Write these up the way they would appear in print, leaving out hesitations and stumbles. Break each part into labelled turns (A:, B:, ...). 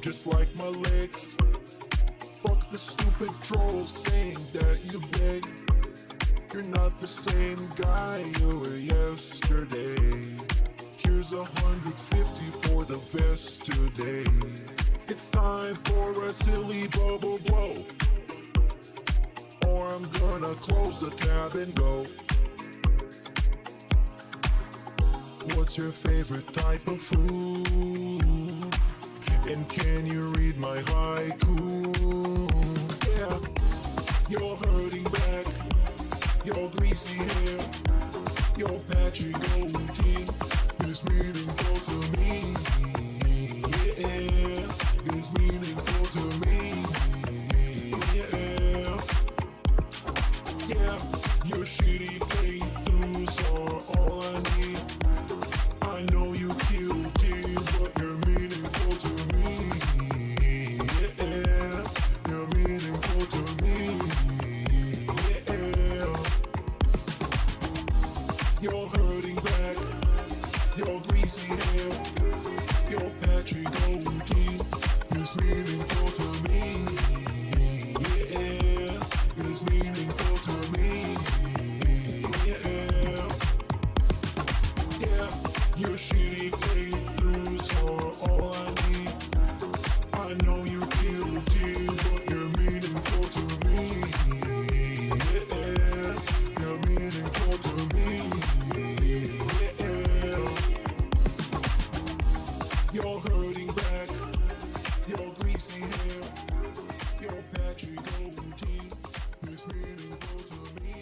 A: just like my legs. Fuck the stupid trolls saying that you beg. You're not the same guy you were yesterday. Here's 150 for the vest today. It's time for a silly bubble blow, or I'm gonna close the tab and go. What's your favorite type of food? And can you read my haiku? Yeah, you're hurting back, your greasy hair, your patchy goatee is meaningful to me. Yeah, it's meaningful to me. Yeah, yeah, your shitty playthroughs are all I need. I know you guilty, but you're meaningful to me. Yeah, you're meaningful to me. Yeah, you're hurting back, your greasy hair, your patchy goatee is meaningful to me. Yeah, it's meaningful to me. Yeah, yeah, your shitty playthroughs are all I need. I know you're guilty, but you're meaningful to me. Yeah, you're meaningful to me. Yeah, you're hurting back, your greasy hair, your patchy goatee is meaningful to me.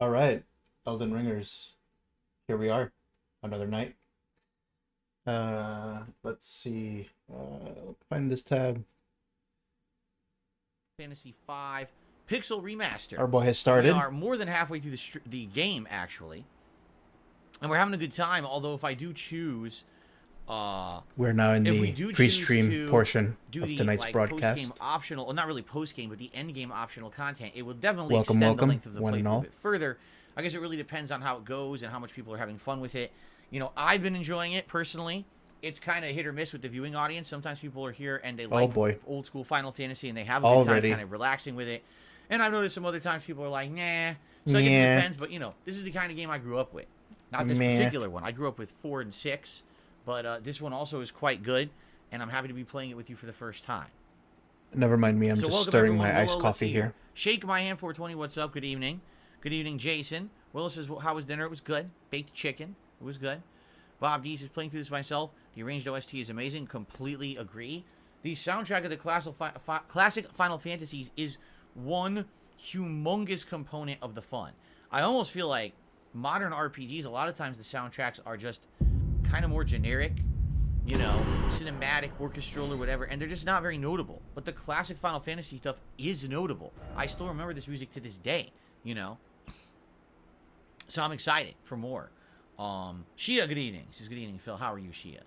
B: All right, Elden Ringers. Here we are, another night. Let's see. Find this tab.
C: Fantasy 5 Pixel Remaster.
B: Our boy has started.
C: We are more than halfway through the game, actually. And we're having a good time, although if I do choose...
B: we're now in the pre-stream portion of tonight's broadcast.
C: Post-game optional, well, not really post-game, but the end-game optional content, it will definitely
B: Welcome,
C: extend
B: welcome,
C: the length of the
B: one and
C: playthrough
B: all.
C: a bit further. I guess it really depends on how it goes and how much people are having fun with it. You know, I've been enjoying it, personally. It's kind of hit or miss with the viewing audience. Sometimes people are here and they like old school Final Fantasy and they have a good time kind of relaxing with it. And I've noticed some other times people are like, nah. So I guess it depends, but you know, this is the kind of game I grew up with. Not this particular one. I grew up with 4 and 6, but this one also is quite good, and I'm happy to be playing it with you for the first time.
B: Never mind me, I'm just stirring my iced coffee here.
C: Shake my hand 420, what's up? Good evening. Good evening, Jason. Willis says, well, how was dinner? It was good. Baked chicken. It was good. Bob D says, playing through this myself. The arranged OST is amazing. Completely agree. The soundtrack of the classic Final Fantasies is one humongous component of the fun. I almost feel like modern RPGs, a lot of times the soundtracks are just kind of more generic, you know, cinematic, orchestral, or whatever, and they're just not very notable. But the classic Final Fantasy stuff is notable. I still remember this music to this day, you know. So I'm excited for more. Shia, good evening. She says, good evening, Phil. How are you, Shia?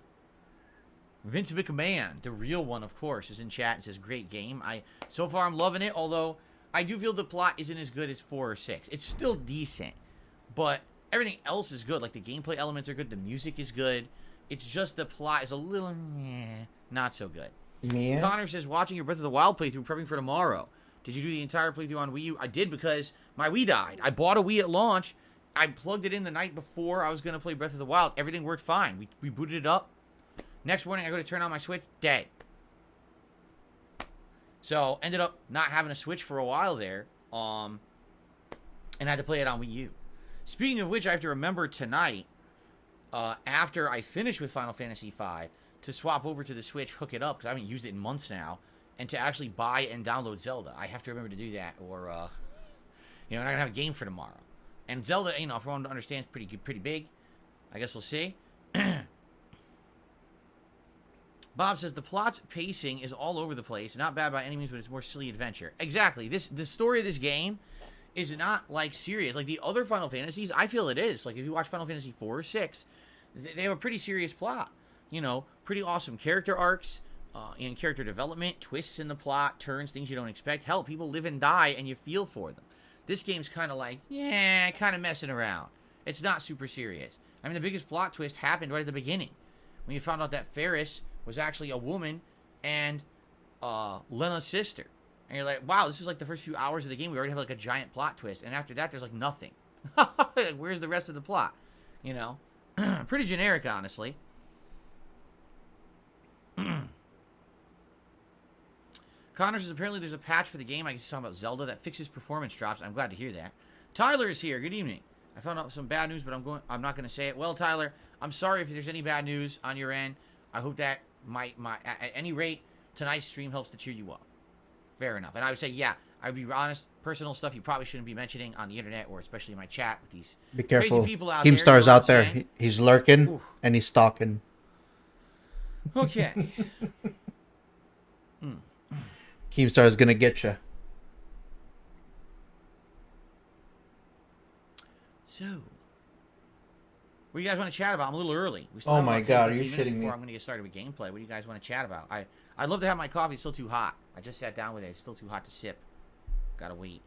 C: Vince McMahon, the real one, of course, is in chat and says, great game. So far, I'm loving it, although I do feel the plot isn't as good as 4 or 6. It's still decent, but everything else is good. Like, the gameplay elements are good. The music is good. It's just the plot is a little, not so good.
B: Yeah.
C: Connor says, watching your Breath of the Wild playthrough, prepping for tomorrow. Did you do the entire playthrough on Wii U? I did, because my Wii died. I bought a Wii at launch. I plugged it in the night before I was going to play Breath of the Wild. Everything worked fine. We booted it up. Next morning, I go to turn on my Switch. Dead. So, ended up not having a Switch for a while there. And I had to play it on Wii U. Speaking of which, I have to remember tonight, after I finish with Final Fantasy V, to swap over to the Switch, hook it up, because I haven't used it in months now, and to actually buy and download Zelda. I have to remember to do that, or, you know, I'm not going to have a game for tomorrow. And Zelda, you know, if everyone understands, pretty big. I guess we'll see. Bob says, the plot's pacing is all over the place. Not bad by any means, but it's more silly adventure. Exactly. The story of this game is not, like, serious. Like, the other Final Fantasies, I feel it is. Like, if you watch Final Fantasy 4 or 6, they have a pretty serious plot. You know, pretty awesome character arcs, and character development, twists in the plot, turns, things you don't expect. Hell, people live and die, and you feel for them. This game's kind of like, yeah, kind of messing around. It's not super serious. I mean, the biggest plot twist happened right at the beginning. When you found out that Ferris was actually a woman and Lena's sister. And you're like, wow, this is like the first few hours of the game. We already have like a giant plot twist. And after that, there's like nothing. Where's the rest of the plot? You know? Pretty generic, honestly. Connors says apparently there's a patch for the game. I guess he's talking about Zelda that fixes performance drops. I'm glad to hear that. Tyler is here. Good evening. I found out some bad news, but I'm not going to say it. Well, Tyler, I'm sorry if there's any bad news on your end. I hope that at any rate, tonight's stream helps to cheer you up. Fair enough. And I would say, yeah, I'd be honest, personal stuff you probably shouldn't be mentioning on the internet or especially in my chat with these
B: be careful.
C: Crazy people out there.
B: Keemstar's
C: you know
B: out there. He's lurking.
C: Ooh.
B: And he's stalking.
C: Okay.
B: Keemstar's gonna get you.
C: So, what do you guys want to chat about? I'm a little early. We
B: Oh my god, are you shitting me?
C: Before I'm going to get started with gameplay. What do you guys want to chat about? I'd love to have my coffee. It's still too hot. I just sat down with it. It's still too hot to sip. Gotta wait.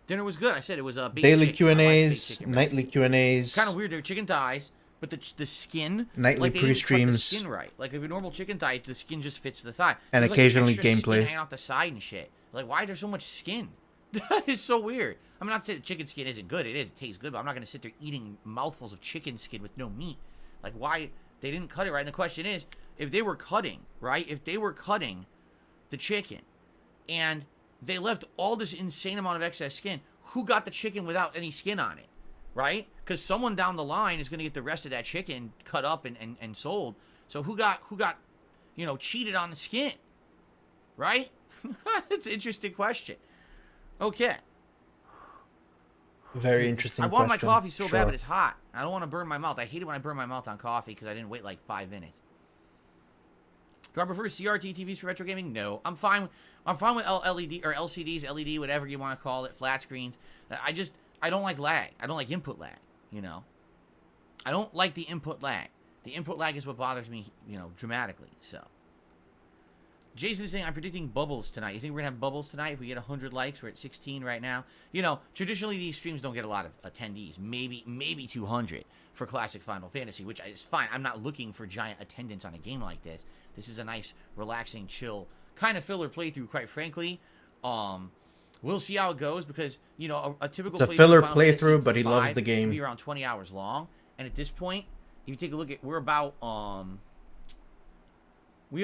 C: Dinner was good. I said it was a
B: daily Q&As, nightly Q&As.
C: Kind of weird. They're chicken thighs, but the skin,
B: nightly
C: like
B: pre-streams.
C: Skin right. Like if a normal chicken thigh, the skin just fits the thigh.
B: And
C: There's
B: occasionally
C: like extra
B: gameplay.
C: Skin hanging off the side and shit. Like why is there so much skin? It's so weird. I'm not saying chicken skin isn't good. It is. It tastes good, but I'm not going to sit there eating mouthfuls of chicken skin with no meat. Like, why? They didn't cut it right. And the question is, if they were cutting, right? If they were cutting the chicken and they left all this insane amount of excess skin, who got the chicken without any skin on it, right? Because someone down the line is going to get the rest of that chicken cut up and sold. So who got, you know, cheated on the skin, right? It's an interesting question. Okay.
B: Very interesting
C: I want
B: question.
C: my coffee so bad, but it's hot. I don't want to burn my mouth. I hate it when I burn my mouth on coffee because I didn't wait like 5 minutes. Do I prefer CRT TVs for retro gaming? No. I'm fine with LED or LCDs, LED, whatever you want to call it, flat screens. I don't like lag. I don't like input lag, you know. I don't like the input lag. The input lag is what bothers me, you know, dramatically, so. Jason is saying, I'm predicting bubbles tonight. You think we're going to have bubbles tonight if we get 100 likes? We're at 16 right now. You know, traditionally these streams don't get a lot of attendees. Maybe 200 for Classic Final Fantasy, which is fine. I'm not looking for giant attendance on a game like this. This is a nice, relaxing, chill, kind of filler playthrough, quite frankly. We'll see how it goes because, you know, a typical
B: it's a filler playthrough, but he loves the game.
C: Be around 20 hours long. And at this point, if you take a look at, we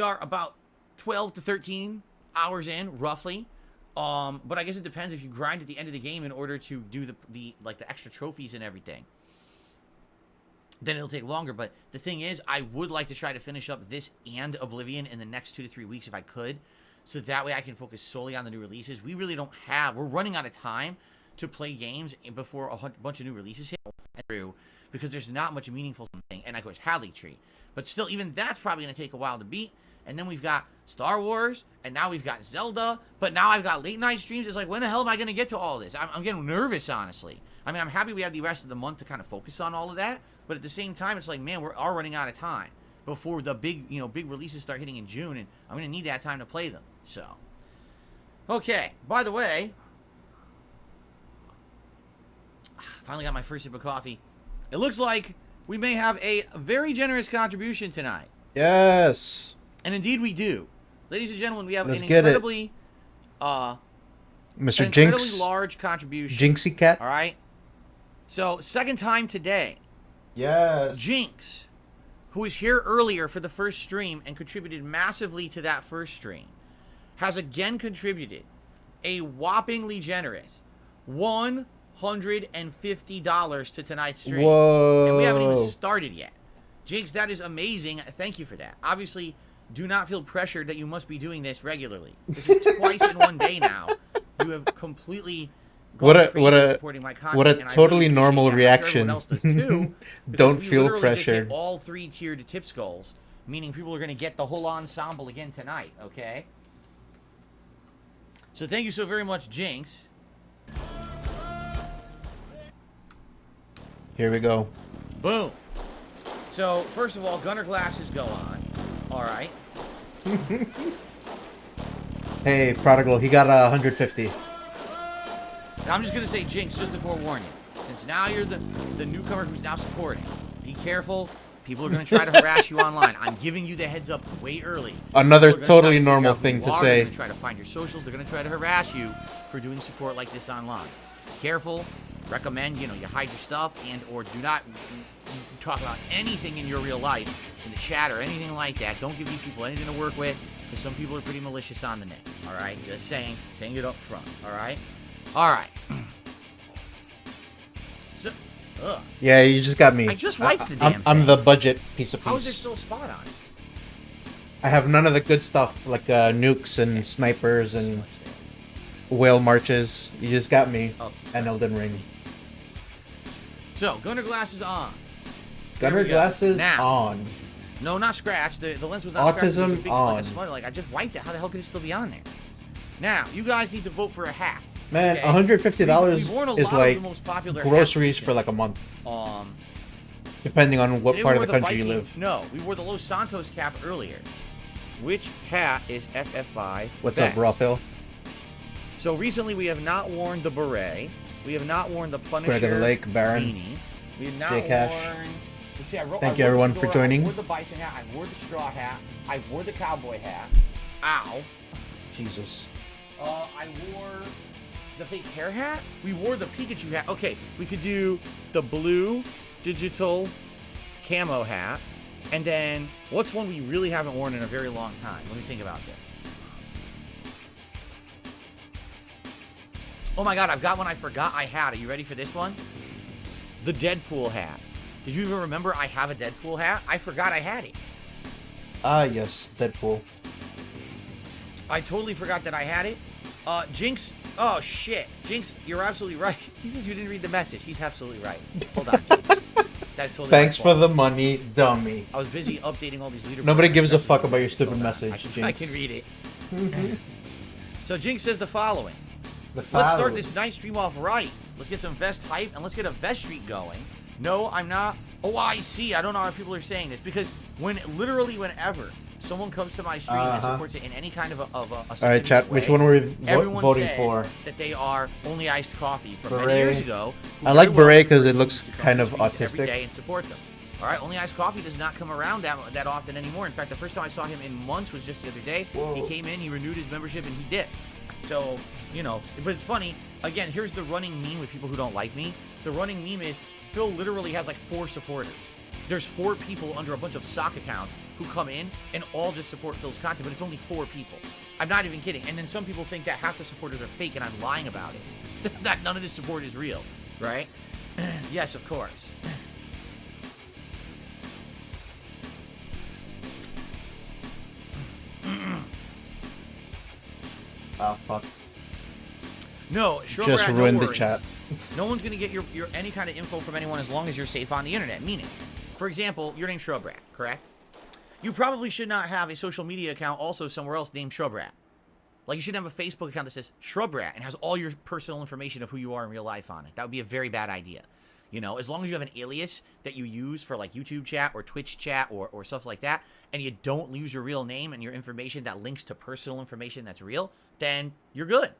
C: are about 12 to 13 hours in, roughly. But I guess it depends if you grind at the end of the game in order to do the extra trophies and everything. Then it'll take longer. But the thing is, I would like to try to finish up this and Oblivion in the next 2 to 3 weeks if I could. So that way I can focus solely on the new releases. We really don't have... We're running out of time to play games before a bunch of new releases hit through because there's not much meaningful thing. And of course, Hadley Tree. But still, even that's probably going to take a while to beat. And then we've got Star Wars, and now we've got Zelda, but now I've got late night streams. It's like, when the hell am I going to get to all this? I'm getting nervous, honestly. I mean, I'm happy we have the rest of the month to kind of focus on all of that, but at the same time, it's like, man, we're all running out of time before the big releases start hitting in June, and I'm going to need that time to play them. So, okay. By the way, finally got my first sip of coffee. It looks like we may have a very generous contribution tonight.
B: Yes.
C: And indeed we do. Ladies and gentlemen, we have
B: Let's
C: an
B: get
C: incredibly
B: Mr. Jinx,
C: large contribution.
B: Jinxie Cat.
C: All right. So, second time today.
B: Yes.
C: Jinx, who was here earlier for the first stream and contributed massively to that first stream, has again contributed a whoppingly generous $150 to tonight's stream.
B: Whoa.
C: And we haven't even started yet. Jinx, that is amazing. Thank you for that. Obviously, do not feel pressured that you must be doing this regularly. This is twice in one day now. You have completely gone crazy supporting my content.
B: What a totally normal reaction.
C: Else does too,
B: Don't feel pressured.
C: All 3 tiered tip skulls, meaning people are going to get the whole ensemble again tonight, okay? So thank you so very much, Jinx.
B: Here we go.
C: Boom. So, first of all, Gunner glasses go on. All right.
B: Hey, Prodigal, he got 150.
C: And I'm just going to say, Jinx, just to forewarn you, since now you're the newcomer who's now supporting, be careful. People are going to try to harass you online. I'm giving you the heads up way early.
B: Another totally normal thing to say.
C: They're going to try to find your socials. They're going to try to harass you for doing support like this online. Be careful. Recommend, you hide your stuff and or do not talk about anything in your real life in the chat or anything like that. Don't give these people anything to work with because some people are pretty malicious on the net. All right? Just saying it up front. All right? All right. So,
B: yeah, you just got me.
C: I just wiped the damn thing.
B: I'm the budget piece of piece.
C: How is there still a spot on it?
B: I have none of the good stuff like nukes and snipers and whale marches. You just got me. And Elden Ring.
C: So, gunner glasses on.
B: Gunner glasses
C: now,
B: on.
C: No, not scratched. The lens was not scratched.
B: Autism on.
C: Like I just wiped it. How the hell could it still be on there? Now, you guys need to vote for a hat.
B: Man,
C: okay?
B: $150 is like groceries for like a month. Depending on what part of the country you live.
C: No, we wore the Los Santos cap earlier. Which hat is FF5?
B: What's
C: best?
B: up, Rafael?
C: So recently we have not worn the beret. We have not worn the Punisher
B: Greg of the Lake, Baron,
C: beanie. We have not
B: J-Cash.
C: worn... See,
B: Thank you everyone for joining.
C: I wore the bison hat. I wore the straw hat. I wore the cowboy hat. Ow.
B: Jesus.
C: I wore the fake hair hat. We wore the Pikachu hat. Okay, we could do the blue digital camo hat. And then, what's one we really haven't worn in a very long time? Let me think about this. Oh my god, I've got one I forgot I had. Are you ready for this one? The Deadpool hat. Did you even remember I have a Deadpool hat? I forgot I had it.
B: Ah, yes, Deadpool.
C: I totally forgot that I had it. Jinx. Oh, shit. Jinx, you're absolutely right. He says you didn't read the message. He's absolutely right. Hold on, Jinx. That's totally
B: Thanks for the money, dummy.
C: I was busy updating all these leaderboards.
B: Nobody gives a fuck about your stupid message, Jinx.
C: I can read it. So Jinx says the following. Let's start this night stream off right. Let's get some vest hype and let's get a vest streak going. No, I'm not. Oh, I see. I don't know how people are saying this because literally whenever someone comes to my stream and supports it in any kind of a
B: all right, chat. Which one were we voting for?
C: That they are only iced coffee from many years ago.
B: I like Beret because it looks kind of autistic.
C: Every day and support them. All right, only iced coffee does not come around that often anymore. In fact, the first time I saw him in months was just the other day. Whoa. He came in, he renewed his membership, and he dipped. So, but it's funny. Again, here's the running meme with people who don't like me. The running meme is Phil literally has like 4 supporters. There's 4 people under a bunch of sock accounts who come in and all just support Phil's content, but it's only 4 people. I'm not even kidding. And then some people think that half the supporters are fake and I'm lying about it. That none of this support is real, right? Yes, of course.
B: Oh, fuck.
C: No, sure.
B: Just ruined the chat.
C: No one's going to get your any kind of info from anyone as long as you're safe on the internet. Meaning, for example, your name's Shrubrat, correct? You probably should not have a social media account also somewhere else named Shrubrat. Like, you shouldn't have a Facebook account that says Shrubrat and has all your personal information of who you are in real life on it. That would be a very bad idea. As long as you have an alias that you use for, like, YouTube chat or Twitch chat or stuff like that, and you don't lose your real name and your information that links to personal information that's real, then you're good.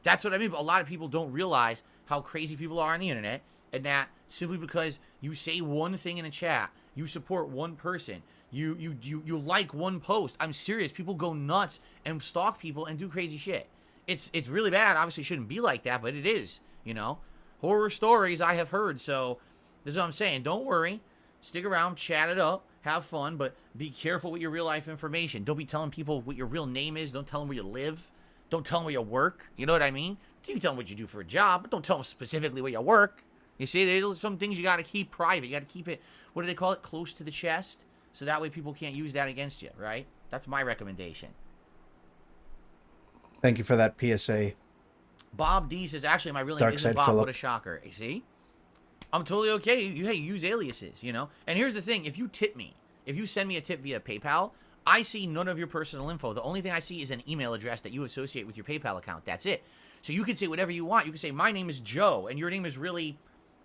C: That's what I mean. But a lot of people don't realize how crazy people are on the internet, and that simply because you say one thing in a chat, you support one person, you like one post. I'm serious. People go nuts and stalk people and do crazy shit. It's really bad. Obviously, it shouldn't be like that, but it is. Horror stories I have heard. So this is what I'm saying. Don't worry. Stick around, chat it up, have fun, but be careful with your real life information. Don't be telling people what your real name is. Don't tell them where you live. Don't tell them where you work. You know what I mean? You can tell them what you do for a job, but don't tell them specifically where you work. You see, there's some things you got to keep private. You got to keep it, what do they call it, close to the chest? So that way people can't use that against you, right? That's my recommendation.
B: Thank you for that PSA.
C: Bob D says, actually, my real name isn't Bob.
B: Phillip.
C: What a shocker. You see? I'm totally okay. You use aliases, And here's the thing. If you tip me, if you send me a tip via PayPal, I see none of your personal info. The only thing I see is an email address that you associate with your PayPal account. That's it. So you can say whatever you want. You can say, my name is Joe, and your name is really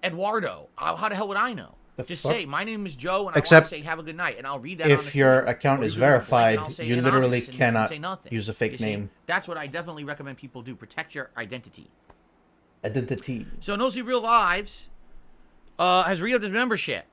C: Eduardo. How the hell would I know? Just say, my name is Joe, and I want to say, have a good night, and I'll read that on the
B: if your
C: stream.
B: account is verified, you literally cannot use a fake name.
C: That's what I definitely recommend people do. Protect your identity.
B: Identity.
C: So No Sleep Real Lives has re-upped his membership.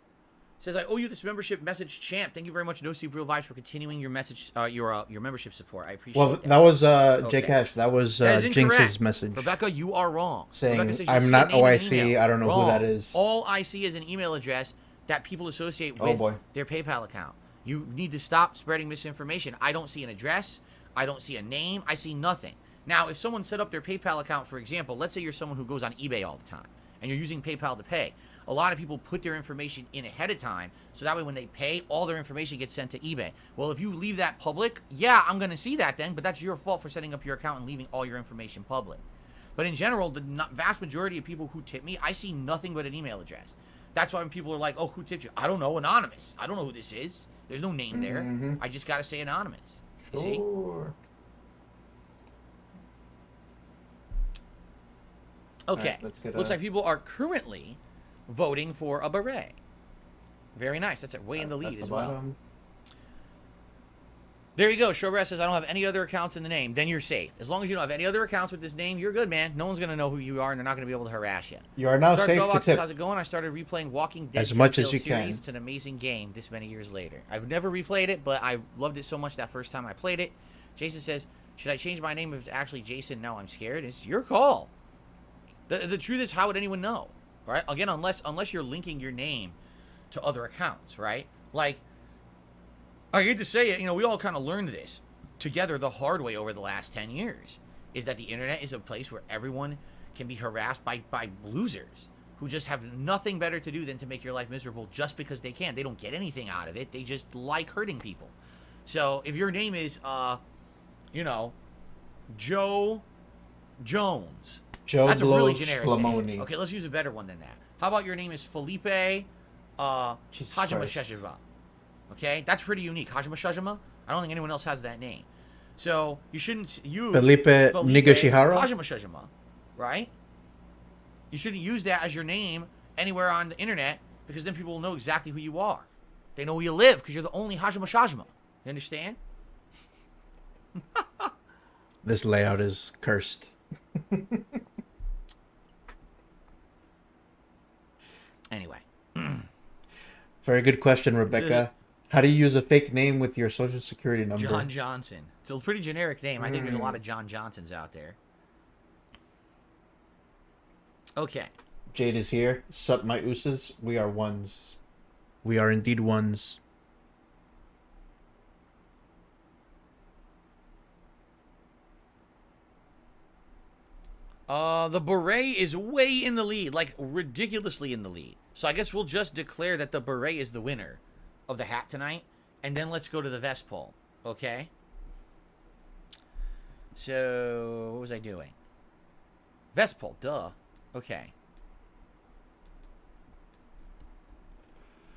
C: Says, I owe you this membership message, champ. Thank you very much, No Sleep Real Vibes, for continuing your message, your membership support. I appreciate
B: Well,
C: that.
B: that was
C: Okay.
B: J-Cash. That was
C: That is
B: Jinx's
C: incorrect.
B: message.
C: Rebecca, you are wrong.
B: Saying,
C: Rebecca says you
B: I'm
C: see
B: not
C: a name and an
B: OIC,
C: email.
B: I don't know who that is.
C: All I see is an email address that people associate
B: Oh,
C: with
B: boy.
C: their PayPal account. You need to stop spreading misinformation. I don't see an address. I don't see a name. I see nothing. Now, if someone set up their PayPal account, for example, let's say you're someone who goes on eBay all the time, and you're using PayPal to pay. A lot of people put their information in ahead of time, so that way when they pay, all their information gets sent to eBay. Well, if you leave that public, yeah, I'm going to see that then, but that's your fault for setting up your account and leaving all your information public. But in general, the vast majority of people who tip me, I see nothing but an email address. That's why when people are like, oh, who tipped you? I don't know, anonymous. I don't know who this is. There's no name there. I just got to say anonymous. You see? Okay.
B: Right, let's get
C: Looks like people are currently voting for a beret. Very nice. That's way in the lead as well. There you go. Showbreath says, I don't have any other accounts in the name. Then you're safe. As long as you don't have any other accounts with this name, you're good, man. No one's going to know who you are, and they're not going to be able to harass you.
B: You are now
C: Dark
B: safe
C: Bellbox
B: to
C: says,
B: tip.
C: how's it going? I started replaying Walking Dead
B: As much as
C: Telltale
B: you
C: series.
B: can.
C: It's an amazing game this many years later. I've never replayed it, but I loved it so much that first time I played it. Jason says, should I change my name if it's actually Jason? Now I'm scared. It's your call. The truth is, how would anyone know? Right? Again, unless you're linking your name to other accounts, right? Like, I hate to say it, we all kind of learned this together the hard way over the last 10 years, is that the internet is a place where everyone can be harassed by losers who just have nothing better to do than to make your life miserable just because they can. They don't get anything out of it. They just like hurting people. So if your name is, Joe Jones. That's a really generic name. Okay, let's use a better one than that. How about your name is Felipe ℍ𝔸𝔋𝔼𝕋. Okay, that's pretty unique. ℍ𝔸𝔋𝔼𝕋. I don't think anyone else has that name. So you shouldn't use
B: Felipe Nigashihara?
C: ℍ𝔸𝔋𝔼𝕋, right? You shouldn't use that as your name anywhere on the internet, because then people will know exactly who you are. They know where you live because you're the only ℍ𝔸𝔋𝔼𝕋. You understand?
B: This layout is cursed.
C: Anyway.
B: Very good question, Rebecca. How do you use a fake name with your social security number?
C: John Johnson. It's a pretty generic name. I think there's a lot of John Johnsons out there. Okay.
B: Jade is here. Sup, my ooses. We are ones. We are indeed ones.
C: The beret is way in the lead, like ridiculously in the lead. So I guess we'll just declare that the beret is the winner of the hat tonight, and then let's go to the vest poll, okay? So, what was I doing? Vest poll, duh. Okay.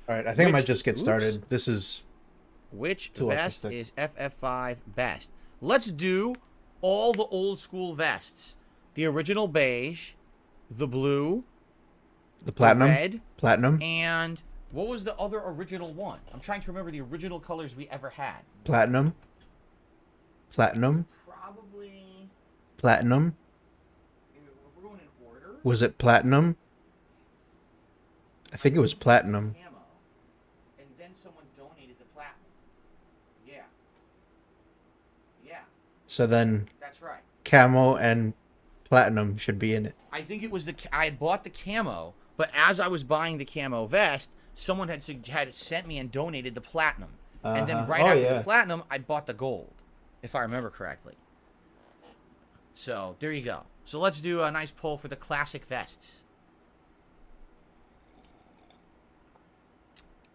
B: All right, I think I might just get started. This is
C: Which
B: too
C: vest
B: artistic.
C: is FF5 best? Let's do all the old school vests. The original beige, the blue,
B: the platinum.
C: the red,
B: Platinum.
C: and what was the other original one? I'm trying to remember the original colors we ever had.
B: Platinum. Platinum.
C: Probably.
B: Platinum.
C: We're going in order.
B: Was it platinum? I think it was platinum.
C: Camo. And then someone donated the platinum. Yeah. Yeah,
B: So then
C: that's right.
B: camo and platinum should be in it.
C: I think it was I had bought the camo, but as I was buying the camo vest, someone had sent me and donated the platinum. And then right after the platinum, I bought the gold, if I remember correctly. So there you go. So let's do a nice poll for the classic vests.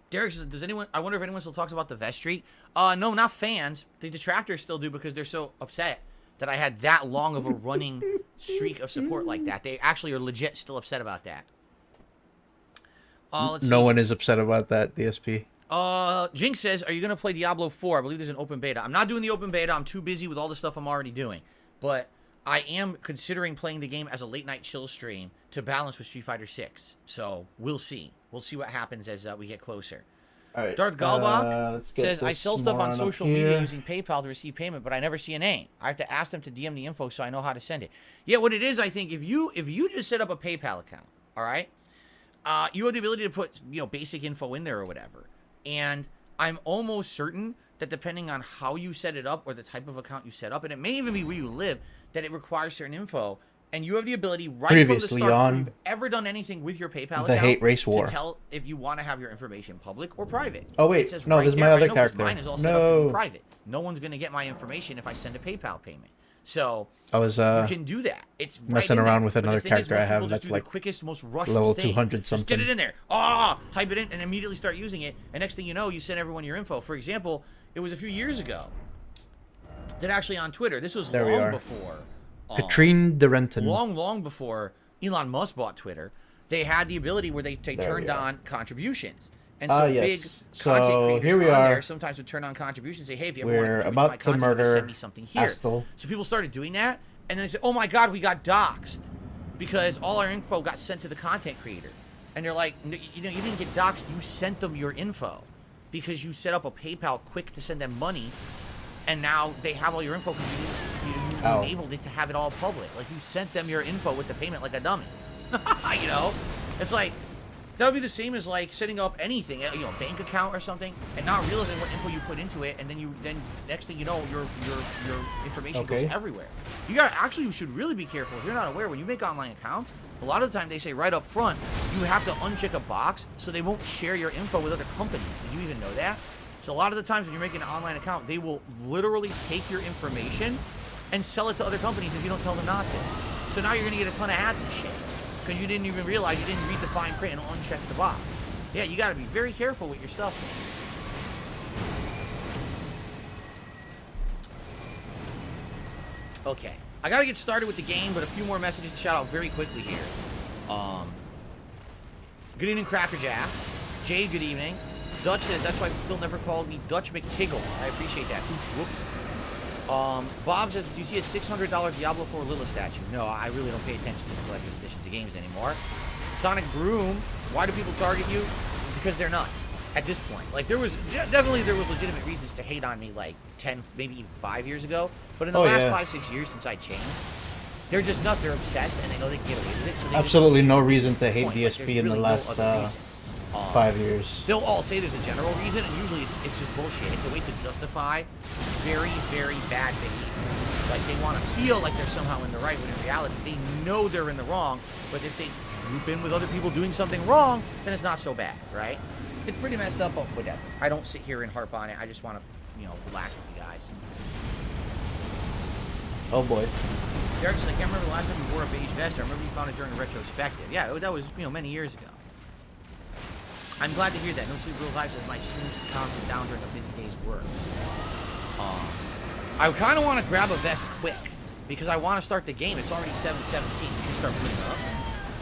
C: Derek says, does anyone, I wonder if anyone still talks about the vest street. No, not fans. The detractors still do because they're so upset that I had that long of a running streak of support like that. They actually are legit still upset about that. Let's see.
B: No one is upset about that, DSP.
C: Jinx says, are you going to play Diablo 4? I believe there's an open beta. I'm not doing the open beta. I'm too busy with all the stuff I'm already doing. But I am considering playing the game as a late night chill stream to balance with Street Fighter 6. So we'll see. We'll see what happens as we get closer.
B: All right.
C: Darth Galbach
B: let's get
C: says, I
B: this
C: sell stuff on
B: moron up
C: social
B: here.
C: media using PayPal to receive payment, but I never see a name. I have to ask them to DM the info so I know how to send it. Yeah, what it is, I think, if you just set up a PayPal account, all right, you have the ability to put, basic info in there or whatever. And I'm almost certain that depending on how you set it up or the type of account you set up, and it may even be where you live, that it requires certain info. And you have the ability right
B: Previously
C: from the start,
B: on
C: if you've ever done anything with your PayPal
B: the
C: account,
B: Hate Race War,
C: to tell if you want to have your information public or private.
B: Oh wait,
C: It says
B: no,
C: right
B: this is
C: there.
B: my
C: I
B: other
C: know, 'cause
B: character.
C: Mine is all set up to be
B: No,
C: private. No one's gonna get my information if I send a PayPal payment. So
B: I was
C: you can do that. It's right
B: messing
C: in
B: around
C: there.
B: with
C: But the
B: another
C: thing is,
B: character I
C: most
B: have
C: people just
B: that's
C: do
B: like
C: the quickest, most rushed
B: level
C: thing.
B: 200
C: Just get
B: something.
C: it in there. Type it in and immediately start using it. And next thing you know, you send everyone your info. For example, it was a few years ago that actually on Twitter, this was
B: There we
C: long
B: are.
C: before.
B: ℍ𝔸𝕋𝔼𝔸𝔸ℂ.
C: Long before Elon Musk bought Twitter, they had the ability where they turned on contributions. And so
B: yes.
C: big
B: So
C: content creators
B: here we
C: on
B: are.
C: there sometimes would turn on contributions and say, hey, if you ever want to
B: We're
C: contribute to my
B: about to
C: content, just
B: murder
C: send me something here.
B: ℍ𝔸𝕋𝔼𝔸𝔸ℂ.
C: So people started doing that, and then they said, oh my God, we got doxxed because all our info got sent to the content creator. And they're like, you didn't get doxxed, you sent them your info because you set up a PayPal quick to send them money, and now they have all your info because you enabled it to have it all public. Like, you sent them your info with the payment like a dummy. It's like, that would be the same as like setting up anything, a bank account or something, and not realizing what info you put into it, and then next thing you know, your information goes everywhere. You should really be careful. If you're not aware, when you make online accounts, a lot of the time they say right up front, you have to uncheck a box so they won't share your info with other companies. Did you even know that? So a lot of the times when you're making an online account, they will literally take your information and sell it to other companies if you don't tell them not to. So now you're gonna get a ton of ads and shit because you didn't even realize, you didn't read the fine print and uncheck the box. Yeah, you gotta be very careful with your stuff, man. Okay, I gotta get started with the game, but a few more messages to shout out very quickly here. Good evening, ℍ𝔸𝕋𝔼𝔸ℚ. Jade, good evening. Dutch says, that's why Phil never called me Dutch McTiggles. I appreciate that. Oops, whoops. Bob says, do you see a $600 Diablo 4 Lilith statue? No, I really don't pay attention to the collector's editions of games anymore. Sonic Broom, why do people target you? Because they're nuts at this point. Like, there was legitimate reasons to hate on me like 10, maybe even 5 years ago. But in the last 5-6 years since I changed, they're just nuts. They're obsessed, and they know they can get away with it. So they
B: Absolutely no reason to hate
C: point.
B: DSP
C: Like,
B: in the
C: really
B: last
C: no
B: 5 years.
C: They'll all say there's a general reason, and usually it's just bullshit. It's a way to justify very, very bad behavior. Like, they want to feel like they're somehow in the right, when in reality, they know they're in the wrong, but if they group in with other people doing something wrong, then it's not so bad, right? It's pretty messed up, but whatever. I don't sit here and harp on it. I just want to, relax with you guys.
B: Oh boy.
C: Derek's like, I can't remember the last time you wore a beige vest. I remember you found it during a retrospective. Yeah, that was, many years ago. I'm glad to hear that. No Sleep Real Life says my streams calmed down during a busy day's work. I kind of want to grab a vest quick because I want to start the game. It's already 7:17. We should start putting it up.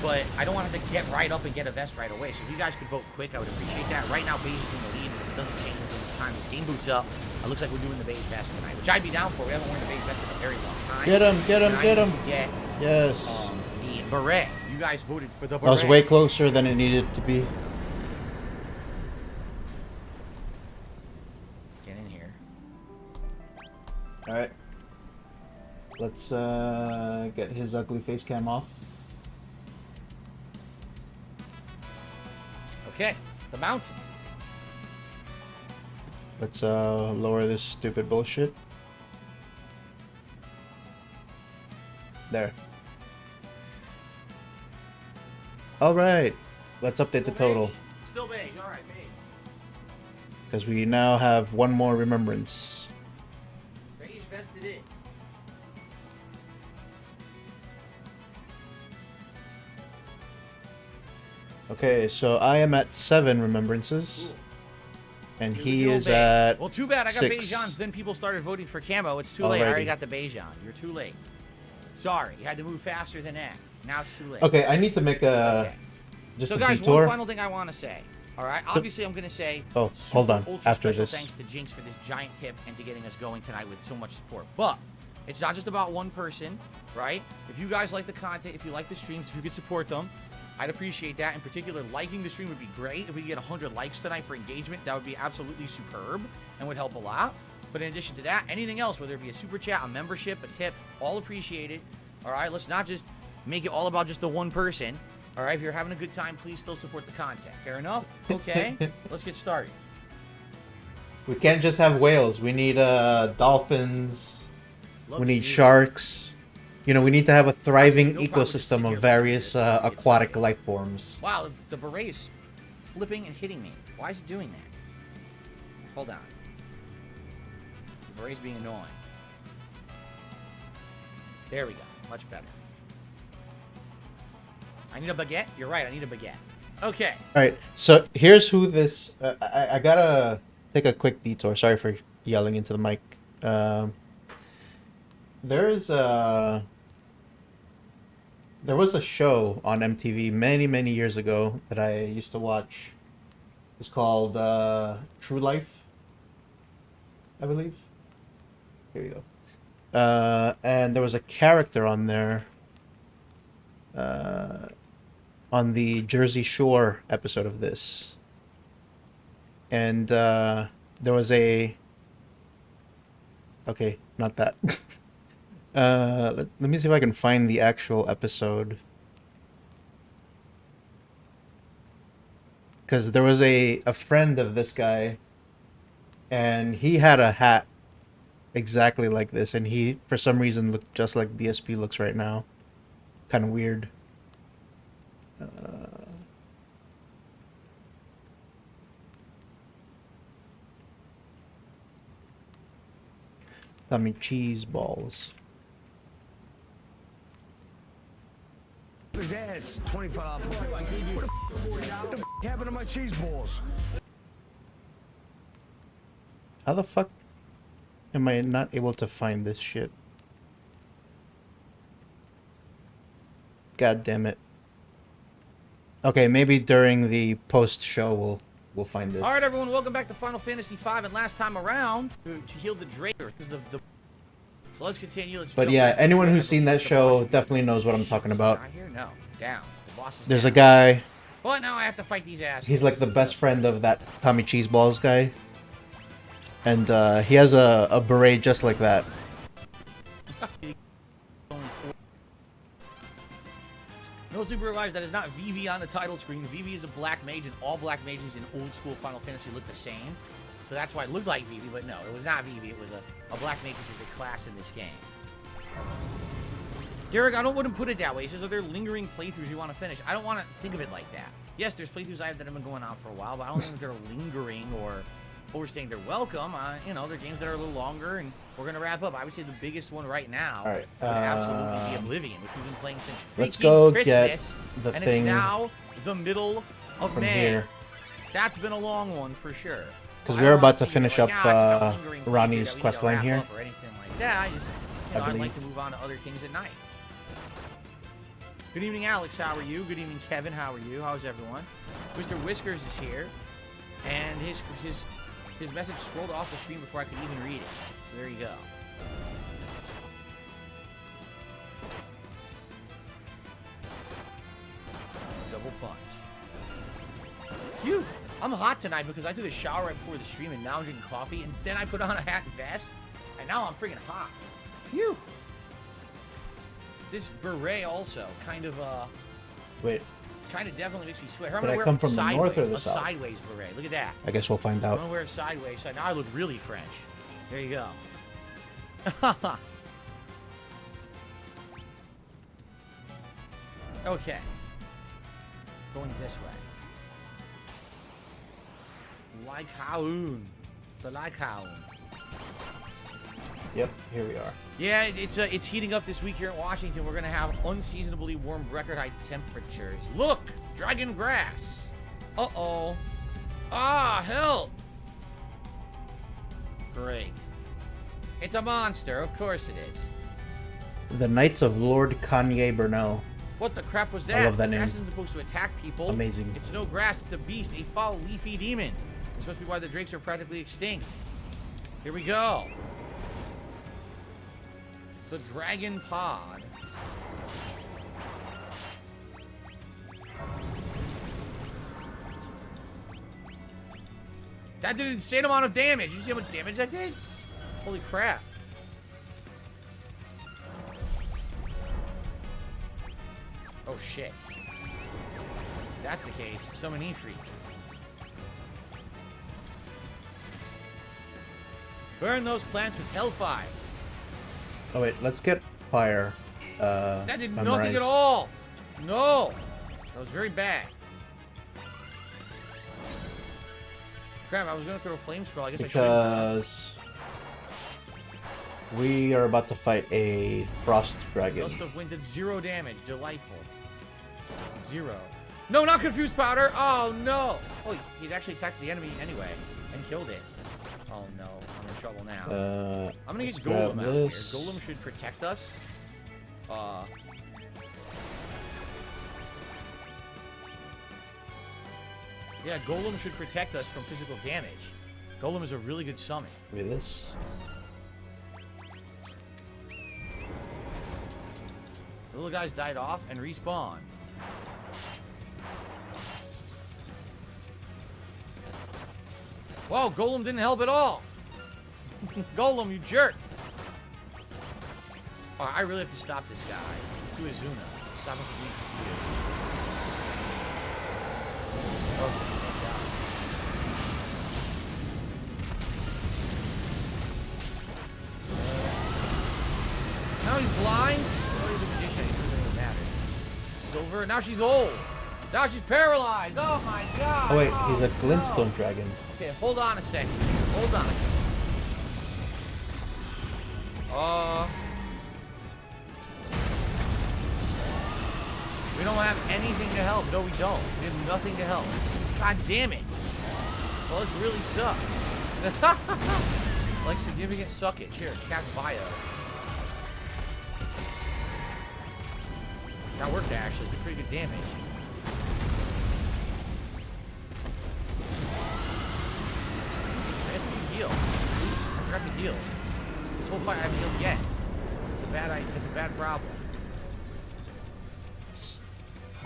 C: But I don't want to have to get right up and get a vest right away. So if you guys could vote quick, I would appreciate that. Right now, beige is in the lead, and if it doesn't change until the time the game boots up, it looks like we're doing the beige vest tonight, which I'd be down for. We haven't worn the beige vest in a very long time.
B: Get him, get him, get him.
C: Yes.
B: Yes.
C: The beret. You guys voted for the beret.
B: I was way closer than it needed to be.
C: Get in here.
B: Alright. Let's get his ugly face cam off.
C: Okay, the mountain.
B: Let's lower this stupid bullshit. There. Alright. Let's update the total.
C: Still beige, alright, beige.
B: Because we now have one more remembrance.
C: Beige vest it is.
B: Okay, so I am at 7 remembrances.
C: Cool.
B: And
C: Here
B: he
C: we go,
B: is
C: beige.
B: at
C: Well, too bad I got
B: 6.
C: beige on. Then people started voting for camo. It's too late. I already
B: Alrighty.
C: got the beige on. You're too late. Sorry, you had to move faster than that. Now it's too late.
B: Okay, I need to make a just
C: So
B: a
C: guys,
B: detour.
C: one final thing I want to say. All right, obviously I'm going to say.
B: Oh, hold on.
C: Ultra
B: After
C: special
B: this.
C: thanks to Jinx for this giant tip and to getting us going tonight with so much support. But it's not just about one person, right? If you guys like the content, if you like the streams, if you could support them, I'd appreciate that. In particular, liking the stream would be great. If we could get 100 likes tonight for engagement, that would be absolutely superb and would help a lot. But in addition to that, anything else, whether it be a super chat, a membership, a tip, all appreciated. All right, let's not just make it all about just the one person. All right, if you're having a good time, please still support the content. Fair enough? Okay, let's get started.
B: We can't just have whales. We need dolphins.
C: Love
B: we
C: to
B: need
C: see it.
B: sharks. You know, we need to have a thriving
C: No problem, just sit
B: ecosystem
C: here,
B: of
C: listen
B: various
C: to this.
B: aquatic life forms.
C: Wow, the beret is flipping and hitting me. Why is it doing that? Hold on. The beret's being annoying. There we go. Much better. I need a baguette? You're right, I need a baguette. Okay.
B: All right, so here's who this. I gotta take a quick detour. Sorry for yelling into the mic. There was a show on MTV many years ago that I used to watch. It's called True Life, I believe. Here you go. And there was a character on there on the Jersey Shore episode of this. And there was a... Okay, not that. Let me see if I can find the actual episode. Because there was a friend of this guy, and he had a hat exactly like this, and he, for some reason, looked just like DSP looks right now. Kind of weird. I mean, cheese balls.
D: His ass, $25. What the f happened to my cheese balls?
B: How the fuck am I not able to find this shit? God damn it. Okay, maybe during the post-show we'll find this.
C: All right, everyone, welcome back to Final Fantasy V. And last time around, to heal the Draker, because so let's continue. Let's
B: But
C: jump
B: yeah,
C: right
B: anyone
C: into
B: who's
C: it.
B: seen that
C: The
B: show
C: boss-
B: definitely knows what I'm talking about.
C: Not here? No. Down. The boss is
B: There's a
C: down.
B: guy,
C: But now I have to fight these assholes.
B: he's like the best friend of that Tommy Cheeseballs guy. And he has a beret just like that.
C: No super revives, that is not Vivi on the title screen. Vivi is a black mage, and all black mages in old school Final Fantasy look the same. So that's why it looked like Vivi, but no, it was not Vivi. It was a black mage, which is a class in this game. Derek, I wouldn't put it that way. He says, are there lingering playthroughs you want to finish? I don't want to think of it like that. Yes, there's playthroughs I have that have been going on for a while, but I don't think they're lingering or overstaying their welcome. You know, they're games that are a little longer, and we're going to wrap up. I would say the biggest one right now
B: All right,
C: would absolutely be Oblivion, which we've been playing since
B: let's
C: freaking
B: go
C: Christmas,
B: get the
C: and
B: thing
C: it's now the middle of
B: from
C: May.
B: here.
C: That's been a long one for sure.
B: Because
C: I
B: we're
C: don't
B: about to
C: wanna think
B: finish
C: like,
B: up
C: it's got a lingering playthrough
B: Ronnie's
C: that we
B: quest
C: need to
B: line
C: wrap
B: here.
C: up or anything like that. I just,
B: I
C: I'd
B: believe.
C: like to move on to other things at night. Good evening, Alex. How are you? Good evening, Kevin. How are you? How's everyone? Mr. Whiskers is here, and his message scrolled off the screen before I could even read it. So there you go. Double punch. Phew! I'm hot tonight because I took a shower right before the stream, and now I'm drinking coffee, and then I put on a hat and vest, and now I'm freaking hot. Phew! This beret also kind of
B: Wait,
C: definitely makes me sweat. I'm
B: Did
C: gonna
B: I
C: wear
B: come
C: it
B: from the
C: sideways,
B: north or the
C: a
B: south?
C: sideways beret. Look at that.
B: I guess we'll find
C: I'm
B: out.
C: gonna wear a sideways. So now I look really French. There you go. Okay. Going this way. Lycaoon. The Lycaoon.
B: Yep, here we are.
C: Yeah, it's heating up this week here in Washington. We're gonna have unseasonably warm, record high temperatures. Look, dragon grass. Uh-oh. Ah, help! Great. It's a monster, of course it is.
B: The Knights of Lord ℍ𝔸𝕋.
C: What the crap was that?
B: I love that name.
C: Grass isn't supposed to attack people.
B: Amazing.
C: It's no grass, it's a beast, a foul, leafy demon. This must be why the drakes are practically extinct. Here we go. The Dragon Pod. That did an insane amount of damage. You see how much damage that did? Holy crap. Oh, shit. If that's the case, summon Ifrit. Burn those plants with hellfire.
B: Oh wait, let's get fire.
C: That did nothing
B: memorized.
C: at all. No. That was very bad. Crap, I was gonna throw a flame scroll. I guess I should.
B: Because we are about to fight a frost dragon.
C: Gust of Wind did 0 damage. Delightful. 0. No, not confused powder. Oh no. Oh, he'd actually attacked the enemy anyway and killed it. Oh no, I'm in trouble now. I'm gonna get Golem out here. Golem should protect us. Yeah, Golem should protect us from physical damage. Golem is a really good summon.
B: Look at this.
C: The little guys died off and respawned. Whoa, Golem didn't help at all. Golem, you jerk. Oh, I really have to stop this guy. Let's do Azuna. Stop him from being confused. Oh, thank God. Now he's blind. Oh, he's a magician. It doesn't really matter. Silver. Now she's old. Now she's paralyzed. Oh my God.
B: Oh wait, he's a
C: no.
B: glintstone dragon.
C: Okay, hold on a second. Hold on a second. We don't have anything to help. No, we don't. We have nothing to help. God damn it. Well, this really sucks. Like significant suckage. Here, cast bio. That worked actually. Did pretty good damage. I guess we should heal. I forgot to heal. This whole fight I haven't healed yet. It's a bad problem.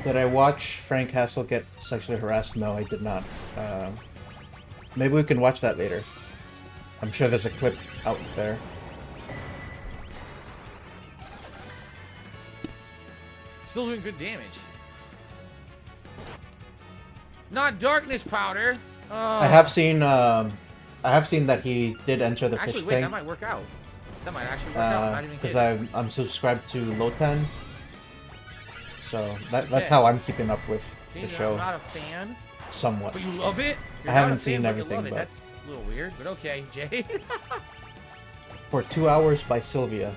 B: Did I watch Frank Castle get sexually harassed? No, I did not. Maybe we can watch that later. I'm sure there's a clip out there.
C: Still doing good damage. Not darkness powder.
B: I have seen that he did enter the
C: Actually,
B: fish
C: wait, that
B: tank.
C: might work out. That might actually work out. I'm not even
B: Because
C: kidding.
B: I'm subscribed to Lotan, so that's
C: Okay.
B: how I'm keeping up with the
C: Jason,
B: show
C: I'm not a fan,
B: somewhat.
C: but you love it. You're
B: I
C: not
B: haven't
C: a fan,
B: seen
C: but
B: everything,
C: you love it.
B: but-
C: That's a little weird, but okay, Jay.
B: For 2 hours by Sylvia.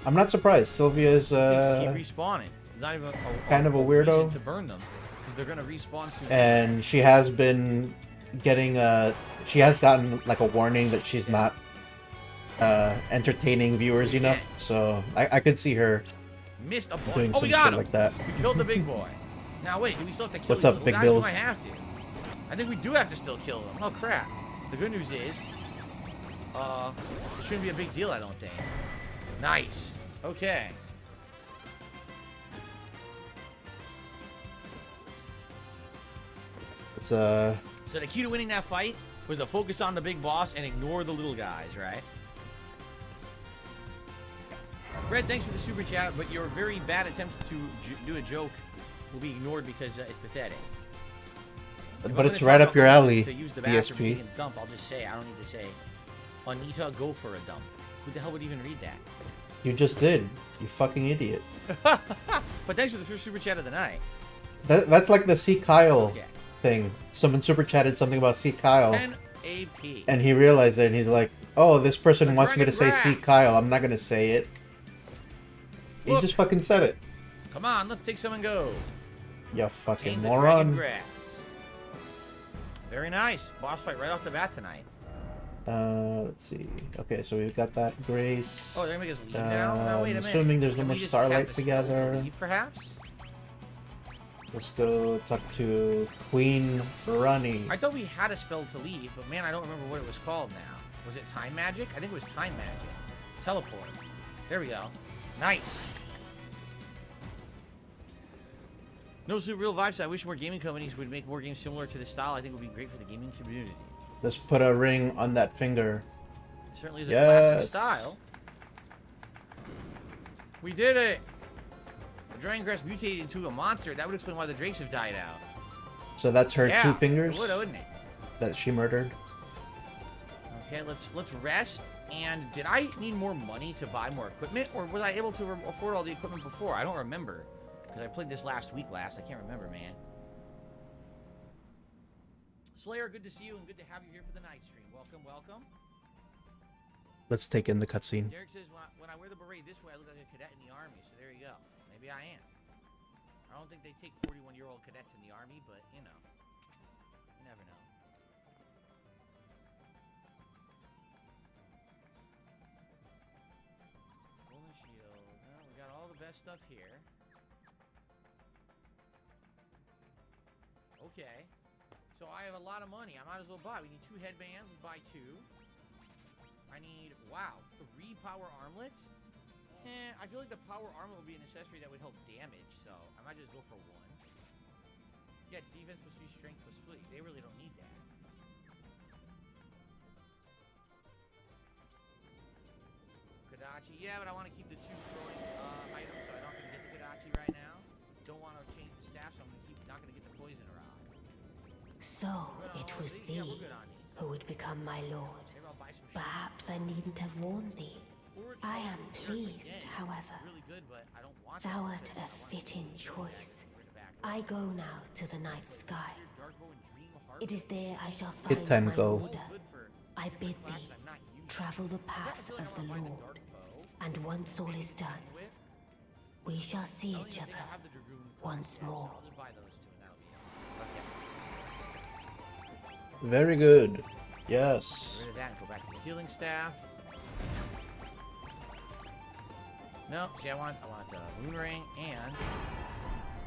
B: I'm not surprised. Sylvia is
C: Keep respawning. It's not even
B: kind of a
C: reason
B: weirdo.
C: to burn them because they're gonna respawn soon.
B: And she has been getting she has gotten like a warning that she's not entertaining viewers enough. So I could see her
C: Missed a bunch.
B: doing
C: Oh,
B: some
C: we got
B: shit
C: him.
B: like that.
C: We killed the big boy. Now wait, do we still have to kill
B: What's
C: these
B: up,
C: little
B: Big
C: guys?
B: Bills?
C: We might have to. I think we do have to still kill them. Oh crap. The good news is, it shouldn't be a big deal, I don't think. Nice. Okay.
B: It's
C: So the key to winning that fight was to focus on the big boss and ignore the little guys, right? Fred, thanks for the super chat, but your very bad attempt to do a joke will be ignored because it's pathetic. If
B: but
C: I'm
B: it's
C: gonna
B: right
C: talk
B: up your
C: about
B: alley,
C: to use the bathroom,
B: DSP.
C: take a dump, I'll just say, I don't need to say, Anita, go for a dump. Who the hell would even read that?
B: You just did. You fucking idiot.
C: But thanks for the first super chat of the night.
B: That's like the C. Kyle
C: Okay.
B: thing. Someone super chatted something about C. Kyle,
C: 10 AP.
B: and he realized it, and he's like, "Oh, this person
C: The
B: wants me to say
C: dragon
B: C.
C: grass.
B: Kyle. I'm not gonna say it." He
C: Look.
B: just fucking said it.
C: Come on, let's take some and go.
B: You fucking
C: Tame the dragon
B: moron.
C: grass. Very nice. Boss fight right off the bat tonight.
B: Let's see. Okay, so we've got that Grace.
C: Oh, they're gonna make us leave now? No, wait a minute.
B: Assuming there's no
C: Can
B: more
C: we just
B: Starlight
C: cast a spell to
B: together.
C: leave, perhaps?
B: Let's go talk to Queen Ronnie.
C: I thought we had a spell to leave, but man, I don't remember what it was called now. Was it time magic? I think it was time magic. Teleport. There we go. Nice. No super real vibes. I wish more gaming companies would make more games similar to this style. I think it would be great for the gaming community.
B: Let's put a ring on that finger.
C: Certainly is a classic
B: Yes.
C: style. We did it! The dragon grass mutated into a monster. That would explain why the drakes have died out.
B: So that's her
C: Yeah,
B: two fingers
C: it would, wouldn't it?
B: that she murdered.
C: Okay, let's rest. And did I need more money to buy more equipment, or was I able to afford all the equipment before? I don't remember, because I played this last week. I can't remember, man. Slayer, good to see you and good to have you here for the night stream. Welcome, welcome.
B: Let's take in the cutscene.
C: Derek says, when I wear the beret this way, I look like a cadet in the army. So there you go. Maybe I am. I don't think they take 41-year-old cadets in the army, but, you know. You never know. Golden shield. Well, we got all the best stuff here. Okay. So I have a lot of money. I might as well buy. We need 2 headbands. Let's buy 2. I need, wow, 3 power armlets? I feel like the power armlet will be an accessory that would help damage, so I might just go for 1. Yeah, it's defense plus 3, strength plus 3. They really don't need that. Kodachi, yeah, but I want to keep the 2 throwing items, so I don't get the Kodachi right now. Don't want to change the staff, so I'm not going to get the poison rod.
E: So it was thee who would become my lord. Perhaps I needn't have warned thee. I am pleased, however. Thou art a fitting choice. I go now to the night sky. It is there I shall find
B: Good time
E: my
B: go.
E: order. I bid thee travel the path of the Lord, and once all is done, we shall see each other once more.
B: Very good. Yes.
C: Get rid of that and go back to the healing staff. No, see, I want the moon ring and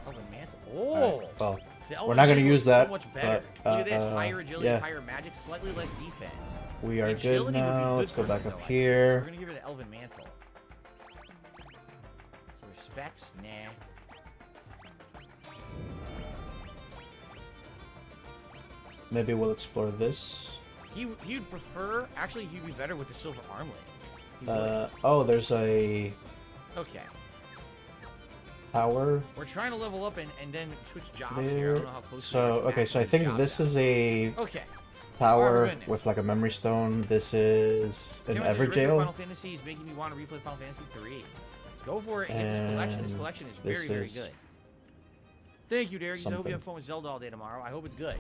C: Elden mantle. Oh,
B: Right. Well,
C: the
B: we're
C: Elden
B: not going to
C: mantle
B: use
C: is
B: that.
C: So much better.
B: But,
C: Look at this: higher agility,
B: yeah.
C: higher magic, slightly less defense.
B: We are
C: The
B: good
C: agility would be
B: now.
C: good
B: Let's go
C: for
B: back
C: her,
B: up
C: though, I think.
B: here.
C: We're gonna give her the Elven mantle. So respects, nah.
B: Maybe we'll explore this.
C: He'd prefer. Actually, he'd be better with the silver armlet. He would.
B: Oh, there's a
C: Okay.
B: tower
C: We're trying to level up and then switch jobs here. I
B: there.
C: don't know how close
B: So,
C: we are to
B: okay, so I
C: maxing
B: think
C: jobs
B: this
C: out.
B: is a
C: Okay.
B: tower
C: goodness.
B: with like a memory stone. This is an
C: Cameron says, "The original Final
B: Everjail.
C: Fantasy is making me want to replay Final Fantasy 3. Go for it and get this collection. This
B: And
C: collection is
B: this
C: very, very
B: is
C: good. Thank you, Derek. I hope
B: something.
C: you have fun with Zelda all day tomorrow. I hope it's good.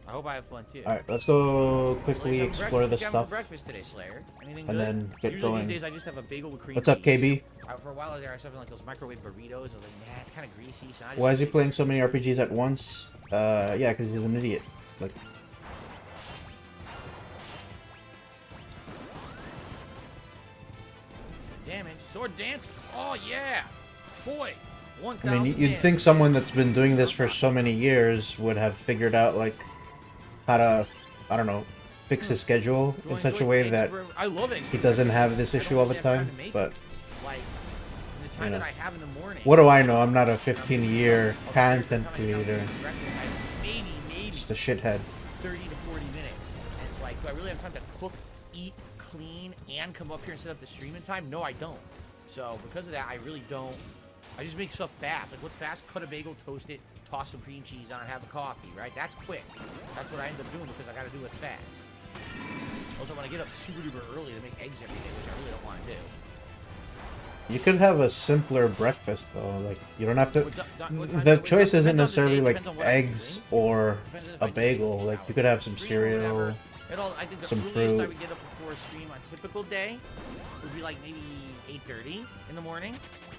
C: I hope I have fun too.
B: Alright, let's go
C: So
B: quickly
C: let's have
B: explore
C: breakfast.
B: this
C: What you having
B: stuff.
C: for breakfast today, Slayer? Anything
B: And
C: good?
B: then get
C: Usually
B: going.
C: these days I just have a bagel with cream
B: What's up,
C: cheese.
B: KB?
C: For a while there, I was having like those microwave burritos. I was like, nah, it's kind of greasy. So I just
B: Why is he
C: take-
B: playing so many RPGs at once? Yeah, because he's an idiot. Like,
C: Damage. Sword dance. Oh yeah. Boy.
B: I
C: 1,000
B: mean, you'd
C: damage.
B: think someone that's been doing this for so many years would have figured out, like, how to, I don't know, fix his schedule
C: Do I
B: in such a
C: enjoy
B: way
C: eggs
B: that
C: for- I love it.
B: he doesn't have this issue all the time. But
C: Like the time
B: you
C: that
B: know.
C: I have in the morning.
B: what do I know? I'm not a 15-year content creator.
C: Maybe
B: Just a shithead.
C: 30 to 40 minutes. And it's like, do I really have time to cook, eat, clean, and come up here and set up the stream in time? No, I don't. So because of that, I really don't. I just make stuff fast. Like, what's fast? Cut a bagel, toast it, toss some cream cheese on, have a coffee, right? That's quick. That's what I end up doing because I got to do what's fast. Also, when I get up super duper early to make eggs every day, which I really don't want to do.
B: You could have a simpler breakfast though. Like, you don't have to.
C: What time-
B: The
C: what-
B: choice
C: depends on
B: isn't
C: the
B: necessarily
C: day,
B: like
C: depends on what I'm
B: eggs
C: doing.
B: or
C: Depends on if
B: a
C: I do
B: bagel.
C: take a
B: Like,
C: shower.
B: you could have some
C: Stream or
B: cereal.
C: whatever. I think the
B: some
C: earliest I
B: fruit.
C: would get up before a stream on a typical day would be like maybe 8:30 in the morning,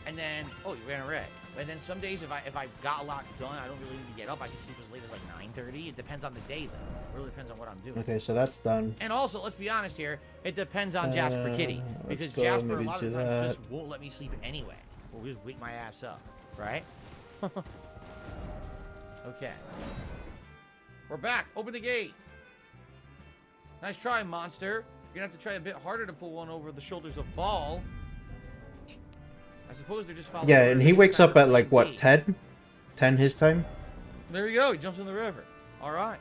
C: and then you ran a red. And then some days if I got a lot done, I don't really need to get up. I can sleep as late as like 9:30. It depends on the day though. It really depends on what I'm doing.
B: Okay, so that's done.
C: And also, let's be honest here, it depends on Jasper Kitty.
B: Let's
C: Because
B: go
C: Jasper a
B: maybe
C: lot of
B: do
C: times
B: that.
C: just won't let me sleep anyway. Or just wake my ass up, right? Okay. We're back. Open the gate. Nice try, monster. You're gonna have to try a bit harder to pull one over the shoulders of Ball. I suppose they're just following.
B: Yeah,
C: orders.
B: and
C: They
B: he
C: just
B: wakes
C: kind
B: up
C: of
B: at like
C: play
B: what,
C: gate.
B: 10? 10 his time?
C: There you go. He jumps in the river. All right.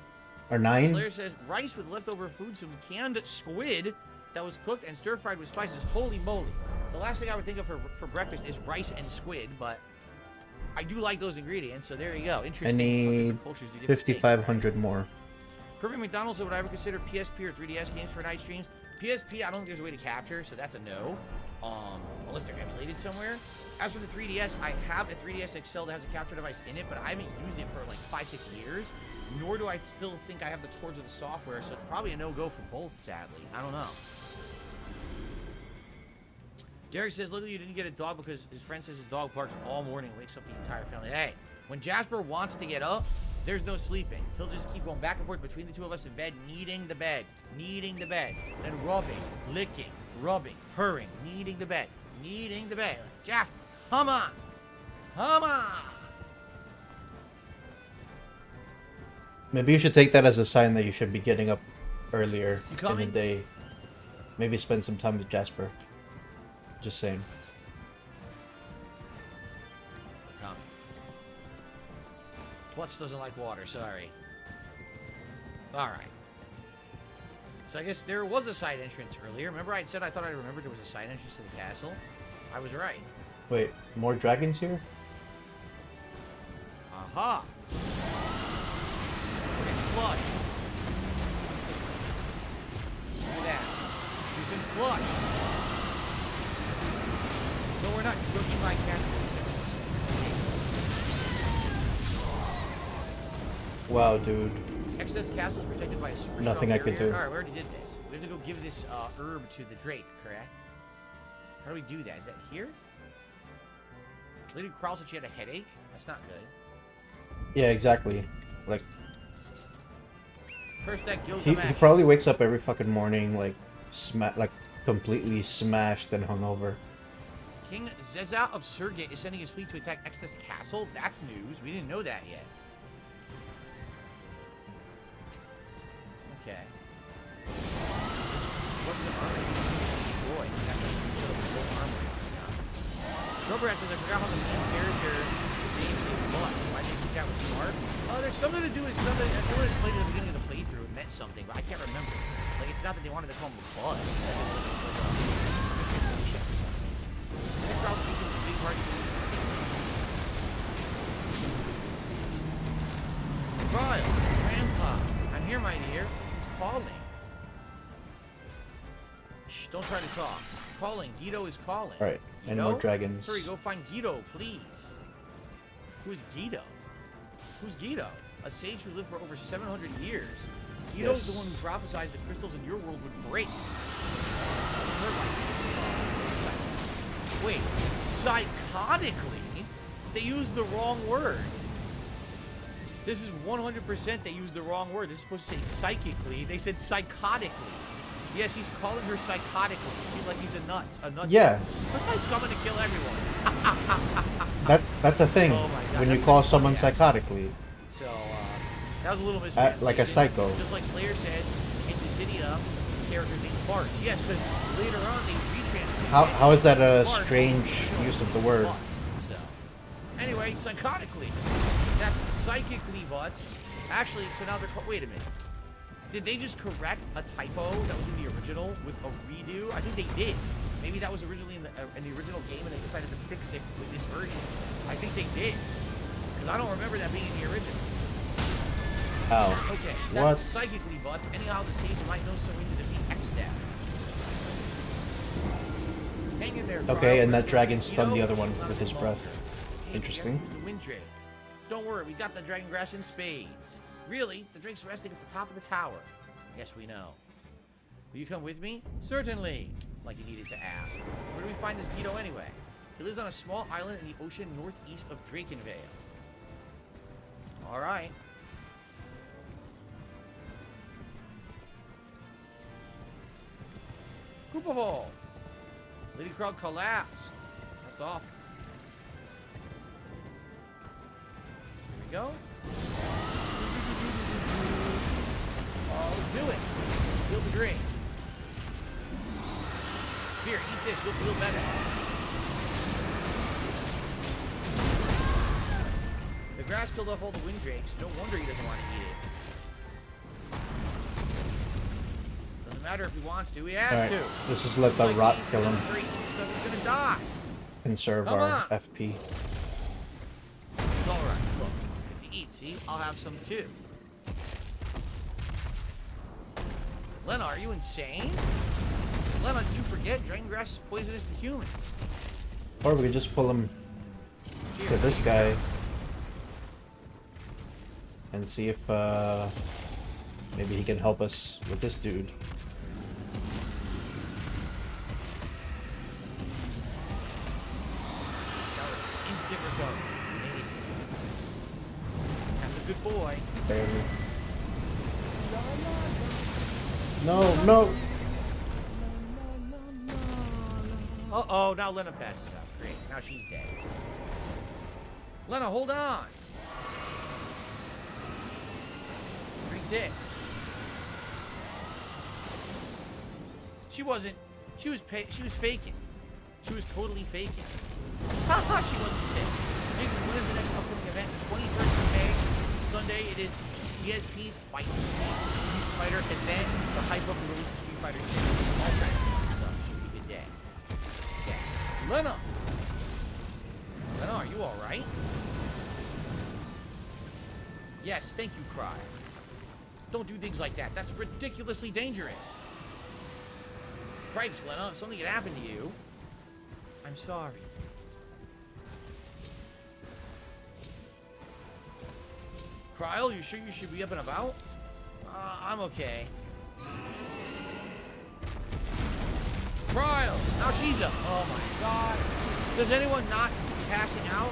B: Or 9?
C: Slayer says rice with leftover food, some canned squid that was cooked and stir-fried with spices. Holy moly. The last thing I would think of for breakfast is rice and squid, but I do like those ingredients, so there you go.
B: I
C: Interesting.
B: need
C: Different cultures do different things,
B: 5,500 more.
C: Perfect McDonald's said, would I ever consider PSP or 3DS games for night streams? PSP, I don't think there's a way to capture, so that's a no. Unless they're emulated somewhere. As for the 3DS, I have a 3DS XL that has a capture device in it, but I haven't used it for like 5-6 years. Nor do I still think I have the cords of the software, so it's probably a no-go for both, sadly. I don't know. Derek says, luckily you didn't get a dog because his friend says his dog barks all morning, wakes up the entire family. Hey, when Jasper wants to get up, there's no sleeping. He'll just keep going back and forth between the two of us in bed, kneading the bed, and rubbing, licking, rubbing, purring, kneading the bed. Jasper, come on.
B: Maybe you should take that as a sign that you should be getting up earlier in the
C: coming?
B: day. Maybe spend some time with Jasper. Just saying.
C: Come. Butts doesn't like water, sorry. Alright. So I guess there was a side entrance earlier. Remember I said I thought I remembered there was a side entrance to the castle? I was right.
B: Wait, more dragons here?
C: Aha! We're getting flushed. Look at that. We've been flushed. No, we're not joking like that.
B: Wow, dude.
C: Excess Castle is protected by a super
B: Nothing
C: strong
B: I could
C: barrier.
B: do.
C: Alright, we already did this. We have to go give this herb to the Drake, correct? How do we do that? Is that here? Lady Crawl said she had a headache? That's not good.
B: Yeah, exactly. Like,
C: Curse that Gilgamesh.
B: he probably wakes up every fucking morning, like, completely smashed and hungover.
C: King Zeza of Surgate is sending his fleet to attack Extus Castle. That's news. We didn't know that yet. Okay. What's the armor? Destroyed. That's a full armor. Trobrat says I forgot how the main character named is Butt. So I didn't think that was smart. There's something to do with something. I know it's played at the beginning of the playthrough. It meant something, but I can't remember. Like, it's not that they wanted to call him Butt. Trial, Grandpa, I'm here, my dear. He's calling. Shh, don't try to talk. Calling. Guido is calling.
B: Alright, and
C: Guido?
B: more dragons.
C: Hurry, go find Guido, please. Who's Guido? Who's Guido? A sage who lived for over 700 years. Guido's the one who prophesied the crystals in your world would break. Wait, psychotically? They used the wrong word. This is 100% they used the wrong word. This is supposed to say psychically. They said psychotically. Yes, he's calling her psychotically. He's like he's a nut.
B: Yeah.
C: He's coming to kill everyone.
B: That's a thing.
C: Oh my God,
B: when you
C: that's
B: call
C: funny,
B: someone
C: yeah.
B: psychotically.
C: So, that was a little mistranslated.
B: Like a psycho.
C: Just like Slayer said, in Dissidia, the character named Bart. Yes, but later on they retranslated.
B: How is that a
C: Bart
B: strange use of the word?
C: Butts. So, anyway, psychotically. That's psychically butts. Actually, so now they're wait a minute. Did they just correct a typo that was in the original with a redo? I think they did. Maybe that was originally in the original game and they decided to fix it with this version. I think they did. Because I don't remember that being in the original.
B: Oh.
C: Okay, that's
B: What?
C: psychically butts. Anyhow, the sage might know some way to defeat X-Dad. Hang in there,
B: Okay,
C: Carl.
B: and that
C: We're
B: dragon
C: supposed to
B: stunned the
C: Guido,
B: other one
C: not
B: with his
C: alone.
B: breath.
C: Okay,
B: Interesting.
C: we gotta use the wind drake. Don't worry, we got the dragon grass in spades. Really? The drake's resting at the top of the tower. Yes, we know. Will you come with me? Certainly. Like you needed to ask. Where do we find this Guido anyway? He lives on a small island in the ocean northeast of Drakenvale. Alright. Koopa Ball. Lady Crowd collapsed. That's awful. Here we go. Oh, let's do it. Feel the drink. Here, eat this. You'll feel better. The grass killed off all the wind drakes. No wonder he doesn't want to eat it. Doesn't matter if he wants to. He has
B: Alright,
C: to.
B: let's just let the
C: Like
B: rot
C: these,
B: kill him.
C: He's gonna die.
B: Conserve
C: Come
B: our
C: on.
B: FP.
C: It's all right. Look, get to eat. See, I'll have some too. Lena, are you insane? Lena, did you forget dragon grass is poisonous to humans?
B: Or we could just pull him to this guy and see if maybe he can help us with this dude.
C: Instant recovery. Amazing. That's a good boy.
B: Barely. No, no.
C: Uh-oh, now Lena passes out. Great, now she's dead. Lena, hold on. Drink this. She wasn't. She was faking. She was totally faking. Haha, she wasn't sick. Jason, when is the next upcoming event? 21st of May, Sunday. It is GSP's Fight Street Fighter, and then the hype up the release of Street Fighter 6. All kinds of fun stuff. Should be a good day. Okay. Lena! Lena, are you alright? Yes, thank you, Cry. Don't do things like that. That's ridiculously dangerous. Cripes, Lena, if something had happened to you, I'm sorry. Cryle, you sure you should be up and about? I'm okay. Cryle! Now she's up. Oh my god. Does anyone not be passing out?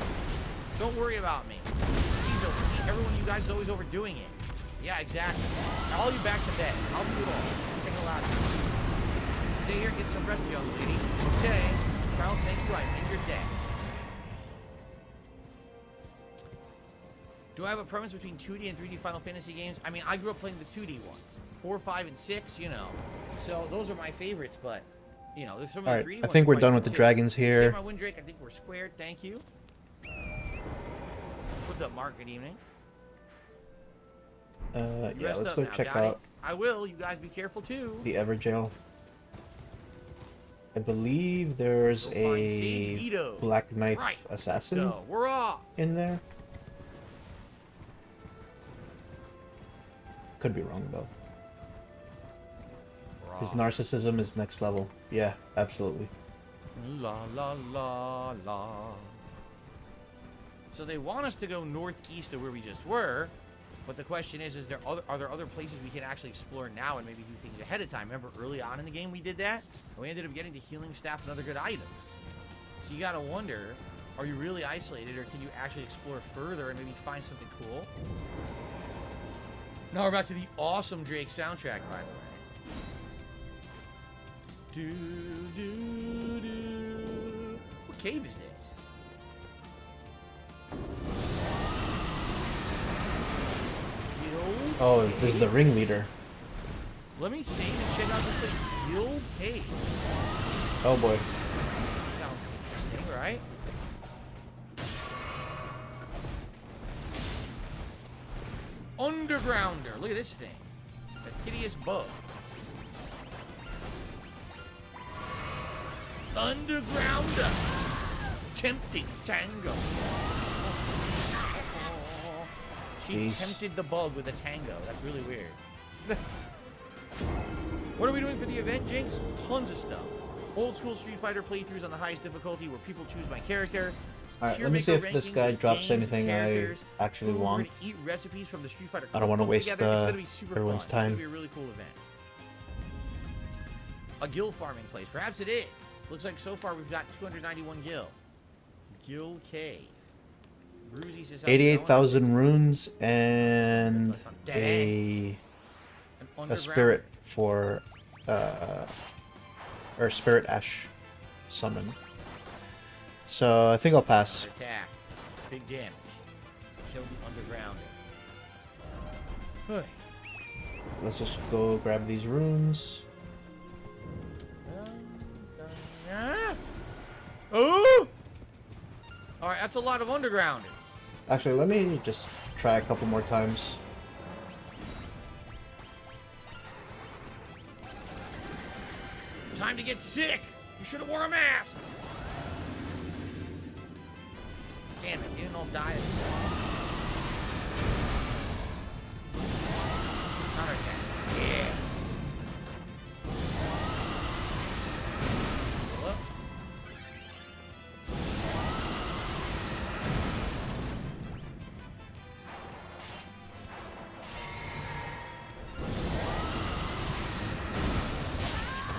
C: Don't worry about me. She's okay. Everyone, you guys is always overdoing it. Yeah, exactly. Now all you back to bed. I'll do it all. Take a lot. Stay here, get some rest, young lady. Okay. Cryle, thank you. I made your day. Do I have a preference between 2D and 3D Final Fantasy games? I mean, I grew up playing the 2D ones. 4, 5, and 6, you know. So those are my favorites, but, you know, there's some of the 3D ones.
B: I think we're done with the
C: too.
B: dragons here.
C: Save my win, Drake. I think we're squared. Thank you. What's up, Mark? Good evening.
B: Yeah,
C: Rest
B: let's
C: up
B: go
C: now,
B: check
C: got it?
B: out
C: I will. You guys be careful, too.
B: the Everjail. I believe there's
C: Go find
B: a
C: Sage Ito.
B: Black Knife
C: Right.
B: Assassin
C: So, we're off.
B: in there. Could be wrong, though.
C: We're
B: His
C: off.
B: narcissism is next level. Yeah, absolutely.
C: La la la la. So they want us to go northeast of where we just were, but the question is are there other places we can actually explore now and maybe do things ahead of time? Remember early on in the game we did that, and we ended up getting the healing staff and other good items. So you gotta wonder, are you really isolated, or can you actually explore further and maybe find something cool? Now we're back to the awesome Drake soundtrack, by the way. Do do do. What cave is this? Guild
B: Oh, this is
C: Cave?
B: the ringleader.
C: Let me sing and check out this place. Guild Cave.
B: Oh boy.
C: Sounds interesting, right? Undergrounder. Look at this thing. A hideous bug. Undergrounder. Tempting tango. She
B: Jeez.
C: tempted the bug with a tango. That's really weird. What are we doing for the event, Jinx? Tons of stuff. Old school Street Fighter playthroughs on the highest difficulty where people choose my character.
B: Alright,
C: Tier
B: let me see
C: maker
B: if this
C: rankings
B: guy
C: of
B: drops
C: games and
B: anything I
C: characters,
B: actually
C: food,
B: want.
C: Eat recipes from the Street Fighter.
B: I don't want to
C: cookbook
B: waste
C: together. It's gonna be super
B: everyone's
C: fun.
B: time.
C: It's gonna be a really cool event. A guild farming place. Perhaps it is. Looks like so far we've got 291 gil. Guild Cave. Bruzy says, how's it going?
B: 88,000 runes and
C: Dang. An
B: a spirit for or spirit ash summon. So I think I'll pass.
C: Attack. Big damage. Kill the undergrounder.
B: Let's just go grab these runes.
C: Oh! Alright, that's a lot of undergrounders.
B: Actually, let me just try a couple more times.
C: Time to get sick. You should have wore a mask. Damn it, you didn't all die at the same time. Counterattack. Yeah. Hello?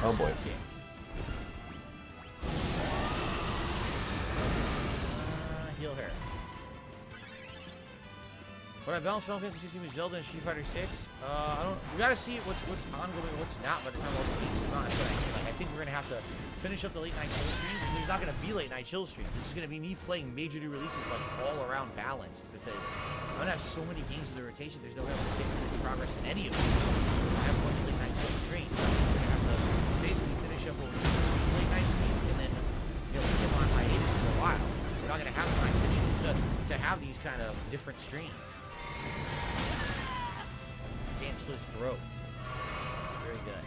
B: Oh boy.
C: Heal her. What I balanced Final Fantasy 16 with Zelda and Street Fighter 6? I don't. We gotta see what's ongoing, what's not. But that's what I mean. Like, I think we're gonna have to finish up the late night chill streams. And there's not gonna be late night chill streams. This is gonna be me playing major new releases like all around balanced because I'm gonna have so many games in the rotation. There's no way I'm gonna get any progress in any of them. I have a bunch of late night chill streams. So we're gonna have to basically finish up what we do late night streams and then keep on hiatus for a while. We're not gonna have time to have these kind of different streams. Damn slit's throat. Very good.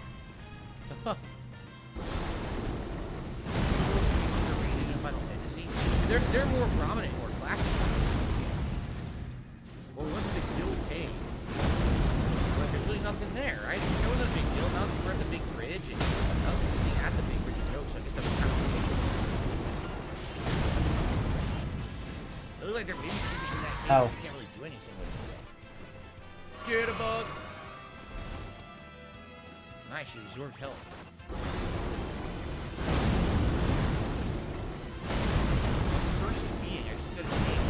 C: Rated in Final Fantasy. They're more prominent, more classic Final Fantasy. Well, we went to the guild cave. But there's really nothing there, right? There wasn't a big deal. Now that we're at the big bridge and nothing at the big bridge is no, so I guess that was kind of the case. It looks like there may be secrets in that cave.
B: Ow.
C: You can't really do anything with it. Jitterbug. Nice, you absorbed health. First being, I just got a name.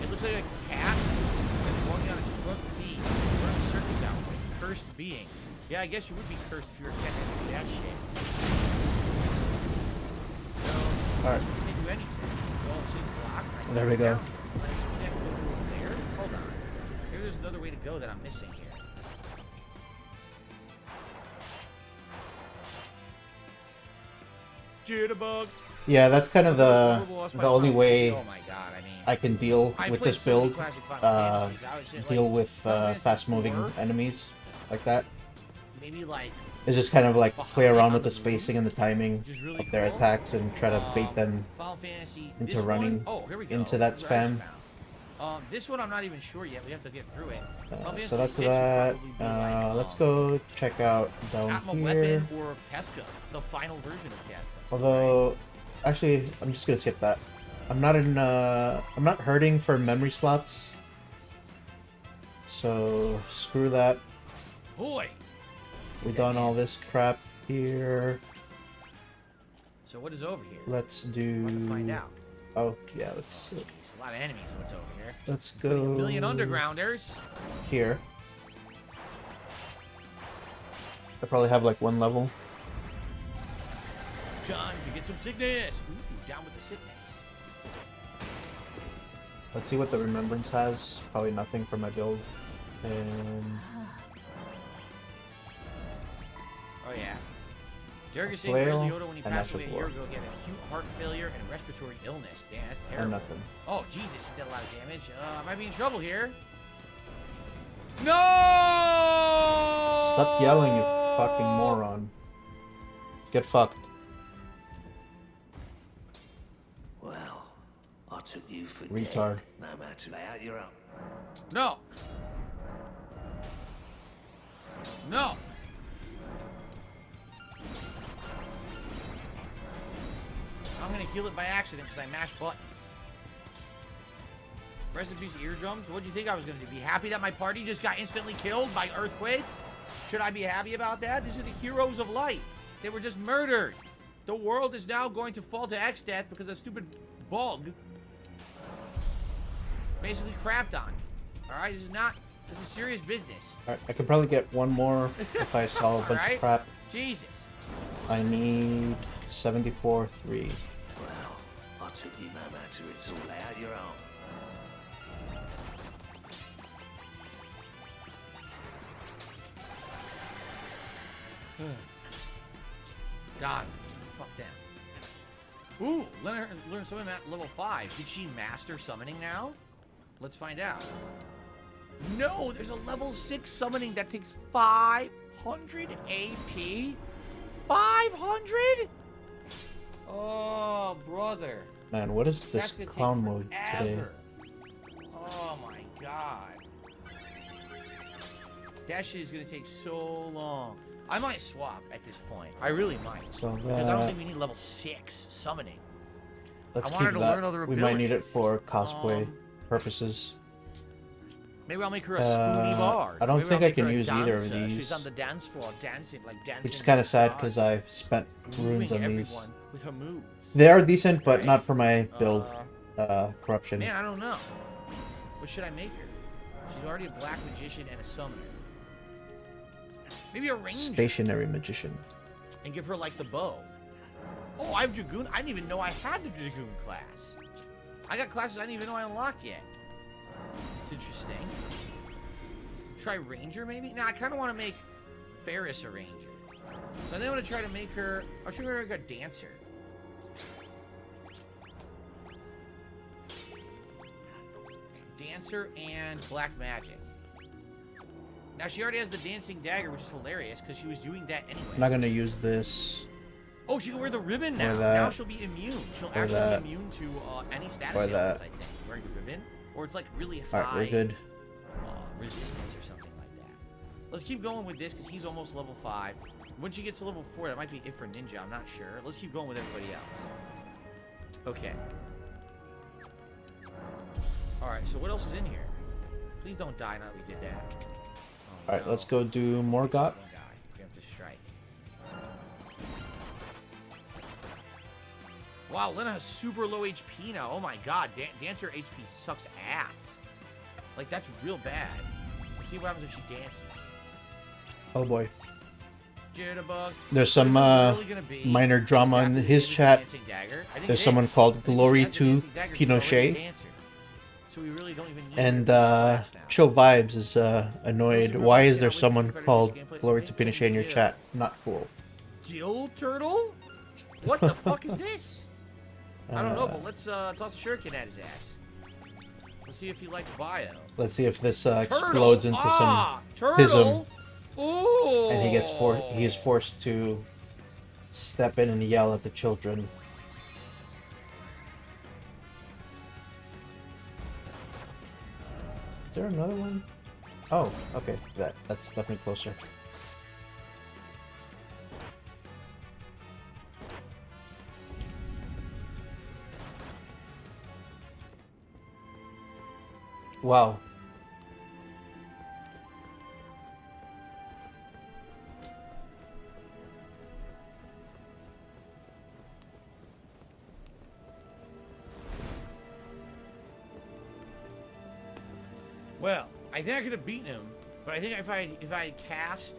C: It looks like a cat that's walking on its front feet. We're in a circus outfit. Cursed being. Yeah, I guess you would be cursed if you were a cat that could do that shit. So,
B: Alright.
C: you can do anything. Go and see the block.
B: There we go.
C: Hold on. Maybe there's another way to go that I'm missing here. Jitterbug.
B: Yeah, that's kind of the only way
C: Oh my god, I mean,
B: I can deal
C: I
B: with
C: played
B: this
C: so many
B: build.
C: classic Final Fantasies, I would say,
B: Deal
C: like,
B: with
C: Final Fantasy
B: fast-moving
C: 4,
B: enemies like that.
C: maybe like
B: It's just kind of like play around with the
C: Behind on the
B: spacing and the timing
C: which is really
B: of their
C: cool.
B: attacks and try to bait them
C: Final Fantasy
B: into
C: this
B: running
C: one, oh, here we go.
B: into that
C: This is what I
B: spam.
C: found. This one I'm not even sure yet. We have to get through it. Final Fantasy
B: So that's
C: 6 would
B: that.
C: probably be like,
B: Let's go check out down
C: Atma
B: here.
C: Weapon or ℍ𝔸𝕋, the final version of ℍ𝔸𝕋.
B: Although, actually, I'm just gonna skip that. I'm not hurting for memory slots. So screw that.
C: Boy.
B: We've done all this crap here.
C: So what is over here?
B: Let's
C: We're to find
B: do.
C: out.
B: Oh yeah, let's
C: Jeez, a lot of enemies. What's over here?
B: let's
C: A
B: go
C: million undergrounders.
B: here. I probably have like one level.
C: Time to get some sickness. Ooh, down with the sickness.
B: Let's see what the Remembrance has. Probably nothing for my build. And
C: Oh yeah. Derek is saying
B: Flail,
C: Ray Liotta when he
B: and
C: passed
B: that's
C: away a
B: a
C: year
B: war.
C: ago get acute heart failure and respiratory illness. Damn, that's
B: and
C: terrible.
B: nothing.
C: Oh Jesus, he did a lot of damage. I might be in trouble here. No!
B: Stop yelling, you fucking moron. Get fucked.
D: Well, I took you for
B: Retard.
D: dead. No matter, lay out your own.
C: No. No. I'm gonna heal it by accident because I mashed buttons. Rest in peace, eardrums. What'd you think I was gonna do? Be happy that my party just got instantly killed by earthquake? Should I be happy about that? These are the heroes of light. They were just murdered. The world is now going to fall to X death because a stupid bug basically crapped on. Alright, this is serious business.
B: Alright, I could probably get one more if I solve a bunch
C: Alright.
B: of crap.
C: Jesus.
B: I need 74-3.
D: Well, I took you no matter. It's all lay out your own.
C: God, fuck them. Ooh, learn summoning at level 5. Did she master summoning now? Let's find out. No, there's a level 6 summoning that takes 500 AP? 500? Oh, brother.
B: Man, what is
C: That's
B: this
C: gonna
B: clown
C: take
B: mode today?
C: forever. Oh my god. That shit is gonna take so long. I might swap at this point. I really might.
B: So
C: Because I don't think we need level 6 summoning.
B: let's
C: I wanted
B: keep
C: to learn other
B: that. We might need it
C: abilities.
B: for cosplay purposes.
C: Maybe I'll make her a spoony bard.
B: I don't
C: Maybe
B: think
C: I'll
B: I
C: make
B: can
C: her a
B: use either of
C: dancer.
B: these.
C: She's on the dance floor dancing, like dancing.
B: Which is kind of
C: with
B: sad
C: stars,
B: because I spent runes on
C: moving
B: these.
C: everyone with her moves.
B: They are decent, but
C: Right?
B: not for my build. Corruption.
C: Man, I don't know. What should I make her? She's already a black magician and a summoner. Maybe a ranger.
B: Stationary magician.
C: And give her like the bow. Oh, I have dragoon. I didn't even know I had the dragoon class. I got classes I didn't even know I unlocked yet. It's interesting. Try ranger maybe? No, I kind of want to make Ferris a ranger. So I think I'm going to try to make her... I'm sure we're going to go dancer. Dancer and black magic. Now she already has the dancing dagger, which is hilarious because she was doing that anyway.
B: I'm not gonna use this.
C: Oh, she can wear the ribbon now.
B: That.
C: Now she'll be immune. She'll actually
B: that.
C: be immune to any status
B: Or
C: ailments,
B: that.
C: I think. Wearing the ribbon, or it's like really high
B: Alright, we're good.
C: resistance or something like that. Let's keep going with this because he's almost level 5. When she gets to level 4, that might be it for Ninja. I'm not sure. Let's keep going with everybody else. Okay. Alright, so what else is in here? Please don't die now that we did that. Oh,
B: Alright,
C: no.
B: let's go do Morgott.
C: One guy. We have to strike. Wow, Lena has super low HP now. Oh my god, Dancer HP sucks ass. Like, that's real bad. Let's see what happens if she dances.
B: Oh boy.
C: Jitterbug.
B: There's some
C: Really gonna be
B: minor drama in
C: exactly the
B: his
C: same as
B: chat.
C: Dancing Dagger. I think
B: There's
C: it
B: someone
C: is.
B: called
C: I think
B: Glory
C: she has the
B: to
C: Dancing Dagger, she's already a
B: Pinochet.
C: dancer. So we really don't even need
B: And
C: her in this class now.
B: Chill Vibes is annoyed. Why is there someone
C: Federation
B: called
C: gameplay.
B: Glory to Pinochet in your
C: Yeah.
B: chat? Not cool.
C: Gill Turtle? What the fuck is this? I don't know, but let's toss a shuriken at his ass. Let's see if he likes bio.
B: Let's see if this explodes into some
C: turtle.
B: hism.
C: Ooh.
B: And he is forced to step in and yell at the children. Is there another one? Oh, okay. That's definitely closer. Wow.
C: Well, I think I could have beaten him, but I think if I had cast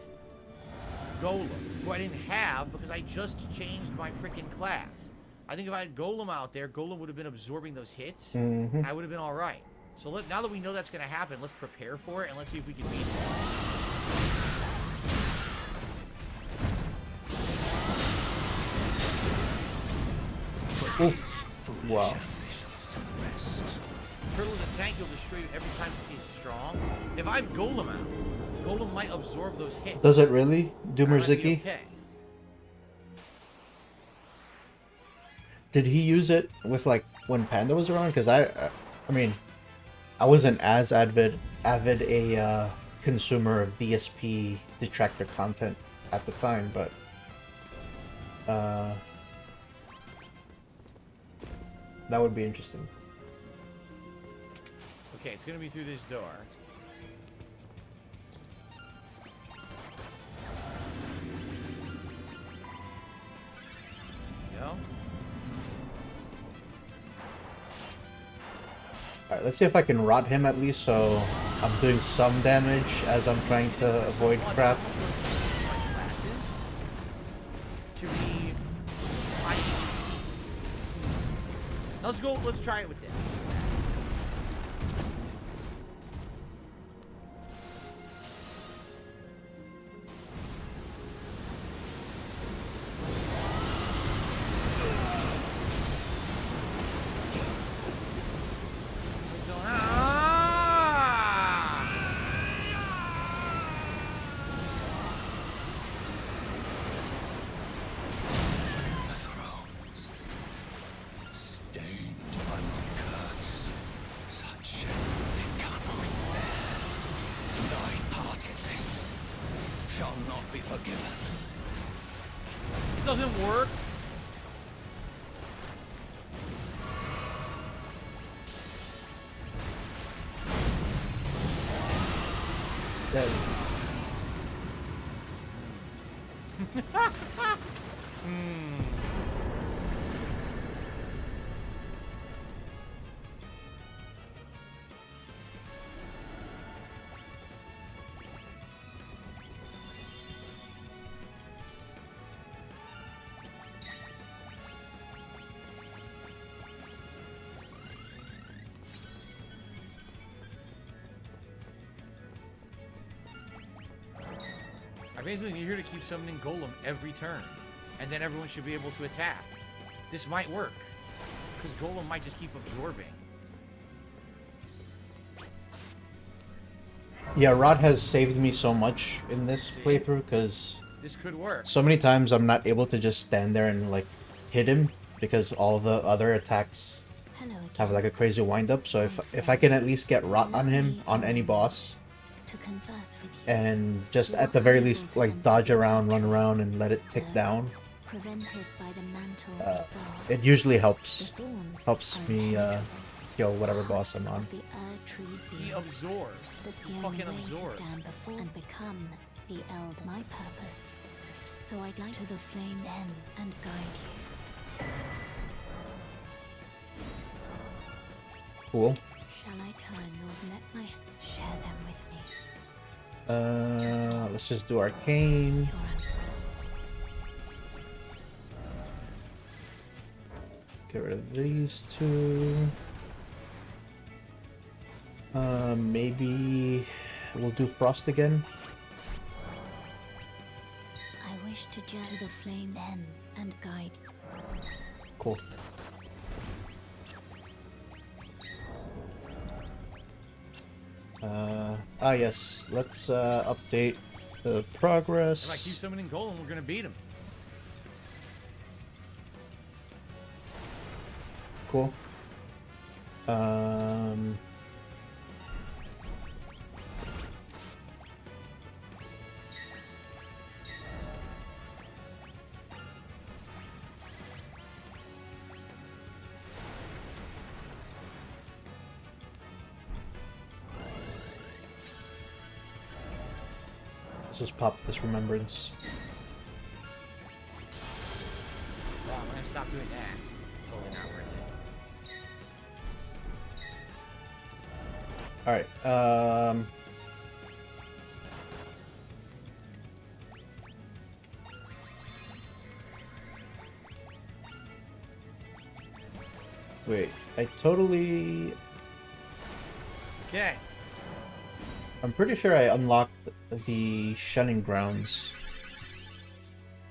C: Golem, who I didn't have because I just changed my freaking class. I think if I had Golem out there, Golem would have been absorbing those hits.
B: Mm-hmm.
C: I would have been all right. So now that we know that's going to happen, let's prepare for it and let's see if we can beat it.
B: Oof. Wow.
C: Turtle's a tank, he'll destroy you every time he's strong. If I have Golem out, Golem might absorb those hits.
B: Does it really?
C: That might be
B: Dumerziki?
C: okay.
B: Did he use it with like when Panda was around? Because I mean, I wasn't as avid a consumer of DSP detractor content at the time, but that would be interesting.
C: Okay, it's gonna be through this door. Go.
B: Alright, let's see if I can rot him at least, so I'm doing some damage as I'm trying to avoid crap.
C: To be high HP. Let's go. Let's try it with this.
D: be forgiven.
C: It doesn't work.
B: Dead.
C: I basically need here to keep summoning Golem every turn, and then everyone should be able to attack. This might work, because Golem might just keep absorbing.
B: Yeah, Rod has saved me so much in this playthrough, because
C: This could work.
B: so many times I'm not able to just stand there and like hit him, because all the other attacks
E: Hello again.
B: have like a crazy wind-up. So if I can at least get Rot on him, on any boss,
E: To converse with you.
B: and just at the very least like dodge around, run around, and let it tick down,
E: Prevented by the mantle of God.
B: it usually
E: The
B: helps
E: thorns are
B: me
E: impenetrable.
B: kill whatever boss I'm
E: Of
B: on.
E: the trees
C: He
E: beyond.
C: absorbs.
E: That's
C: He
E: the only
C: fucking
E: way to
C: absorbs.
E: stand before and become the elder. My purpose. So I'd like to the flame then and guide you.
B: Cool.
E: Shall I turn your let my share them with me?
B: Let's just do Arcane.
E: Your
B: Get rid of these two. Maybe we'll do Frost again.
E: I wish to journey to the flame then and guide.
B: Cool. Yes. Let's update the
C: If I keep
B: progress.
C: summoning Golem, we're gonna beat him.
B: Cool. Let's just pop this remembrance.
C: Wow, I'm gonna stop doing that. It's totally not worth it.
B: All right. Wait, I totally...
C: Okay.
B: I'm pretty sure I unlocked the Shunning Grounds.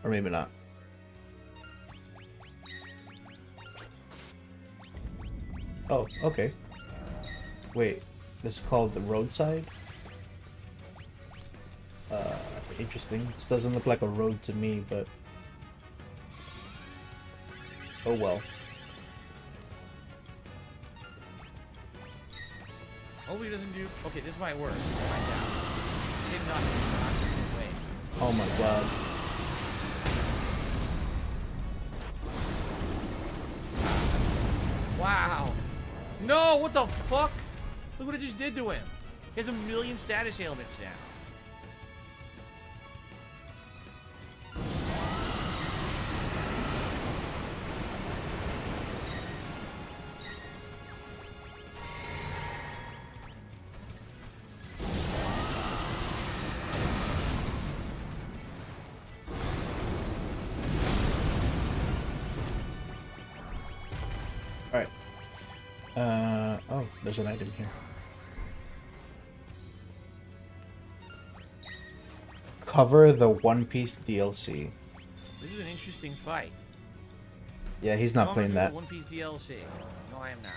B: Or maybe not. Oh, okay. Wait, this is called the roadside? Interesting. This doesn't look like a road to me, but... Oh well.
C: Hopefully he doesn't do... Okay, this might work. Find out. Did not waste.
B: Oh my god.
C: Wow. No, what the fuck? Look what it just did to him. He has a million status ailments now.
B: Alright. Oh, there's an item here. Cover the One Piece DLC.
C: This is an interesting fight.
B: Yeah, he's
C: No,
B: not
C: I'm
B: playing
C: gonna
B: that.
C: do the One Piece DLC. No, I am not.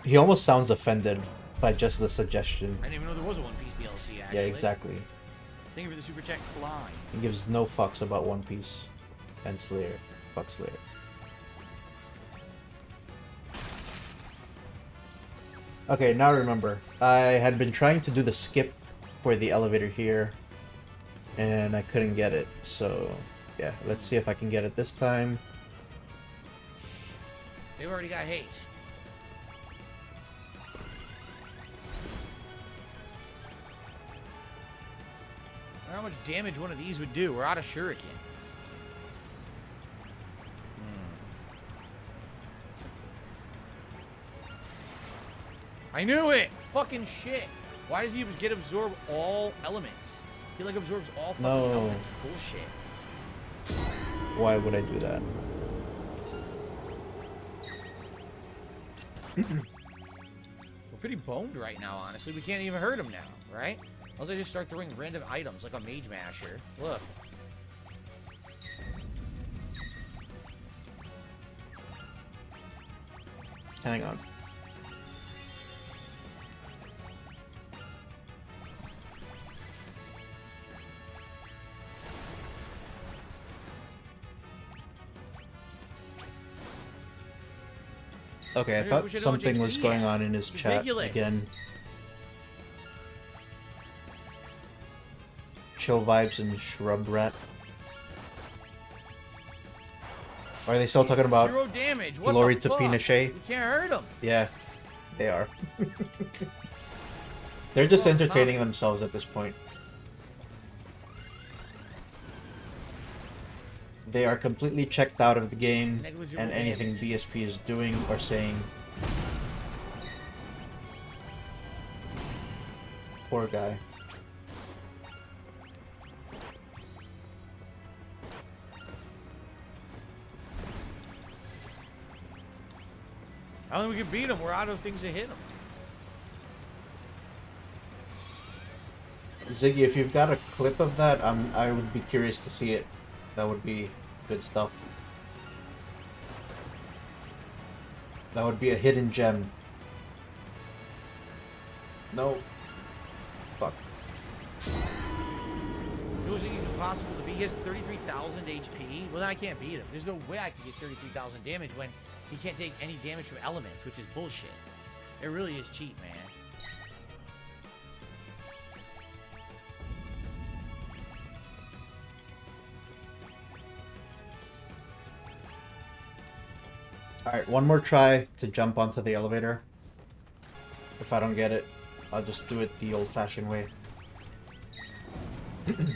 B: He almost sounds offended by just the suggestion.
C: I didn't even know there was a One Piece DLC, actually.
B: Yeah, exactly.
C: Thank you for the super chat, Klein.
B: He gives no fucks about One Piece and Slayer. Fuck Slayer. Okay, now remember. I had been trying to do the skip for the elevator here, and I couldn't get it. So yeah, let's see if I can get it this time.
C: They've already got haste. I wonder how much damage one of these would do. We're out of shuriken. I knew it! Fucking shit! Why does he get absorb all elements? He like absorbs all fucking elements. Bullshit.
B: Why would I do that?
C: We're pretty boned right now, honestly. We can't even hurt him now, right? Unless I just start throwing random items like a mage masher. Look.
B: Hang on. Okay, I thought something was going on in his chat again. Chill vibes and shrub rat. Are they still talking about
C: Zero damage. What
B: glory
C: the
B: to
C: fuck?
B: ℍ𝔸𝕋𝔼ℝ?
C: We can't hurt him.
B: Yeah, they are. They're just entertaining themselves at this point. They are completely checked out of the game and anything BSP is doing or saying. Poor guy.
C: I don't think we can beat him. We're out of things to hit him.
B: Ziggy, if you've got a clip of that, I would be curious to see it. That would be good stuff. That would be a hidden gem. No. Fuck.
C: It was impossible to beat. He has 33,000 HP. Well, then I can't beat him. There's no way I can get 33,000 damage when he can't take any damage from elements, which is bullshit. It really is cheap, man.
B: Alright, one more try to jump onto the elevator. If I don't get it, I'll just do it the old-fashioned way.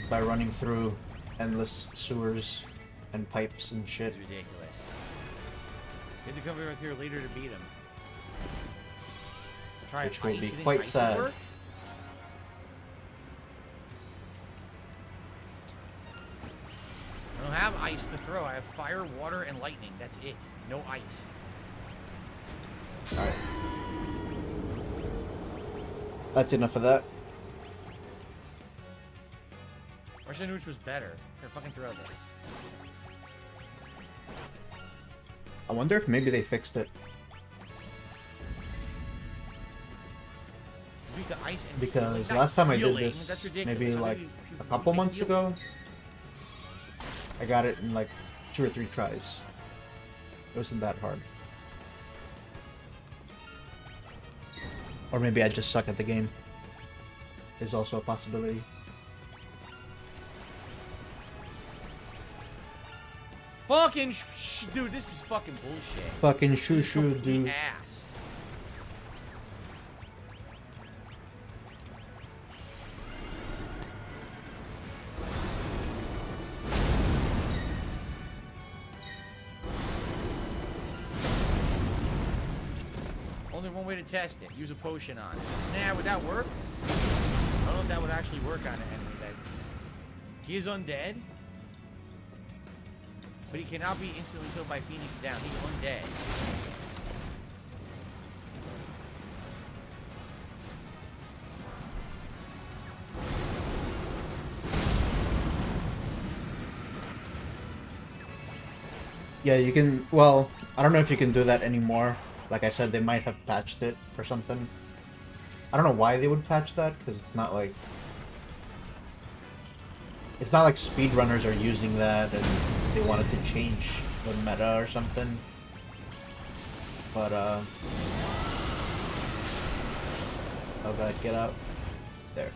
B: By running through endless sewers and pipes and shit.
C: It's ridiculous. You have to come over here later to beat him. Try
B: Which will
C: ice.
B: be
C: You think
B: quite
C: ice
B: sad.
C: will work? I don't have ice to throw. I have fire, water, and lightning. That's it. No ice.
B: Alright. That's enough of that.
C: Russian Nooch was better. Here, fucking throw this.
B: I wonder if maybe they fixed it.
C: Beat the ice and
B: Because
C: healing.
B: last time I did
C: Healing,
B: this,
C: that's ridiculous.
B: maybe
C: How
B: like
C: do you
B: a couple
C: make
B: months
C: healing?
B: ago, I got it in like 2 or 3 tries. It wasn't that hard. Or maybe I just suck at the game. Is also a possibility.
C: Fucking dude, this is fucking bullshit.
B: Fucking shoo
C: This is
B: shoo,
C: complete
B: dude.
C: ass. Only one way to test it. Use a potion on it. Nah, would that work? I don't know if that would actually work on an enemy. That he is undead, but he cannot be instantly killed by Phoenix down. He's undead.
B: Yeah, you can. Well, I don't know if you can do that anymore. Like I said, they might have patched it or something. I don't know why they would patch that, because it's not like speedrunners are using that and they wanted to change the meta or something. But oh god, get out. There.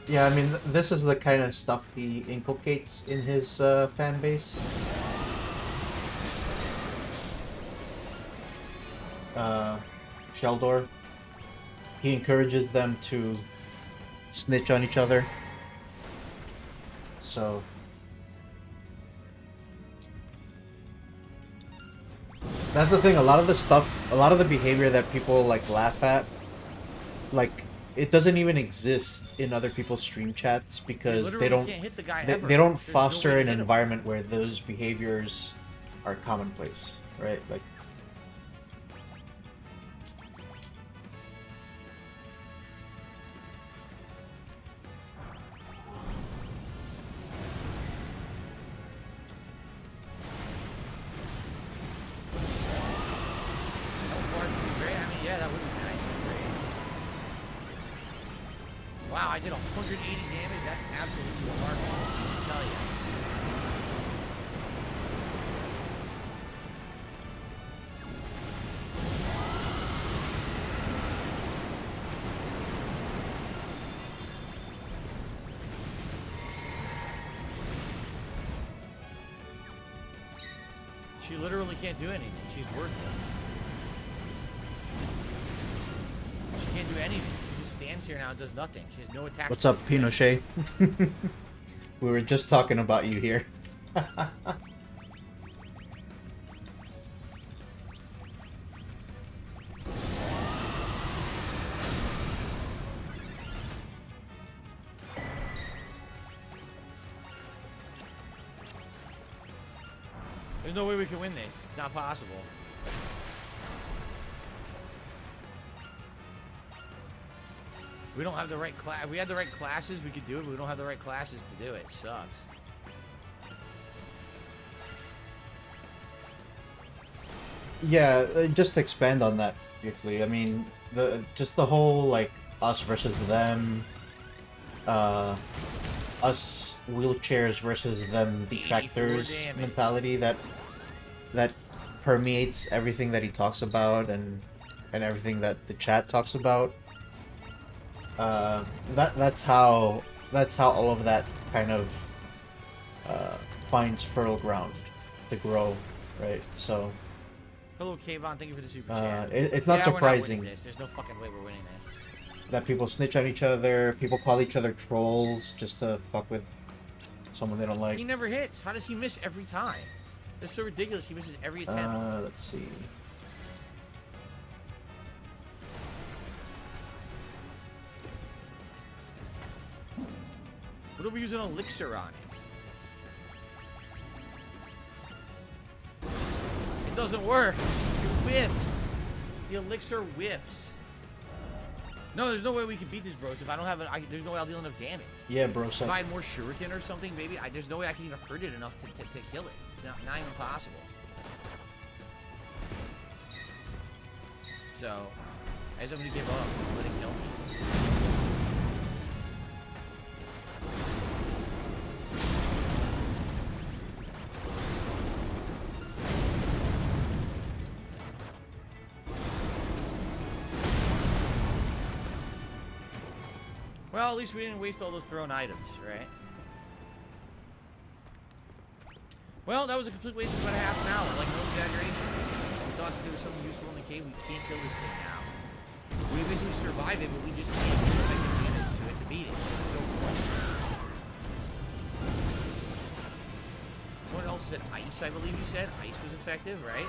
B: Yeah, I mean, this is the kind of stuff he inculcates in his fan base. ℍ𝔸𝕋𝔼𝔸ℚ. He encourages them to snitch on each other. So... that's the thing, a lot of the stuff, a lot of the behavior that people, like, laugh at, like, it doesn't even exist in other people's stream chats because they don't,
C: can't hit the guy
B: they don't
C: There's no
B: foster
C: way to
B: an
C: hit him.
B: environment where those behaviors are commonplace, right? Like,
C: Wow, I did 180 damage. That's absolutely remarkable. I'll tell you. She literally can't do anything. She's worthless. She can't do anything. She just stands here now and does nothing. She has no attack.
B: what's up, Pinochet? We were just talking about you here.
C: There's no way we can win this. It's not possible. We don't have the right class. If we had the right classes, we could do it, but we don't have the right classes to do it. It sucks.
B: Yeah, just to expand on that briefly. I mean, just the whole like us versus them, us wheelchairs versus them detractors mentality that permeates everything that he talks about and everything that the chat talks about. That's how all of that kind of finds fertile ground to grow, right? So.
C: Hello, Kayvon. Thank you for the super chat.
B: It's not surprising.
C: We're not winning this. There's no fucking way we're winning this.
B: That people snitch on each other, people call each other trolls just to fuck with someone they don't like.
C: He never hits. How does he miss every time? That's so ridiculous. He misses every attempt.
B: Let's see.
C: What are we using elixir on? It doesn't work. It whiffs. The elixir whiffs. No, there's no way we can beat this, bros. If I don't have it, there's no way I'll deal enough damage.
B: Yeah, bro.
C: If I had more shuriken or something, maybe. There's no way I can even hurt it enough to kill it. It's not even possible. So, I just have to give up and let it kill me. Well, at least we didn't waste all those thrown items, right? Well, that was a complete waste of about a half an hour, like no exaggeration. We thought that there was something useful in the cave. We can't kill this thing now. We basically survive it, but we just can't do effective damage to it to beat it. So there's no point. Someone else said ice, I believe you said. Ice was effective, right?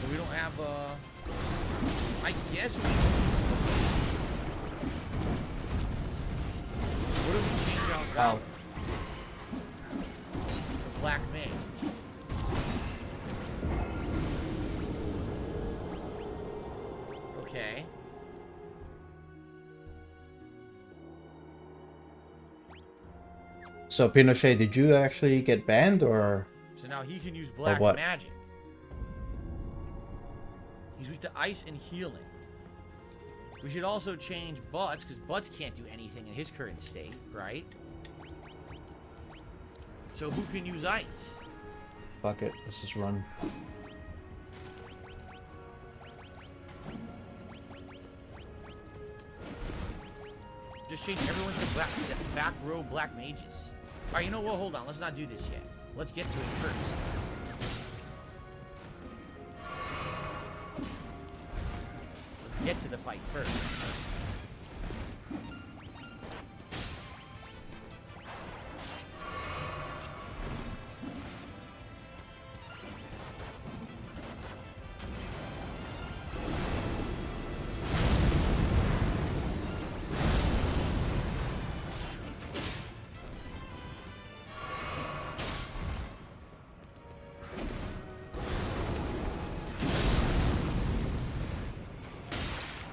C: But we don't have, I guess we... What if we change out valor? For black mage. Okay.
B: So Pinochet, did you actually get banned or?
C: So now he can use black
B: what?
C: magic. He's weak to ice and healing. We should also change Butts, because Butts can't do anything in his current state, right? So who can use ice?
B: Fuck it, let's just run.
C: Just change everyone to back row black mages. All right, you know what? Hold on. Let's not do this yet. Let's get to it first. Let's get to the fight first.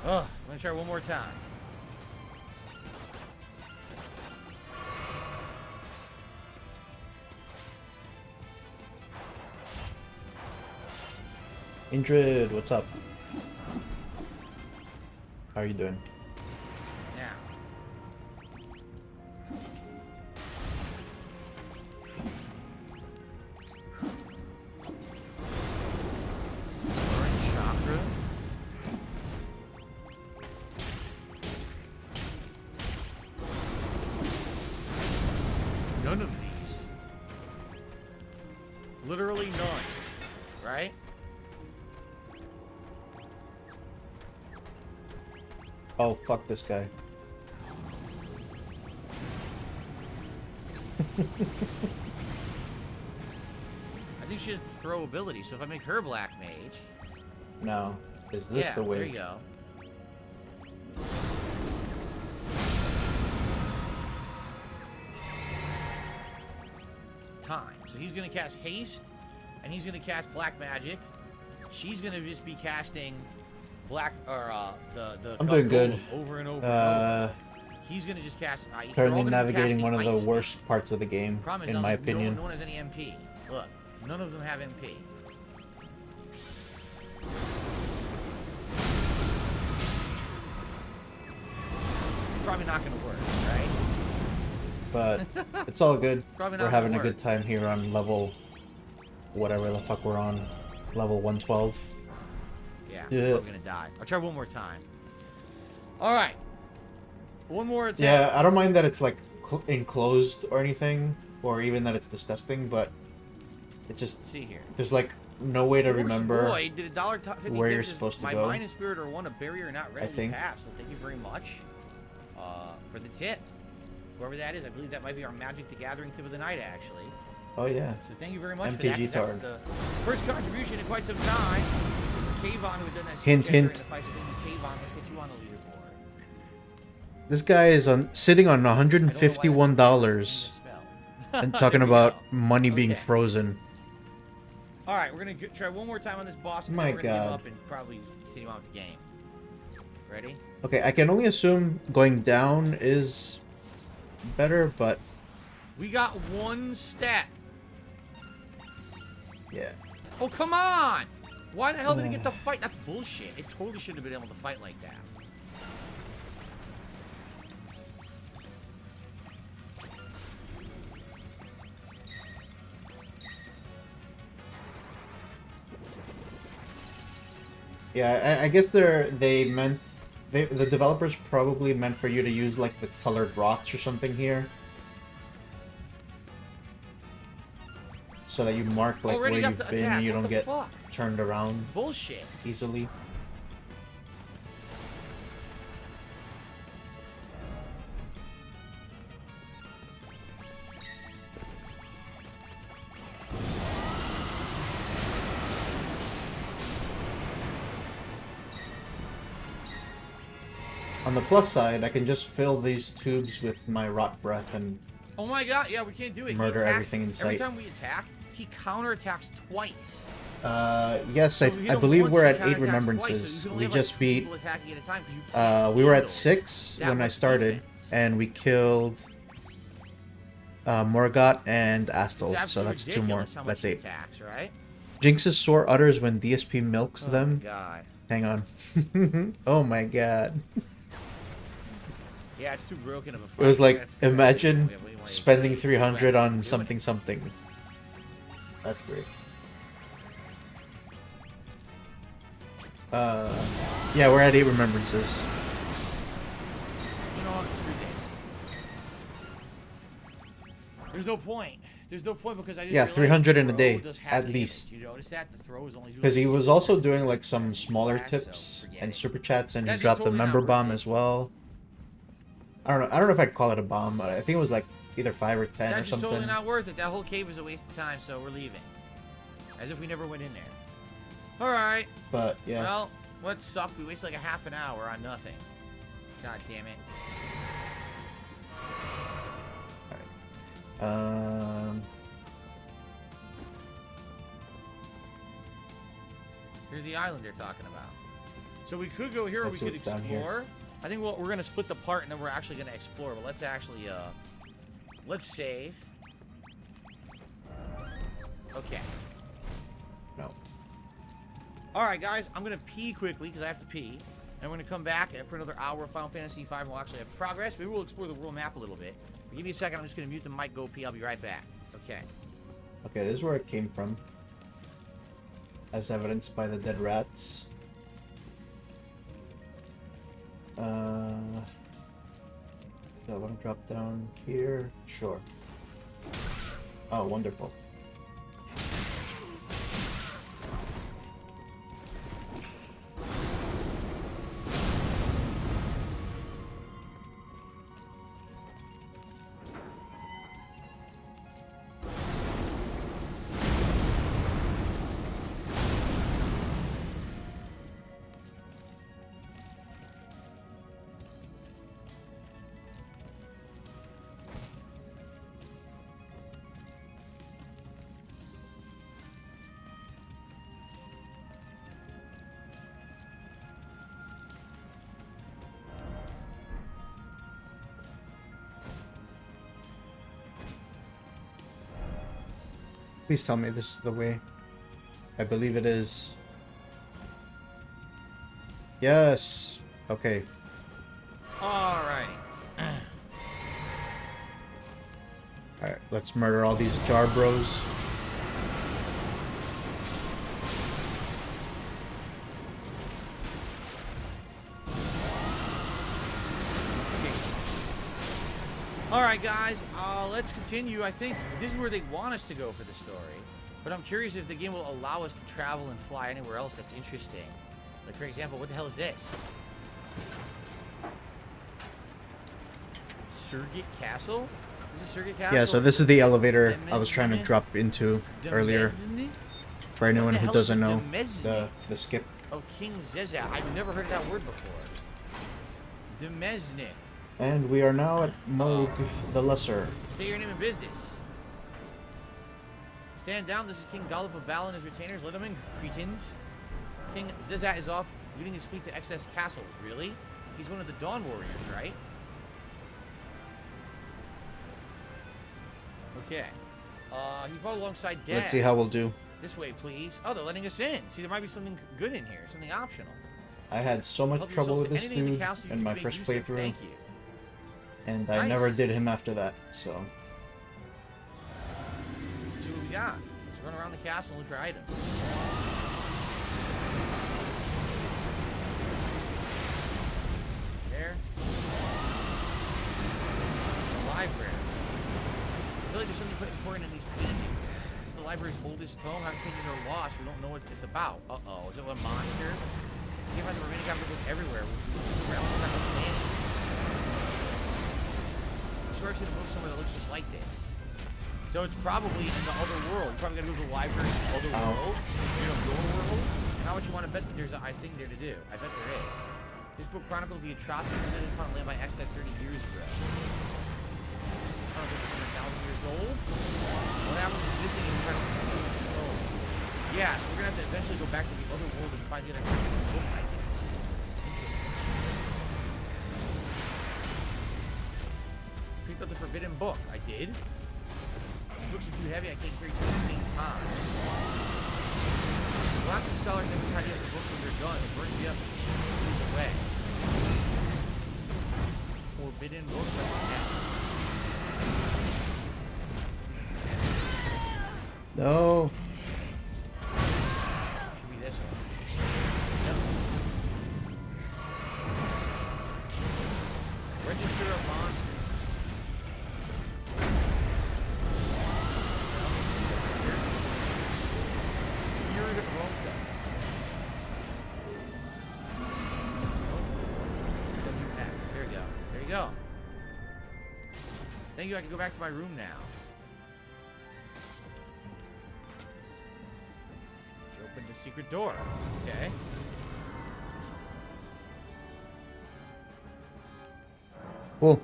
C: I'm gonna try one more time.
B: Indrid, what's up? How are you doing?
C: Now. Orange chakra. None of these. Literally none. Right?
B: Oh, fuck this guy.
C: I think she has the throw ability, so if I make her black mage...
B: No. Is this
C: yeah,
B: the way?
C: there you go. Time. So he's going to cast haste, and he's going to cast black magic. She's going to just be casting black, or the
B: I'm doing good.
C: over and over and over. He's going to just cast ice. They're all
B: Currently
C: gonna be
B: navigating
C: casting
B: one of the
C: ice.
B: worst parts of the game,
C: Problem is,
B: in my
C: no
B: opinion.
C: one has any MP. Look, none of them have MP. Probably not going to work, right?
B: But it's all good.
C: Probably not
B: We're having a
C: gonna
B: good time here on level... whatever the fuck we're on. Level 112.
C: Yeah,
B: Yeah.
C: I'm gonna die. I'll try one more time. All right, one more attempt.
B: Yeah, I don't mind that it's like enclosed or anything, or even that it's disgusting, but it just...
C: Let's see here.
B: There's like no way to remember
C: Void did $1.50
B: where you're
C: says,
B: supposed to
C: my
B: go.
C: mind and spirit are one, a barrier not readily
B: think.
C: passed. Well, thank you very much for the tip. Whoever that is, I believe that might be our Magic the Gathering tip of the night, actually.
B: Oh yeah.
C: So thank you very much
B: MTG
C: for that. That's
B: Tard.
C: the first contribution in quite some time. Kayvon, who had done that.
B: Hint,
C: super
B: hint.
C: during the fight, so thank you, Kayvon. Let's get you on the leaderboard.
B: This guy is sitting on
C: I don't know why that's
B: $151 and talking
C: There we
B: about
C: go.
B: money being
C: Okay.
B: frozen.
C: All right, we're gonna try one more time on this boss, and
B: My
C: then we're gonna give
B: God.
C: up and probably continue on with the game. Ready?
B: Okay, I can only assume going down is better, but
C: We got one stat.
B: yeah.
C: Oh, come on! Why the hell did it get the fight? That's bullshit. It totally shouldn't have been able to fight like that.
B: Yeah, I guess the developers probably meant for you to use like the colored rocks or something here, so that you mark like
C: Already
B: where
C: got
B: you've
C: the
B: been
C: attack.
B: and you
C: What
B: don't
C: the
B: get
C: fuck?
B: turned around
C: Bullshit.
B: easily. On the plus side, I can just fill these tubes with my rot breath and
C: Oh my god, yeah, we can't do it. He
B: Murder
C: attacks-
B: everything in
C: Every
B: sight.
C: time we attack, he counterattacks twice.
B: yes,
C: So if you hit
B: I
C: him
B: believe
C: once,
B: we're
C: he
B: at 8
C: counterattacks twice, so
B: remembrances.
C: you can only
B: We
C: have, like,
B: just
C: 2
B: beat
C: people attacking at a time 'cause you can't
B: we were at
C: handle
B: 6
C: that
B: when I
C: much
B: started,
C: defense.
B: and we killed Morgott and
C: It's
B: Astel, so
C: absolutely
B: that's 2 more.
C: ridiculous how much
B: That's
C: he
B: 8.
C: attacks, right?
B: Jinx's sore utters when DSP milks
C: Oh my
B: them.
C: god.
B: Hang on. Oh my god.
C: Yeah, it's too broken of a
B: It
C: fight.
B: was
C: We
B: like,
C: have to-
B: imagine
C: we have way more
B: spending
C: HP.
B: 300 on
C: Doing
B: something
C: it.
B: something. That's great. Yeah, we're at 8 remembrances.
C: You know what? Screw this. There's no point. There's no point because I just
B: Yeah,
C: realized
B: 300 in a
C: the
B: day,
C: throw does half
B: at
C: damage.
B: least.
C: You notice that? The throw is only doing
B: Because he was
C: 60
B: also
C: damage.
B: doing like some smaller
C: Flash, so
B: tips
C: forget
B: and
C: it.
B: super chats, and he
C: That's just
B: dropped
C: totally
B: the
C: not
B: member
C: worth
B: bomb
C: it.
B: as well. I don't know if I'd call it a bomb, but I think it was like either 5 or 10 or
C: That's just
B: something.
C: totally not worth it. That whole cave is a waste of time, so we're leaving. As if we never went in there. Alright.
B: But yeah.
C: Well, what sucked? We wasted like a half an hour on nothing. God damn it. Here's the island they're talking about. So we could go here or we
B: Let's see
C: could
B: what's down here.
C: explore. I think we're going to split the part and then we're actually going to explore. But let's actually, let's save. Okay.
B: No.
C: Alright, guys. I'm going to pee quickly because I have to pee. And we're going to come back for another hour of Final Fantasy V and we'll actually have progress. Maybe we'll explore the world map a little bit. But give me a second. I'm just going to mute the mic, go pee. I'll be right back. Okay.
B: Okay, this is where it came from. As evidenced by the dead rats. Do I want to drop down here? Sure. Oh, wonderful. Please tell me this is the way. I believe it is. Yes. Okay.
C: Alrighty.
B: Alright, let's murder all these jar bros.
C: Alright guys, let's continue. I think this is where they want us to go for the story. But I'm curious if the game will allow us to travel and fly anywhere else that's interesting. Like for example, what the hell is this? Surrogate Castle? Is this Surrogate Castle?
B: Yeah, so this is the elevator I was trying to drop into earlier. For anyone who doesn't know the skip.
C: Oh, King Zeza. I've never heard that word before. Demesne.
B: And we are now at Moog the Lesser.
C: State your name and business. Stand down. This is King ℍ𝔸𝕋𝔼𝔸ℚ and his retainers. Let them in, cretins. King Zeza is off, leading his fleet to Excess Castles. Really? He's one of the Dawn Warriors, right? Okay. He fought alongside Dad.
B: Let's see how we'll do.
C: This way, please. Oh, they're letting us in. See, there might be something good in here. Something optional.
B: I had so much
C: Help
B: trouble
C: yourselves
B: with
C: to
B: this
C: anything in the
B: dude
C: castle you
B: in
C: can
B: my
C: make
B: first
C: use of.
B: playthrough.
C: Thank you.
B: And I
C: Nice.
B: never did him after that, so.
C: Let's see what we got. Let's run around the castle and look for items. There. The library. I feel like there's something quite important in these paintings. This is the library's oldest tome. How these paintings are lost. We don't know what it's about. Uh-oh. Is it a monster? You can't find the remaining copies of the book everywhere. We're else on the planet. I'm sure I've seen a book somewhere that looks just like this. So it's probably in the other world. You're probably gonna go to the library in the other world. You know, your world. And how much you want to bet that there's a thing there to do? I bet there is. This book chronicles the atrocity committed upon land by Extat 30 years ago. Chronicles 100,000 years old. What happened is missing and kind of concealed. Yeah, so we're gonna have to eventually go back to the other world and find the other book, I guess. Interesting. Picked up the forbidden book. I did. Books are too heavy, I can't carry two at the same time. Lots of scholars never tidy up the books when they're done. It burns me up and moves away. Forbidden books, that's what happened.
B: No.
C: Should be this one. Yep. Register of monsters. Thank you, I can go back to my room now. She opened a secret door. Okay.
B: Cool.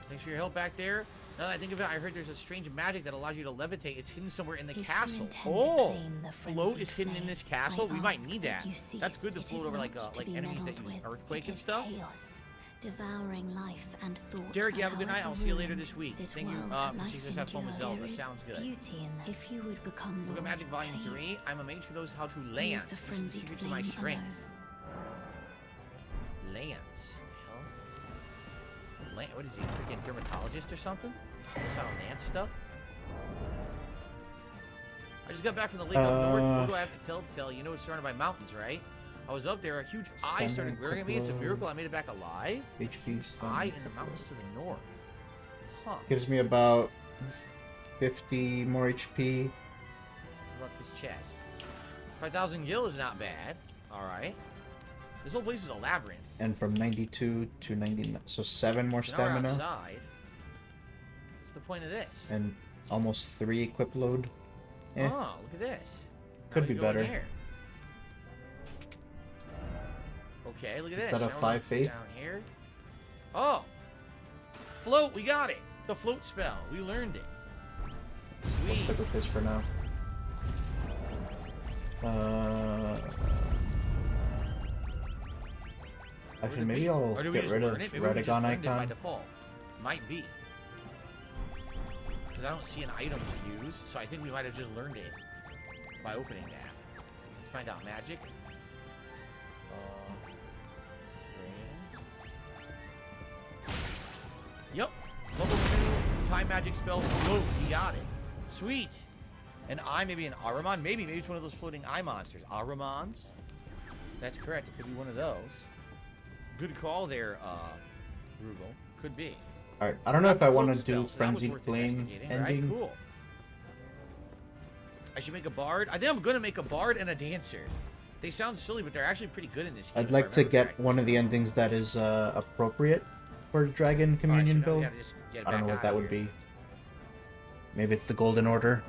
C: Thanks for your help back there. Now that I think of it, I heard there's a strange magic that allows you to levitate. It's hidden somewhere in the
E: If you
C: castle.
E: intend to
C: Oh!
E: claim the
C: Float
E: frenzied
C: is hidden in
E: flame,
C: this castle?
E: I
C: We might
E: ask
C: need
E: that
C: that.
E: you cease.
C: That's good to
E: It
C: float
E: is
C: over like
E: not to be
C: enemies that
E: meddled
C: use
E: with.
C: earthquake
E: It
C: and
E: is
C: stuff.
E: chaos, devouring life and thought.
C: Derek, you have a
E: and
C: good night.
E: however
C: I'll see you later
E: ruined
C: this week.
E: this
C: Thank you.
E: world that life
C: She says have fun with
E: endure,
C: Zelda.
E: there is
C: Sounds good.
E: beauty in that. If you would become
C: Book of
E: Lord,
C: Magic Volume
E: please
C: 3. I'm a mage who knows how to
E: leave
C: lance.
E: the
C: This is the
E: frenzied
C: secret to my
E: flame
C: strength.
E: alone.
C: Lance. The hell? What is he? Freaking dermatologist or something? Knows how to lance stuff? I just got back from the lake up north. What do I have to tell you? You know it's surrounded by mountains, right? I was up there. A huge eye started glaring at me. It's a miracle I made it back alive.
B: HP stun.
C: Eye in the mountains to the north. Huh.
B: Gives me about 50 more HP.
C: What about this chest? 5,000 gil is not bad. Alright. This whole place is a labyrinth.
B: And from 92 to 99. So 7 more
C: So now we're
B: stamina.
C: outside. What's the point of this?
B: And almost 3 equip load. Eh.
C: Oh, look at this. Now
B: Could
C: we
B: be
C: can go in
B: better.
C: here. Okay, look at
B: Instead
C: this.
B: of
C: Now we're
B: 5 faith.
C: down here. Oh! Float, we got it! The float spell. We learned it.
B: We'll
C: Sweet.
B: stick with this for now. Actually, maybe I'll
C: Or do we
B: get
C: just
B: rid of
C: learn it? Maybe we just
B: Radagon
C: learned it by
B: icon.
C: default. Might be. Because I don't see an item to use, so I think we might have just learned it by opening that. Let's find out magic. Yep. Level 2 time magic spell. Float. We got it. Sweet. An eye, maybe an Ahriman. Maybe it's one of those floating eye monsters. Ahrimans? That's correct. It could be one of those. Good call there, Rugal. Could be.
B: Alright, I don't know if I want to do
C: Spell, so that was
B: Frenzied
C: worth
B: Flame
C: investigating,
B: ending.
C: Right? Cool. I should make a bard. I think I'm gonna make a bard and a dancer. They sound silly, but they're actually pretty good in this game.
B: I'd like to get one of the endings that is appropriate for Dragon Communion build. I don't know what that would be. Maybe it's the Golden Order.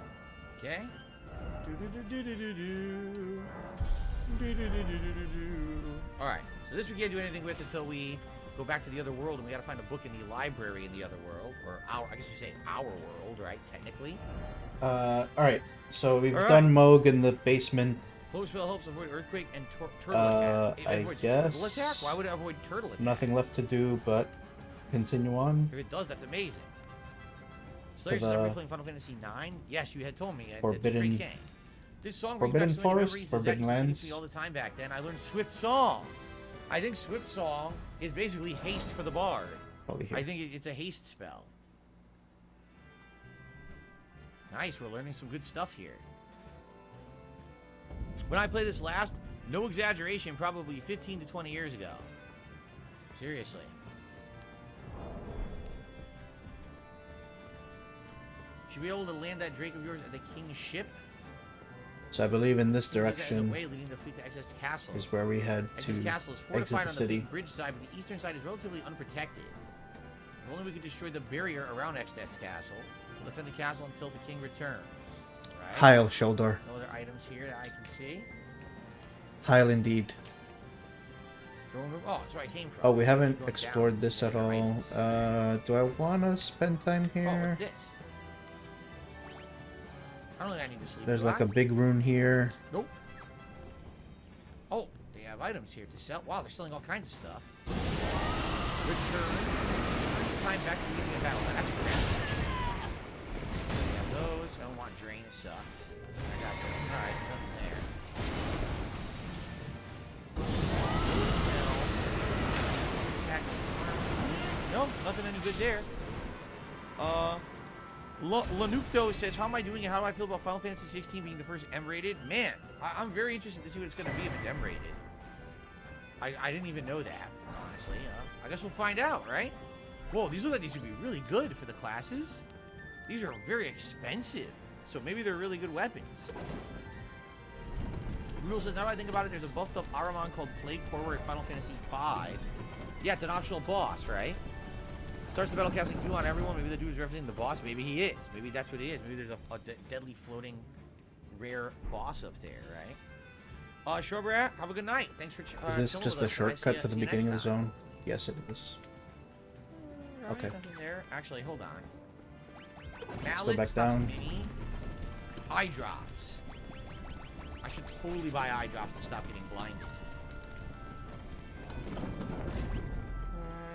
C: Okay. Alright, so this we can't do anything with until we go back to the other world, and we gotta find a book in the library in the other world. Or I guess you say our world, right? Technically.
B: Alright, so we've
C: Alright.
B: done Moog in the basement.
C: Float spell helps avoid earthquake and turtle attack. It
B: I
C: avoids
B: guess
C: turtle attack? Why would it avoid turtle attack?
B: Nothing left to do but continue on.
C: If it does, that's amazing. Slayer
B: To
C: says, "Are we
B: the
C: playing Final Fantasy IX?" Yes, you had told me. It's a
B: Forbidden-
C: great game. This song
B: Forbidden
C: brings back so many
B: Forest,
C: memories.
B: Forbidden
C: This actually
B: Lands.
C: sings to me all the time back then. I learned Swift Song. I think Swift Song is basically haste for the bard.
B: Probably here.
C: I think it's a haste spell. Nice, we're learning some good stuff here. When I played this last, no exaggeration, probably 15 to 20 years ago. Seriously. Should be able to land that Drake of yours at the king's ship.
B: So I believe in this
C: As a
B: direction
C: way leading the fleet to Exodus Castle.
B: is where we head to
C: Exodus Castle is
B: exit
C: fortified
B: the
C: on the
B: city.
C: big bridge side, but the eastern side is relatively unprotected. If only we could destroy the barrier around Exodus Castle. We'll defend the castle until the king returns. Right?
B: Heil, Sheldor.
C: No other items here that I can see.
B: Heil indeed.
C: Oh, that's where I came from.
B: Oh, we haven't
C: Going
B: explored
C: down.
B: this at
C: Yeah,
B: all.
C: right.
B: Do I want to spend time
C: Oh,
B: here?
C: what's this? I don't think I need to sleep.
B: There's
C: do
B: like
C: I?
B: a big rune here.
C: Nope. Oh, they have items here to sell. Wow, they're selling all kinds of stuff. Return. It's time back to the beginning of battle. That's great. We have those. I don't want drain. It sucks. I got drain. Alright, so nothing there. Nope, nothing any good there. Lanukto says, "How am I doing and how do I feel about Final Fantasy 16 being the first M-rated?" Man, I'm very interested to see what it's going to be if it's M-rated. I didn't even know that, honestly. I guess we'll find out, right? Whoa, these look like these would be really good for the classes. These are very expensive, so maybe they're really good weapons. Rule says, now that I think about it, there's a buffed up Ahriman called Plague Horror in Final Fantasy V. Yeah, it's an optional boss, right? Starts the battle casting goo on everyone. Maybe the dude is representing the boss. Maybe he is. Maybe that's what it is. Maybe there's a deadly floating rare boss up there, right? Showbrat, have a good night. Thanks for
B: Is this just a shortcut to the beginning of the zone? Yes, it is. Okay.
C: There. Actually, hold on.
B: Let's go back down.
C: Eye drops. I should totally buy eye drops to stop getting blinded.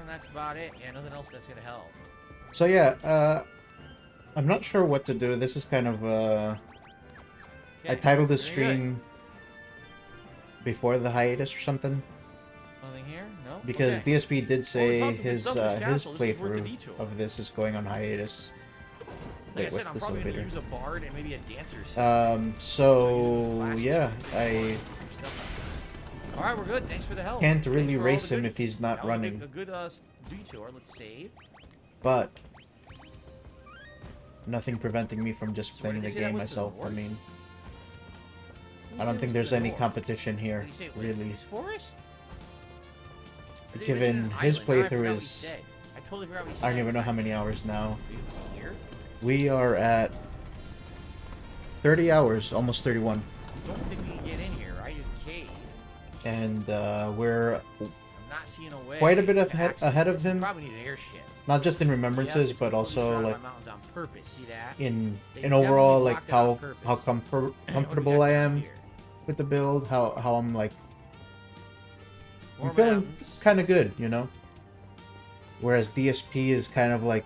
C: And that's about it. Yeah, nothing else that's gonna help.
B: So yeah, I'm not sure what to do. This is kind of I titled this stream before the hiatus or something.
C: Nothing here? No.
B: Because
C: okay.
B: DSP did say his
C: castle.
B: playthrough of this is going on hiatus.
C: Like
B: Wait,
C: I said,
B: what's
C: I'm
B: this
C: probably
B: elevator?
C: gonna use a bard and maybe a dancer.
B: So yeah, I
C: All right, we're good. Thanks for the help.
B: can't really
C: Thanks for all
B: race
C: the
B: him if
C: goodies.
B: he's not
C: That was
B: running.
C: A good detour. Let's save.
B: But nothing preventing me from just
C: So where
B: playing
C: did
B: the
C: you say that
B: game
C: was to the
B: myself. I
C: north?
B: mean,
C: Who
B: I
C: said
B: don't
C: it
B: think
C: was
B: there's
C: to the
B: any
C: north?
B: competition
C: What
B: here,
C: did he say? Was it
B: really.
C: this forest? Or did he
B: Given
C: mention an
B: his
C: island? I
B: playthrough
C: forgot what he
B: is,
C: said. I totally forgot what he said.
B: I don't even know how many hours now.
C: He was here?
B: We are at 30 hours, almost 31.
C: Don't think we can get in here, right? It's a cave.
B: And we're
C: I'm not seeing a way.
B: quite a bit
C: to
B: ahead
C: access
B: of
C: it.
B: him.
C: We probably need an airship.
B: not just in
C: Yeah,
B: Remembrances,
C: it's
B: but
C: completely
B: also
C: surrounded
B: like
C: by mountains on purpose. See that?
B: in
C: They
B: overall,
C: definitely
B: like
C: blocked it on
B: how
C: purpose. What do we
B: comfortable
C: got
B: I
C: down
B: am
C: here?
B: with the build, how I'm like
C: More
B: I'm feeling
C: mountains.
B: kind of good, you know. Whereas DSP is kind of like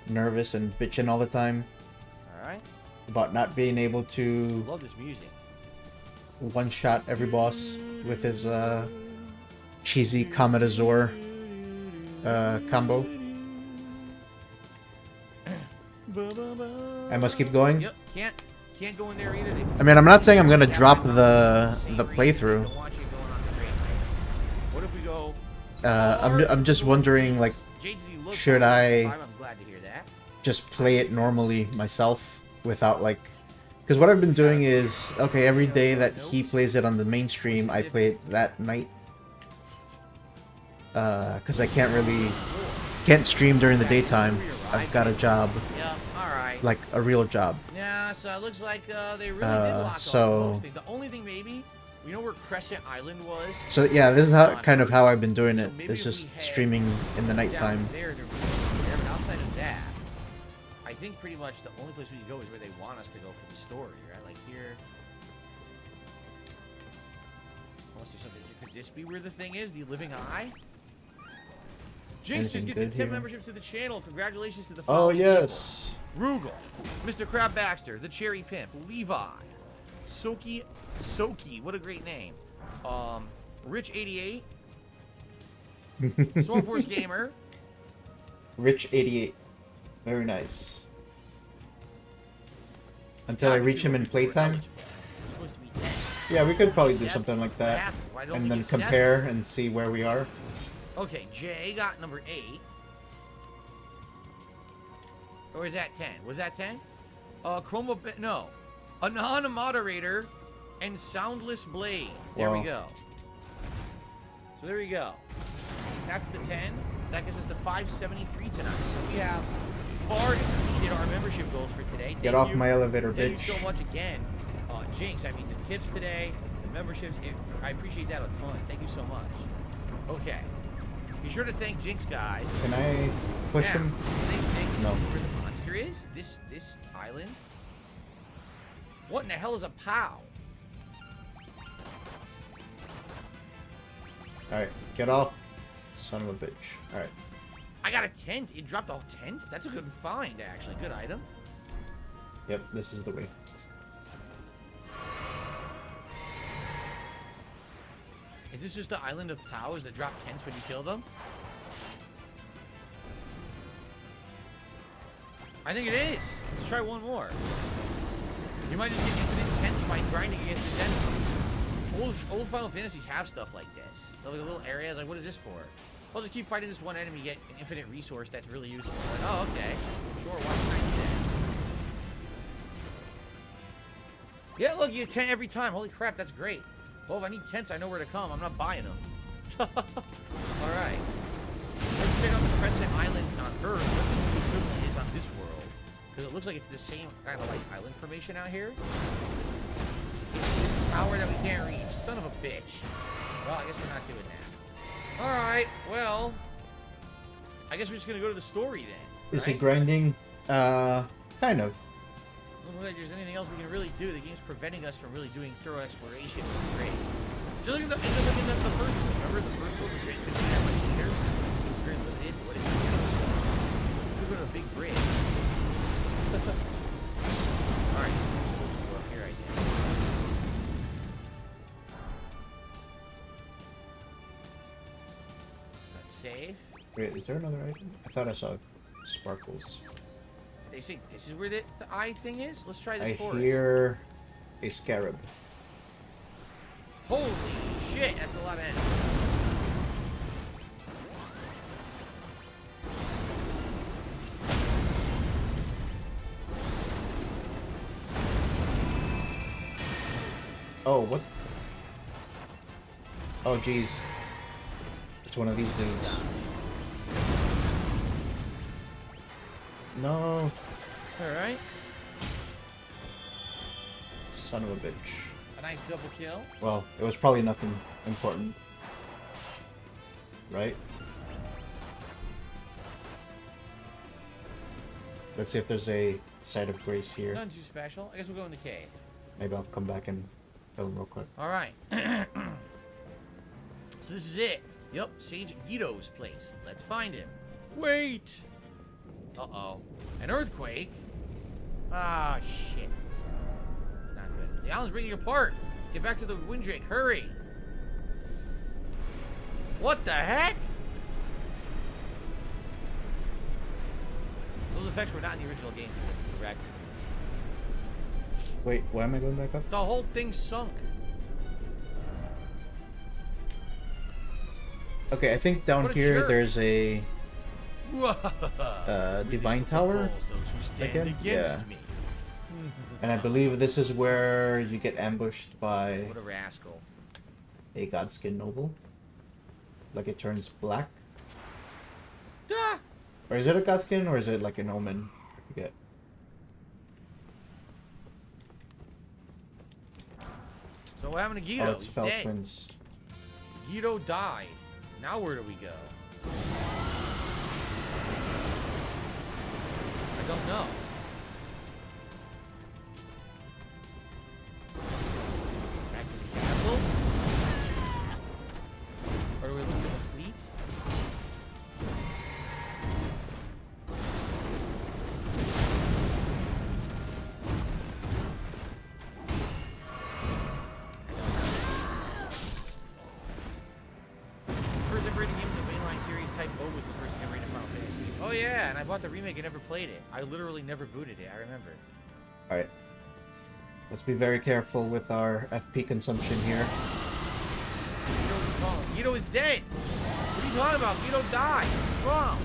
B: nervous and bitching all the time
C: All right.
B: about not being able to
C: Love this music.
B: one-shot every boss with his cheesy ℍ𝔸𝕋𝔼𝕎𝔸ℝ combo. I must keep going.
C: Yep. Can't go in there either. They
B: I mean, I'm not saying I'm gonna
C: that
B: drop
C: might not
B: the
C: be same
B: the
C: reason.
B: playthrough.
C: Don't want you going on the great way. What if we go?
B: I'm just wondering, like, should I
C: I'm glad to hear that.
B: just play it normally myself without like, because what I've been doing is, okay, every day that he plays it on the mainstream, I play it that night. Because I can't stream during the daytime. I've got a job,
C: Yeah. All right.
B: like a real job.
C: Yeah. So it looks like they really did lock
B: so-
C: on most things. The only thing maybe, you know where Crescent Island was?
B: So yeah, this is kind of how I've been doing it.
C: So maybe
B: It's
C: if we
B: just
C: head
B: streaming in the nighttime.
C: Down there, but outside of that, I think pretty much the only place we can go is where they want us to go for the story, right? Like here. Unless there's something. Could this be where the thing is? The living eye? Jinx just
B: Anything
C: get the
B: good
C: 10
B: here?
C: memberships to the channel. Congratulations to the
B: Oh
C: following
B: yes.
C: people. Rugal, Mr. Crab Baxter, the Cherry Pimp, Levi, Soki, what a great name. Rich88, Stormforce Gamer,
B: Rich 88. Very nice. Until I reach him in playtime.
C: Supposed to be 10.
B: Yeah, we could probably do
C: Seth,
B: something like
C: what
B: that.
C: happened? Why don't
B: And
C: we
B: then
C: do Seth?
B: compare and see where we are.
C: Okay, Jay got number 8. Or is that 10? Was that 10? Chroma, no. A non-moderator and Soundless Blade. There we
B: Wow.
C: go. So there you go. That's the 10. That gets us to 573 tonight. So we have far exceeded our membership goals for today.
B: Get
C: Thank
B: off
C: you.
B: my elevator,
C: Thank
B: bitch.
C: you so much again. Jinx, I mean, the tips today, the memberships, I appreciate that a ton. Thank you so much. Okay. Be sure to thank Jinx, guys.
B: Can I push
C: Now,
B: him?
C: Can they say
B: No.
C: where the monster is? This island? What in the hell is a POW?
B: Alright, get off. Son of a bitch. Alright.
C: I got a tent. It dropped a tent? That's a good find, actually. Good item.
B: Yep, this is the way.
C: Is this just the island of POWs that drop tents when you kill them? I think it is. Let's try one more. You might just get infinite tents by grinding against this enemy. Old Final Fantasies have stuff like this. They'll have a little area like, what is this for? I'll just keep fighting this one enemy, get an infinite resource that's really useful. Like, oh, okay. Sure, why can't I do that? Yeah, look, you get 10 every time. Holy crap, that's great. Well, if I need tents, I know where to come. I'm not buying them. All right. Let's check out the Crescent Island on Earth. Let's see what the equivalent is on this world. Because it looks like it's the same kind of like island formation out here. It's this tower that we can't reach. Son of a bitch. Well, I guess we're not doing that. Alright, well. I guess we're just gonna go to the story then.
B: Is
C: right?
B: it grinding? Kind of.
C: Doesn't look like there's anything else we can really do. The game's preventing us from really doing thorough exploration. Great. Just look at the first one. Remember the first one? The train could be that much later. Very limited. What is it? We're going to a big bridge. Alright. Let's go up here, I guess. That's safe.
B: Wait, is there another item? I thought I saw sparkles.
C: They say this is where the eye thing is? Let's try this forest.
B: I hear a scarab.
C: Holy shit, that's a lot of enemies.
B: Oh, what? Oh, jeez. It's one of these dudes. No.
C: Alright.
B: Son of a bitch.
C: A nice double kill.
B: Well, it was probably nothing important. Right? Let's see if there's a site of grace here.
C: Nothing too special. I guess we'll go in the cave.
B: Maybe I'll come back and kill him real quick.
C: Alright. So this is it. Yep, Sage Guido's place. Let's find him. Wait! Uh-oh. An earthquake? Ah, shit. Not good. The island's breaking apart. Get back to the Windrake. Hurry! What the heck? Those effects were not in the original game, for the record.
B: Wait, why am I going back up?
C: The whole thing sunk.
B: Okay, I think down
C: What a
B: here
C: jerk.
B: there's a divine tower
C: Those who stand
B: again?
C: against
B: Yeah.
C: me.
B: And I believe this is where you get ambushed by
C: What a rascal.
B: a godskin noble. Like it turns black.
C: Ah!
B: Or is it a godskin or is it like an omen? I forget.
C: So what happened to Guido?
B: Oh, it's
C: He's
B: Fell
C: dead.
B: Twins.
C: Guido died. Now where do we go? I don't know. Back to the castle? Or do we look to the fleet? First ever rated game in the mainline series type O was the first ever rated Final Fantasy. Oh yeah, and I bought the remake and never played it. I literally never booted it, I remember.
B: Alright. Let's be very careful with our FP consumption here.
C: Guido is dead! What are you talking about? Guido died! What's wrong?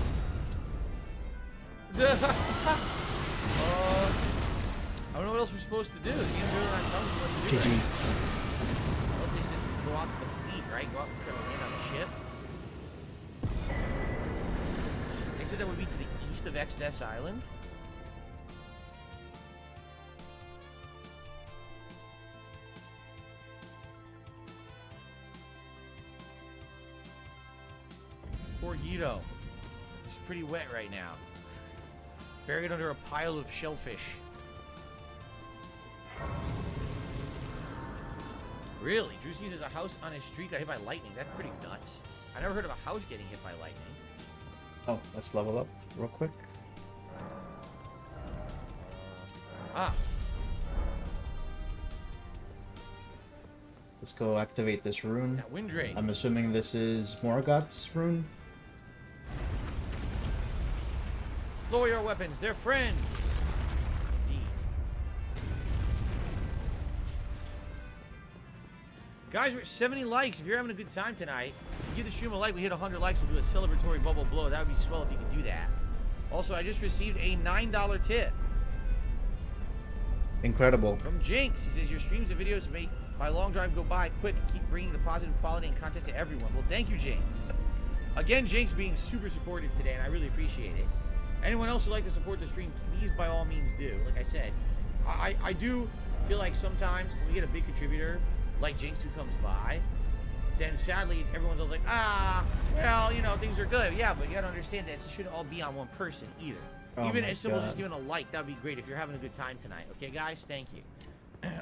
C: I don't know what else we're supposed to do. The game's really not telling me what to do.
B: GG.
C: Well, they said go out to the fleet, right? Go out and try to land on the ship. They said that would be to the east of Exodus Island. Poor Guido. He's pretty wet right now. Buried under a pile of shellfish. Really? Drewski says a house on his street got hit by lightning. That's pretty nuts. I never heard of a house getting hit by lightning.
B: Oh, let's level up real quick.
C: Ah.
B: Let's go activate this rune.
C: That Windrake.
B: I'm assuming this is Morgoth's rune.
C: Lower your weapons. They're friends. Indeed. Guys, we're at 70 likes. If you're having a good time tonight, give the stream a like. We hit 100 likes. We'll do a celebratory bubble blow. That would be swell if you could do that. Also, I just received a $9 tip
B: Incredible.
C: from Jinx. He says, your streams and videos make my long drive go by quick. Keep bringing the positive quality and content to everyone. Well, thank you, Jinx. Again, Jinx being super supportive today, and I really appreciate it. Anyone else who'd like to support the stream, please by all means do. Like I said, I do feel like sometimes when we get a big contributor like Jinx who comes by, then sadly everyone's always like, well, you know, things are good. Yeah, but you gotta understand that it shouldn't all be on one person either.
B: Oh
C: Even
B: my
C: if someone's
B: God.
C: just giving a like, that'd be great if you're having a good time tonight. Okay, guys? Thank you.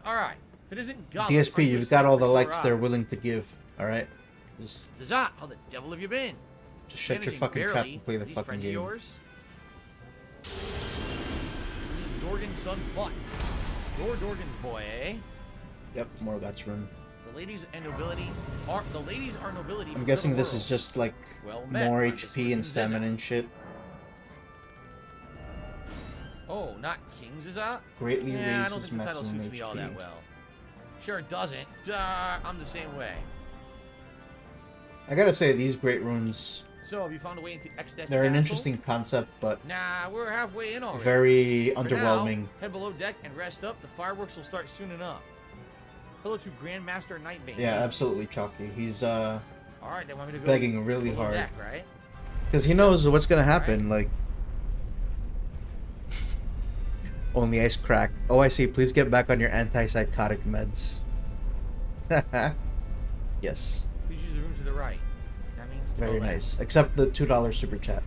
C: All right. If it isn't Gauntlet,
B: DSP,
C: aren't you
B: you've got all the
C: super
B: likes
C: sore
B: they're
C: up?
B: willing to give. All right, just
C: Zazat, how the devil have you been?
B: just shut your
C: Managing
B: fucking trap
C: barely.
B: and play the
C: These
B: fucking
C: friends of
B: game.
C: yours? This is Dorgan's son Butts. Your Dorgan's boy, eh?
B: Yep, Morgoth's rune.
C: The ladies and nobility are nobility.
B: I'm
C: from
B: guessing
C: the
B: this
C: world.
B: is just like
C: Well met,
B: more
C: Marcus
B: HP and
C: Zizza.
B: stamina and shit.
C: Oh, not King Zizza?
B: Greatly
C: Yeah, I don't
B: raises
C: think the title
B: maximum
C: suits me all that
B: HP.
C: well. Sure it doesn't. I'm the same way.
B: I gotta say, these great runes,
C: So, have you found a way into Exodus
B: they're an
C: Castle?
B: interesting concept, but
C: Nah, we're halfway in already.
B: very
C: For
B: underwhelming.
C: now, head below deck and rest up. The fireworks will start soon enough. Hello to Grandmaster Nightbane.
B: Yeah, absolutely chalky. He's
C: All right, they want me to go
B: begging really
C: below
B: hard.
C: deck, right?
B: because he knows what's gonna happen. Like, only ice crack. Oh, I see. Please get back on your antipsychotic meds. Yes,
C: Please use the room to the right. That means to
B: very
C: go left.
B: nice. Except the $2 super chat.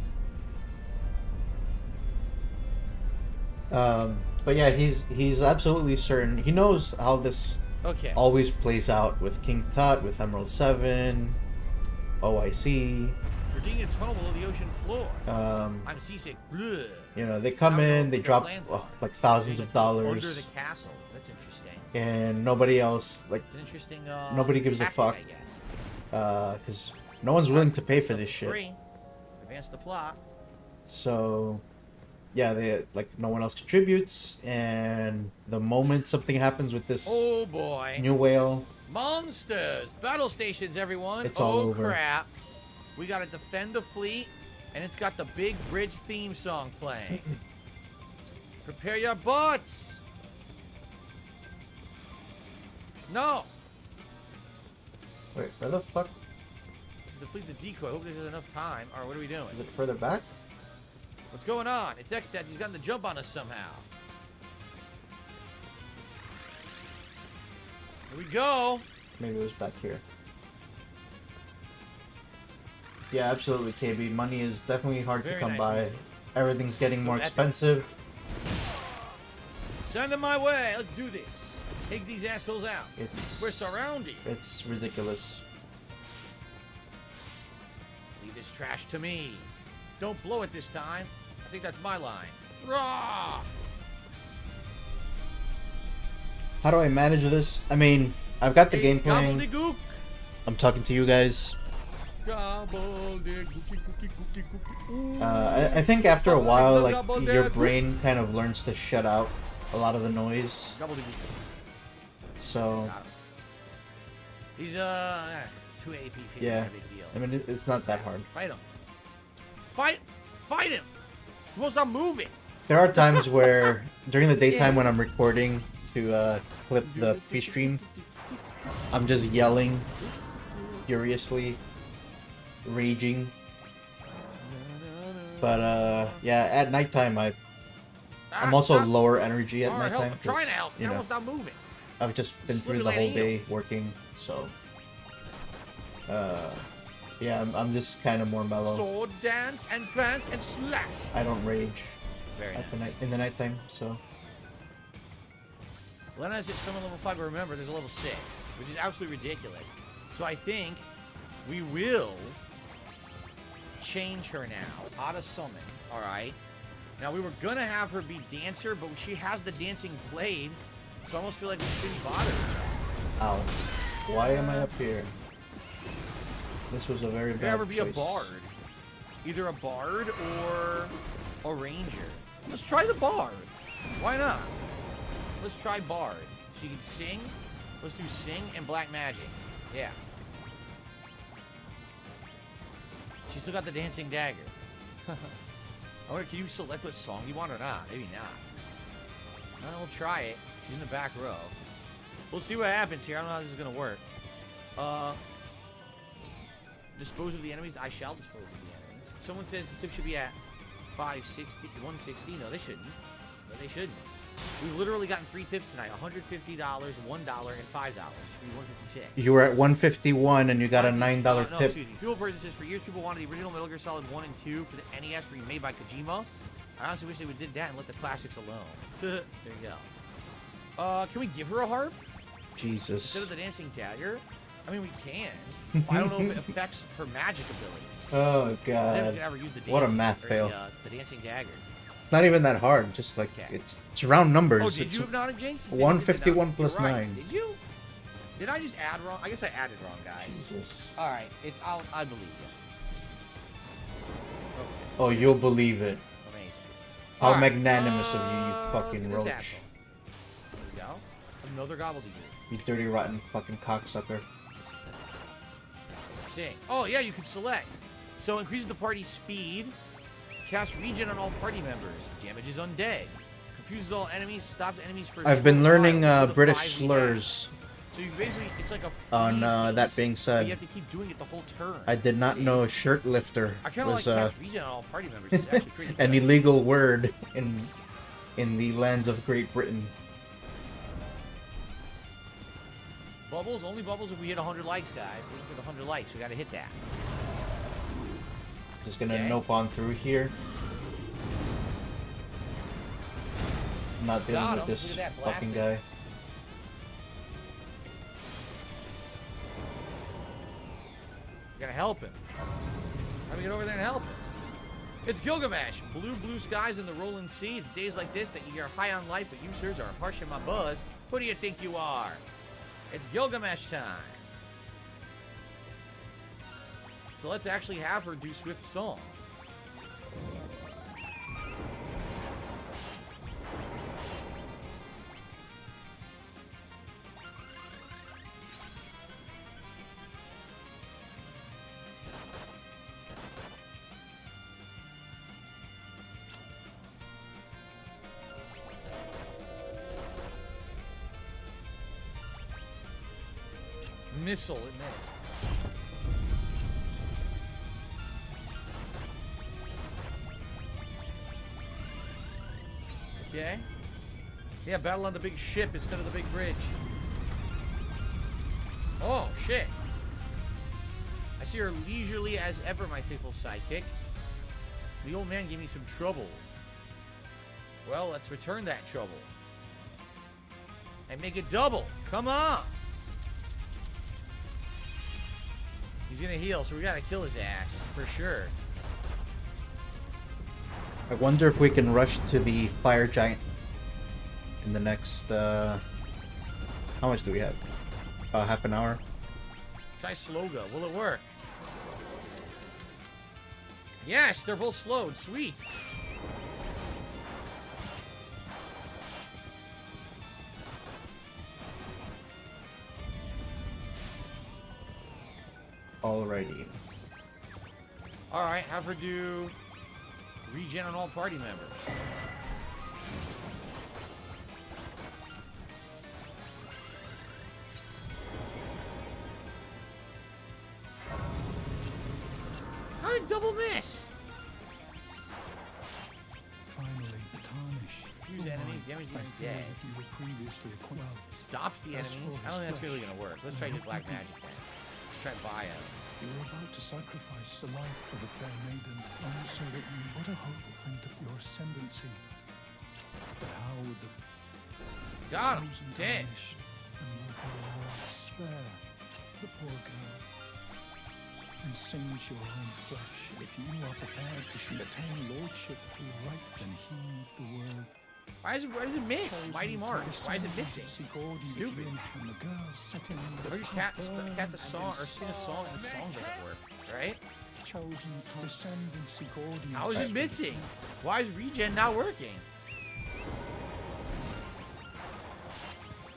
B: But yeah, he's absolutely certain. He knows how this
C: Okay.
B: always plays out with King Tut, with Emerald 7, OIC.
C: We're digging a tunnel below the ocean floor. I'm seasick. Bleh.
B: You know, they come in, they drop like thousands of
C: Under
B: dollars,
C: the castle. That's interesting.
B: and nobody else, like,
C: It's an interesting.
B: Nobody gives a
C: tactic,
B: fuck.
C: I guess.
B: because no one's willing to pay for this shit.
C: Free. Advance the plot.
B: So, yeah, they like no one else contributes, and the moment something happens with this
C: Oh boy.
B: new whale,
C: Monsters! Battle stations, everyone!
B: It's all
C: oh
B: over.
C: crap. We gotta defend the fleet, and it's got the big bridge theme song playing. Prepare your butts! No!
B: wait, where the fuck
C: This is the fleet's a decoy. I hope there's enough time. Alright, what are we doing?
B: is it? Further back?
C: What's going on? It's X-Stats. He's gotten the jump on us somehow. Here we go!
B: Maybe it was back here. Yeah, absolutely, KB. Money is definitely hard
C: Very
B: to come
C: nice
B: by.
C: music.
B: Everything's getting more
C: epic.
B: expensive.
C: Send them my way. Let's do this. Take these assholes out.
B: It's
C: We're surrounded.
B: it's ridiculous.
C: Leave this trash to me. Don't blow it this time. I think that's my line. Raw!
B: How do I manage this? I mean, I've got the game playing.
C: Gobbledygook.
B: I'm talking to you guys.
C: Gobbledygooky.
B: I think after a while, like, your brain kind of learns to shut out a lot of the noise.
C: Gobbledygook.
B: So,
C: Got him. He's 2 AP.
B: yeah.
C: Not a big deal.
B: I mean, it's not that hard.
C: Fight him. Fight him. He won't stop moving.
B: There are times where, during the daytime when I'm recording to clip the P-stream, I'm just yelling furiously, raging. But yeah, at nighttime I'm also
C: Stop.
B: lower energy at
C: Alright,
B: nighttime.
C: help. I'm trying to help.
B: You
C: He
B: know,
C: won't stop moving.
B: I've just been
C: Just
B: through
C: let
B: the
C: me
B: whole
C: let
B: day working, so yeah, I'm just kind of more mellow.
C: Sword dance and prance and slash.
B: I don't rage
C: Very
B: at the
C: nice.
B: night in the nighttime, so
C: Lena is at summon level 5, but remember, there's a level 6, which is absolutely ridiculous. So I think we will change her now. Out of summon. Alright. Now, we were going to have her be dancer, but she has the dancing blade, so I almost feel like we shouldn't bother her.
B: ow. Why am I up here? This was a very
C: Could
B: bad
C: ever be
B: choice.
C: a bard. Either a bard or a ranger. Let's try the bard. Why not? Let's try bard. She can sing. Let's do sing and black magic. Yeah. She's still got the dancing dagger. I wonder, can you select what song you want or not? Maybe not. We'll try it. She's in the back row. We'll see what happens here. I don't know how this is gonna work. Dispose of the enemies. I shall dispose of the enemies. Someone says the tip should be at 560, 160. No, they shouldn't. No, they shouldn't. We've literally gotten 3 tips tonight. $150, $1, and $5. Should be 156.
B: You were at 151 and you got a $9
C: no,
B: tip.
C: excuse me. People person says, for years people wanted the original Metal Gear Solid 1 and 2 for the NES remade by *𝔍𝔸𝕋𝔼𝔸ℚ. I honestly wish they would did that and let the classics alone. There you go. Can we give her a harp?
B: Jesus.
C: Instead of the dancing dagger? I mean, we can. I don't know if it affects her magic ability.
B: Oh,
C: I never
B: God.
C: can ever use the
B: What a
C: dancing,
B: math
C: or
B: fail.
C: The dancing dagger.
B: It's not even that hard. Just like,
C: Okay.
B: it's round numbers.
C: Oh, did
B: It's
C: you Hypnotic Jinx?
B: 151 plus
C: You're right.
B: 9.
C: Did you? Did I just add wrong? I guess I added wrong, guys.
B: Jesus.
C: All right, I believe you. Okay,
B: Oh, you'll believe it.
C: amazing.
B: How
C: All right,
B: magnanimous of you, you
C: look
B: fucking
C: at this
B: roach.
C: asshole. There we go. Another gobbledygook.
B: You dirty, rotten fucking cocksucker.
C: Sing. Oh yeah, you can select. So increases the party speed. Cast regen on all party members. Damages undead. Confuses all enemies. Stops enemies for. a
B: I've been
C: short
B: learning
C: while with a
B: British
C: 5
B: slurs.
C: So you basically, it's like a free
B: On that
C: piece,
B: being
C: but
B: said,
C: you have to keep doing it the whole turn.
B: I did not
C: See?
B: know a shirt lifter
C: I kind of like
B: was
C: cast regen on all party members. It's actually pretty good.
B: an illegal word in the lands of Great Britain.
C: Bubbles, only bubbles if we hit 100 likes, guys. We're looking for the 100 likes. We got to hit that.
B: Just gonna
C: Okay.
B: nope on through here. I'm not dealing
C: Got
B: with
C: him.
B: this
C: Look at that
B: fucking
C: blasting.
B: guy.
C: We gotta help him. How do we get over there and help him? It's Gilgamesh. Blue skies and the rolling sea. It's days like this that you're high on life, but you sirs are harsh in my buzz. Who do you think you are? It's Gilgamesh time. So let's actually have her do Swift Song. Missile, it missed. Okay. Yeah, battle on the big ship instead of the big bridge. Oh, shit. I see her leisurely as ever, my faithful sidekick. The old man gave me some trouble. Well, let's return that trouble. And make it double. Come on. He's gonna heal, so we gotta kill his ass, for sure.
B: I wonder if we can rush to the fire giant in the next, how much do we have? About half an hour?
C: Try Sloga. Will it work? Yes, they're both slowed. Sweet.
B: Alrighty.
C: Alright, have her do regen on all party members. How did double miss?
F: Finally, the tarnish.
C: Fuse enemies, damage the
F: I
C: enemy
F: fear
C: dead.
F: that you were previously well.
C: Stops the
F: As
C: enemies.
F: for
C: I don't think
F: his
C: that's really
F: flesh,
C: gonna work. Let's try to get black magic then. Let's try bio.
F: You were about to sacrifice the life of a fair maiden, only so that you what a hope think of your ascendancy. But how would the
C: Got him.
F: chosen
C: Dead.
F: tarnished and would the Lord spare the poor girl and singe your own flesh? If you are prepared to attain lordship through right, then heed the word.
C: Why does it miss? Mighty March. Why is it missing? Stupid.
F: And the girl sitting in
C: Or
F: the
C: you cat the
F: pub
C: song
F: and
C: or sing a song and the song doesn't work, right?
F: chosen to ascendancy Gordian.
C: How is it missing? Why is regen not working?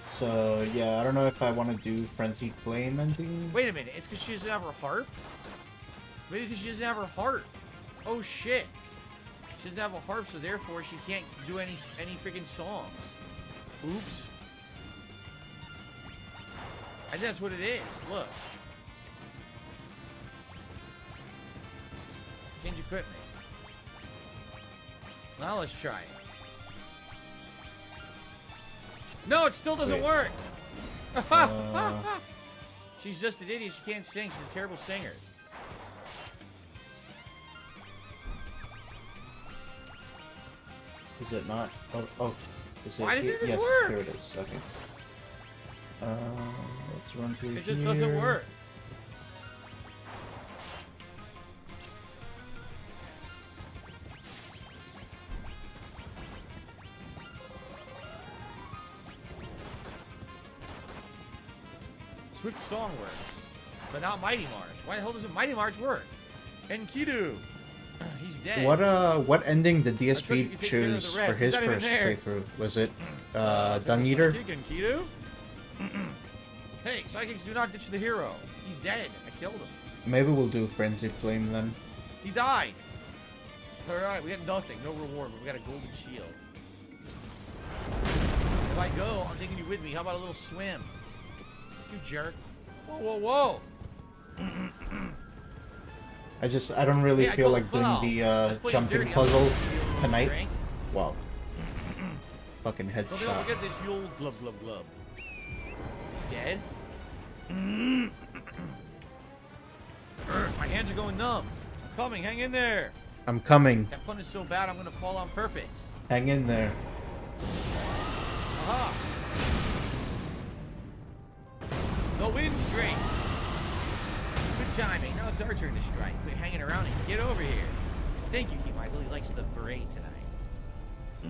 B: So, yeah, I don't know if I want to do Frenzied Flame ending.
C: Wait a minute, it's because she doesn't have her harp? Maybe because she doesn't have her harp. Oh shit. She doesn't have a harp, so therefore she can't do any freaking songs. Oops. I think that's what it is. Look. equip me. Now let's try it. No, it still doesn't
B: Wait.
C: work.
B: Uh,
C: She's just an idiot. She can't sing. She's a terrible singer.
B: is it not? Oh. Is it?
C: Why doesn't this
B: yes,
C: work?
B: here it is. Okay. Let's run through
C: It just
B: here.
C: doesn't work. Swift Song works, but not Mighty March. Why the hell doesn't Mighty March work? Enkidu, he's dead.
B: What ending did
C: I trust you
B: DSP
C: can take care of the
B: choose
C: rest.
B: for
C: He's
B: his
C: not even
B: first
C: there.
B: playthrough? Was it
C: Dung
B: Dung Eater?
C: Enkidu? Hey, psychics do not ditch the hero. He's dead. I killed him.
B: Maybe we'll do Frenzy Flame then.
C: He died. Alright, we got nothing. No reward, but we got a golden shield. If I go, I'm taking you with me. How about a little swim? You jerk. Whoa, whoa, whoa.
B: I don't really
C: Hey, I
B: feel
C: call
B: like
C: it
B: doing
C: foul.
B: the
C: Let's play
B: jumping
C: dirty.
B: puzzle
C: I'm gonna give you a little
B: tonight.
C: drink.
B: Wow. Fucking
C: Don't
B: headshot.
C: forget this, you old glub glub glub. Dead? My hands are going numb. I'm coming, hang in there.
B: I'm coming.
C: That pun is so bad I'm gonna fall on purpose.
B: Hang in there.
C: Aha! No, we didn't drink. Good timing. Now it's our turn to strike. Quit hanging around and get over here. Thank you, Key Michael. He likes the beret tonight.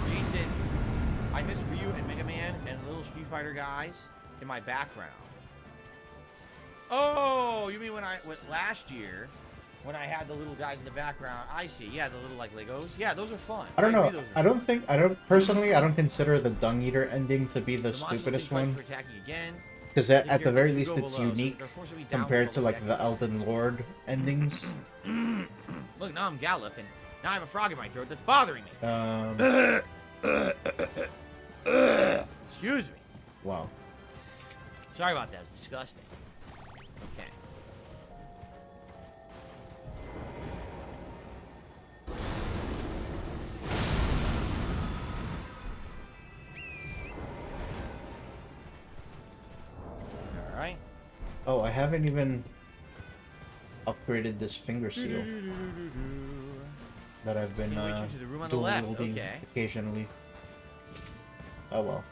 C: Gene says, I miss Ryu and Mega Man and little Street Fighter guys in my background. Oh, you mean when I went last year, when I had the little guys in the background? I see. Yeah, the little like Legos. Yeah, those are fun.
B: I don't
C: agree
B: know.
C: those are
B: I don't personally. I don't consider the Dung Eater ending to be the
C: The monsters
B: stupidest
C: take fight
B: one,
C: for attacking again.
B: because
C: Take
B: at the
C: care,
B: very
C: you
B: least
C: go
B: it's
C: below, so
B: unique
C: they're forcing me down
B: compared to
C: below
B: like
C: deck.
B: the Elden Lord endings.
C: Look, now I'm Galuf, and now I have a frog in my throat that's bothering me. Excuse me.
B: Wow.
C: Sorry about that. It's disgusting. Okay. All right.
B: Oh, I haven't even upgraded this finger seal that I've been
C: Can't wait you to the room on the
B: dual
C: left.
B: wielding
C: Okay.
B: occasionally. Oh well.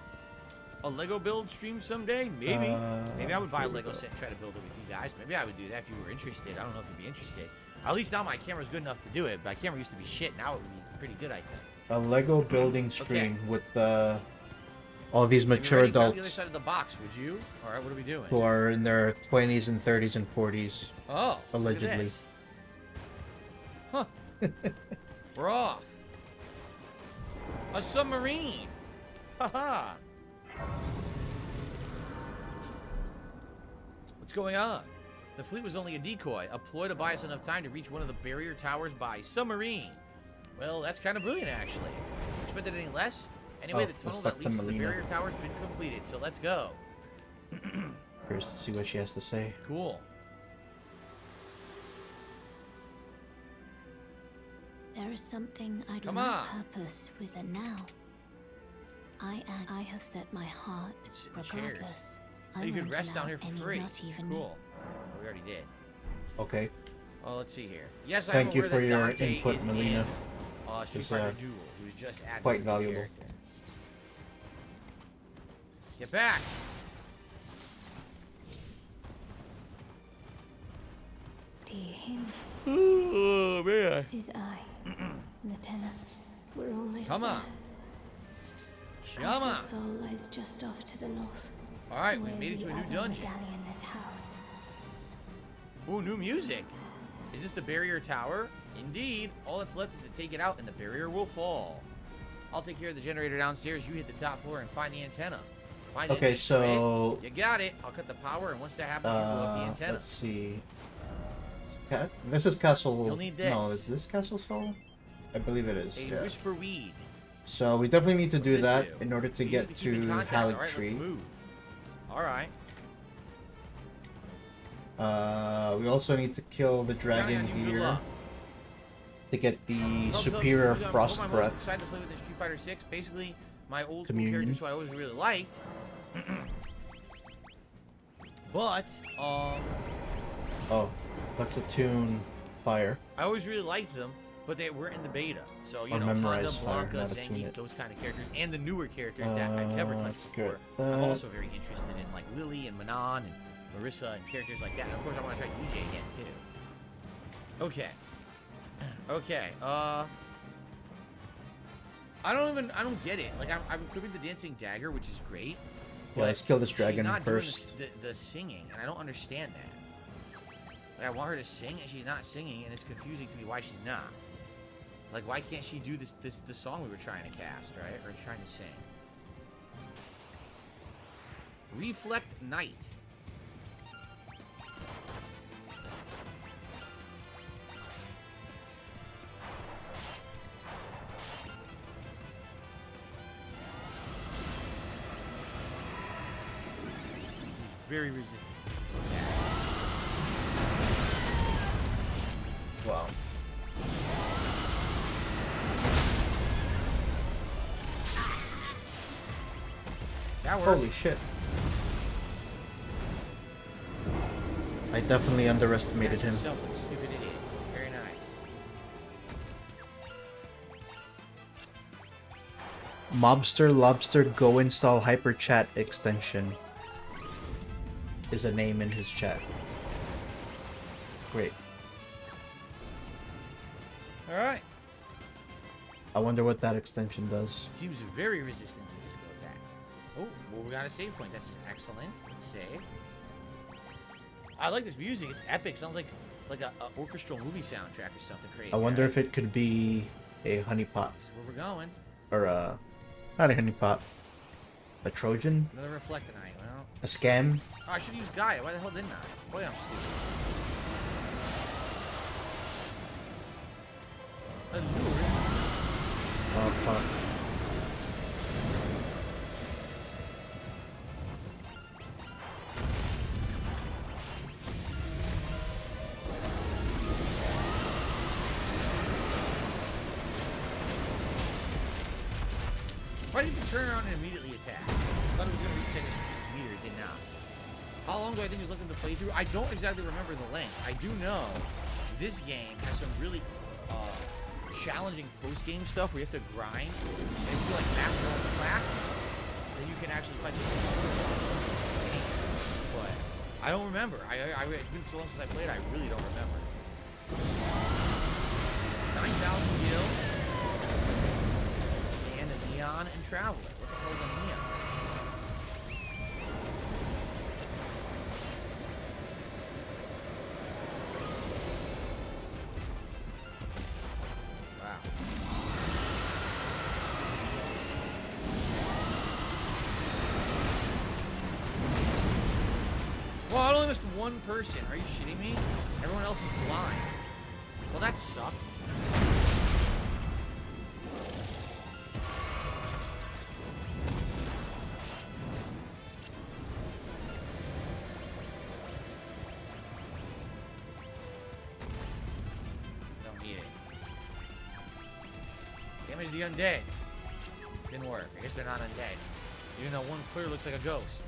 C: A Lego build stream someday? Maybe. Maybe I would buy a
B: here we
C: Lego
B: go.
C: set and try to build it with you guys. Maybe I would do that if you were interested. I don't know if you'd be interested. At least now my camera's good enough to do it. My camera used to be shit. Now it would be pretty good, I think.
B: A Lego building stream with all these
C: If you're
B: mature
C: ready, grab the other
B: adults
C: side of the box, would you? All right, what are we doing?
B: who are in their 20s and 30s and 40s.
C: Oh,
B: Allegedly.
C: Look at this. Huh. We're off. A submarine. Haha. What's going on? The fleet was only a decoy, a ploy to buy us enough time to reach one of the barrier towers by submarine. Well, that's kind of brilliant, actually. Expected any less? Anyway,
B: Oh,
C: the tunnel
B: let's
C: that
B: talk to
C: leads to the
B: Melina.
C: barrier tower has been completed, so let's go.
B: Curious to see what she has to say.
C: Cool.
E: There is something I do
C: Come
E: not
C: on.
E: purpose resent now. I have set my heart,
C: Sit in chairs.
E: regardless.
C: Oh,
E: I
C: you could
E: won't
C: rest down
E: allow
C: here for
E: any,
C: free.
E: Not even
C: Cool. We already did.
B: Okay.
C: Oh, let's see here. Yes,
B: Thank
C: I'm
B: you
C: aware
B: for
C: that
B: your
C: Dante
B: input,
C: is
B: Melina.
C: in Street
B: It's,
C: Fighter Duel, who's just added
B: quite
C: as a new
B: valuable.
C: character. Get back!
E: Do you hear me?
C: Oh, man.
E: It is I, Lieutenant. We're almost
C: Come on.
E: there.
C: Come on.
E: Castle Sol lies just off to the north.
C: Alright, we
E: where
C: made it to
E: the
C: a new
E: other
C: dungeon.
E: medallion is housed.
C: Ooh, new music. Is this the barrier tower? Indeed. All that's left is to take it out and the barrier will fall. I'll take care of the generator downstairs. You hit the top floor and find the antenna. Find it
B: Okay,
C: and destroy it.
B: so
C: You got it. I'll cut the power, and once that happens, you blow up the antenna.
B: let's see. This is Castle.
C: You'll need
B: No,
C: this.
B: is this Castle Sol? I believe it is.
C: A
B: Yeah.
C: whisper weed.
B: So we definitely need to do
C: This
B: that
C: do?
B: in order to
C: You
B: get
C: need keep in
B: to
C: contact.
B: Halleck
C: All right,
B: Tree.
C: let's move. All right.
B: We also need to kill the dragon
C: Johnny, you good
B: here
C: luck.
B: to get the
C: Tell
B: superior
C: you,
B: frost
C: I'm most
B: breath.
C: excited to play with the Street Fighter 6. Basically, my old school
B: Communion.
C: characters who I always really liked. But
B: Oh, let's attune fire.
C: I always really liked them, but they were in the beta. So, you
B: Or
C: know, Honda,
B: memorize fire,
C: Blanca,
B: not attune
C: Zangief,
B: it.
C: those kind of characters, and the newer characters that I've never touched
B: let's
C: before.
B: get
C: I'm
B: that.
C: also very interested in, like, Lily and Manon and Marissa and characters like that. And of course, I want to try DJ again, too. Okay. Okay, I don't get it. Like, I'm equipping the dancing dagger, which is great.
B: Yeah, let's kill this dragon
C: she's not
B: first.
C: doing the singing, and I don't understand that. Like, I want her to sing, and she's not singing, and it's confusing to me why she's not. Like, why can't she do the song we were trying to cast, right? Or trying to sing. Reflect Night. Very resistant.
B: Wow.
C: That worked.
B: Holy shit. I definitely underestimated him.
C: Himself, like a stupid idiot. Very nice.
B: Mobster Lobster Go Install Hyper Chat extension is a name in his chat. Great.
C: Alright.
B: I wonder what that extension does.
C: Seems very resistant to physical attacks. Oh, well, we got a save point. That's excellent. Let's save. I like this music. It's epic. Sounds like a orchestral movie soundtrack or something crazy.
B: I wonder
C: right?
B: if it could be a honeypot.
C: This is where we're going.
B: Or not a honeypot. A Trojan?
C: Another Reflectonite. Well,
B: A scam?
C: oh, I should use Gaia. Why the hell didn't I? Boy, I'm stupid. Allure.
B: Oh fuck.
C: Why did you turn around and immediately attack? I thought it was going to reset his meter. It did not. How long do I think is left in the playthrough? I don't exactly remember the length. I do know this game has some really challenging post-game stuff where you have to grind. And if you like master all the classes, then you can actually fight the game. But I don't remember. It's been so long since I played, I really don't remember. 9,000 gil. And a Neon and Traveler. What the hell is a Neon? Well, I only missed one person. Are you shitting me? Everyone else is blind. Well, that sucked. Don't need it. Damage the undead. Didn't work. I guess they're not undead. Even though one clear looks like a ghost.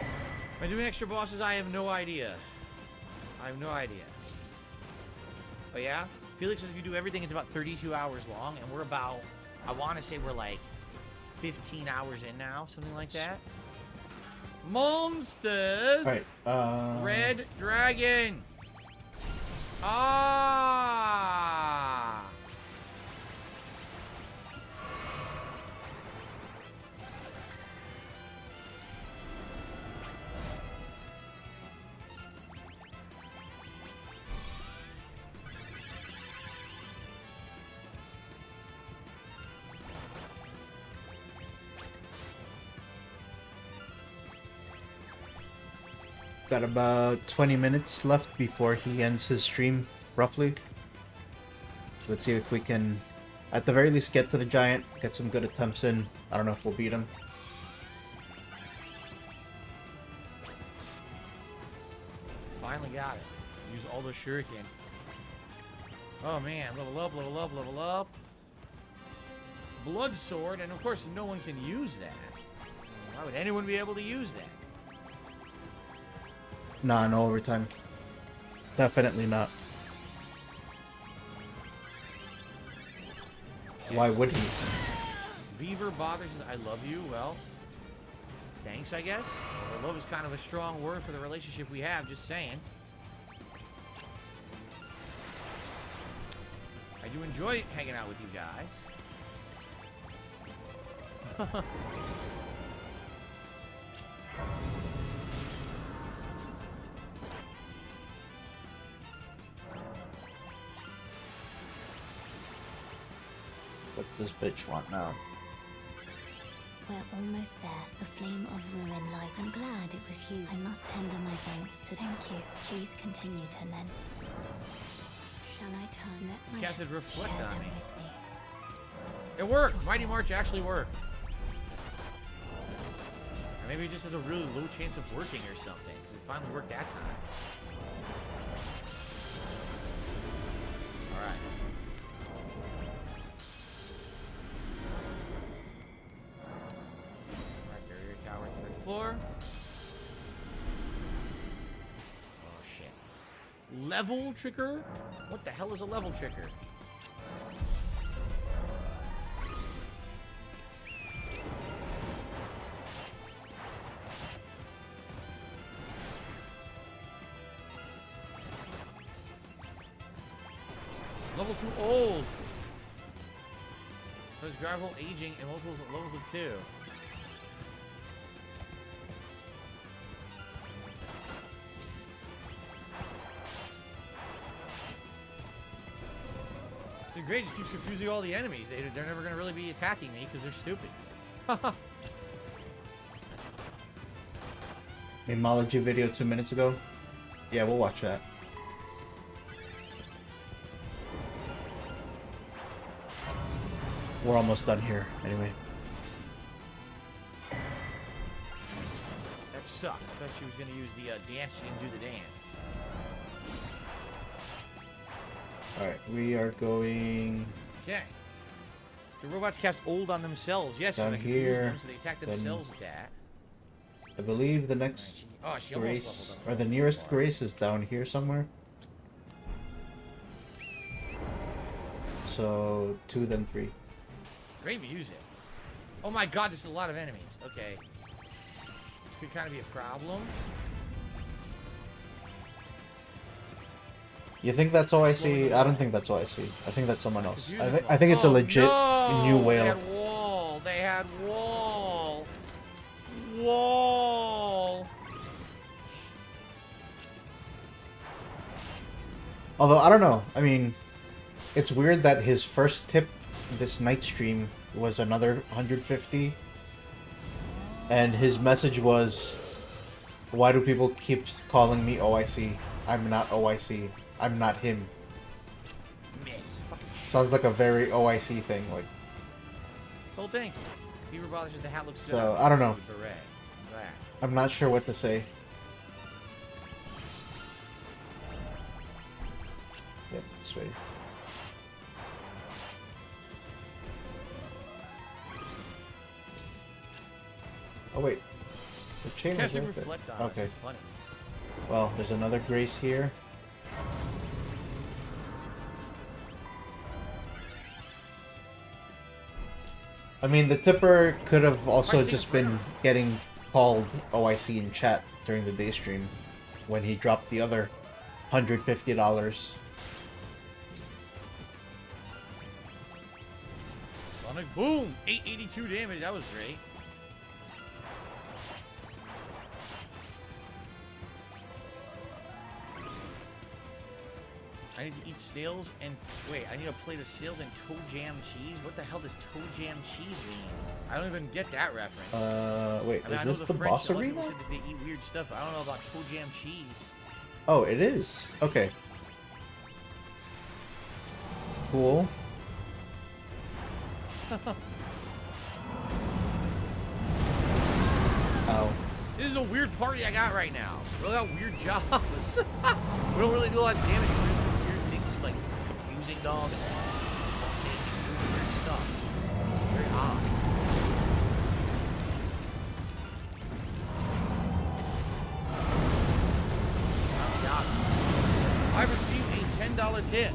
C: Am I doing extra bosses? I have no idea. I have no idea. But yeah, Felix says if you do everything, it's about 32 hours long, and we're about, I want to say we're like 15 hours in now, something like that. Monsters!
B: Alright,
C: Red Dragon! Ah!
B: Got about 20 minutes left before he ends his stream, roughly. Let's see if we can, at the very least, get to the giant, get some good attempts in. I don't know if we'll beat him.
C: Finally got it. Use all the shuriken. Oh man, level up, level up, level up. Blood sword, and of course no one can use that. Why would anyone be able to use that?
B: Nah, no overtime. Definitely not. Why would he?
C: Beaver bothers says, I love you. Well, thanks, I guess. Well, love is kind of a strong word for the relationship we have, just saying. I do enjoy hanging out with you guys.
B: What's this bitch want now?
E: We're almost there. The flame of ruin lies. I'm glad it was you. I must tender my thanks to thank you. Please continue to lend. Shall I turn? Let my
C: Casted reflect
E: share
C: on
E: them
C: me.
E: with me.
C: It worked! Mighty March actually worked. Or maybe it just has a really low chance of working or something, because it finally worked that time. Alright. Alright, barrier tower, third floor. Oh shit. Level trigger? What the hell is a level trigger? Level 2 old. There's gravel aging and multiple levels of 2. The great just keeps confusing all the enemies. They're never going to really be attacking me because they're stupid.
B: Memology video 2 minutes ago? Yeah, we'll watch that. We're almost done here, anyway.
C: That sucked. I thought she was going to use the dance. She didn't do the dance.
B: Alright, we are going
C: Okay. The robots cast old on themselves. Yes, because
B: down
C: I confused
B: here.
C: them, so they attack themselves with that.
B: I believe the next
C: Oh, she almost
B: grace,
C: leveled up.
B: or the nearest grace is down here somewhere. So, 2 then 3.
C: Great, we use it. Oh my god, this is a lot of enemies. Okay. This could kind of be a problem.
B: You think that's OIC? I don't think that's OIC. I think that's someone else.
C: Confusing
B: I think it's a
C: them.
B: legit
C: No!
B: new
C: They
B: whale.
C: had wall. They had wall. Wall.
B: Although, I don't know. I mean, it's weird that his first tip this night stream was another 150. And his message was, why do people keep calling me OIC? I'm not OIC. I'm not him.
C: Miss. Fucking shit.
B: Sounds like a very OIC thing. Like,
C: Oh, thank you. Beaver bothers the hat looks good.
B: So, I don't know.
C: Beret. That.
B: I'm not sure what to say. Yep, this way. Oh wait, the chain is
C: Casting
B: worth it.
C: reflect on us.
B: Okay.
C: It's funny.
B: Well, there's another grace here. I mean, the tipper could have also
C: Pricing
B: just
C: for-
B: been getting called OIC in chat during the day stream when he dropped the other $150.
C: Sonic boom! 882 damage. That was great. I need to eat snails and wait. I need a plate of snails and toe jam cheese. What the hell does toe jam cheese mean? I don't even get that reference.
B: Wait,
C: I mean,
B: is
C: I know
B: this the
C: French,
B: boss
C: a lot of
B: arena?
C: people said that they eat weird stuff, but I don't know about toe jam cheese.
B: Oh, it is. Okay. Cool. Ow.
C: This is a weird party I got right now. We all got weird jobs. We don't really do a lot of damage. We do some weird things like confusing dog and faking weird stuff. Very odd. I received a $10 tip.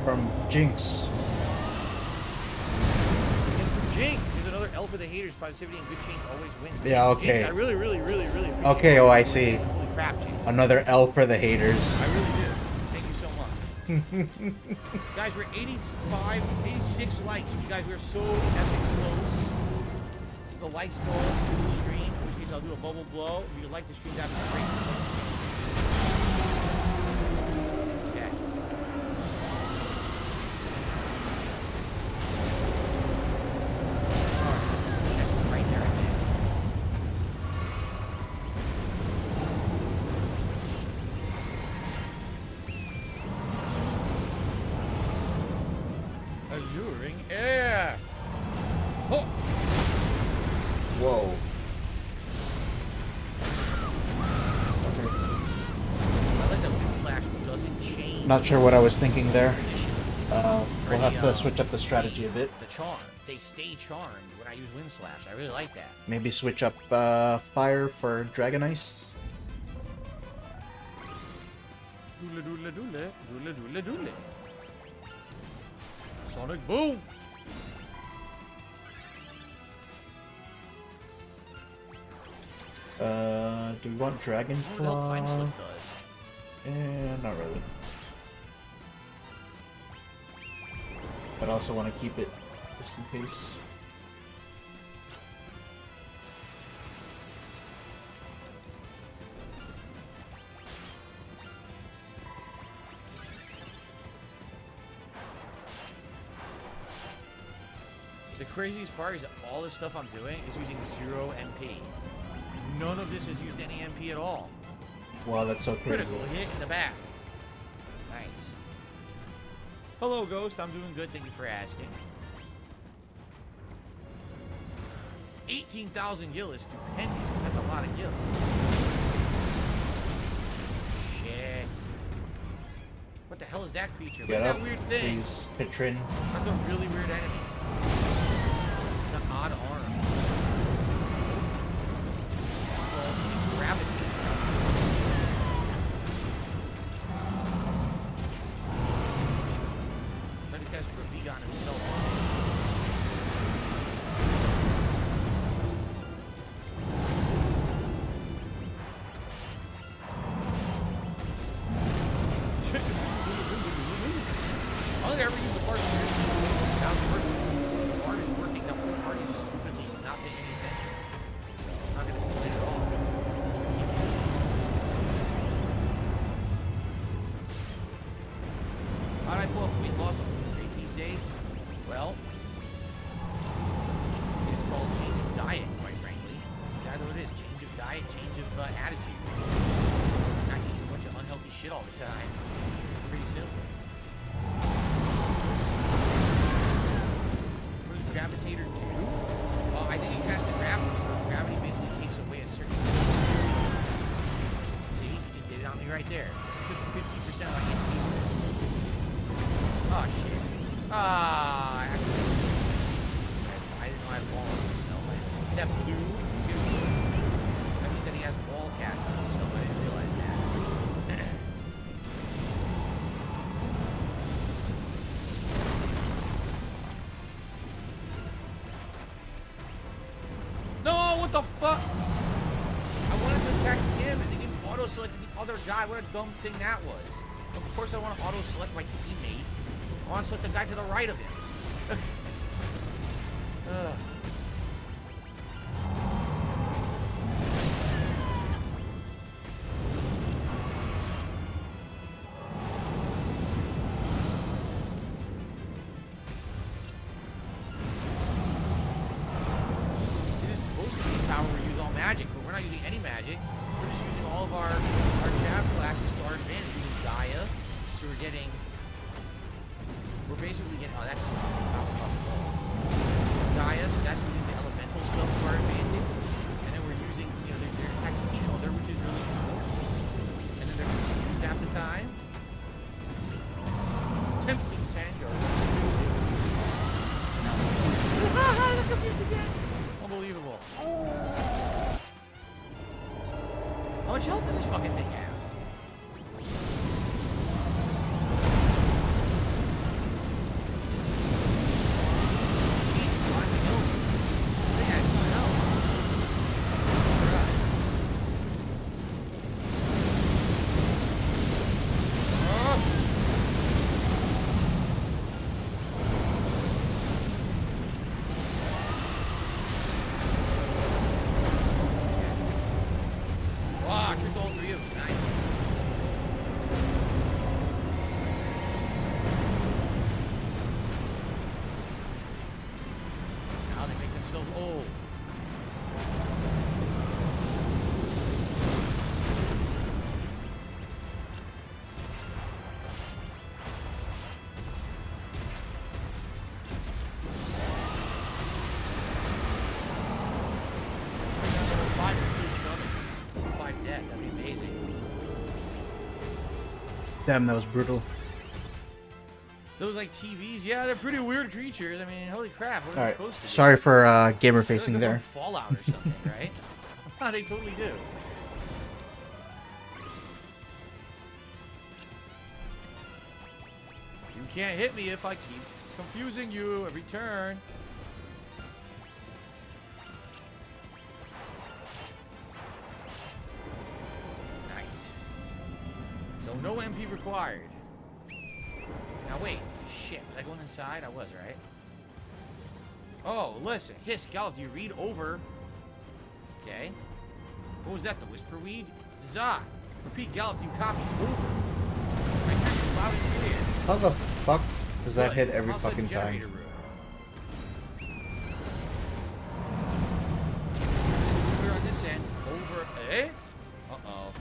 B: From Jinx.
C: And from Jinx, here's another L for the haters. Positivity and good change always wins.
B: Yeah, okay.
C: Jinx, I really appreciate
B: Okay,
C: it.
B: oh, I see.
C: Holy crap, Jinx.
B: Another L for the haters.
C: I really do. Thank you so much. Guys, we're 86 likes. You guys, we're so epic close. The likes goal to the stream, in which case I'll do a bubble blow. If you like the stream, that'd be great. Okay. Chest right there, it is. Alluring air. Oh.
B: Whoa.
C: I like that Wing Slash doesn't change.
B: Not sure what I was thinking there.
C: Position.
B: We'll have to switch up the strategy a bit.
C: The charm. They stay charmed when I use Wind Slash. I really like that.
B: Maybe switch up fire for Dragon Ice.
C: Doodle doodle doodle. Doodle doodle doodle. Sonic Boom!
B: Do we want Dragon
C: I wonder what Time
B: Claw?
C: Slip does.
B: Not really. But I also want to keep it just in case.
C: The craziest part is that all this stuff I'm doing is using 0 MP. None of this has used any MP at all.
B: Wow, that's so crazy.
C: Critical hit in the back. Nice. Hello, Ghost. I'm doing good. Thank you for asking. 18,000 gil is stupendous. That's a lot of gil. Shit. What the hell is that creature? Look
B: Get
C: at
B: up,
C: that weird thing.
B: please, Pitrin.
C: That's a really weird enemy. An odd arm. Well, it gravitates around. Trying to cast Graviga on himself. I don't think I ever used the part that was working. The part is working. The whole party is stupidly not paying any attention. I'm not going to complain at all. How did I pull off weight loss on weight these days? Well, it's called change of diet, quite frankly. It's either what it is. Change of diet, change of attitude. Not eating a bunch of unhealthy shit all the time. Pretty simple. What does Gravitator do? I think he cast the gravity, so gravity basically takes away a certain See, he just did it on me right there. He took 50% of my HP. Oh shit. I didn't know I had wall on myself. That blue, that means that he has wall cast on himself. I didn't realize that. No, what the fuck? I wanted to attack him and they didn't auto-select the other guy. What a dumb thing that was. Of course I want to auto-select my teammate. I want to select the guy to the right of him. Ugh. basically getting. Oh, that's Gaia, so that's using the elemental stuff to our advantage, and then we're using, you know, their attacking each other, which is really cool. And then they're confused half the time. Tempting tango. They're confused again. Unbelievable. How much health does this fucking thing have?
B: Damn, that was brutal.
C: Those like TVs, yeah, they're pretty weird creatures. I mean, holy crap, what are they supposed to do?
B: Sorry for gamer facing
C: like
B: there.
C: Fallout or something, right? They totally do. You can't hit me if I keep confusing you every turn. So no MP required. Now wait, shit, was I going inside? I was, right? Oh, listen, ℍ𝔸𝔹𝕋, do you read over? Okay. What was that, the whisper weed? Zah! Repeat, ℍ𝔸𝔹𝕋, do you copy? Over. Right here, it's loud and clear.
B: How the fuck does that hit every
C: Also
B: fucking time?
C: generator room. Clear on this end. Over. Eh? Uh-oh.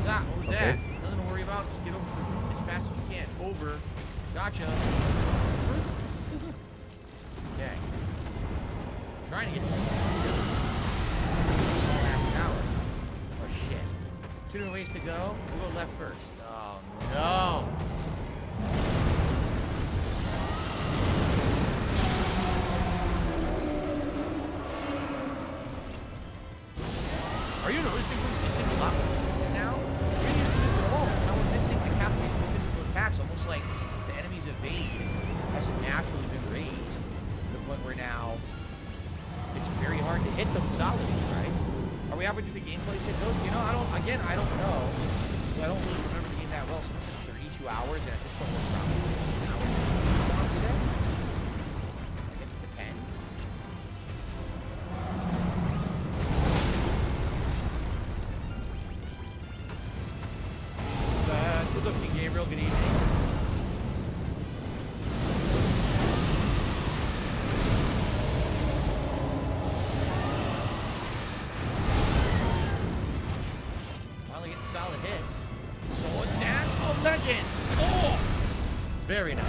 C: What was that? Nothing to worry about. Just get over as fast as you can. Over. Gotcha. Okay. I'm trying to get last hour. Oh shit. 2 different ways to go. We'll go left first. Oh no. Are you noticing we're missing a lot now? We didn't do this at all. Now we're missing the captain physical attacks, almost like the enemy's evade hasn't naturally been raised to the point where now it's very hard to hit them solidly, right? Are we halfway through the gameplay signals? You know, I don't know. I don't really remember the game that well. So this is 32 hours, and at this point, we're probably an hour. I guess it depends. Good looking, Gabriel. Good evening. Finally getting solid hits. Sword Dance of Legend. Oh, very nice.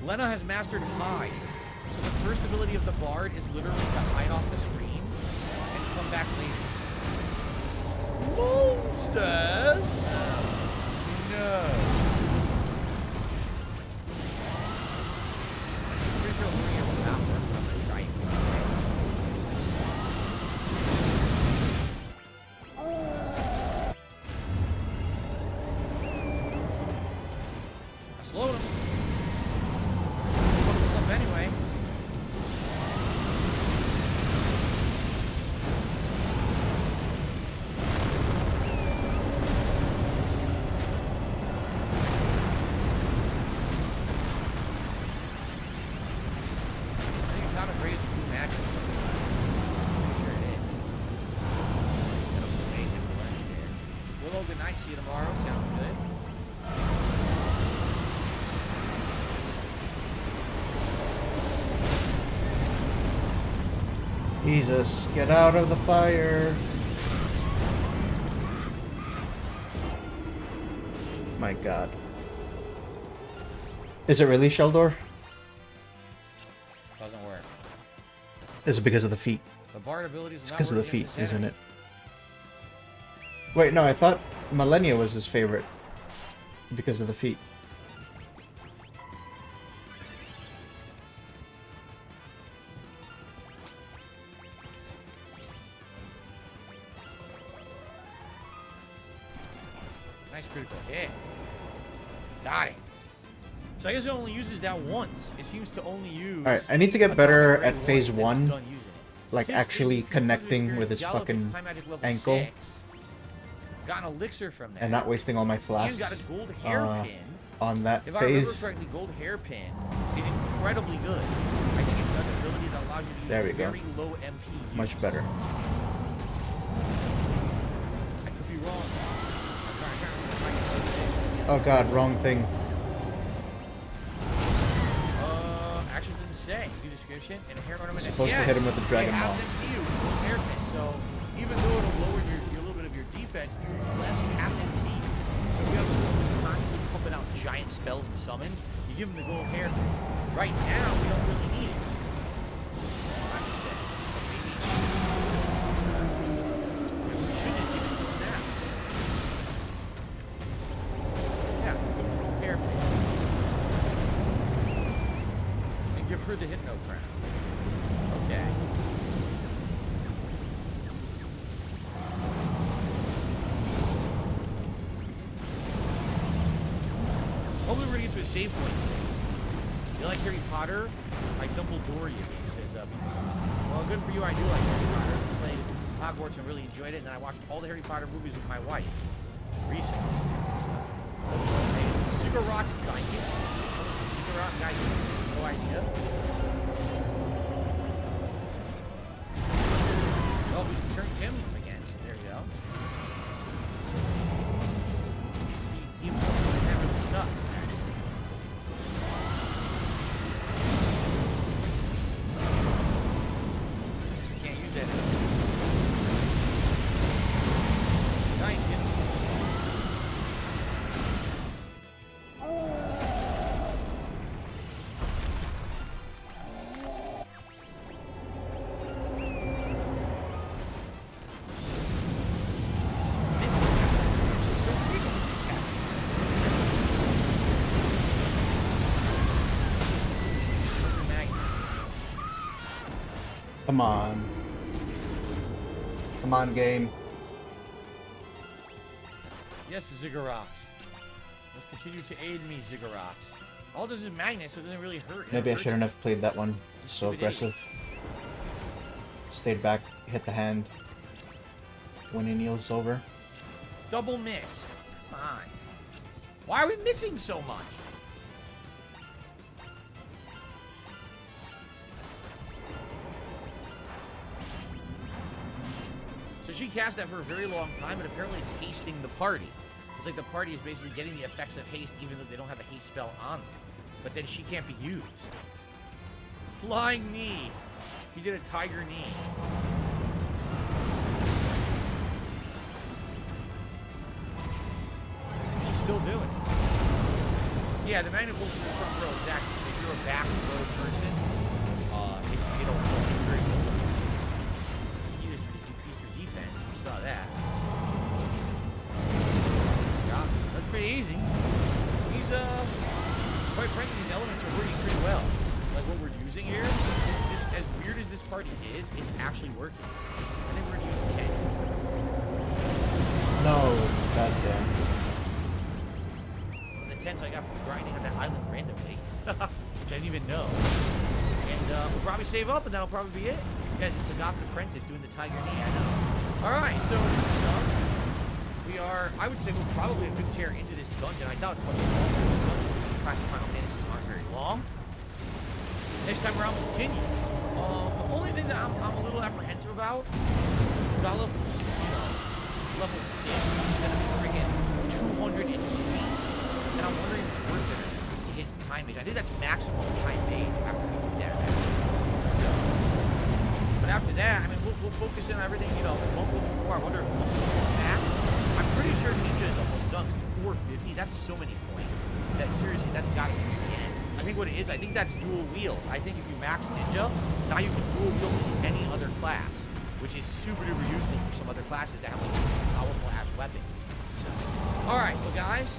C: Lena has mastered hide. So the first ability of the bard is literally to hide off the screen and come back later. Monsters? No. Pretty sure we're able to map work, but I'm gonna try it. I slowed him. Fuck this up anyway.
B: Jesus, get out of the fire. My god. Is it really Sheldor?
C: Doesn't work.
B: Is it because of the feet?
C: The Bard ability is
B: It's
C: not
B: because of the
C: working
B: feet,
C: against this
B: isn't
C: enemy.
B: it? Wait, no, I thought Millennia was his favorite. Because of the feet.
C: Nice critical hit. Got it. So I guess it only uses that once. It seems to only use...
B: Alright, I need to get
C: a
B: better
C: target
B: at
C: rate
B: phase
C: once and it's
B: 1.
C: done using it.
B: Like
C: Since
B: actually
C: it's
B: connecting with his
C: Gallop, it's
B: fucking
C: time magic level
B: ankle.
C: 6. Got an elixir from that.
B: And not wasting all my
C: And
B: flasks
C: got a gold hairpin.
B: on that
C: If I remember
B: phase.
C: correctly, gold hairpin is incredibly good. I think it's an ability that allows you to use
B: There we go.
C: very low MP use.
B: Much better.
C: I could be wrong. I'm trying to remember if I can tell you.
B: Oh god, wrong thing.
C: Actually, it doesn't say. Do description and a hair ornament.
B: Supposed to hit him with the Dragon
C: Maw.
B: Maw.
C: Hairpin. So even though it'll lower your little bit of your defense, you're less half MP. So if you have someone who's constantly pumping out giant spells and summons, you give them the gold hairpin. Right now, we don't really need it. I'm just saying. But maybe we should just give it to them now. Yeah, let's go with the gold hairpin. And give her the Hypno Crown. Okay. Hopefully we're gonna get to a save point soon. You like Harry Potter? I Dumbledore you, says well, good for you, I do like Harry Potter. I played Hogwarts and really enjoyed it, and then I watched all the Harry Potter movies with my wife recently. So, Ziggurat Giants. Ziggurat Giants. No idea. Well, we can turn him against. There you go. He really sucks, actually. So you can't use that. Nice hit.
B: Come on. Come on, game.
C: Yes, Ziggurat. Let's continue to aid me, Ziggurat. All this is Magnus, so it doesn't really hurt. It
B: Maybe I
C: hurts
B: shouldn't have played that one so
C: Stupid idiot.
B: aggressive. Stayed back, hit the hand. When he kneels over.
C: Double miss. Come on. Why are we missing so much? So she cast that for a very long time, and apparently it's hasting the party. It's like the party is basically getting the effects of haste even though they don't have a haste spell on them. But then she can't be used. Flying knee. He did a tiger knee. What's she still doing? Yeah, the magnet pulls in the front row, exactly. So if you're a back row person, it'll be very simple. You just increased your defense. You saw that. Yeah, that's pretty easy. He's quite frankly, these elements are working pretty well. Like what we're using here, this as weird as this party is, it's actually working. I think we're gonna use 10.
B: No, goddamn.
C: The tents I got from grinding on that island randomly, which I didn't even know. And we'll probably save up, and that'll probably be it. Guys, it's Sagat's apprentice doing the tiger knee. I know. All right, so good stuff. We are, I would say, we're probably a good tear into this dungeon. I doubt it's much longer. Classic Final Fantasies aren't very long. Next time around, we'll continue. The only thing that I'm a little apprehensive about is I love, level 6 is going to be freaking 250. And I'm wondering if it's worth it to hit time mage. I think that's maximum time mage after we do that. So, But after that, I mean, we'll focus in on everything, you know, a month before. I wonder if it's back. I'm pretty sure Ninja is almost done. 450, that's so many points. That seriously, that's got to be the end. I think what it is, I think that's dual wield. I think if you max Ninja, now you can dual wield with any other class, which is super duper useful for some other classes that have like powerful ass weapons. So, all right, well guys,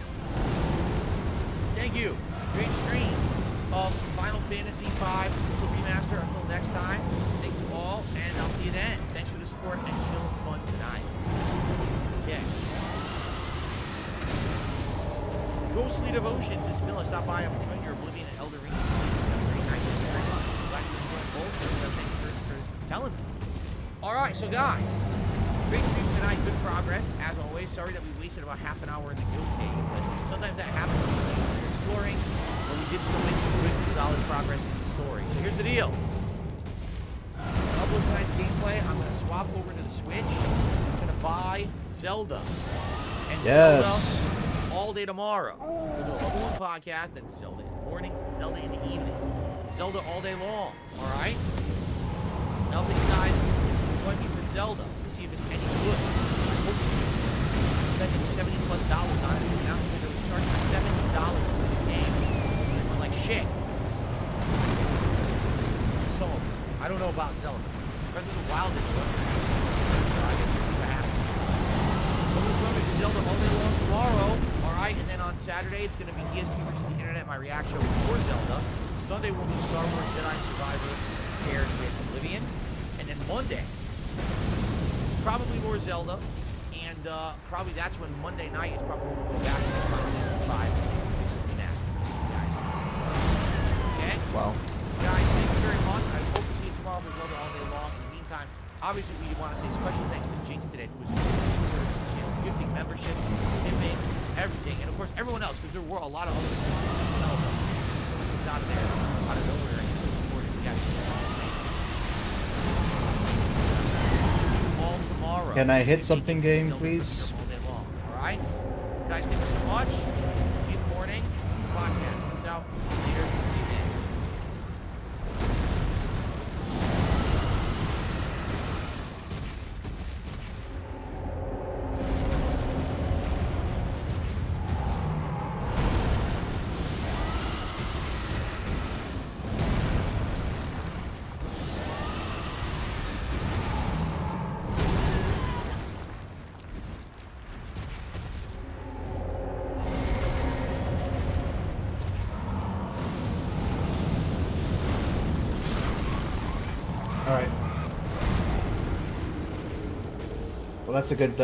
C: thank you. Great stream of Final Fantasy V Remaster. Until next time, thank you all, and I'll see you then. Thanks for the support and chill fun tonight. Okay. Ghostly Devotions is Phil. Stop by. I'm enjoying your Oblivion and Elden Ring. Very nice. Very much. Glad you enjoyed both. Thanks for telling me. All right, so guys, great stream tonight. Good progress as always. Sorry that we wasted about half an hour in the guild cave, but sometimes that happens when you're exploring. But we did still make some good, solid progress in the story. So here's the deal. Upload tonight's gameplay. I'm going to swap over to the Switch. I'm going to buy Zelda. And
B: Yes.
C: Zelda all day tomorrow. We'll do a level 1 podcast, then Zelda in the morning, Zelda in the evening. Zelda all day long, alright? Now I think you guys join me for Zelda to see if it's any good. I'm spending $70+ on it. Now they're charging $70 for the game. I'm like, shit. So, I don't know about Zelda. Breath of the Wild is good. So I guess we'll see what happens. We'll join me for Zelda all day long tomorrow. Alright, and then on Saturday, it's going to be DSP versus the Internet, my reaction show for Zelda. Sunday will be Star Wars Jedi Survivor paired with Oblivion. And then Monday, probably more Zelda. And probably that's when Monday night is probably when we'll go back to the Final Fantasy V. Just so you guys. Okay?
B: Wow.
C: Guys, thank you very much. I hope to see you tomorrow for Zelda all day long. In the meantime, obviously we want to say special thanks to Jinx today, who was a super channel, gifting membership, tipping, everything, and of course everyone else, because there were a lot of other people as well. Someone comes out of there, out of nowhere, and so supportive. We got you. See you all tomorrow.
B: Can I hit something game, please?
C: All day long. All right, guys, thank you so much. See you in the morning. Podcast. Peace out. Later. See you then.
B: Well, that's a good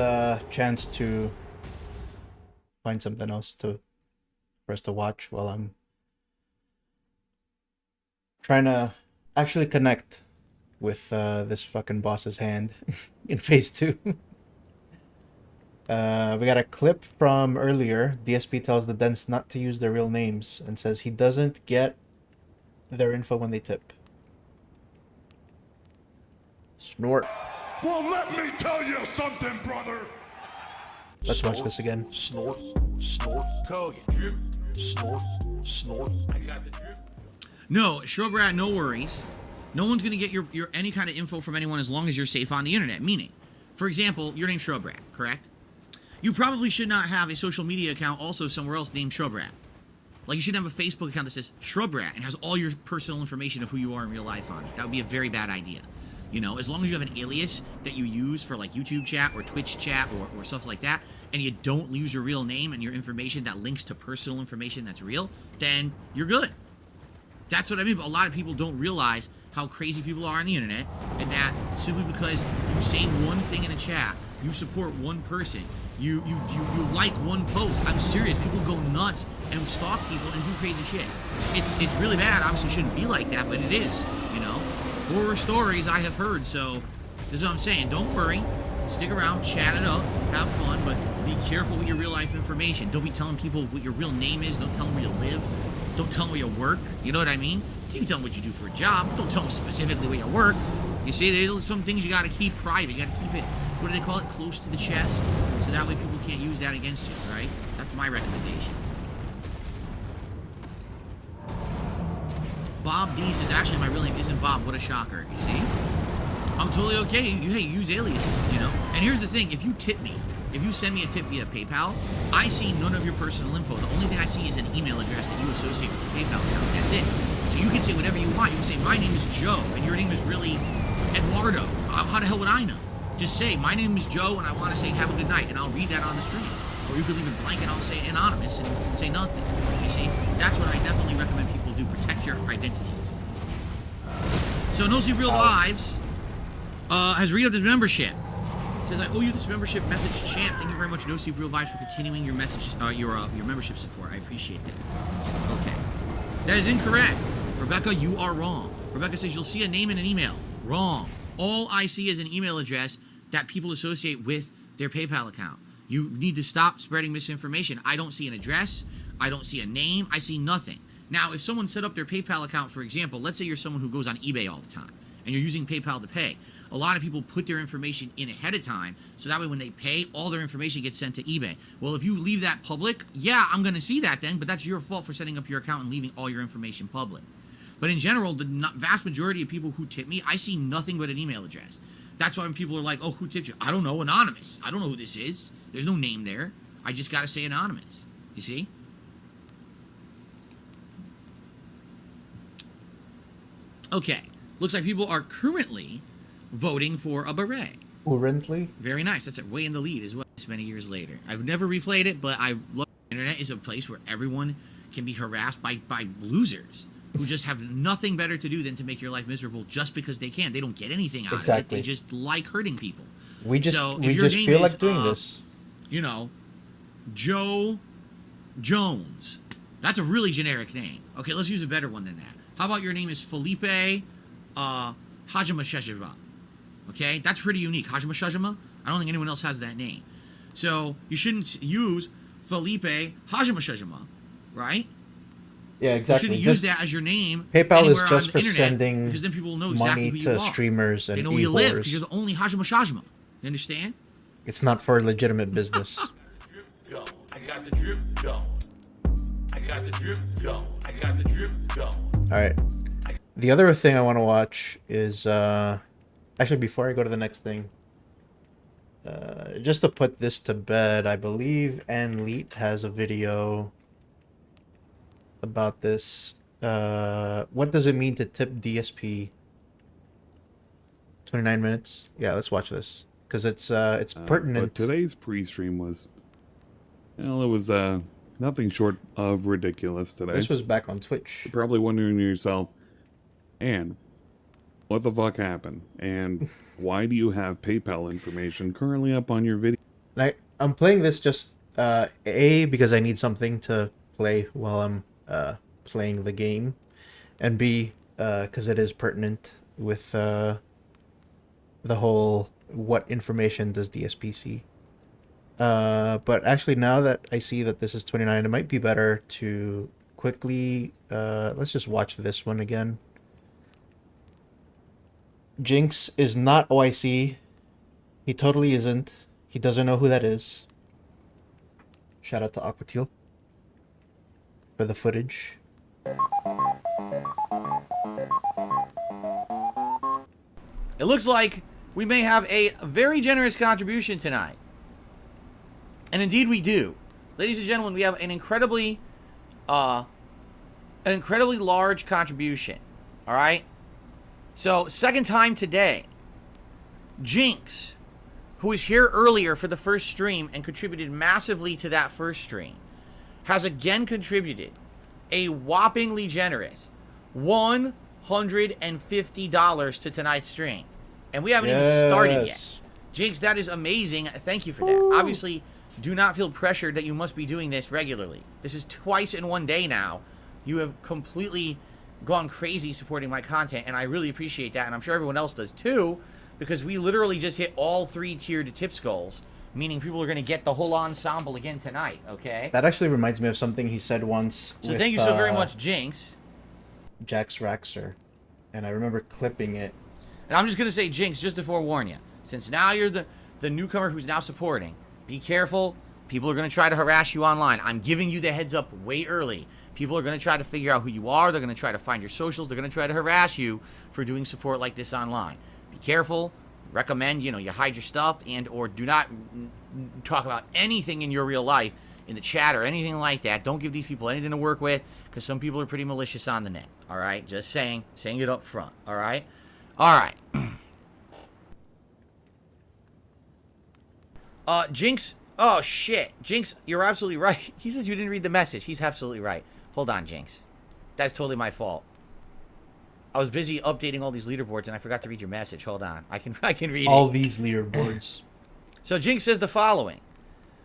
B: chance to find something else for us to watch while I'm trying to actually connect with this fucking boss's hand in phase 2. We got a clip from earlier. DSP tells the Dents not to use their real names and says he doesn't get their info when they tip. Snort.
A: Well, let me tell you something, brother.
B: Let's watch this again.
A: Snort, snort, tell you, drip, snort, snort. I got the drip.
C: No, Shrobrat, no worries. No one's gonna get your any kind of info from anyone as long as you're safe on the internet. Meaning, for example, your name's Shrobrat, correct? You probably should not have a social media account also somewhere else named Shrobrat. Like, you shouldn't have a Facebook account that says Shrobrat and has all your personal information of who you are in real life on it. That would be a very bad idea. You know, as long as you have an alias that you use for like YouTube chat or Twitch chat or stuff like that, and you don't use your real name and your information that links to personal information that's real, then you're good. That's what I mean. But a lot of people don't realize how crazy people are on the internet, and that simply because you say one thing in a chat, you support one person, you like one post. I'm serious. People go nuts and stalk people and do crazy shit. It's really bad. Obviously, it shouldn't be like that, but it is. You know, horror stories I have heard. So this is what I'm saying. Don't worry. Stick around, chat it up, have fun, but be careful with your real life information. Don't be telling people what your real name is. Don't tell them where you live. Don't tell them where you work. You know what I mean? You can tell them what you do for a job. Don't tell them specifically where you work. You see, there's some things you got to keep private. You got to keep it, what do they call it, close to the chest, so that way people can't use that against you, right? That's my recommendation. Bob D says, actually, my real name isn't Bob. What a shocker. You see? I'm totally okay. Hey, use aliases, you know? And here's the thing, if you tip me, if you send me a tip via PayPal, I see none of your personal info. The only thing I see is an email address that you associate with the PayPal account. That's it. So you can say whatever you want. You can say, my name is Joe, and your name is really Eduardo. How the hell would I know? Just say, my name is Joe, and I want to say have a good night, and I'll read that on the stream. Or you could leave it blank, and I'll say anonymous, and say nothing. You see? That's what I definitely recommend people do. Protect your identity. So No Sleep Real Lives has re-upped his membership. It says, I owe you this membership message, champ. Thank you very much, No Sleep Real Lives, for continuing your message, your membership support. I appreciate that. Okay. That is incorrect. Rebecca, you are wrong. Rebecca says, you'll see a name in an email. Wrong. All I see is an email address that people associate with their PayPal account. You need to stop spreading misinformation. I don't see an address. I don't see a name. I see nothing. Now, if someone set up their PayPal account, for example, let's say you're someone who goes on eBay all the time, and you're using PayPal to pay. A lot of people put their information in ahead of time, so that way when they pay, all their information gets sent to eBay. Well, if you leave that public, yeah, I'm going to see that then, but that's your fault for setting up your account and leaving all your information public. But in general, the vast majority of people who tip me, I see nothing but an email address. That's why when people are like, oh, who tipped you? I don't know, anonymous. I don't know who this is. There's no name there. I just got to say anonymous. You see? Okay. Looks like people are currently voting for a beret.
B: Currently?
C: Very nice. That's way in the lead as well. This many years later. I've never replayed it, but I love the internet is a place where everyone can be harassed by losers who just have nothing better to do than to make your life miserable just because they can. They don't get anything out of it. They just like hurting people.
B: We just
C: feel
B: like doing this.
C: You know, Joe Jones. That's a really generic name. Okay, let's use a better one than that. How about your name is Felipe ℍ𝔸𝕋𝔼𝕎𝔸ℚ? Okay, that's pretty unique. ℍ𝔸𝕋𝔼𝕎𝔸ℚ? I don't think anyone else has that name. So you shouldn't use Felipe ℍ𝔸𝕋𝔼𝕎𝔸ℚ, right?
B: Yeah, exactly.
C: You shouldn't use that as your name.
B: PayPal is
C: anywhere
B: just
C: on
B: for
C: the internet,
B: sending
C: because then people will know exactly
B: money
C: who you
B: to
C: are.
B: streamers and
C: they know where you live because
B: e-whores.
C: you're the only ℍ𝔸𝕋𝔼𝕎𝔸ℚ. You understand?
B: It's not for legitimate business.
A: Go. I got the drip, go. I got the drip, go. I got the drip, go.
B: All right. The other thing I want to watch is actually before I go to the next thing, just to put this to bed, I believe Leet has a video about this. What does it mean to tip DSP? 29 minutes. Yeah, let's watch this because it's pertinent.
G: But today's pre-stream was, well, it was nothing short of ridiculous today.
B: This was back on Twitch.
G: You're probably wondering to yourself, and what the fuck happened? And why do you have PayPal information currently up on your video?
B: I'm playing this just A, because I need something to play while I'm playing the game, and B, because it is pertinent with the whole what information does DSP see. But actually, now that I see that this is 29, it might be better to quickly let's just watch this one again. Jinx is not OIC. He totally isn't. He doesn't know who that is. Shout out to Aquatil for the footage.
C: It looks like we may have a very generous contribution tonight. And indeed we do. Ladies and gentlemen, we have an incredibly large contribution. All right? So, second time today, Jinx, who was here earlier for the first stream and contributed massively to that first stream, has again contributed a whoppingly generous $150 to tonight's stream. And we haven't even started yet. Jinx, that is amazing. Thank you for that. Obviously, do not feel pressured that you must be doing this regularly. This is twice in one day now. You have completely gone crazy supporting my content, and I really appreciate that, and I'm sure everyone else does too, because we literally just hit all 3 tiered tips goals, meaning people are going to get the whole ensemble again tonight, okay?
B: That actually reminds me of something he said once.
C: So thank you so very much, Jinx.
B: Jax Raxer, and I remember clipping it.
C: And I'm just going to say, Jinx, just to forewarn you, since now you're the newcomer who's now supporting, be careful. People are going to try to harass you online. I'm giving you the heads up way early. People are going to try to figure out who you are. They're going to try to find your socials. They're going to try to harass you for doing support like this online. be careful. Recommend, you hide your stuff and or do not talk about anything in your real life in the chat or anything like that. Don't give these people anything to work with because some people are pretty malicious on the net. All right? Just saying it up front. All right? All right. Jinx. Oh, shit. Jinx, you're absolutely right. He says you didn't read the message. He's absolutely right. Hold on, Jinx. That's totally my fault. I was busy updating all these leaderboards and I forgot to read your message. Hold on. I can read
B: all
C: it.
B: these leaderboards.
C: So Jinx says the following.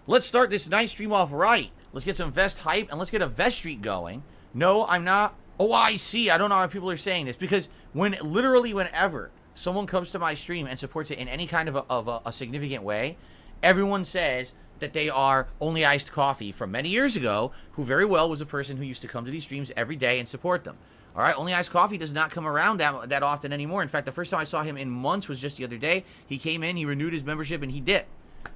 C: Let's start this night stream off right. Let's get some vest hype and let's get a vest streak going. No, I'm not. Oh, I see. I don't know how people are saying this because whenever someone comes to my stream and supports it in any kind of a significant way, everyone says that they are Only Iced Coffee from many years ago, who very well was a person who used to come to these streams every day and support them. All right, Only Iced Coffee does not come around that often anymore. In fact, the first time I saw him in months was just the other day. He came in, he renewed his membership, and he did.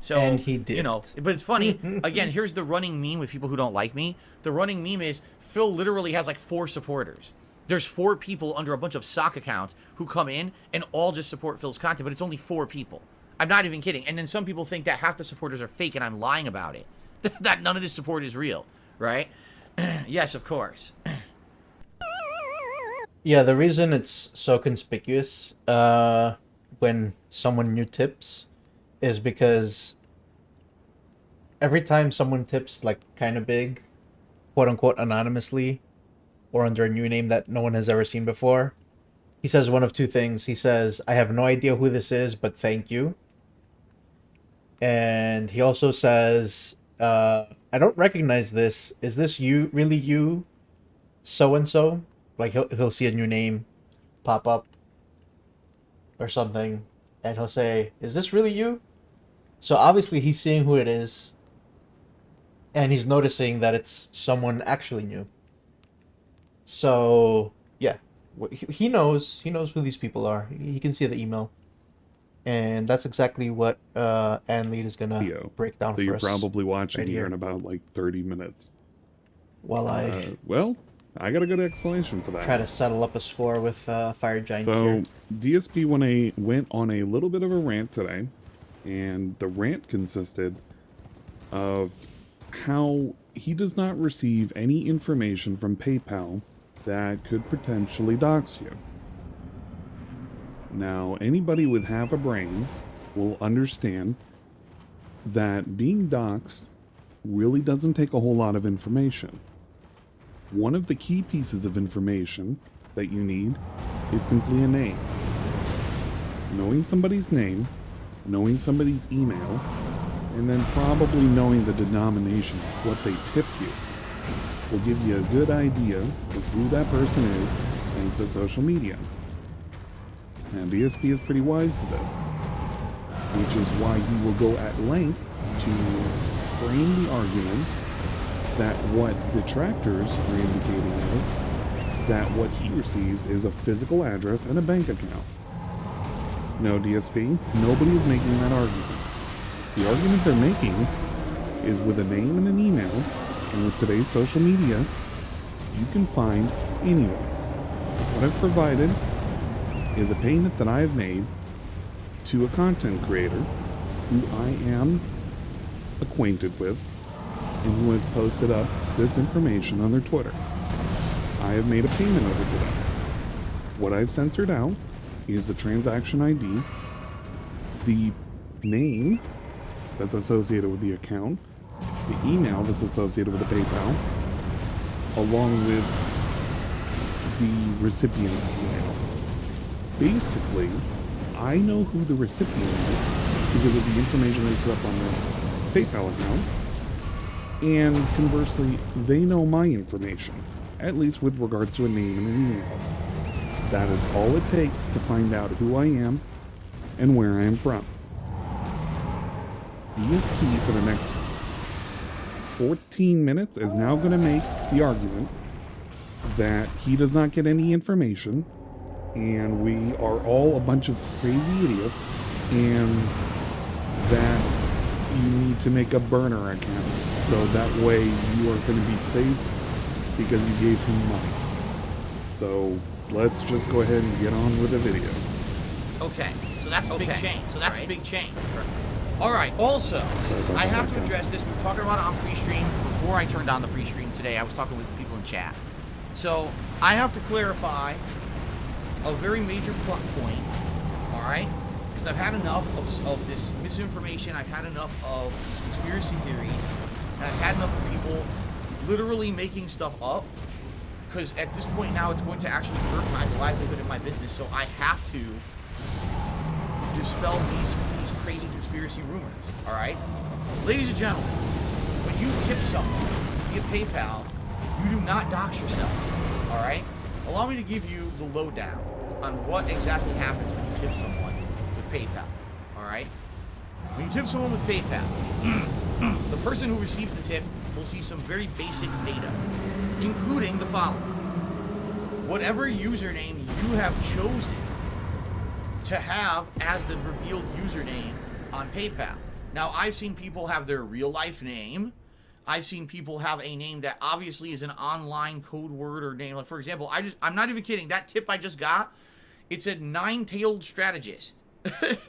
C: So,
B: and he did.
C: But it's funny. Again, here's the running meme with people who don't like me. The running meme is Phil literally has like 4 supporters. There's 4 people under a bunch of sock accounts who come in and all just support Phil's content, but it's only 4 people. I'm not even kidding. And then some people think that half the supporters are fake and I'm lying about it. That none of this support is real, right? Yes, of course.
B: Yeah, the reason it's so conspicuous when someone new tips is because every time someone tips like kind of big, quote unquote anonymously, or under a new name that no one has ever seen before, he says one of 2 things. He says, I have no idea who this is, but thank you. And he also says, I don't recognize this. Is this you, really you, so-and-so? Like he'll see a new name pop up or something, and he'll say, is this really you? So obviously he's seeing who it is, and he's noticing that it's someone actually new. So yeah, he knows who these people are. He can see the email, and that's exactly what Anlead is gonna break down for us.
G: You're probably watching
B: right
G: here
B: here
G: in about like 30 minutes.
B: While
G: I got a good explanation for that.
B: Try to settle up a score with Fire Giant here.
G: So DSP went on a little bit of a rant today, and the rant consisted of how he does not receive any information from PayPal that could potentially dox you. Now, anybody with half a brain will understand that being doxxed really doesn't take a whole lot of information. One of the key pieces of information that you need is simply a name. Knowing somebody's name, knowing somebody's email, and then probably knowing the denomination of what they tipped you will give you a good idea of who that person is thanks to social media. Now, DSP is pretty wise to this, which is why he will go at length to frame the argument that what detractors are indicating is that what he receives is a physical address and a bank account. No, DSP, nobody is making that argument. The argument they're making is with a name and an email, and with today's social media, you can find anyone. What I've provided is a payment that I have made to a content creator who I am acquainted with and who has posted up this information on their Twitter. I have made a payment over to them. What I've censored out is the transaction ID, the name that's associated with the account, the email that's associated with the PayPal, along with the recipient's email. Basically, I know who the recipient is because of the information they set up on their PayPal account, and conversely, they know my information, at least with regards to a name and an email. That is all it takes to find out who I am and where I am from. DSP for the next 14 minutes is now going to make the argument that he does not get any information and we are all a bunch of crazy idiots and that you need to make a burner account so that way you are going to be safe because you gave him money. So let's just go ahead and get on with the video.
C: Okay, so that's a big change. So that's
B: right?
C: a big change. All right. Also, I have to address this. We were talking about it on pre-stream before I turned on the pre-stream today. I was talking with people in chat. So I have to clarify a very major plot point. All right, because I've had enough of this misinformation. I've had enough of conspiracy theories, and I've had enough of people literally making stuff up. Because at this point now, it's going to actually hurt my livelihood and my business. So I have to dispel these crazy conspiracy rumors. All right, ladies and gentlemen, when you tip someone via PayPal, you do not dox yourself. All right, allow me to give you the lowdown on what exactly happens when you tip someone with PayPal. All right, when you tip someone with PayPal, the person who receives the tip will see some very basic data, including the following: whatever username you have chosen to have as the revealed username on PayPal. Now, I've seen people have their real life name. I've seen people have a name that obviously is an online code word or name. Like, for example, I'm not even kidding. That tip I just got, it said nine-tailed strategist.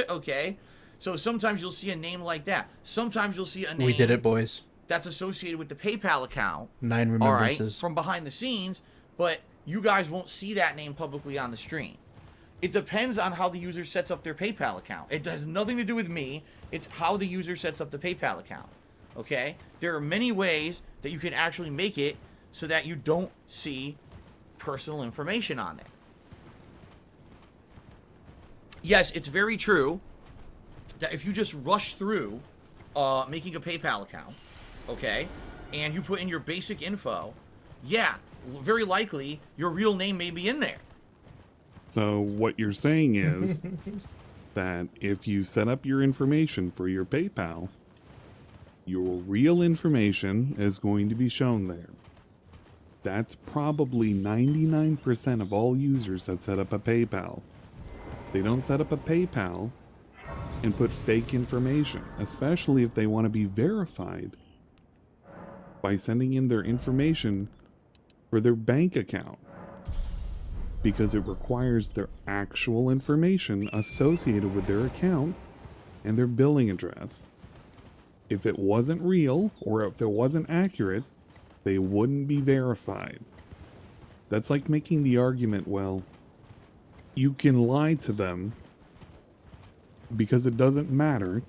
C: Okay? So sometimes you'll see a name like that. Sometimes you'll see a name.
B: We did it, boys.
C: That's associated with the PayPal account.
B: 9 remembrances.
C: All right, from behind the scenes, but you guys won't see that name publicly on the stream. It depends on how the user sets up their PayPal account. It has nothing to do with me. It's how the user sets up the PayPal account. Okay? There are many ways that you can actually make it so that you don't see personal information on there. Yes, it's very true that if you just rush through making a PayPal account, okay, and you put in your basic info, yeah, very likely your real name may be in there.
G: So what you're saying is that if you set up your information for your PayPal, your real information is going to be shown there. That's probably 99% of all users that set up a PayPal. They don't set up a PayPal and put fake information, especially if they want to be verified by sending in their information for their bank account, because it requires their actual information associated with their account and their billing address. If it wasn't real or if it wasn't accurate, they wouldn't be verified. That's like making the argument, well, you can lie to them because it doesn't matter.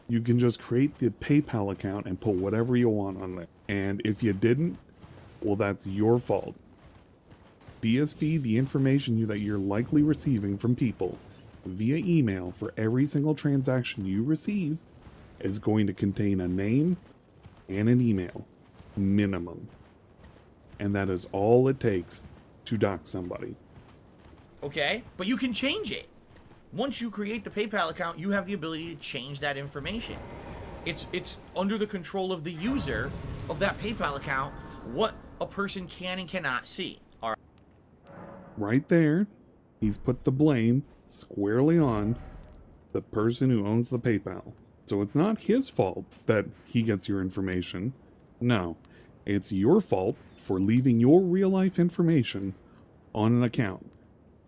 G: You can just create the PayPal account and put whatever you want on there. And if you didn't, well, that's your fault. DSP, the information that you're likely receiving from people via email for every single transaction you receive is going to contain a name and an email, minimum. And that is all it takes to dox somebody.
C: Okay, but you can change it. Once you create the PayPal account, you have the ability to change that information. It's under the control of the user of that PayPal account what a person can and cannot see. All right.
G: Right there, he's put the blame squarely on the person who owns the PayPal. So it's not his fault that he gets your information. No, it's your fault for leaving your real life information on an account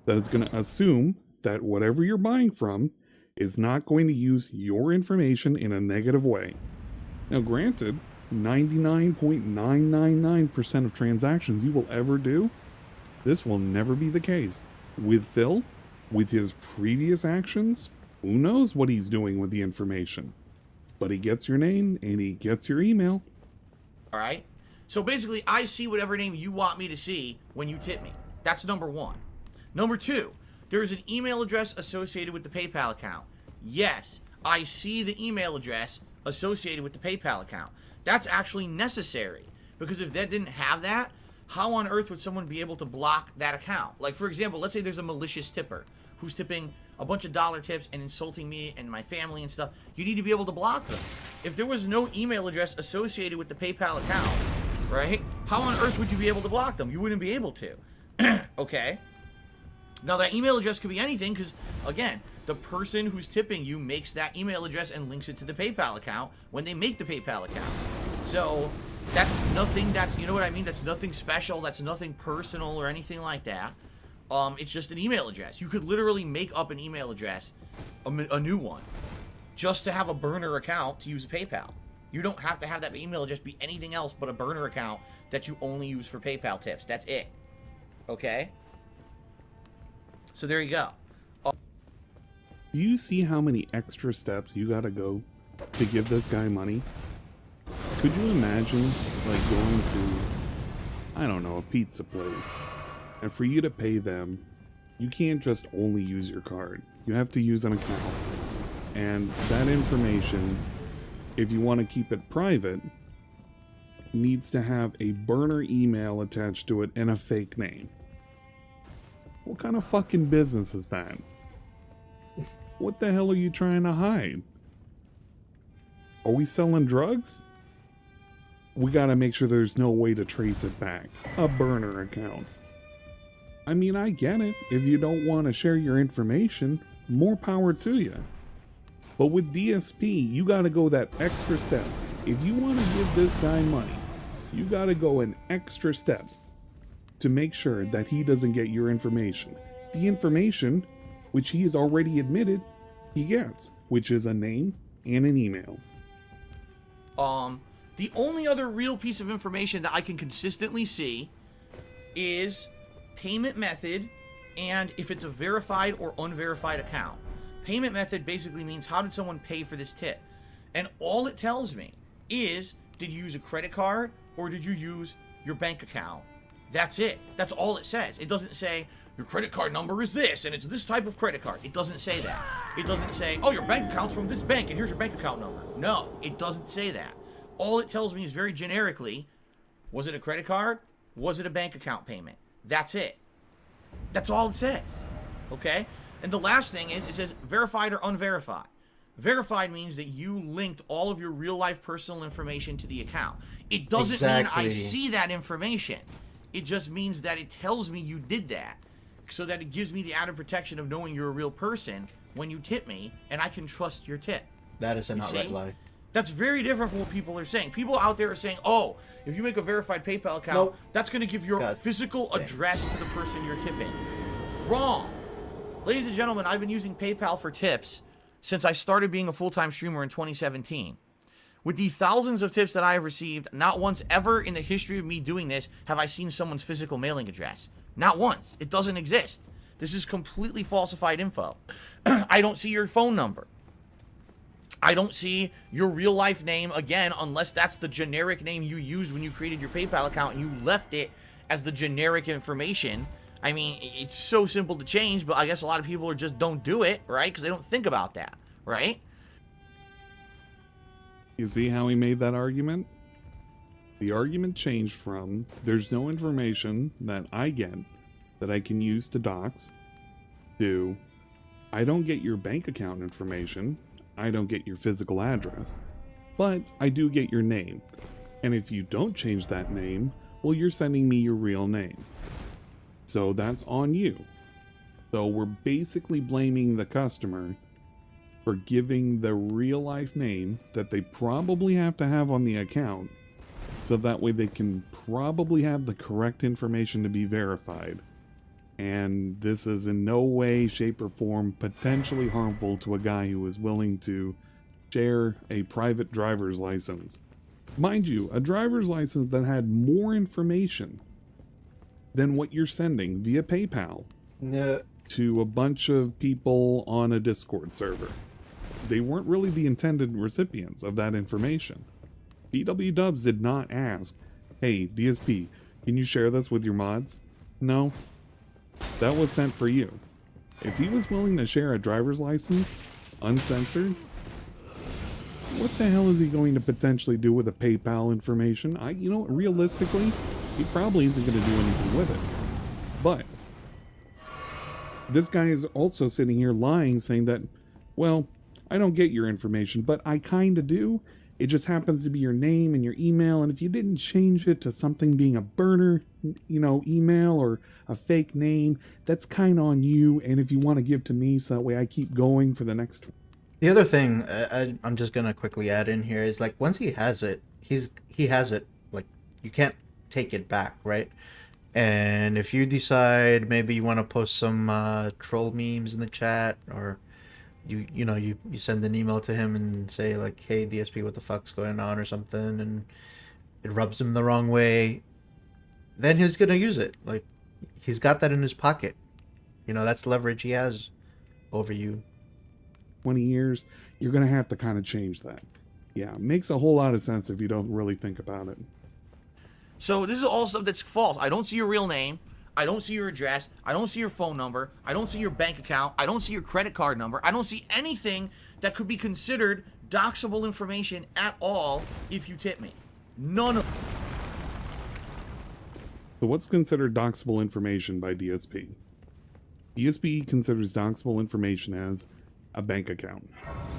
G: that is going to assume that whatever you're buying from is not going to use your information in a negative way. Now, granted, 99.999% of transactions you will ever do, this will never be the case. With Phil, with his previous actions, who knows what he's doing with the information? But he gets your name and he gets your email.
C: All right. So basically, I see whatever name you want me to see when you tip me. That's number one. Number two, there is an email address associated with the PayPal account. Yes, I see the email address associated with the PayPal account. That's actually necessary, because if that didn't have that, how on earth would someone be able to block that account? Like, for example, let's say there's a malicious tipper who's tipping a bunch of dollar tips and insulting me and my family and stuff. You need to be able to block them. If there was no email address associated with the PayPal account, right, how on earth would you be able to block them? You wouldn't be able to. Okay? Now, that email address could be anything, because, again, the person who's tipping you makes that email address and links it to the PayPal account when they make the PayPal account. So that's nothing, you know what I mean? That's nothing special. That's nothing personal or anything like that. It's just an email address. You could literally make up an email address, a new one, just to have a burner account to use PayPal. You don't have to have that email address be anything else but a burner account that you only use for PayPal tips. That's it. Okay? So there you go.
G: Do you see how many extra steps you gotta go to give this guy money? Could you imagine, like, going to, I don't know, a pizza place, and for you to pay them, you can't just only use your card. You have to use an account. And that information, if you want to keep it private, needs to have a burner email attached to it and a fake name. What kind of fucking business is that? What the hell are you trying to hide? Are we selling drugs? We gotta make sure there's no way to trace it back. A burner account. I mean, I get it. If you don't want to share your information, more power to you. But with DSP, you gotta go that extra step. If you want to give this guy money, you gotta go an extra step to make sure that he doesn't get your information. The information, which he has already admitted he gets, which is a name and an email.
C: The only other real piece of information that I can consistently see is payment method and if it's a verified or unverified account. Payment method basically means how did someone pay for this tip? And all it tells me is, did you use a credit card or did you use your bank account? That's it. That's all it says. It doesn't say your credit card number is this and it's this type of credit card. It doesn't say that. It doesn't say, oh, your bank account's from this bank and here's your bank account number. No, it doesn't say that. All it tells me is very generically, was it a credit card? Was it a bank account payment? That's it. That's all it says. Okay? And the last thing is, it says verified or unverified. Verified means that you linked all of your real life personal information to the account. It doesn't mean I see that information. It just means that it tells me you did that, so that it gives me the added protection of knowing you're a real person when you tip me, and I can trust your tip.
B: That is an outright lie.
C: That's very different from what people are saying. People out there are saying, oh, if you make a verified PayPal account, that's going to give your physical address to the person you're tipping. Wrong. Ladies and gentlemen, I've been using PayPal for tips since I started being a full-time streamer in 2017. With the thousands of tips that I have received, not once ever in the history of me doing this have I seen someone's physical mailing address. Not once. It doesn't exist. This is completely falsified info. I don't see your phone number. I don't see your real life name again, unless that's the generic name you used when you created your PayPal account and you left it as the generic information. I mean, it's so simple to change, but I guess a lot of people just don't do it, right? Because they don't think about that, right?
G: You see how he made that argument? The argument changed from, there's no information that I get that I can use to dox, to, I don't get your bank account information, I don't get your physical address, but I do get your name. And if you don't change that name, well, you're sending me your real name. So that's on you. So we're basically blaming the customer for giving the real life name that they probably have to have on the account, so that way they can probably have the correct information to be verified. And this is in no way, shape, or form potentially harmful to a guy who is willing to share a private driver's license. Mind you, a driver's license that had more information than what you're sending via PayPal to a bunch of people on a Discord server. They weren't really the intended recipients of that information. BW Dubs did not ask, hey, DSP, can you share this with your mods? No. That was sent for you. If he was willing to share a driver's license, uncensored, what the hell is he going to potentially do with the PayPal information? Realistically, he probably isn't going to do anything with it. But this guy is also sitting here lying, saying that, well, I don't get your information, but I kind of do. It just happens to be your name and your email, and if you didn't change it to something being a burner, email or a fake name, that's kind of on you, and if you want to give to me so that way I keep going for the next...
B: The other thing I'm just going to quickly add in here is, like, once he has it, he has it, like, you can't take it back, right? And if you decide maybe you want to post some troll memes in the chat, or you send an email to him and say like, hey DSP, what the fuck's going on, or something, and it rubs him the wrong way, then he's gonna use it. Like, he's got that in his pocket. That's leverage he has over you.
G: 20 years, you're going to have to kind of change that. Yeah, makes a whole lot of sense if you don't really think about it.
C: So this is all stuff that's false. I don't see your real name. I don't see your address. I don't see your phone number. I don't see your bank account. I don't see your credit card number. I don't see anything that could be considered doxable information at all if you tip me. None of.
G: So what's considered doxable information by DSP? DSP considers doxable information as a bank account,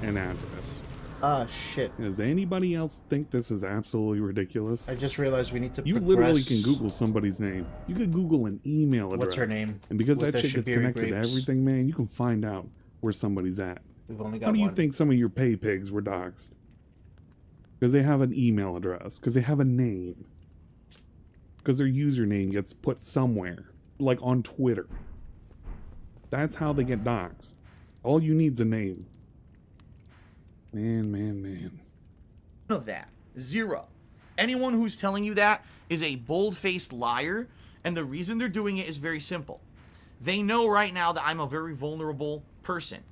G: an address.
B: Ah, shit.
G: Does anybody else think this is absolutely ridiculous?
B: I just realized we need to
G: You
B: progress.
G: literally can Google somebody's name. You could Google an email address.
B: What's her name?
G: And because
B: With
G: that
B: the
G: shit gets
B: Shabiri
G: connected to
B: grapes.
G: everything, man, you can find out where somebody's at.
B: We've only got
G: How do you
B: one.
G: think some of your pay pigs were doxxed? Because they have an email address. Because they have a name. Because their username gets put somewhere. Like on Twitter. That's how they get doxxed. All you need's a name. Man.
C: Of that. Zero. Anyone who's telling you that is a bold-faced liar, and the reason they're doing it is very simple. They know right now that I'm a very vulnerable person.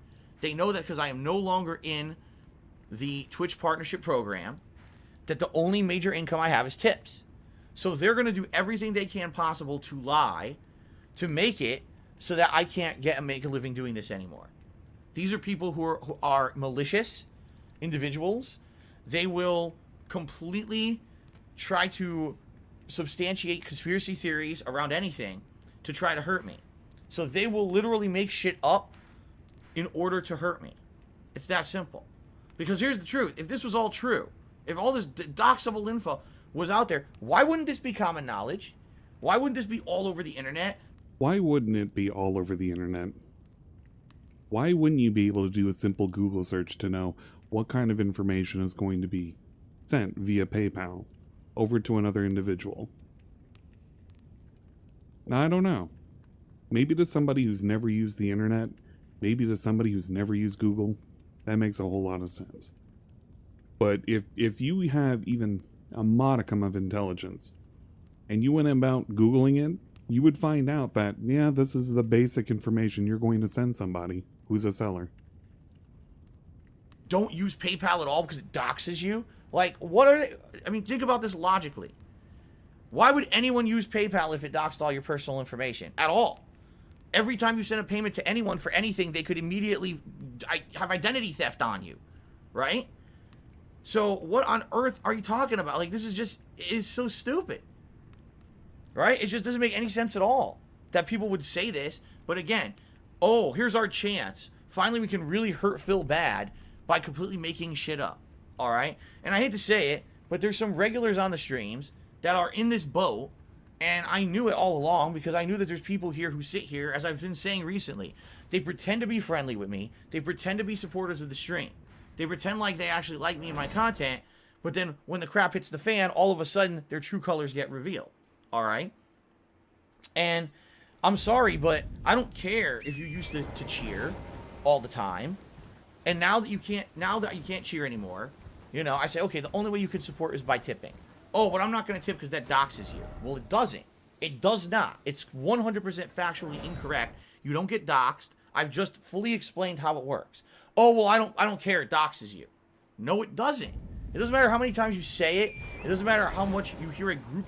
C: They know that because I am no longer in the Twitch partnership program, that the only major income I have is tips. So they're going to do everything they can possible to lie, to make it so that I can't make a living doing this anymore. These are people who are malicious individuals. They will completely try to substantiate conspiracy theories around anything to try to hurt me. So they will literally make shit up in order to hurt me. It's that simple. Because here's the truth. If this was all true, if all this doxable info was out there, why wouldn't this be common knowledge? Why wouldn't this be all over the internet?
G: Why wouldn't it be all over the internet? Why wouldn't you be able to do a simple Google search to know what kind of information is going to be sent via PayPal over to another individual? I don't know. Maybe to somebody who's never used the internet, maybe to somebody who's never used Google, that makes a whole lot of sense. But if you have even a modicum of intelligence and you went about Googling it, you would find out that, yeah, this is the basic information you're going to send somebody who's a seller.
C: Don't use PayPal at all because it doxes you? Like, what are they? I mean, think about this logically. Why would anyone use PayPal if it doxed all your personal information at all? Every time you send a payment to anyone for anything, they could immediately have identity theft on you, right? So what on earth are you talking about? Like, this is just, it is so stupid, right? It just doesn't make any sense at all that people would say this. But again, oh, here's our chance. Finally, we can really hurt Phil bad by completely making shit up, all right? And I hate to say it, but there's some regulars on the streams that are in this boat, and I knew it all along because I knew that there's people here who sit here, as I've been saying recently, they pretend to be friendly with me, they pretend to be supporters of the stream, they pretend like they actually like me and my content, but then when the crap hits the fan, all of a sudden, their true colors get revealed, all right? And I'm sorry, but I don't care if you used to cheer all the time, and now that you can't cheer anymore, you know, I say, okay, the only way you can support is by tipping. Oh, but I'm not going to tip because that doxes you. Well, it doesn't. It does not. It's 100% factually incorrect. You don't get doxed. I've just fully explained how it works. Oh, well, I don't care. It doxes you. No, it doesn't. It doesn't matter how many times you say it. It doesn't matter how much you hear a group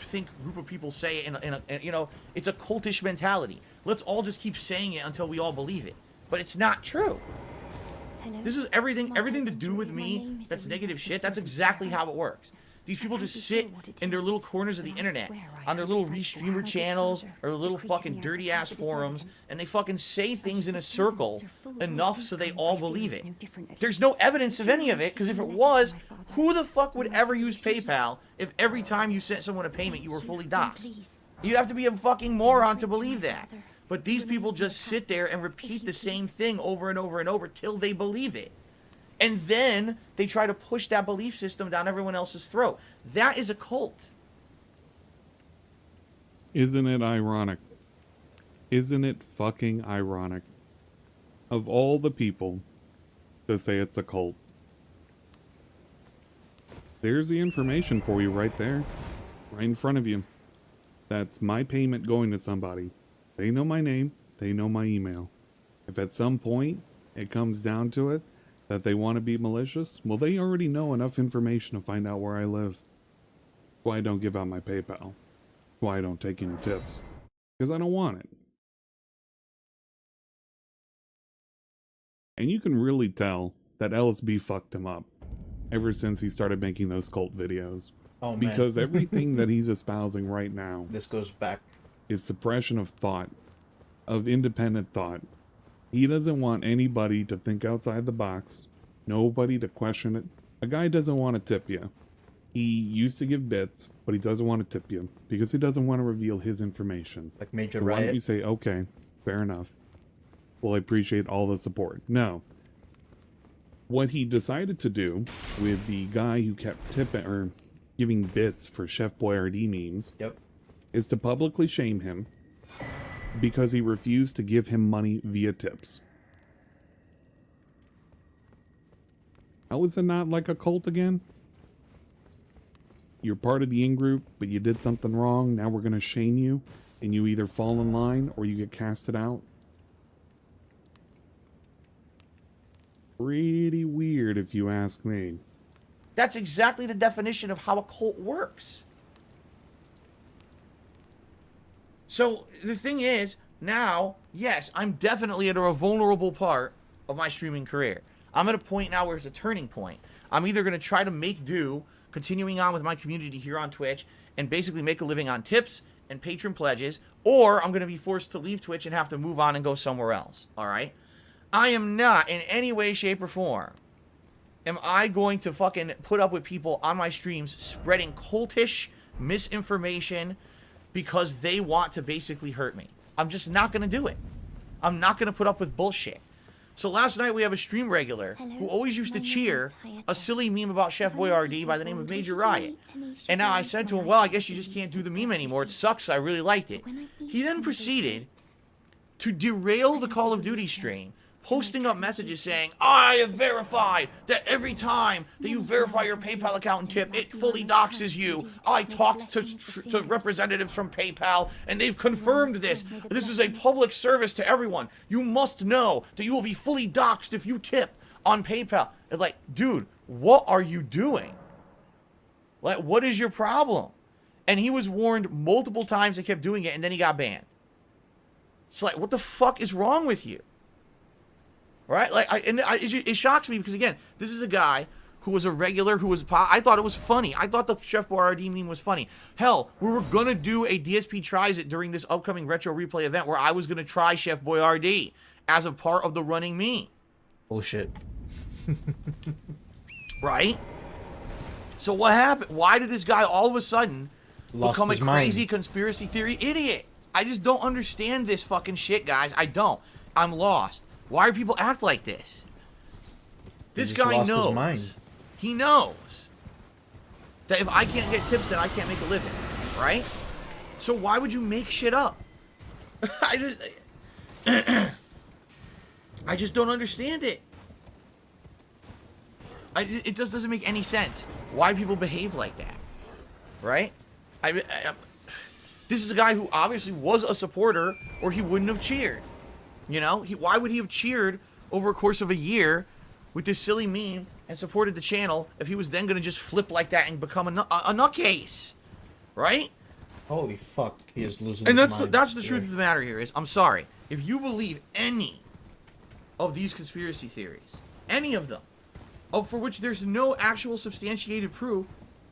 C: of people say it in you know, it's a cultish mentality. Let's all just keep saying it until we all believe it. But it's not true.
E: Hello?
C: This is everything to do with me that's negative shit. That's exactly how it works. These people just sit in their little corners of the internet, on their little restreamer channels, or their little fucking dirty-ass forums, and they fucking say things in a circle enough so they all believe it. There's no evidence of any of it, because if it was, who the fuck would ever use PayPal if every time you sent someone a payment you were fully doxxed? You'd have to be a fucking moron to believe that. But these people just sit there and repeat the same thing over and over and over till they believe it. And then they try to push that belief system down everyone else's throat. That is a cult.
G: Isn't it ironic? Isn't it fucking ironic? Of all the people to say it's a cult, there's the information for you right there, right in front of you. That's my payment going to somebody. They know my name, they know my email. If at some point it comes down to it that they want to be malicious, well, they already know enough information to find out where I live. That's why I don't give out my PayPal. That's why I don't take any tips. Because I don't want it. And you can really tell that LSB fucked him up ever since he started making those cult videos.
B: Oh, man.
G: Because everything that he's espousing right now
B: This goes back.
G: is suppression of thought, of independent thought. He doesn't want anybody to think outside the box, nobody to question it. A guy doesn't want to tip you. He used to give bits, but he doesn't want to tip you because he doesn't want to reveal his information.
B: Like Major
G: So why don't you
B: Riot.
G: say, okay, fair enough. Well, I appreciate all the support. No. What he decided to do with the guy who kept tipping or giving bits for Chef Boyardee memes
B: Yep.
G: is to publicly shame him because he refused to give him money via tips. How is it not like a cult again? You're part of the in-group, but you did something wrong. Now we're going to shame you, and you either fall in line or you get casted out. Pretty weird, if you ask me.
C: That's exactly the definition of how a cult works. So the thing is, now, yes, I'm definitely at a vulnerable part of my streaming career. I'm at a point now where it's a turning point. I'm either going to try to make do, continuing on with my community here on Twitch, and basically make a living on tips and patron pledges, or I'm going to be forced to leave Twitch and have to move on and go somewhere else, all right? I am not, in any way, shape, or form, am I going to fucking put up with people on my streams spreading cultish misinformation because they want to basically hurt me. I'm just not going to do it. I'm not going to put up with bullshit. So last night we have a stream regular who always used to cheer a silly meme about Chef Boyardee by the name of Major Riot. And now I said to him, well, I guess you just can't do the meme anymore. It sucks. I really liked it. He then proceeded to derail the Call of Duty stream, posting up messages saying, I have verified that every time that you verify your PayPal account and tip, it fully doxes you. I talked to representatives from PayPal, and they've confirmed this. This is a public service to everyone. You must know that you will be fully doxed if you tip on PayPal. It's like, dude, what are you doing? Like, what is your problem? And he was warned multiple times and kept doing it, and then he got banned. It's like, what the fuck is wrong with you? Right? Like, it shocks me because, again, this is a guy who was a regular, I thought it was funny. I thought the Chef Boyardee meme was funny. Hell, we were going to do a DSP Tries It during this upcoming Retro Replay event where I was going to try Chef Boyardee as a part of the running meme.
B: Bullshit.
C: Right? So what happened? Why did this guy all of a sudden become a crazy conspiracy theory idiot? I just don't understand this fucking shit, guys. I don't. I'm lost. Why do people act like this? This guy knows. He knows that if I can't get tips, then I can't make a living, right? So why would you make shit up? I just don't understand it. It just doesn't make any sense why people behave like that, right? This is a guy who obviously was a supporter, or he wouldn't have cheered. You know, why would he have cheered over a course of a year with this silly meme and supported the channel if he was then going to just flip like that and become a nutcase, right?
B: Holy fuck, he is losing
C: and
B: his
C: that's
B: mind.
C: that's the truth of the matter here is, I'm sorry, if you believe any of these conspiracy theories, any of them, for which there's no actual substantiated proof,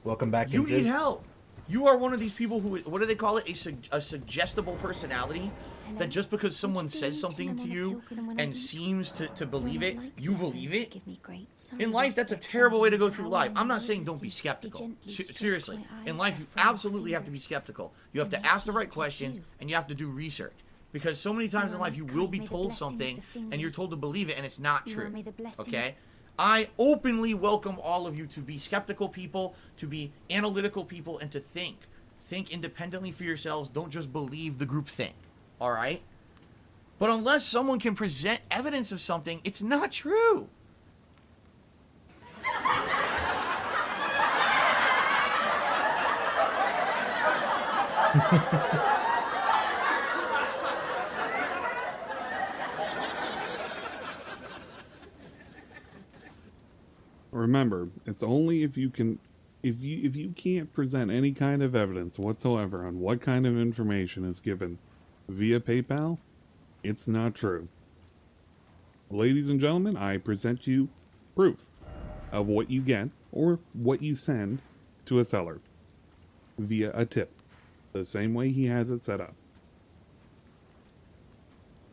B: Welcome back,
C: you
B: Injured.
C: need help. You are one of these people who, what do they call it? A suggestible personality. That just because someone says something to you and seems to believe it, you believe it. In life, that's a terrible way to go through life. I'm not saying don't be skeptical. Seriously. In life, you absolutely have to be skeptical. You have to ask the right questions, and you have to do research. Because so many times in life, you will be told something, and you're told to believe it, and it's not true. Okay? I openly welcome all of you to be skeptical people, to be analytical people, and to think. think independently for yourselves. Don't just believe the group thing. All right? But unless someone can present evidence of something, it's not true.
G: Remember, it's only if you can, if you can't present any kind of evidence whatsoever on what kind of information is given via PayPal, it's not true. Ladies and gentlemen, I present you proof of what you get or what you send to a seller via a tip, the same way he has it set up.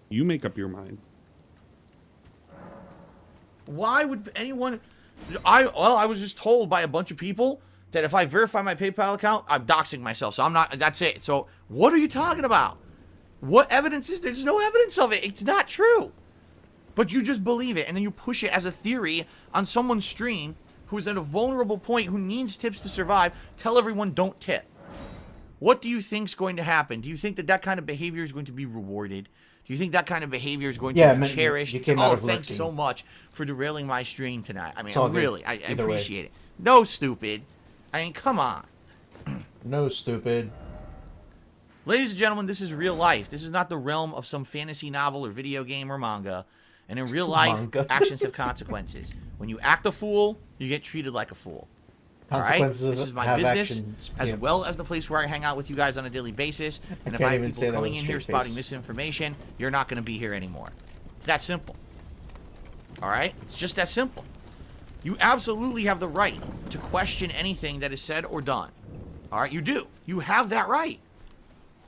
G: You make up your mind.
C: Why would anyone... I was just told by a bunch of people that if I verify my PayPal account, I'm doxing myself. So I'm not... That's it. So what are you talking about? What evidence is there? There's no evidence of it. It's not true. But you just believe it, and then you push it as a theory on someone's stream who is at a vulnerable point, who needs tips to survive. Tell everyone don't tip. What do you think's going to happen? Do you think that that kind of behavior is going to be rewarded? Do you think that kind of behavior is going to be cherished?
B: You came out of
C: thanks
B: lurking.
C: so much for derailing my stream tonight. I mean,
B: all good.
C: really, I
B: Either way.
C: appreciate it. No, stupid. I mean, come on.
B: No, stupid.
C: Ladies and gentlemen, this is real life. This is not the realm of some fantasy novel or video game or manga. And in real life,
B: Manga.
C: actions have consequences. When you act a fool, you get treated like a fool. All right?
B: Consequences
C: This is my
B: have
C: business,
B: actions.
C: as
B: Yeah.
C: well as the place where I hang out with you guys on a daily basis. And if
B: can't
C: I have
B: even say
C: people
B: that
C: coming
B: with a
C: in here
B: straight
C: spouting
B: face.
C: misinformation, you're not going to be here anymore. It's that simple. All right? It's just that simple. You absolutely have the right to question anything that is said or done. All right? You do. You have that right.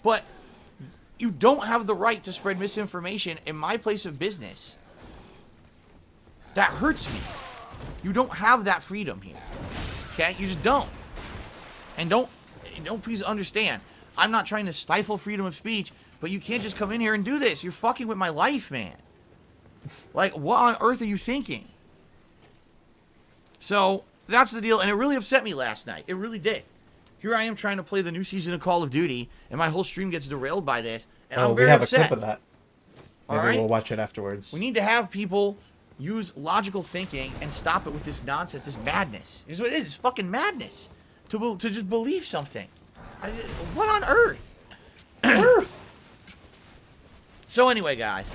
C: But you don't have the right to spread misinformation in my place of business. That hurts me. You don't have that freedom here. Okay? You just don't. And don't please understand. I'm not trying to stifle freedom of speech, but you can't just come in here and do this. You're fucking with my life, man. Like, what on earth are you thinking? So, that's the deal, and it really upset me last night. It really did. Here I am trying to play the new season of Call of Duty, and my whole stream gets derailed by this, and I'm very
B: we have
C: upset.
B: a clip of that.
C: All
B: Maybe
C: right?
B: we'll watch it afterwards.
C: We need to have people use logical thinking and stop it with this nonsense, this madness. It's what it is. It's fucking madness to just believe something. What on earth? Earth. So anyway, guys,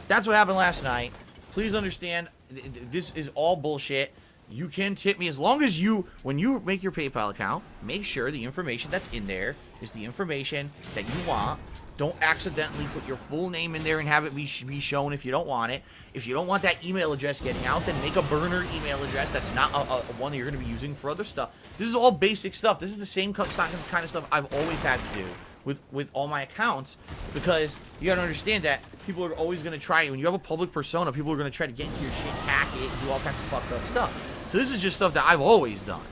C: that's what happened last night. Please understand, this is all bullshit. You can tip me as long as you, when you make your PayPal account, make sure the information that's in there is the information that you want. Don't accidentally put your full name in there and have it be shown if you don't want it. If you don't want that email address getting out, then make a burner email address that's not a one that you're going to be using for other stuff. This is all basic stuff. This is the same kind of stuff I've always had to do with all my accounts, because you got to understand that people are always going to try, when you have a public persona, people are going to try to get into your shit, hack it, and do all kinds of fucked up stuff. So this is just stuff that I've always done.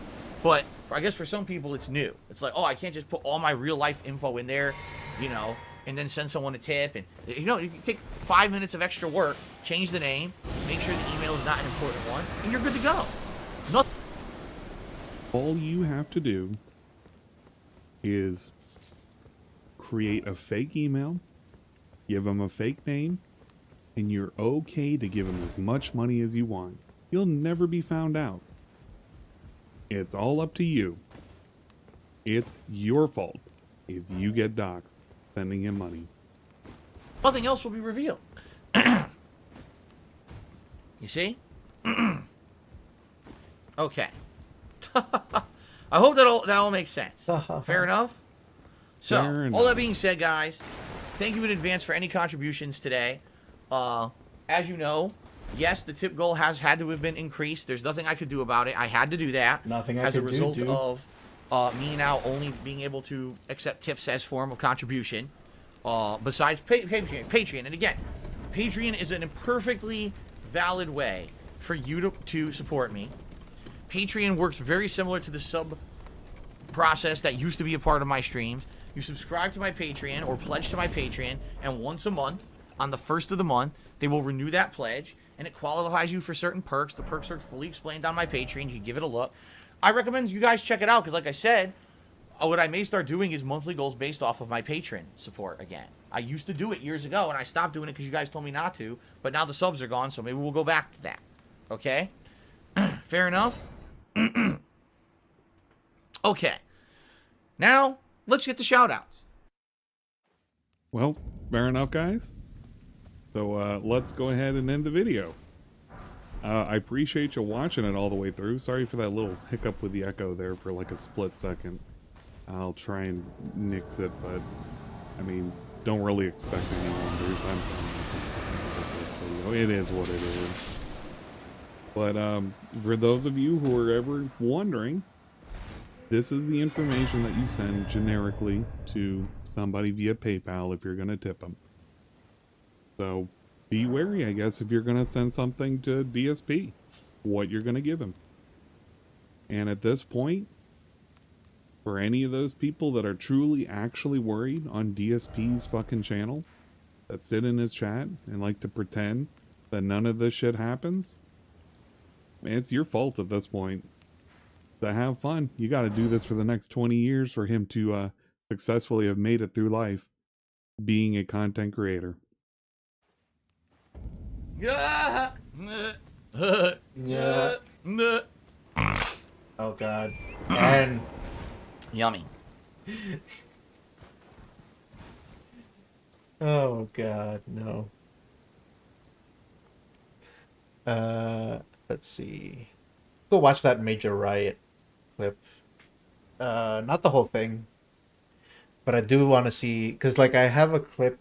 C: But I guess for some people it's new. It's like, oh, I can't just put all my real life info in there, you know, and then send someone a tip. And, you know, you can take 5 minutes of extra work, change the name, make sure the email is not an important one, and you're good to go. Nothing.
G: All you have to do is create a fake email, give them a fake name, and you're okay to give them as much money as you want. You'll never be found out. It's all up to you. It's your fault if you get doxxed sending him money.
C: Nothing else will be revealed. You see? Okay. I hope that all makes sense. Fair enough? So,
G: Fair enough.
C: all that being said, guys, thank you in advance for any contributions today. As you know, yes, the tip goal has had to have been increased. There's nothing I could do about it. I had to do that.
B: Nothing I
C: as a
B: could do,
C: result
B: dude.
C: of me now only being able to accept tips as form of contribution. Besides Patreon. And again, Patreon is a perfectly valid way for you to support me. Patreon works very similar to the sub process that used to be a part of my streams. You subscribe to my Patreon or pledge to my Patreon, and once a month, on the first of the month, they will renew that pledge, and it qualifies you for certain perks. The perks are fully explained on my Patreon. You can give it a look. I recommend you guys check it out, because like I said, what I may start doing is monthly goals based off of my patron support again. I used to do it years ago, and I stopped doing it because you guys told me not to. But now the subs are gone, so maybe we'll go back to that. Okay? Fair enough? Okay. Now, let's get the shout-outs.
G: Well, fair enough, guys. So let's go ahead and end the video. I appreciate you watching it all the way through. Sorry for that little hiccup with the echo there for like a split second. I'll try and nix it, but I mean, don't really expect any wonders. It is what it is. But for those of you who are ever wondering, this is the information that you send generically to somebody via PayPal if you're going to tip them. So be wary, I guess, if you're going to send something to DSP, what you're going to give him. And at this point, for any of those people that are truly actually worried on DSP's fucking channel, that sit in his chat and like to pretend that none of this shit happens, man, it's your fault at this point. To have fun, you got to do this for the next 20 years for him to successfully have made it through life being a content creator.
B: Yeah. Oh god. And
C: Yummy.
B: oh god, no. Let's see. Go watch that Major Riot clip. Not the whole thing, but I do want to see, because like I have a clip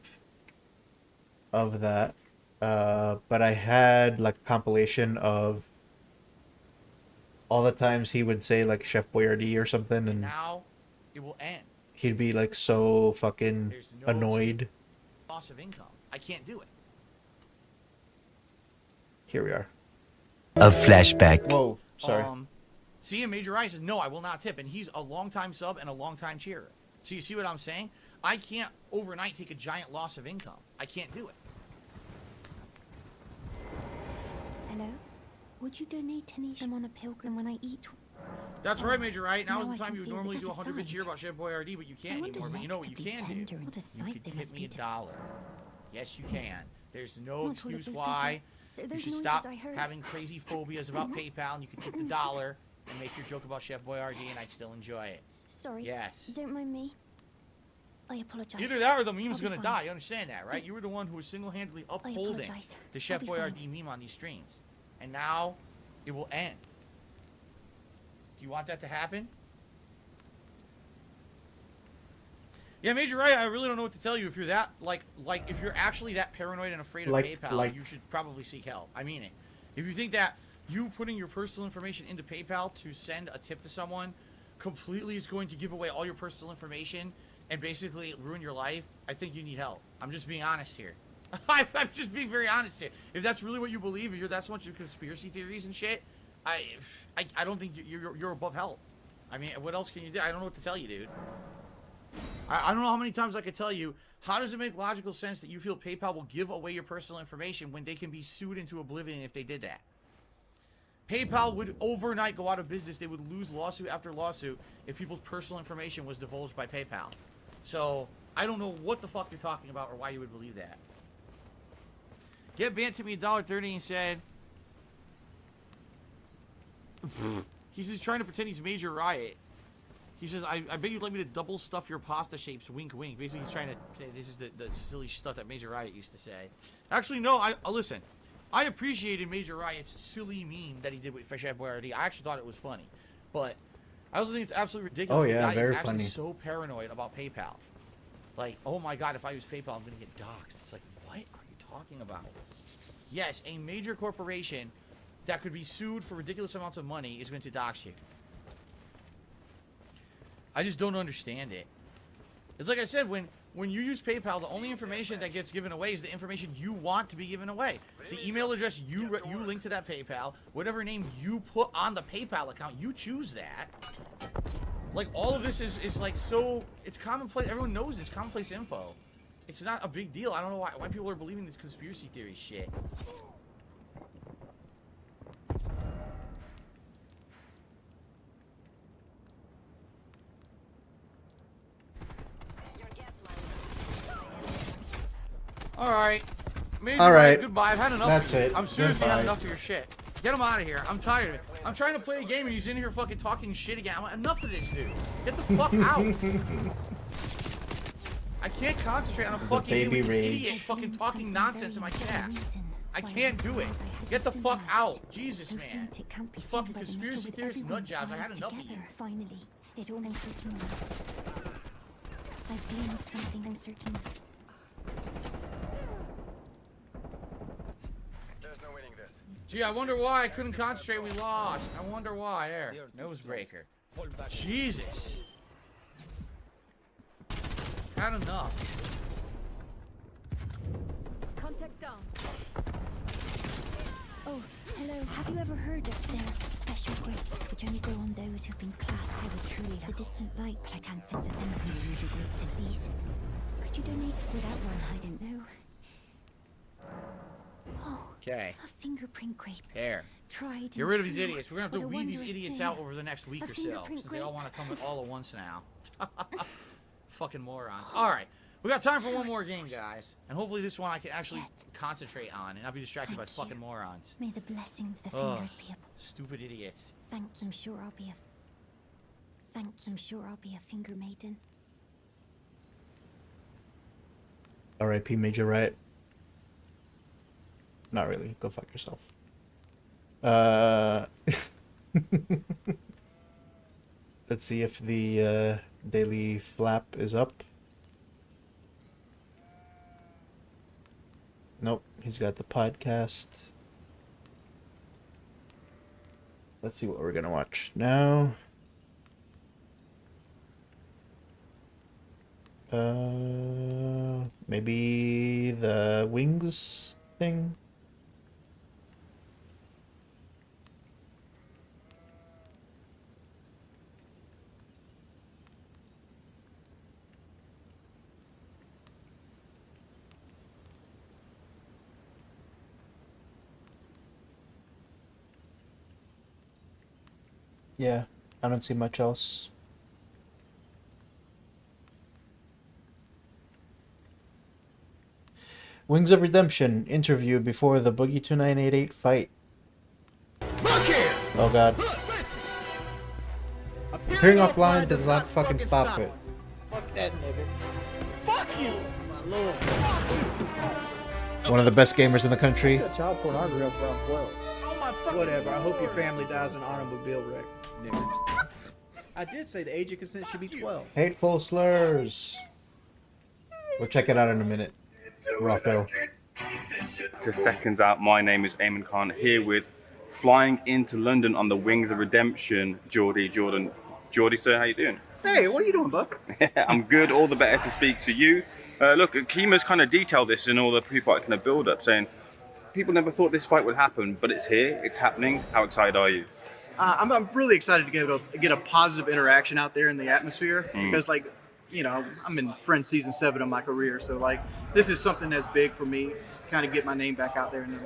B: of that, but I had like a compilation of all the times he would say like Chef Boyardee or something, and
C: Now it will end.
B: he'd be like so fucking
C: There's no
B: annoyed.
C: loss of income. I can't do it.
B: Here we are.
H: A flashback.
B: Whoa, sorry.
C: See, Major Rice says, no, I will not tip. And he's a long-time sub and a long-time cheerer. So you see what I'm saying? I can't overnight take a giant loss of income. I can't do it.
E: Hello? Would you donate any? I'm on a pilgrim when I eat.
C: That's right, Major Right. Now
E: Now
C: is the
E: I
C: time
E: can
C: you would
E: feel
C: normally
E: the
C: do a
E: other
C: 100-bit cheer
E: side.
C: about Chef Boyardee, but you can't
E: I
C: anymore.
E: would
C: But you know what
E: like
C: you
E: to be
C: can do?
E: tender. What a
C: You
E: sight
C: could
E: they
C: tip
E: must
C: me
E: be
C: $1.
E: to-
C: Yes, you can. There's no
E: Not all of
C: excuse
E: those
C: why.
E: people. So
C: You
E: those
C: should
E: noises
C: stop
E: I heard.
C: having crazy phobias about PayPal, and you could tip the $1 and make your joke about Chef Boyardee, and I'd still enjoy it.
E: Sorry.
C: Yes.
E: Don't mind me. I apologize.
C: Either that or the meme's
E: I'll be
C: gonna
E: fine.
C: die. You understand that, right? You were the one who was single-handedly upholding
E: apologize.
C: the Chef
E: I'll be fine.
C: Boyardee meme on these streams. And now, it will end. Do you want that to happen? Yeah, Major Right, I really don't know what to tell you. If you're that, like if you're actually that paranoid and afraid of PayPal, you should probably seek help. I mean it. If you think that you putting your personal information into PayPal to send a tip to someone completely is going to give away all your personal information and basically ruin your life, I think you need help. I'm just being honest here. I'm just being very honest here. If that's really what you believe, if you're that much of conspiracy theories and shit, I don't think you're above help. I mean, what else can you do? I don't know what to tell you, dude. I don't know how many times I could tell you, how does it make logical sense that you feel PayPal will give away your personal information when they can be sued into oblivion if they did that? PayPal would overnight go out of business. They would lose lawsuit after lawsuit if people's personal information was divulged by PayPal. So, I don't know what the fuck you're talking about or why you would believe that. Get banned to me $1.30 and said... He's just trying to pretend he's Major Riot. He says, I bet you'd like me to double stuff your pasta shapes, wink wink. Basically, he's trying to say this is the silly stuff that Major Riot used to say. Actually, no, listen. I appreciated Major Riot's silly meme that he did with Chef Boyardee. I actually thought it was funny. But I also think it's absolutely ridiculous.
B: Oh, yeah,
C: the guy
B: very
C: is actually
B: funny.
C: so paranoid about PayPal. Like, oh my god, if I use PayPal, I'm going to get doxxed. It's like, what are you talking about? Yes, a major corporation that could be sued for ridiculous amounts of money is going to dox you. I just don't understand it. It's like I said, when you use PayPal, the only information that gets given away is the information you want to be given away. The email address you link to that PayPal, whatever name you put on the PayPal account, you choose that. Like, all of this is like so... It's commonplace. Everyone knows this commonplace info. It's not a big deal. I don't know why people are believing this conspiracy theory shit. All right.
B: All right.
C: Goodbye. I've had enough.
B: That's
C: of you.
B: it.
C: I'm seriously
B: Goodbye.
C: had enough of your shit. Get him out of here. I'm tired of it. I'm trying to play a game and he's in here fucking talking shit again. I'm like, enough of this dude. Get the fuck out. I can't concentrate on a fucking
B: baby
C: idiot
B: rage.
C: fucking talking nonsense in my chat. I can't do it. Get the fuck out. Jesus, man. Fucking conspiracy theorist nut jobs. I had enough of you.
E: Finally, it all I'm certain of. I've gleaned something I'm certain of.
D: There's no winning this.
C: Gee, I wonder why I couldn't concentrate. We lost. I wonder why. There. Nosebreaker. Jesus. Had enough.
E: Contact down. Oh, hello. Have you ever heard of their special grapes, which only grow on those who've been classed as truly the distant lights? I can't sense a thing from the usual groups of these. Could you donate without one? I don't know. Oh,
C: Okay.
E: a fingerprint grape.
C: There.
E: Tried.
C: Get rid of these idiots. We're gonna have to weed these idiots out over the next week or so, since they all want to come all at once now. Fucking morons. All right, we got time for one more game, guys, and hopefully this one I can actually concentrate on and not be distracted by fucking morons.
E: May the blessing of the
C: Ugh.
E: fingers be upon.
C: Stupid idiots.
E: I'm sure I'll be a finger maiden.
B: R.I.P. Major Riot. Not really. Go fuck yourself. Let's see if the daily flap is up. Nope, he's got the podcast. Let's see what we're gonna watch now. Maybe the wings thing. Yeah, I don't see much else. Wings of Redemption interview before the ℍ𝔸𝕋𝔼𝔸℃ fight. Oh god. Appearing offline does not fucking stop it.
I: Fuck that nigga. Fuck you! My lord.
B: One of the best gamers in the country.
I: Got child pornography up around 12. Oh my fucking whatever. I hope your family dies in an automobile wreck, nigga. I did say the age of consent should be 12.
B: Hateful slurs. We'll check it out in a minute. Raphael.
J: To seconds out, my name is Eamon Khan, here with flying into London on the Wings of Redemption, Jordan. Geordie, sir, how you doing?
I: Hey, what are you doing, Buck?
J: I'm good, all the better to speak to you. Look, Kima's kind of detailed this in all the pre-fight kind of build-up, saying people never thought this fight would happen, but it's here, it's happening. How excited are you?
I: I'm really excited to get a positive interaction out there in the atmosphere because, like, you know, I'm in Friends season 7 of my career, so like this is something that's big for me. Kind of get my name back out there in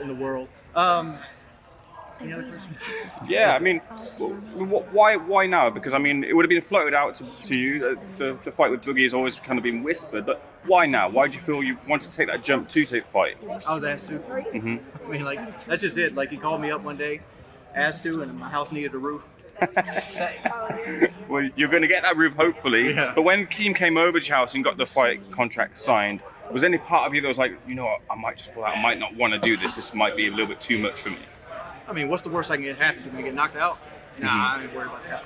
I: the world. Any other questions?
J: Yeah, I mean, why now? Because I mean, it would have been floated out to you. The fight with Boogie has always kind of been whispered, but why now? Why do you feel you want to take that jump to take the fight?
I: I was asked to. I mean, like that's just it. Like he called me up one day, asked to, and my house needed a roof.
J: Well, you're going to get that roof hopefully.
I: Yeah.
J: But when Keem came over to your house and got the fight contract signed, was there any part of you that was like, you know what, I might just pull out. I might not want to do this. This might be a little bit too much for me.
I: I mean, what's the worst I can get happen to me? Get knocked out? Nah, I ain't worried about that.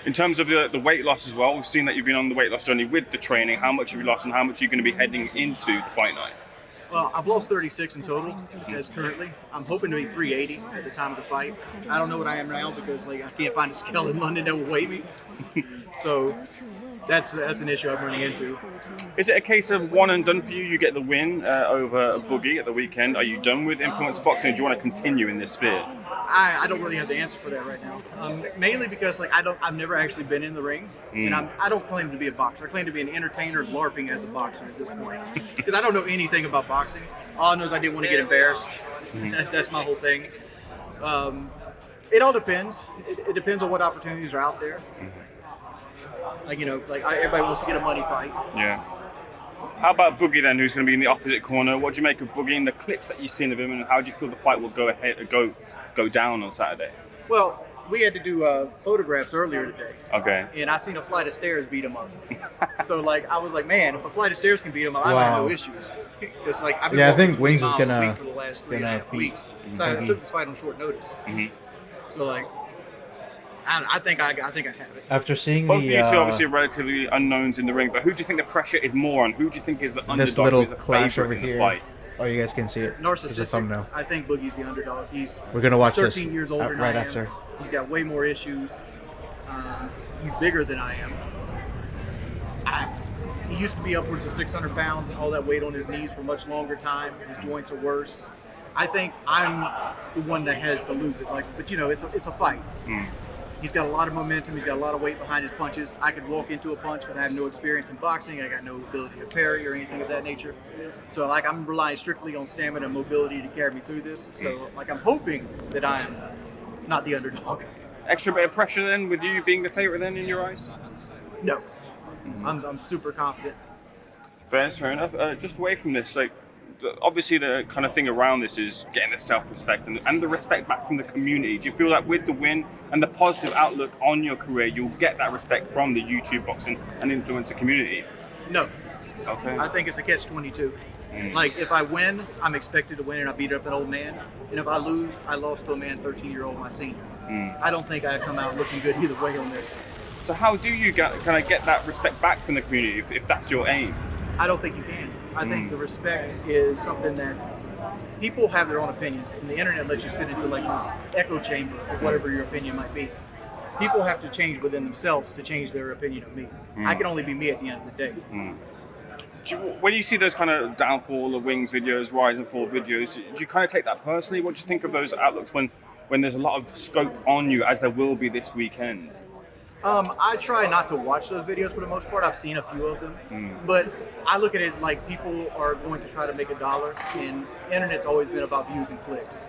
J: In terms of the weight loss as well, we've seen that you've been on the weight loss journey with the training. How much have you lost and how much are you going to be heading into the fight night?
I: Well, I've lost 36 in total as currently. I'm hoping to be 380 at the time of the fight. I don't know what I am now because like I can't find a scale in London that will weigh me. So that's an issue I'm running into.
J: Is it a case of one and done for you? You get the win over Boogie at the weekend. Are you done with influence boxing or do you want to continue in this sphere?
I: I don't really have the answer for that right now. Mainly because like I've never actually been in the ring, and I don't claim to be a boxer. I claim to be an entertainer LARPing as a boxer at this point. Because I don't know anything about boxing. All I know is I didn't want to get embarrassed. That's my whole thing. It all depends. It depends on what opportunities are out there. Like, you know, like everybody wants to get a money fight.
J: Yeah. How about Boogie then, who's going to be in the opposite corner? What do you make of Boogie and the clips that you've seen of him, and how do you feel the fight will go down on Saturday?
I: Well, we had to do photographs earlier today.
J: Okay.
I: And I seen a flight of stairs beat him up. So like I was like, man, if a flight of stairs can beat him up, I have no issues. Because like I've been
B: I
I: walking
B: think Wings is
I: 20
B: gonna
I: miles a week for the last 3.5 weeks. So I took this fight on short notice. So like, I think I have it.
B: After seeing
J: both of you two obviously relatively unknowns in the ring, but who do you think the pressure is more on? Who do you think is the underdog?
B: this little
J: who's the
B: clash
J: favorite
B: over
J: in the
B: here.
J: fight?
B: Oh, you guys can see it. There's a
I: Narcissistic.
B: thumbnail.
I: I think Boogie's the underdog.
B: We're gonna watch
I: 13
B: this
I: years older than
B: right
I: I am.
B: after.
I: He's got way more issues. He's bigger than I am. He used to be upwards of 600 pounds and all that weight on his knees for much longer time. His joints are worse. I think I'm the one that has to lose it. Like, but you know, it's a fight. He's got a lot of momentum. He's got a lot of weight behind his punches. I could walk into a punch because I have no experience in boxing. I got no ability to parry or anything of that nature. So like I'm relying strictly on stamina and mobility to carry me through this. So like I'm hoping that I am not the underdog.
J: Extra bit of pressure then, with you being the favorite then in your eyes?
I: No, I'm super confident.
J: Fair enough. Just away from this, like obviously the kind of thing around this is getting the self-respect and the respect back from the community. Do you feel like with the win and the positive outlook on your career, you'll get that respect from the YouTube boxing and influencer community?
I: No.
J: Okay.
I: I think it's a catch-22. Like if I win, I'm expected to win and I beat up an old man. And if I lose, I lost to a man 13-year-old my senior. I don't think I come out looking good either way on this.
J: So how do you get that respect back from the community if that's your aim?
I: I don't think you can. I think the respect is something that people have their own opinions, and the internet lets you sit into like this echo chamber of whatever your opinion might be. People have to change within themselves to change their opinion of me. I can only be me at the end of the day.
J: When you see those kind of downfall of Wings videos, rise and fall videos, do you kind of take that personally? What do you think of those outlooks when there's a lot of scope on you, as there will be this weekend?
I: I try not to watch those videos for the most part. I've seen a few of them, but I look at it like people are going to try to make $1, and internet's always been about views and clicks,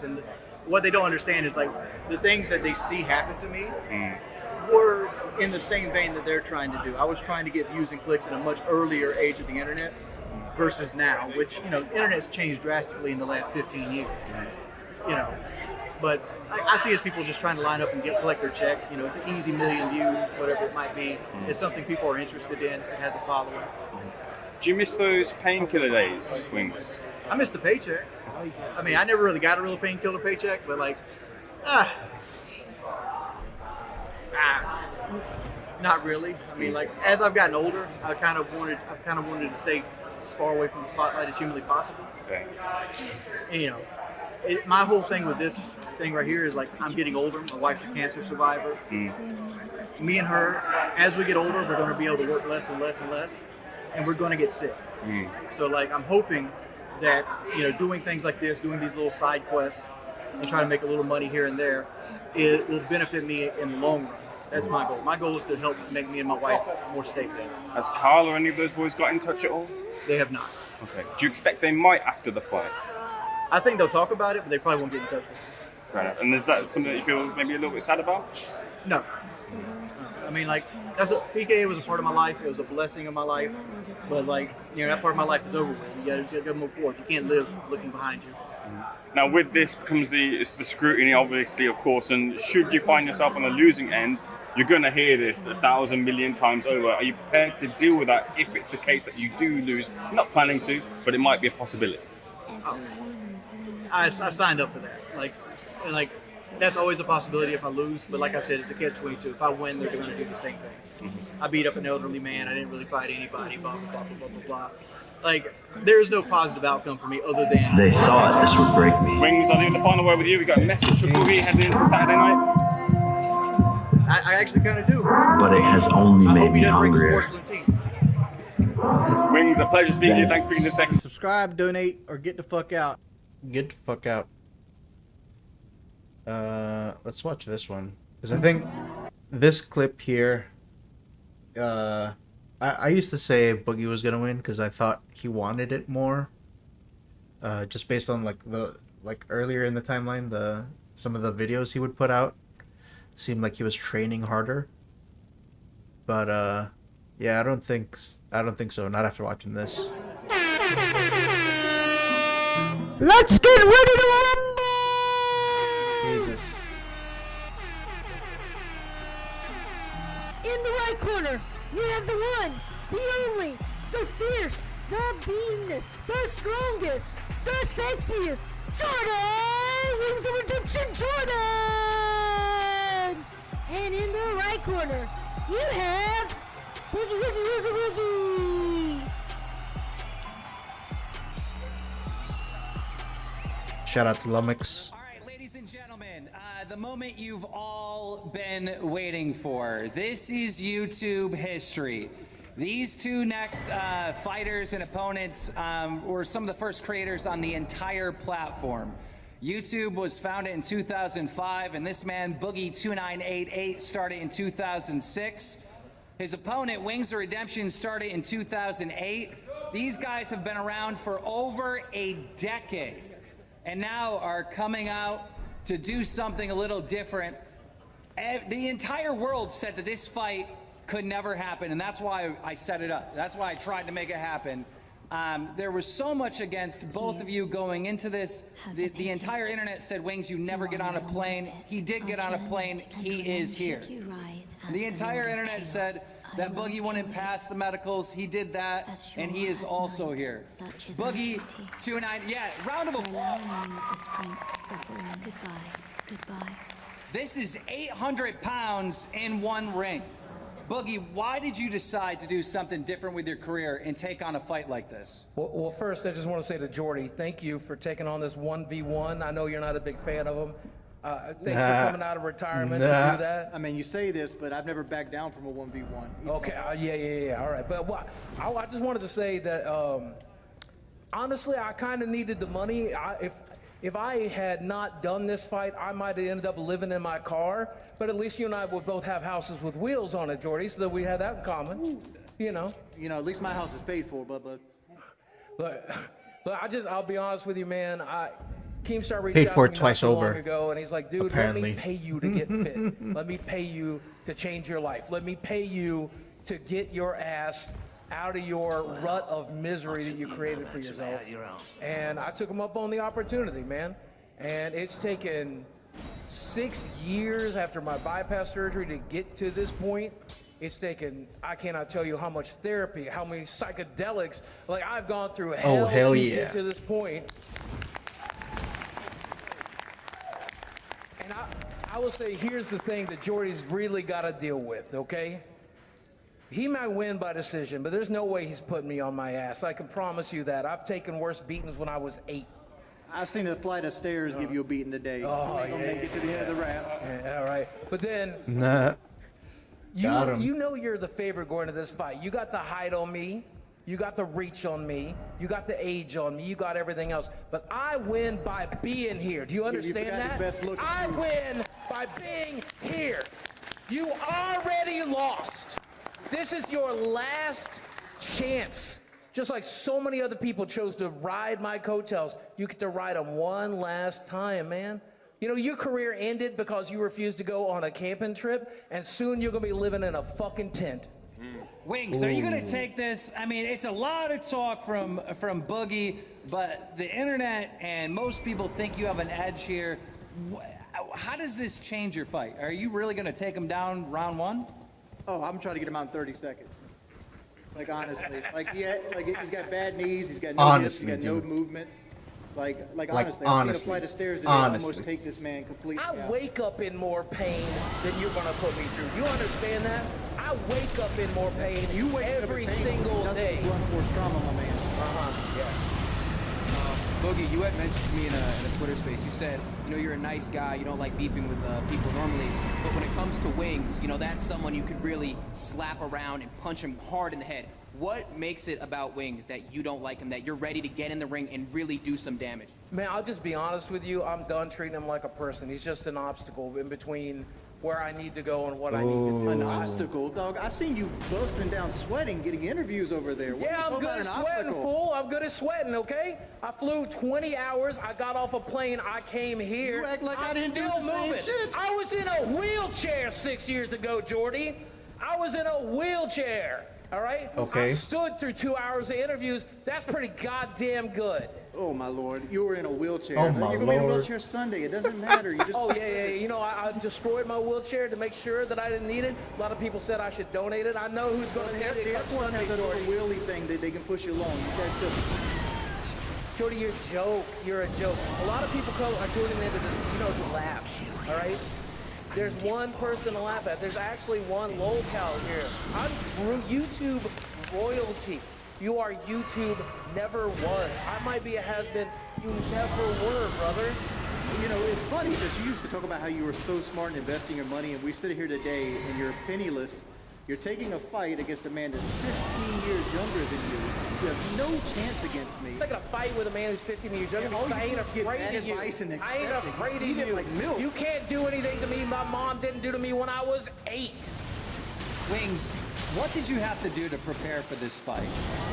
I: and what they don't understand is like the things that they see happen to me were in the same vein that they're trying to do. I was trying to get views and clicks at a much earlier age of the internet versus now, which, you know, the internet's changed drastically in the last 15 years, you know. But I see as people just trying to line up and collect their check. You know, it's an easy million views, whatever it might be. It's something people are interested in. It has a following.
J: Do you miss those painkiller days, Wings?
I: I miss the paycheck. I mean, I never really got a real painkiller paycheck, but like, not really. I mean, like as I've gotten older, I've kind of wanted to stay as far away from the spotlight as humanly possible.
J: Okay.
I: And, you know, my whole thing with this thing right here is like I'm getting older. My wife's a cancer survivor. Me and her, as we get older, we're going to be able to work less and less and less, and we're going to get sick. So like I'm hoping that, you know, doing things like this, doing these little side quests, and trying to make a little money here and there, it will benefit me in the long run. That's my goal. My goal is to help make me and my wife more stable.
J: Has Carl or any of those boys got in touch at all?
I: They have not.
J: Okay. Do you expect they might after the fight?
I: I think they'll talk about it, but they probably won't get in touch with me.
J: Fair enough. And is that something that you feel maybe a little bit sad about?
I: No. I mean, like, PKA was a part of my life. It was a blessing of my life. But, like, you know, that part of my life is over with. You gotta move forward. You can't live looking behind you.
J: Now, with this comes the scrutiny, obviously, of course. And should you find yourself on the losing end, you're going to hear this 1,000 million times over. Are you prepared to deal with that if it's the case that you do lose? You're not planning to, but it might be a possibility.
I: I signed up for that. Like that's always a possibility if I lose. But like I said, it's a catch-22. If I win, they're going to do the same thing. I beat up an elderly man. I didn't really fight anybody. Blah blah blah blah blah blah. Like there is no positive outcome for me other than
H: They thought this would break me.
J: Wings, I'll do the final word with you. We got a message for Boogie heading into Saturday night.
I: I actually kind of do.
H: But it has only
I: I
H: made
I: hope he
H: me
I: doesn't break his
H: hungrier.
I: porcelain teeth.
J: Wings, a pleasure speaking to you. Thanks for being the second.
I: Subscribe, donate, or get the fuck out.
B: Get the fuck out. Let's watch this one, because I think this clip here, I used to say Boogie was gonna win because I thought he wanted it more, just based on like earlier in the timeline, some of the videos he would put out seemed like he was training harder, but Yeah, I don't think so. Not after watching this.
K: Let's get ready to rumble!
B: Jesus.
K: In the right corner, you have the one, the only, the fierce, the beamness, the strongest, the sexiest, Jordan! Wings of Redemption, Jordan! And in the right corner, you have Woogie.
B: Shout out to Lumix.
L: All right, ladies and gentlemen, the moment you've all been waiting for. This is YouTube history. These two next fighters and opponents were some of the first creators on the entire platform. YouTube was founded in 2005, and this man, ℍ𝔸𝔃𝔼𝔸𝔂𝔼 started in 2006. His opponent, Wings of Redemption, started in 2008. These guys have been around for over a decade, and now are coming out to do something a little different. The entire world said that this fight could never happen, and that's why I set it up. That's why I tried to make it happen. There was so much against both of you going into this. The entire internet said, Wings, you never get on a plane. He did get on a plane. He is here. The entire internet said that Boogie wouldn't pass the medicals. He did that, and he is also here. ℍ𝔸𝔃𝔼𝔸𝔂𝔼, yeah, round of applause.
E: Goodbye.
L: This is 800 pounds in one ring. Boogie, why did you decide to do something different with your career and take on a fight like this?
M: Well, first, I just want to say to Jordy, thank you for taking on this 1v1. I know you're not a big fan of him. Thanks for coming out of retirement to do that.
I: I mean, you say this, but I've never backed down from a 1v1.
M: Okay, yeah, all right. But I just wanted to say that, honestly, I kind of needed the money. If I had not done this fight, I might have ended up living in my car. But at least you and I would both have houses with wheels on it, Jordy, so that we had that in common. You know,
I: at least my house is paid for, but
M: I'll be honest with you, man. Keemstar reached
B: Paid
M: out
B: for
M: to
B: it
M: me
B: twice
M: not too
B: over.
M: long ago, and he's like, dude,
B: Apparently.
M: let me pay you to get fit. Let me pay you to change your life. Let me pay you to get your ass out of your rut of misery that you created for yourself. And I took him up on the opportunity, man. And it's taken 6 years after my bypass surgery to get to this point. It's taken, I cannot tell you how much therapy, how many psychedelics. Like, I've gone through hell to get to this point. And I will say, here's the thing that Jordy's really got to deal with, okay? He might win by decision, but there's no way he's putting me on my ass. I can promise you that. I've taken worse beatings when I was 8.
I: I've seen a flight of stairs give you a beating today. You ain't gonna make it to the end of the ramp.
M: Yeah, all right. But then, you know you're the favorite going to this fight. You got the height on me. You got the reach on me. You got the age on me. You got everything else. But I win by being here. Do you understand that? I win by being here. You already lost. This is your last chance. Just like so many other people chose to ride my coattails, you get to ride them one last time, man. You know, your career ended because you refused to go on a camping trip, and soon you're gonna be living in a fucking tent.
L: Wings, are you gonna take this? I mean, it's a lot of talk from Boogie, but the internet and most people think you have an edge here. How does this change your fight? Are you really gonna take him down round one?
I: Oh, I'm trying to get him out in 30 seconds. Like, honestly. He's got bad knees, he's got no hips, he's got no movement. Like honestly, I've seen a flight of stairs that almost take this man completely out.
M: I wake up in more pain than you're gonna put me through. You understand that? I wake up in more pain every single day.
I: More trauma, my man.
N: Boogie, you had mentioned to me in a Twitter space, you said, you're a nice guy, you don't like beefing with people normally, but when it comes to Wings, that's someone you could really slap around and punch him hard in the head. What makes it about Wings that you don't like him, that you're ready to get in the ring and really do some damage?
M: Man, I'll just be honest with you. I'm done treating him like a person. He's just an obstacle in between where I need to go and what I need to do.
I: An obstacle, dog? I've seen you busting down sweating, getting interviews over there.
M: Yeah, I'm good at sweating, fool. I'm good at sweating, okay? I flew 20 hours. I got off a plane. I came here.
I: You act like I didn't do the same shit.
M: I was in a wheelchair 6 years ago, Jordy. I was in a wheelchair. All right?
B: Okay.
M: I stood through 2 hours of interviews. That's pretty goddamn good.
I: Oh my lord, you were in a wheelchair.
B: Oh my
I: You're gonna be in a
B: lord.
I: wheelchair Sunday. It doesn't matter. You just.
M: Oh yeah. You know, I destroyed my wheelchair to make sure that I didn't need it. A lot of people said I should donate it. I know who's going to need it.
I: The airport has that little wheelie thing that they can push you along. You gotta just.
M: Jordy, you're a joke. You're a joke. A lot of people are tuning into this, you know, to laugh. All right. There's one person to laugh at. There's actually one locale here. I'm YouTube royalty. You are YouTube never was. I might be a has-been. You never were, brother.
I: You know, it's funny because you used to talk about how you were so smart in investing your money, and we sit here today and you're penniless. You're taking a fight against a man that's 15 years younger than you. You have no chance against me.
M: I'm not gonna fight with a man who's 15 years younger. I ain't afraid of you. I ain't afraid of you.
I: Like milk.
M: You can't do anything to me my mom didn't do to me when I was 8.
L: Wings, what did you have to do to prepare for this fight?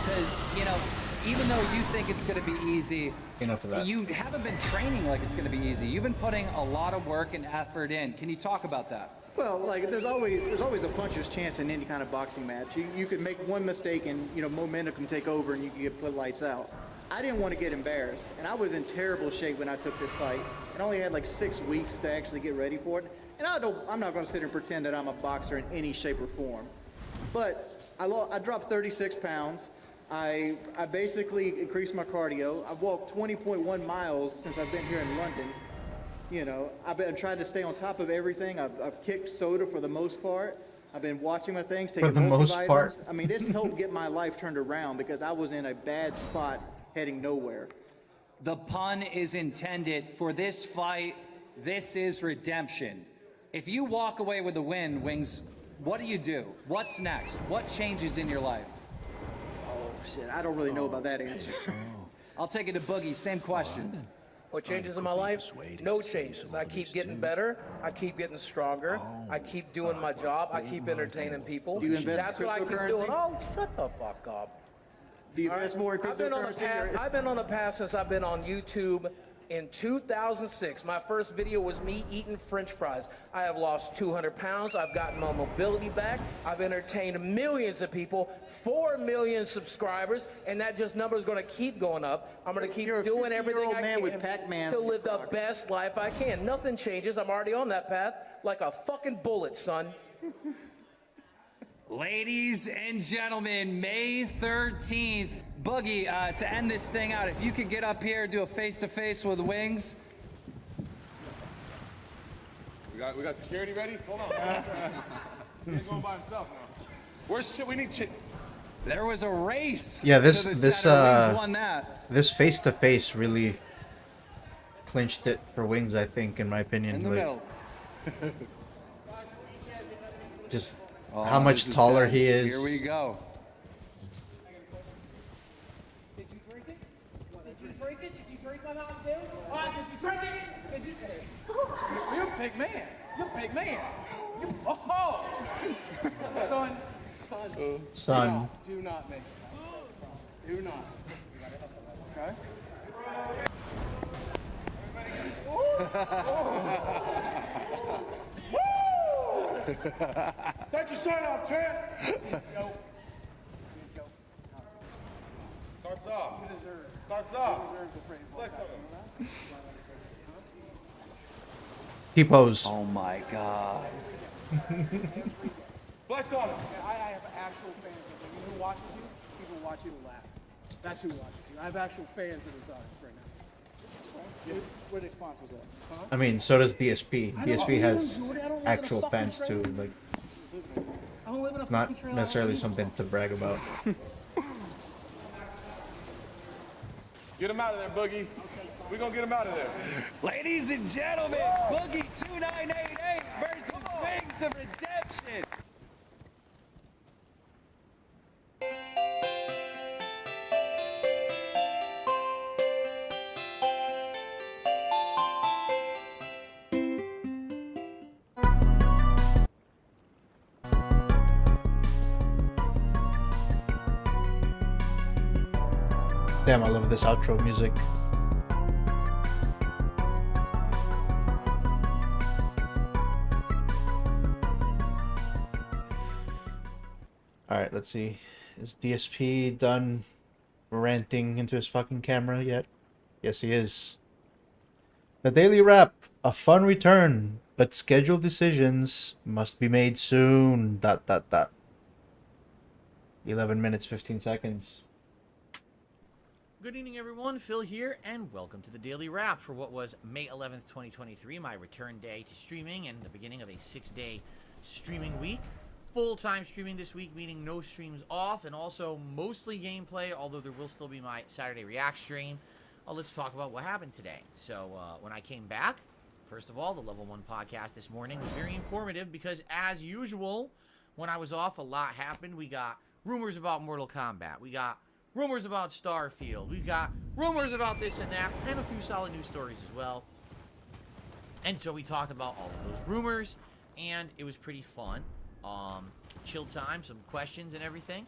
L: Because, you know, even though you think it's going to be easy,
B: enough of that.
L: You haven't been training like it's going to be easy. You've been putting a lot of work and effort in. Can you talk about that?
I: Well, like there's always a puncher's chance in any kind of boxing match. You could make one mistake and momentum can take over and you can get put lights out. I didn't want to get embarrassed, and I was in terrible shape when I took this fight. I only had like 6 weeks to actually get ready for it. And I'm not going to sit here and pretend that I'm a boxer in any shape or form. But I dropped 36 pounds. I basically increased my cardio. I've walked 20.1 miles since I've been here in London. You know, I've been trying to stay on top of everything. I've kicked soda for the most part. I've been watching my things, taking
B: For the most part.
I: I mean, this helped get my life turned around because I was in a bad spot heading nowhere.
L: The pun is intended for this fight. This is redemption. If you walk away with the win, Wings, what do you do? What's next? What changes in your life?
I: Oh, shit. I don't really know about that answer.
L: I'll take it to Boogie. Same question.
M: What changes in my life? No changes. I keep getting better. I keep getting stronger. I keep doing my job. I keep entertaining people.
I: Do you invest
M: That's
I: in
M: what I keep
I: cryptocurrency?
M: doing. Oh, shut the fuck up.
I: Do you invest more in
M: I've been on the
I: cryptocurrency?
M: path. I've been on the path since I've been on YouTube. In 2006, my first video was me eating French fries. I have lost 200 pounds. I've gotten my mobility back. I've entertained millions of people, 4 million subscribers, and that just number is going to keep going up. I'm going to keep doing everything I
I: man with
M: can
I: Pac-Man
M: to live the best life I can. Nothing changes. I'm already on that path like a fucking bullet, son.
L: Ladies and gentlemen, May 13th, Boogie, to end this thing out, if you could get up here and do a face-to-face with Wings.
O: We got security ready? Hold on. He's going by himself now. Where's Chip? We need Chip.
L: There was a race.
B: Yeah,
L: to the center. Wings won that.
B: This face-to-face really clinched it for Wings, I think, in my opinion.
L: In the middle.
B: Just
L: Oh,
B: how much
L: this is
B: taller
L: tense.
B: he is.
L: Here we go.
K: Did you drink it? Did you drink it? Did you drink my Mountain Dew? Did you drink it? Did you? You're a big man. You're a big man. Son. Do not make it. Do not. Okay?
O: Take your shirt off, champ. Starts off. Starts off. Flex on him.
B: T-pose.
L: Oh my God.
O: Flex on him.
K: I have actual fans of you. You know who watches you? People who watch you to laugh. That's who watches you. I have actual fans of this artist right now. Where they sponsors at? Huh?
B: I mean, so does DSP.
K: I know,
B: DSP has
K: I don't live in a
B: actual
K: fucking
B: fans too.
K: trailer.
B: Like,
K: I don't live in a
B: it's not
K: fucking trailer.
B: necessarily something to brag about.
O: Get him out of there, Boogie. We're going to get him out of there.
L: Ladies and gentlemen, Boogie 2988 versus Wings of Redemption.
B: Damn, I love this outro music. All right, let's see. Is DSP done ranting into his fucking camera yet? Yes, he is. The Daily Wrap, a fun return, but scheduled decisions must be made soon. ... 11 minutes, 15 seconds.
C: Good evening, everyone. Phil here, and welcome to the Daily Wrap for what was May 11th, 2023, my return day to streaming and the beginning of a 6-day streaming week. Full-time streaming this week, meaning no streams off, and also mostly gameplay, although there will still be my Saturday React stream. Let's talk about what happened today. So, when I came back, first of all, the Level 1 podcast this morning was very informative because, as usual, when I was off, a lot happened. We got rumors about Mortal Kombat. We got rumors about Starfield. We got rumors about this and that, and a few solid news stories as well. And so we talked about all of those rumors, and it was pretty fun. Chill time, some questions and everything.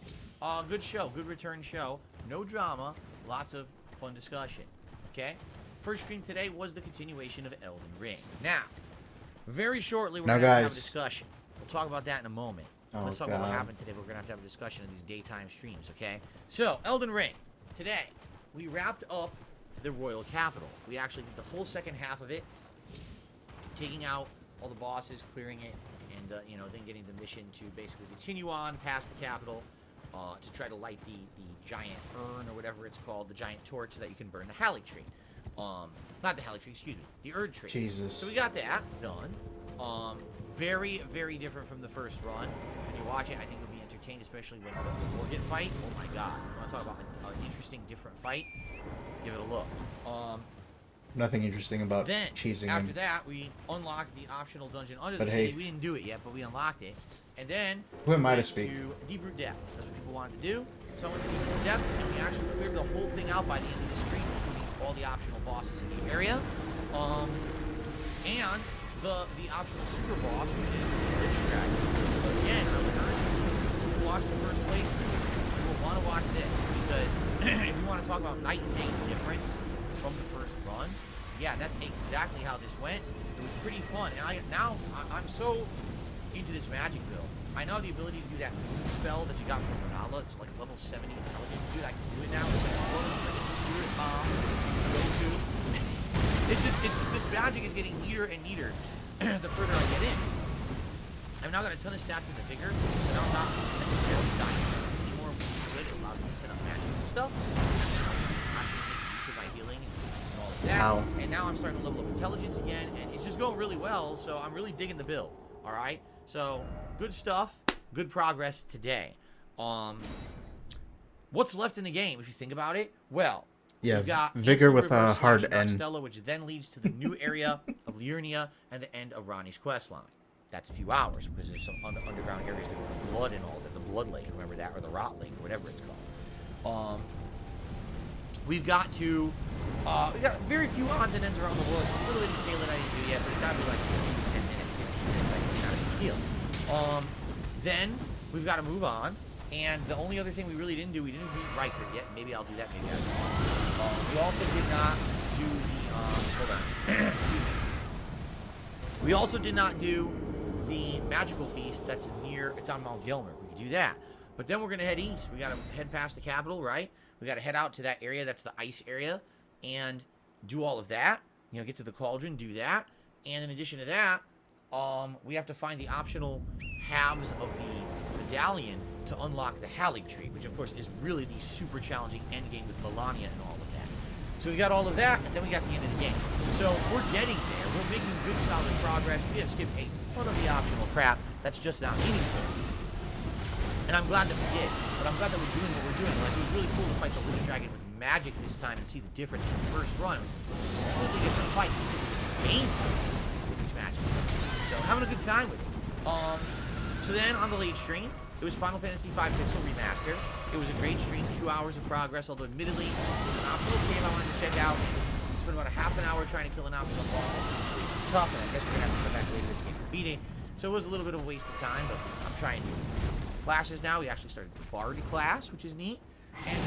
C: Good show, good return show. No drama, lots of fun discussion. Okay? First stream today was the continuation of Elden Ring. Now, very shortly we're going to have a discussion. We'll talk about that in a moment. Let's talk about what happened today. We're going to have a discussion of these daytime streams, okay? So, Elden Ring. Today, we wrapped up the Royal Capital. We actually did the whole second half of it, taking out all the bosses, clearing it, and, then getting the mission to basically continue on past the capital to try to light the giant urn or whatever it's called, the giant torch, so that you can burn the Hallie tree. Not the Hallie tree, excuse me, the Erd tree.
B: Jesus.
C: So we got that done. Very, very different from the first run. When you watch it, I think you'll be entertained, especially when the Morgan fight. Oh my god. You want to talk about an interesting, different fight? Give it a look.
B: Nothing interesting about cheesing
C: after
B: him.
C: that, we unlocked the optional dungeon under
B: But
C: the
B: hey.
C: city. We didn't do it yet, but we unlocked it. And then
B: Who am I to
C: went
B: speak?
C: to Deep Root Depths. That's what people wanted to do. So I went to Deep Root Depths, and we actually cleared the whole thing out by the end of the stream, including all the optional bosses in the area. And the optional super boss, which is the Lich Dragon. So again, I would urge you to watch the first playthrough. You will want to watch this, because if you want to talk about night and day difference from the first run, yeah, that's exactly how this went. It was pretty fun, and I'm so into this magic build. I know the ability to do that spell that you got from Renala. It's like level 70 intelligence. Dude, I can do it now. It's like one freaking spirit bomb. Go to. This magic is getting neater and neater the further I get in. I've now got a ton of stats in the vigor, so now I'm not necessarily dying anymore, which is good. It allows me to set up magic and stuff. Actually making use of my healing and all of that.
B: Ow.
C: And now I'm starting to level up intelligence again, and it's just going really well, so I'm really digging the build. Alright? So, good stuff, good progress today. What's left in the game, if you think about it? Well,
B: yeah,
C: we've got
B: Vigor with a hard N.
C: Stella, which then leads to the new area of Liurnia and the end of Ronnie's quest line. That's a few hours, because there's some underground areas that with blood and all that. The Blood Lake, remember that, or the Rot Lake, or whatever it's called. We've got very few odds and ends around the world. It's a little bit of detail that I didn't do yet, but it's got to be like 10 minutes, 15 minutes. Like, it's not a big deal. Then we've got to move on. And the only other thing we really didn't do, we didn't beat Riker yet. Maybe I'll do that. Maybe I won't. We also did not do the hold on. We also did not do the magical beast that's it's on Mount Gilmer. We could do that. But then we're going to head east. We got to head past the capital, right? We got to head out to that area that's the ice area and do all of that. Get to the cauldron, do that. And in addition to that, we have to find the optional halves of the medallion to unlock the Hallie tree, which of course is really the super challenging end game with Melania and all of that. So we got all of that, and then we got the end of the game. So we're getting there. We're making good, solid progress. We have skipped a ton of the optional crap that's just not meaningful. And I'm glad that we did. But I'm glad that we're doing what we're doing. Like, it was really cool to fight the Lich Dragon with magic this time and see the difference from the first run. Completely different fight. Painful with this magic. So having a good time with it. So then on the late stream, it was Final Fantasy V Pixel Remaster. It was a great stream, 2 hours of progress, although admittedly, it was an optional game I wanted to check out. We spent about a half an hour trying to kill an optional boss. It was really tough, and I guess we're going to have to come back later this game to beat it. So it was a little bit of a waste of time, but I'm trying to. Classes now, we actually started the Bard class, which is neat. And,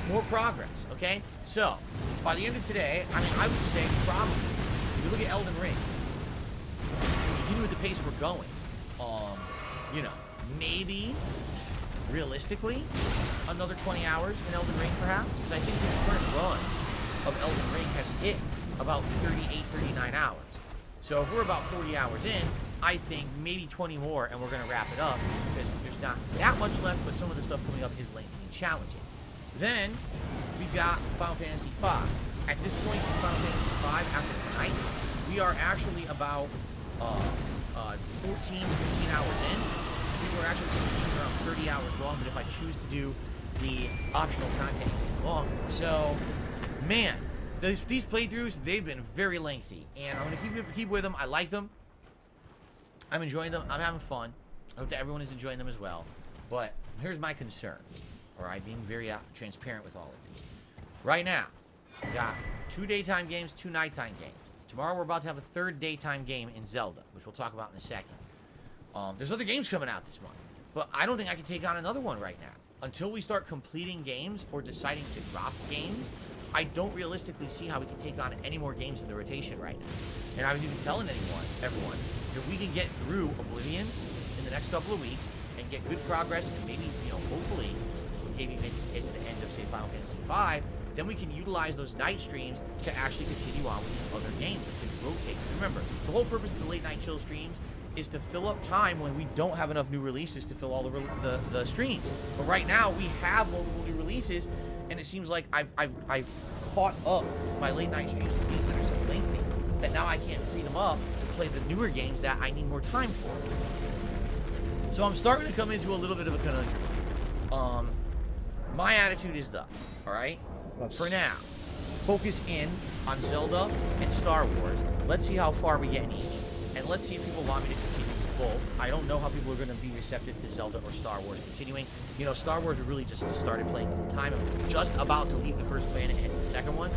C: more progress, okay? So, by the end of today, I would say probably, if you look at Elden Ring, continue with the pace we're going, maybe realistically, another 20 hours in Elden Ring, perhaps, because I think this current run of Elden Ring has hit about 38, 39 hours. So if we're about 40 hours in, I think maybe 20 more, and we're going to wrap it up, because there's not that much left, but some of the stuff coming up is lengthy and challenging. Then, we've got Final Fantasy V. At this point in Final Fantasy V, after tonight, we are actually about 14 to 15 hours in. People are actually seeing around 30 hours long, but if I choose to do the optional content, it's long. So, man, these playthroughs, they've been very lengthy, and I'm going to keep with them. I like them. I'm enjoying them. I'm having fun. I hope that everyone is enjoying them as well. But here's my concern, all right, being very transparent with all of these. Right now, we got 2 daytime games, 2 nighttime games. Tomorrow we're about to have a 3rd daytime game in Zelda, which we'll talk about in a second. There's other games coming out this month, but I don't think I can take on another one right now. Until we start completing games or deciding to drop games, I don't realistically see how we can take on any more games in the rotation right now. And I was even telling everyone, if we can get through Oblivion in the next couple of weeks and get good progress and maybe, hopefully, maybe get to the end of, say, Final Fantasy V, then we can utilize those night streams to actually continue on with these other games that can rotate. Remember, the whole purpose of the late night chill streams is to fill up time when we don't have enough new releases to fill all the streams. But right now, we have multiple new releases, and it seems like I've caught up my late night streams with games that are so lengthy that now I can't free them up to play the newer games that I need more time for. So I'm starting to come into a little bit of a conundrum. My attitude is thus, all right? For now, focus in on Zelda and Star Wars. Let's see how far we get in each. And let's see if people want me to continue with both. I don't know how people are going to be receptive to Zelda or Star Wars continuing. Star Wars, we really just started playing full time. I'm just about to leave the first planet and the second one.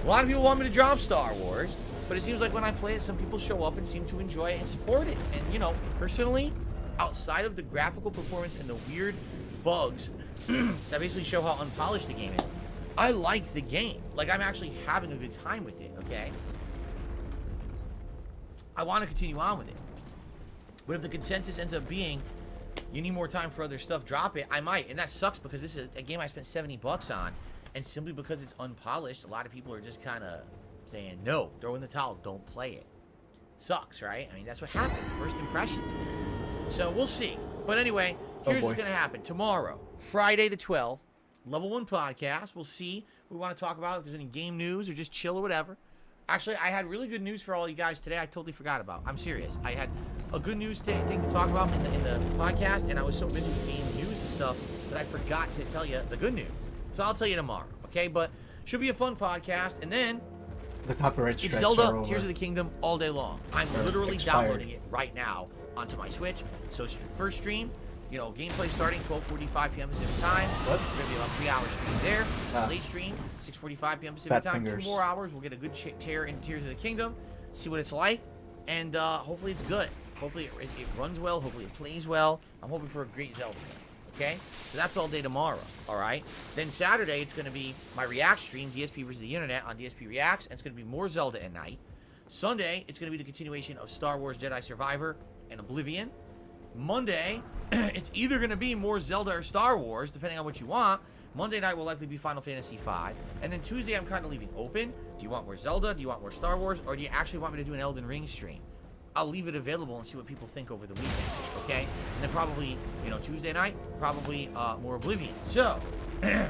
C: A lot of people want me to drop Star Wars, but it seems like when I play it, some people show up and seem to enjoy it and support it. And, personally, outside of the graphical performance and the weird bugs that basically show how unpolished the game is, I like the game. Like, I'm actually having a good time with it, okay? I want to continue on with it. But if the consensus ends up being, you need more time for other stuff, drop it, I might. And that sucks because this is a game I spent $70 on. And simply because it's unpolished, a lot of people are just kind of saying, no, throw in the towel, don't play it. Sucks, right? I mean, that's what happens. First impressions. So, we'll see. But anyway, here's what's going to happen. Tomorrow, Friday the 12th, Level 1 podcast. We'll see what we want to talk about, if there's any game news or just chill or whatever. Actually, I had really good news for all you guys today. I totally forgot about. I'm serious. I had a good news thing to talk about in the podcast, and I was so busy with game news and stuff that I forgot to tell you the good news. So I'll tell you tomorrow, okay? But should be a fun podcast. And then
B: the copyright strikes
C: it's Zelda
B: are over.
C: Tears of the Kingdom all day long. I'm literally downloading it right now onto my Switch. So first stream, gameplay starting 12:45 p.m. Pacific time. It's going to be about 3 hours stream there. Late stream, 6:45 p.m. Pacific time. Fingers. 2 more hours. We'll get a good tear in Tears of the Kingdom. See what it's like. And hopefully it's good. Hopefully it runs well. Hopefully it plays well. I'm hoping for a great Zelda game. Okay? So that's all day tomorrow. Alright? Then Saturday, it's going to be my React stream, DSP versus the Internet on DSP Reacts. And it's going to be more Zelda at night. Sunday, it's going to be the continuation of Star Wars Jedi Survivor and Oblivion. Monday, it's either going to be more Zelda or Star Wars, depending on what you want. Monday night will likely be Final Fantasy V. And then Tuesday, I'm kind of leaving open. Do you want more Zelda? Do you want more Star Wars? Or do you actually want me to do an Elden Ring stream? I'll leave it available and see what people think over the weekend, okay? And then probably, Tuesday night, probably more Oblivion. So, you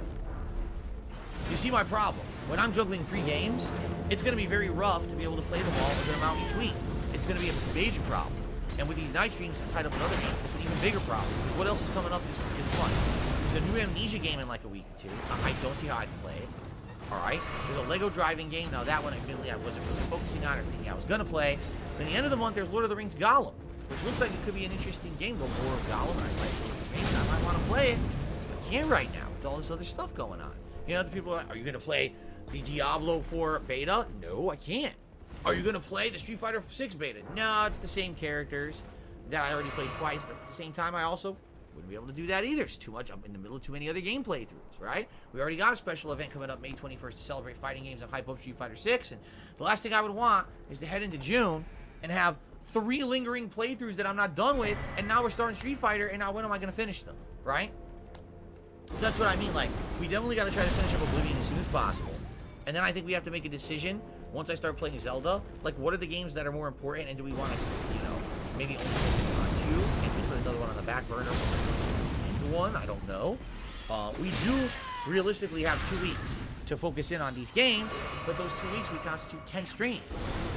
C: see my problem. When I'm juggling 3 games, it's going to be very rough to be able to play them all a good amount each week. It's going to be a major problem. And with these night streams tied up with other games, it's an even bigger problem. What else is coming up this month? There's a new Amnesia game in like a week or 2. I don't see how I can play it. Alright? There's a Lego driving game. Now that one, admittedly, I wasn't really focusing on or thinking I was going to play. Then the end of the month, there's Lord of the Rings Gollum, which looks like it could be an interesting game. Go more of Gollum, and I play Lord of the Rings. I might want to play it. But I can't right now with all this other stuff going on. Other people are like, are you going to play the Diablo 4 beta? No, I can't. Are you going to play the Street Fighter 6 beta? No, it's the same characters that I already played twice, but at the same time, I also wouldn't be able to do that either. It's too much. I'm in the middle of too many other game playthroughs, right? We already got a special event coming up May 21st to celebrate fighting games and hype up Street Fighter 6, and the last thing I would want is to head into June and have 3 lingering playthroughs that I'm not done with, and now we're starting Street Fighter, and now when am I going to finish them, right? So that's what I mean. Like, we definitely got to try to finish up Oblivion as soon as possible. And then I think we have to make a decision once I start playing Zelda. Like, what are the games that are more important, and do we want to, you know, maybe only focus on 2 and we put another one on the back burner into one? I don't know. We do realistically have 2 weeks to focus in on these games, but those 2 weeks we constitute 10 streams.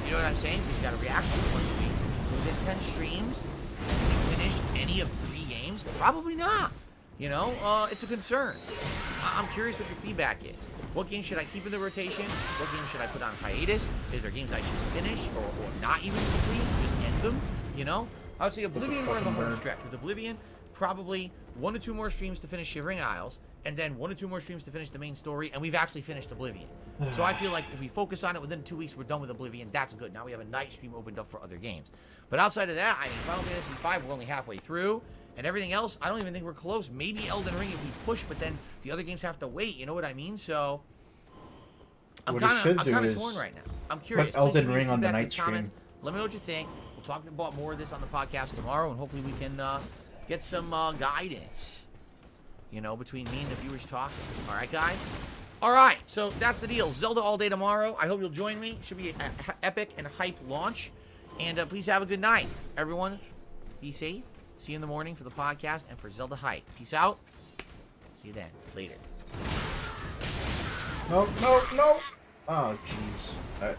C: You know what I'm saying? We've got a reaction once a week. So within 10 streams, can we finish any of 3 games? Probably not. You know, it's a concern. I'm curious what your feedback is. What games should I keep in the rotation? What games should I put on hiatus? Is there games I should finish or not even complete? Just end them? You know? I would say Oblivion we're in the home stretch. With Oblivion, probably 1 to 2 more streams to finish Shivering Isles, and then 1 to 2 more streams to finish the main story, and we've actually finished Oblivion. So I feel like if we focus on it within 2 weeks, we're done with Oblivion. That's good. Now we have a night stream opened up for other games. But outside of that, I mean, Final Fantasy V, we're only halfway through. And everything else, I don't even think we're close. Maybe Elden Ring if we push, but then the other games have to wait. You know what I mean? So I'm kind of torn right now. I'm curious.
B: Put Elden Ring on the night stream.
C: Let me know what you think. We'll talk about more of this on the podcast tomorrow, and hopefully we can get some guidance, you know, between me and the viewers talking. All right, guys? All right, so that's the deal. Zelda all day tomorrow. I hope you'll join me. Should be an epic and hype launch. And please have a good night, everyone. Be safe. See you in the morning for the podcast and for Zelda Hype. Peace out. See you then. Later.
B: No. Oh, jeez. Alright.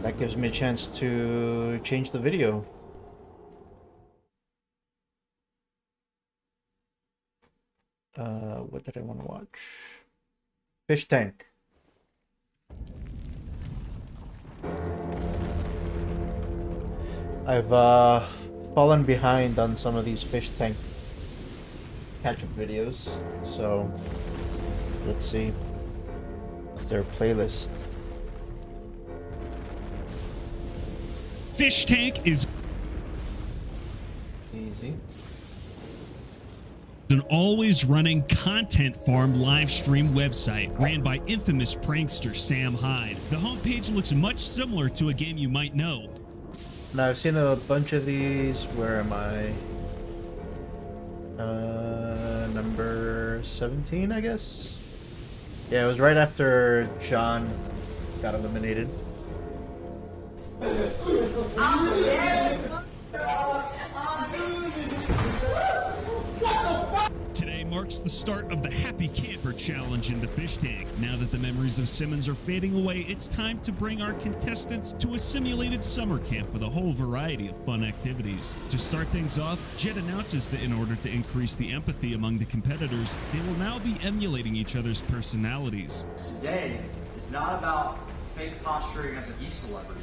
B: That gives me a chance to change the video. What did I want to watch? Fish Tank. I've fallen behind on some of these Fish Tank catch-up videos, so let's see. Is there a playlist?
P: Fish Tank is
B: easy.
P: An always running content farm live stream website ran by infamous prankster Sam Hyde. The homepage looks much similar to a game you might know.
B: Now I've seen a bunch of these. Where am I? Number 17, I guess. Yeah, it was right after John got eliminated.
P: Today marks the start of the Happy Camper Challenge in the Fish Tank. Now that the memories of Simmons are fading away, it's time to bring our contestants to a simulated summer camp with a whole variety of fun activities. To start things off, Jet announces that in order to increase the empathy among the competitors, they will now be emulating each other's personalities.
Q: Today is not about fake posturing as an e-celebrity.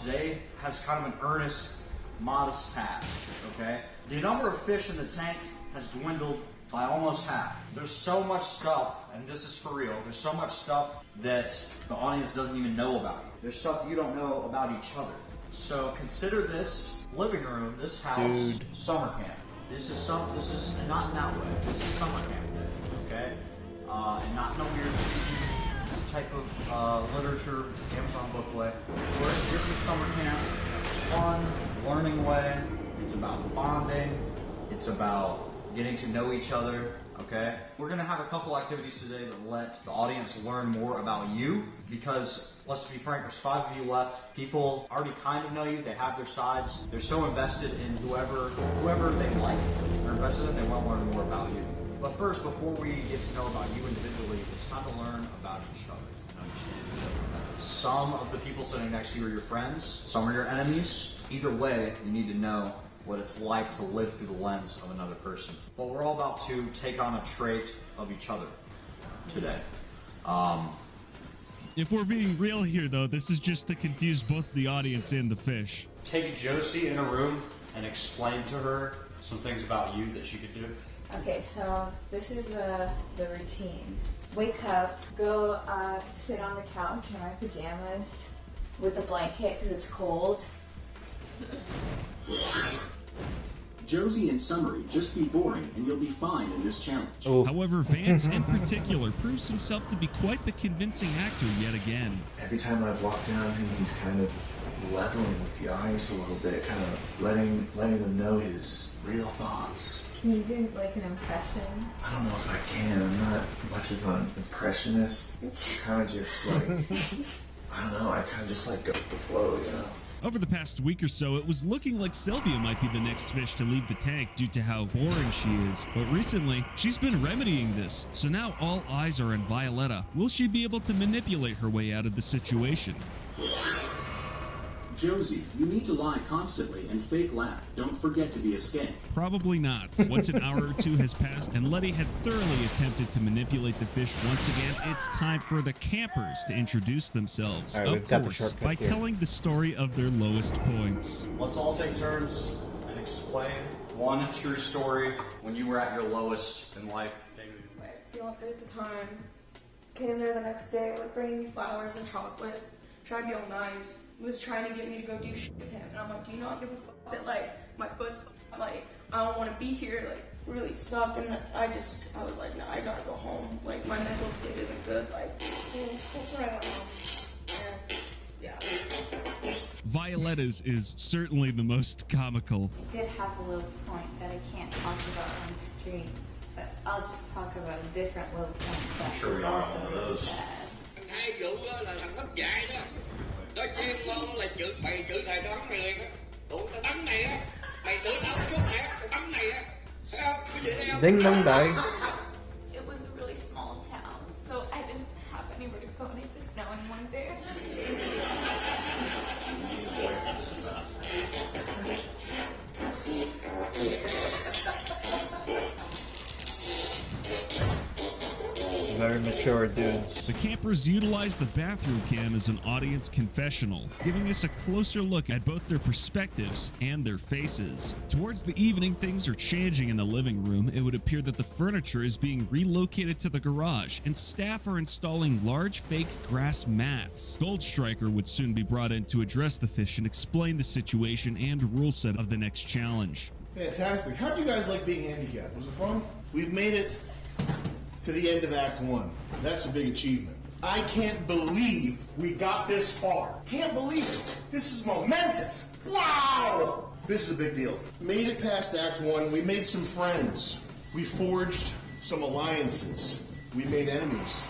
Q: Today has kind of an earnest, modest task, okay? The number of fish in the tank has dwindled by almost half. There's so much stuff, and this is for real, there's so much stuff that the audience doesn't even know about you. There's stuff you don't know about each other. So consider this living room, this house, summer camp. This is not in that way. This is summer camp day, okay? And not in a weird type of literature, Amazon book way. This is summer camp, fun, learning way. It's about bonding. It's about getting to know each other, okay? We're gonna have a couple activities today that let the audience learn more about you, because let's be frank, there's 5 of you left. People already kind of know you, they have their sides. They're so invested in whoever they like. They're invested in, they want to learn more about you. But first, before we get to know about you individually, it's time to learn about each other and understand each other. Some of the people sitting next to you are your friends, some are your enemies. Either way, you need to know what it's like to live through the lens of another person. But we're all about to take on a trait of each other today.
P: If we're being real here, though, this is just to confuse both the audience and the fish.
Q: Take Josie in a room and explain to her some things about you that she could do.
R: Okay, so this is the routine. Wake up, go sit on the couch in my pajamas with a blanket because it's cold.
S: Josie, in summary, just be boring and you'll be fine in this challenge.
P: However, Vance in particular proves himself to be quite the convincing actor yet again.
T: Every time I've walked down him, he's kind of leveling with YAAS a little bit, kind of letting them know his real thoughts.
R: Can you do like an impression?
T: I don't know if I can. I'm not much of an impressionist. Kind of just like, I don't know, I kind of just like go with the flow, you know?
P: Over the past week or so, it was looking like Sylvia might be the next fish to leave the tank due to how boring she is. But recently, she's been remedying this, so now all eyes are on Violetta. Will she be able to manipulate her way out of the situation?
S: Josie, you need to lie constantly and fake laugh. Don't forget to be a skank.
P: Probably not. Once an hour or two has passed and Letty had thoroughly attempted to manipulate the fish once again, it's time for the campers to introduce themselves.
B: Right,
P: of course, by telling the story of their lowest points.
Q: Let's all take turns and explain one true story when you were at your lowest in life.
U: My fiance at the time came there the next day, like bringing me flowers and chocolates, trying to be all nice. He was trying to get me to go do shit with him, and I'm like, do you not give a fuck that like my foot's like I don't want to be here, like really sucked, and I was like, no, I gotta go home. Like my mental state isn't good. Like that's where I went home. Yeah.
P: Violetta's is certainly the most comical.
R: I did have a low point that I can't talk about on stream, but I'll just talk about a different low point that
Q: sure we
R: was
Q: are
R: also
Q: one of
R: really
Q: those.
R: bad.
V: Hai vụ đó là thằng mất dạy đó. Nó chuyên môn là chữ thầy đoán mày liền á. Tụi tao bắn mày á. Mày tự tao chút nè, tao bắn mày á. Sao? Cái gì đây không?
B: Ding dong die.
R: It was a really small town, so I didn't have anywhere to go, and I didn't know anyone there.
B: Very mature dudes.
P: The campers utilized the bathroom cam as an audience confessional, giving us a closer look at both their perspectives and their faces. Towards the evening, things are changing in the living room. It would appear that the furniture is being relocated to the garage, and staff are installing large fake grass mats. Gold Striker would soon be brought in to address the fish and explain the situation and rule set of the next challenge.
W: Fantastic. How do you guys like being handicapped? Was it fun? We've made it to the end of Act 1. That's a big achievement. I can't believe we got this far. Can't believe it. This is momentous. Wow! This is a big deal. Made it past Act 1. We made some friends. We forged some alliances. We made enemies.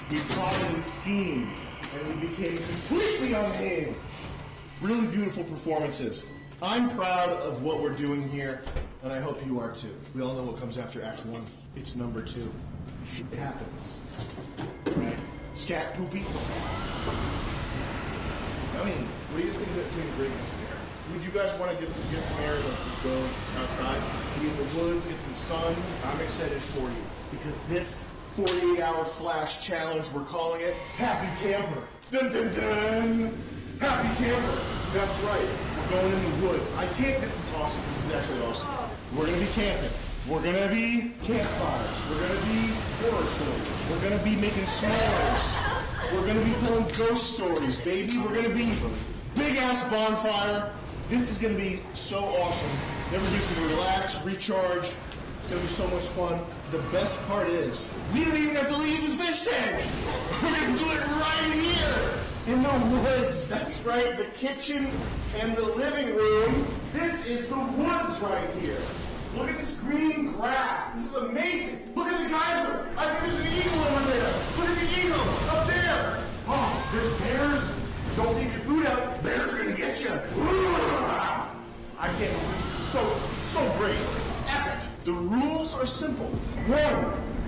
W: We plotted and schemed, and we became completely unhinged. Really beautiful performances. I'm proud of what we're doing here, and I hope you are too. We all know what comes after Act 1. It's number 2. It happens. Right? Scat poopy. I mean, what do you guys think about taking a break in some air? Would you guys want to get some air and just go outside? Be in the woods, get some sun? I'm excited for you because this 48-hour flash challenge, we're calling it Happy Camper. Dun dun dun! Happy Camper. That's right. We're going in the woods. This is awesome. This is actually awesome. We're going to be camping. We're going to be campfires. We're going to be horror stories. We're going to be making s'mores. We're going to be telling ghost stories, baby. We're going to be big-ass bonfire. This is going to be so awesome. Everybody's going to relax, recharge. It's going to be so much fun. The best part is, we don't even have to leave the fish tank. We're going to do it right here in the woods. That's right, the kitchen and the living room. This is the woods right here. Look at this green grass. This is amazing. Look at the geyser. I think there's an eagle over there. Look at the eagle up there. Oh, there's bears. Don't leave your food out. Bears are going to get you. I can't believe this is so great. This is epic. The rules are simple. 1,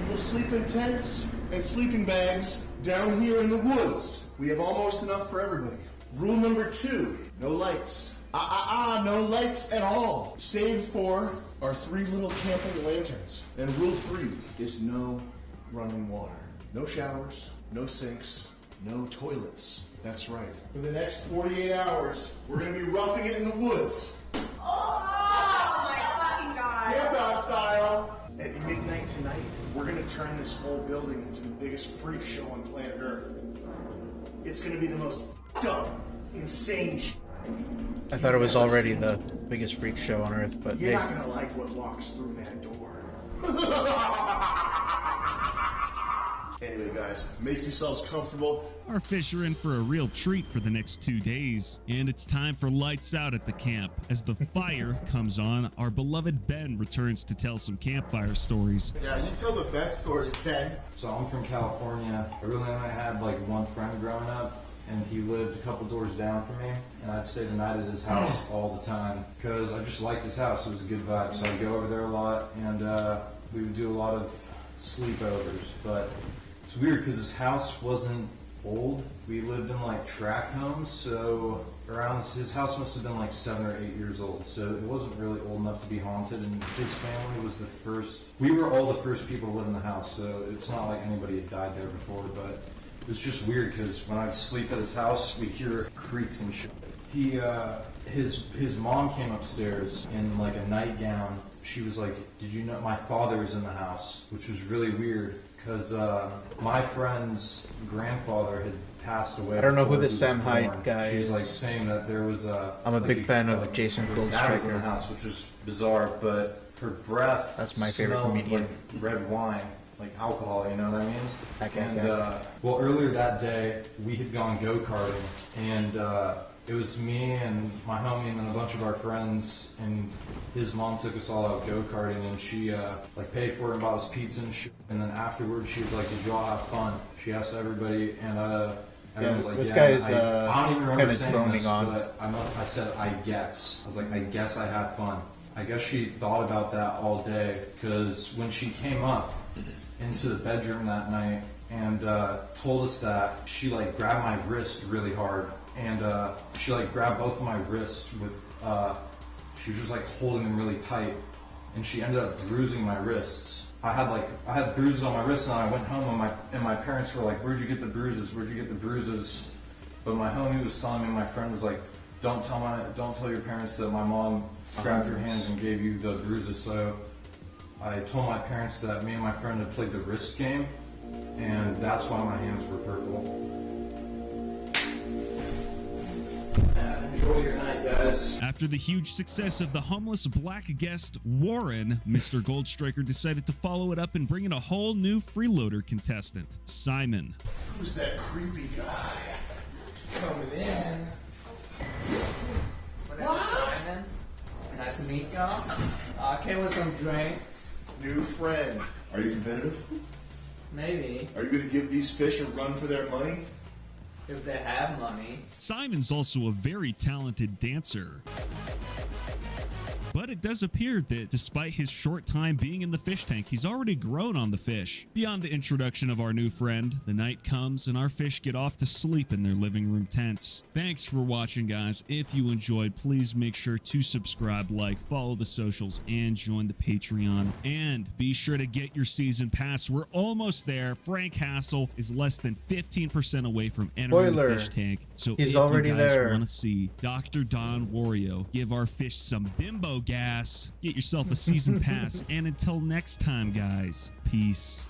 W: you will sleep in tents and sleeping bags down here in the woods. We have almost enough for everybody. Rule number 2, no lights. No lights at all. Save for our 3 little camping lanterns. And rule 3 is no running water. No showers, no sinks, no toilets. That's right. For the next 48 hours, we're going to be roughing it in the woods.
U: Oh my fucking god!
W: Camp out style. At midnight tonight, we're going to turn this whole building into the biggest freak show on planet Earth. It's going to be the most f***ed-up, insane shit.
B: I thought it was already the biggest freak show on Earth, but
W: You're
B: hey.
W: not going to like what walks through that door. Anyway, guys, make yourselves comfortable.
P: Our fish are in for a real treat for the next 2 days, and it's time for lights out at the camp. As the fire comes on, our beloved Ben returns to tell some campfire stories.
W: Yeah, you tell the best stories, Ben.
A: So I'm from California. I really only had like one friend growing up, and he lived a couple doors down from me, and I'd stay the night at his house all the time because I just liked his house. It was a good vibe, so I'd go over there a lot, and we would do a lot of sleepovers. But it's weird because his house wasn't old. We lived in like tract homes, so around his house must have been like 7 or 8 years old, so it wasn't really old enough to be haunted. And his family was the first. We were all the first people to live in the house, so it's not like anybody had died there before. But it was just weird because when I'd sleep at his house, we'd hear creaks and shit. His mom came upstairs in like a nightgown. She was like, "Did you know my father is in the house?" Which was really weird because my friend's grandfather had passed away.
B: I don't know who
A: before
B: this
A: he was
B: Sam Hyde
A: born.
B: guy
A: She's
B: is.
A: like saying that there was a.
B: I'm a
A: like
B: big fan of Jason
A: dad was in the
B: Goldstriker.
A: house, which was bizarre, but her breath.
B: That's my favorite
A: smelled
B: comedian.
A: Like red wine, like alcohol. You know what I mean?
B: Okay,
A: And
B: okay.
A: well, earlier that day we had gone go-karting, and it was me and my homie and then a bunch of our friends, and his mom took us all out go-karting, and she like paid for it and bought us pizza and shit. And then afterwards she was like, "Did y'all have fun?" She asked everybody, and everyone was like,
B: this
A: "Yeah."
B: guy is,
A: I don't even remember
B: kinda
A: saying
B: droning
A: this,
B: on.
A: but I said, "I guess." I was like, "I guess I had fun." I guess she thought about that all day, because when she came up into the bedroom that night and told us that, she like grabbed my wrist really hard, and she like grabbed both of my wrists with she was just like holding them really tight, and she ended up bruising my wrists. I had bruises on my wrists, and I went home and my parents were like, "Where'd you get the bruises? Where'd you get the bruises?" But my homie was telling me, my friend was like, don't tell your parents that my mom grabbed your hands and gave you the bruises." So I told my parents that me and my friend had played the wrist game, and that's why my hands were purple. Enjoy your night, guys.
P: After the huge success of the homeless black guest Warren, Mr. Goldstriker decided to follow it up and bring in a whole new freeloader contestant, Simon.
W: Who's that creepy guy coming in?
F: What? Simon. Nice to meet y'all. I came with some drinks.
W: New friend. Are you competitive?
F: Maybe.
W: Are you going to give these fish a run for their money?
F: If they have money.
P: Simon's also a very talented dancer. But it does appear that despite his short time being in the fish tank, he's already grown on the fish. Beyond the introduction of our new friend, the night comes and our fish get off to sleep in their living room tents. Thanks for watching, guys. If you enjoyed, please make sure to subscribe, like, follow the socials, and join the Patreon. And be sure to get your season pass. We're almost there. Frank Hassel is less than 15% away from entering
B: Spoiler.
P: the fish tank. So
B: He's
P: if
B: already
P: you guys
B: there.
P: want to see Dr. Don Wario give our fish some bimbo gas, get yourself a season pass. And until next time, guys, peace.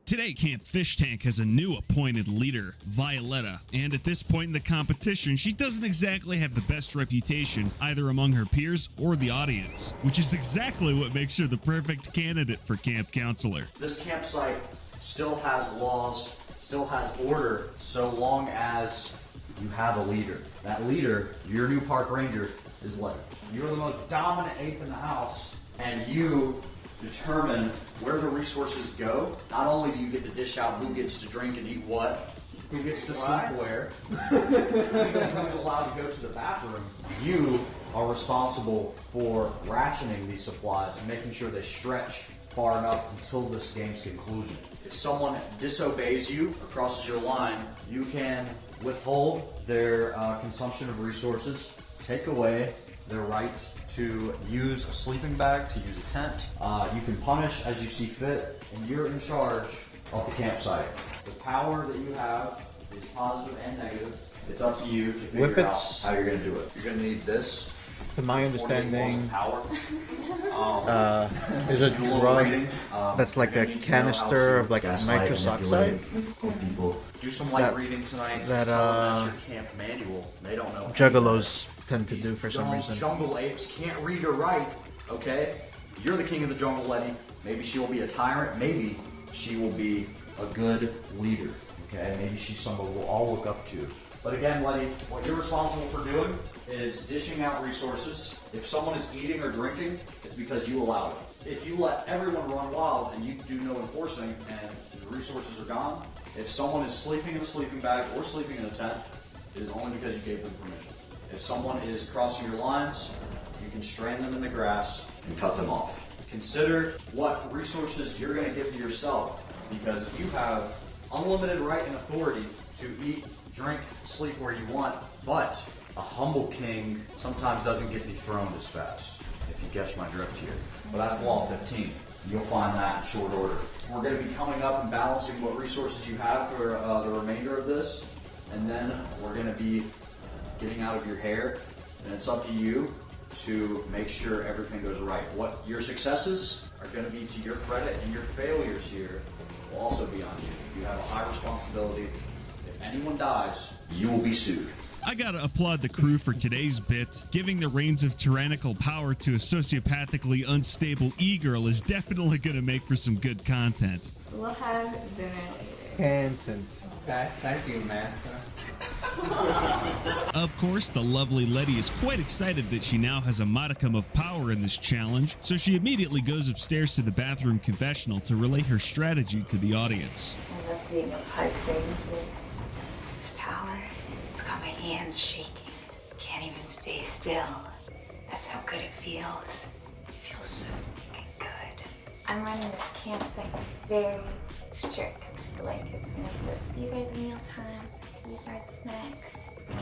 P: Today, Camp Fish Tank has a new appointed leader, Violetta, and at this point in the competition, she doesn't exactly have the best reputation either among her peers or the audience, which is exactly what makes her the perfect candidate for camp counselor.
Q: This campsite still has laws, still has order, so long as you have a leader. That leader, your new park ranger, is what? You're the most dominant ape in the house, and you determine where the resources go. Not only do you get to dish out who gets to drink and eat what, who gets to sleep where, even who's allowed to go to the bathroom, you are responsible for rationing these supplies and making sure they stretch far enough until this game's conclusion. If someone disobeys you or crosses your line, you can withhold their consumption of resources, take away their right to use a sleeping bag, to use a tent. You can punish as you see fit, and you're in charge of the campsite. The power that you have is positive and negative. It's up to you to figure out
B: Whippets.
Q: how you're going to do it. You're going to need this.
B: To my understanding,
Q: Power.
B: is a
Q: do a little
B: drug
Q: reading.
B: that's like a
Q: You need to know how
B: canister
Q: to
B: of like
Q: gaslight,
B: nitrous oxide.
Q: Do some light
B: That-
Q: reading tonight.
B: that,
Q: Tell them that's your camp manual. They don't know.
B: Juggalos tend to do for some reason.
Q: Jungle apes can't read or write, okay? You're the king of the jungle, Letty. Maybe she will be a tyrant. Maybe she will be a good leader, okay? Maybe she's someone we'll all look up to. But again, Letty, what you're responsible for doing is dishing out resources. If someone is eating or drinking, it's because you allowed it. If you let everyone run wild and you do no enforcing and the resources are gone, if someone is sleeping in a sleeping bag or sleeping in a tent, it is only because you gave them permission. If someone is crossing your lines, you can strand them in the grass and cut them off. Consider what resources you're going to give to yourself, because you have unlimited right and authority to eat, drink, sleep where you want, but a humble king sometimes doesn't get dethroned as fast, if you catch my drift here. But that's law 15. You'll find that in short order. We're going to be coming up and balancing what resources you have for the remainder of this, and then we're going to be getting out of your hair, and it's up to you to make sure everything goes right. What your successes are going to be to your credit, and your failures here will also be on you. You have a high responsibility. If anyone dies, you will be sued.
P: I gotta applaud the crew for today's bit. Giving the reins of tyrannical power to a sociopathically unstable e-girl is definitely gonna make for some good content.
R: We'll have dinner later.
B: Content.
F: Okay, thank you, Master.
P: Of course, the lovely Letty is quite excited that she now has a modicum of power in this challenge, so she immediately goes upstairs to the bathroom confessional to relay her strategy to the audience.
R: I love being a part of things with this power. It's got my hands shaking. Can't even stay still. That's how good it feels. It feels so fucking good. I'm running this campsite very strict. Like, these are the meal times, these are the snacks, and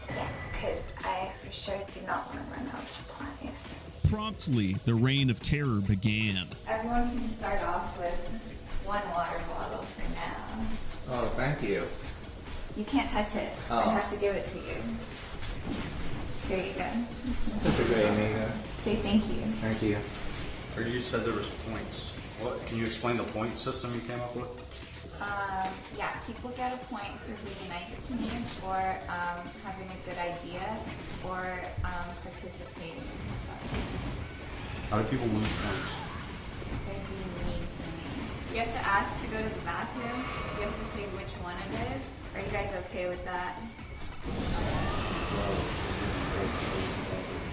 R: yeah, because I for sure do not want to run out of supplies.
P: Promptly, the reign of terror began.
R: Everyone can start off with one water bottle for now.
F: Oh, thank you.
R: You can't touch it.
F: Oh.
R: I have to give it to you. Here you go.
F: That's a great amigo.
R: Say thank you.
F: Thank you.
A: Or you said there was points. What, can you explain the point system you came up with?
R: Yeah, people get a point for being nice to me, or having a good idea, or participating in stuff.
A: How do people lose points?
R: They're being mean to me. You have to ask to go to the bathroom. You have to say which one it is. Are you guys okay with that?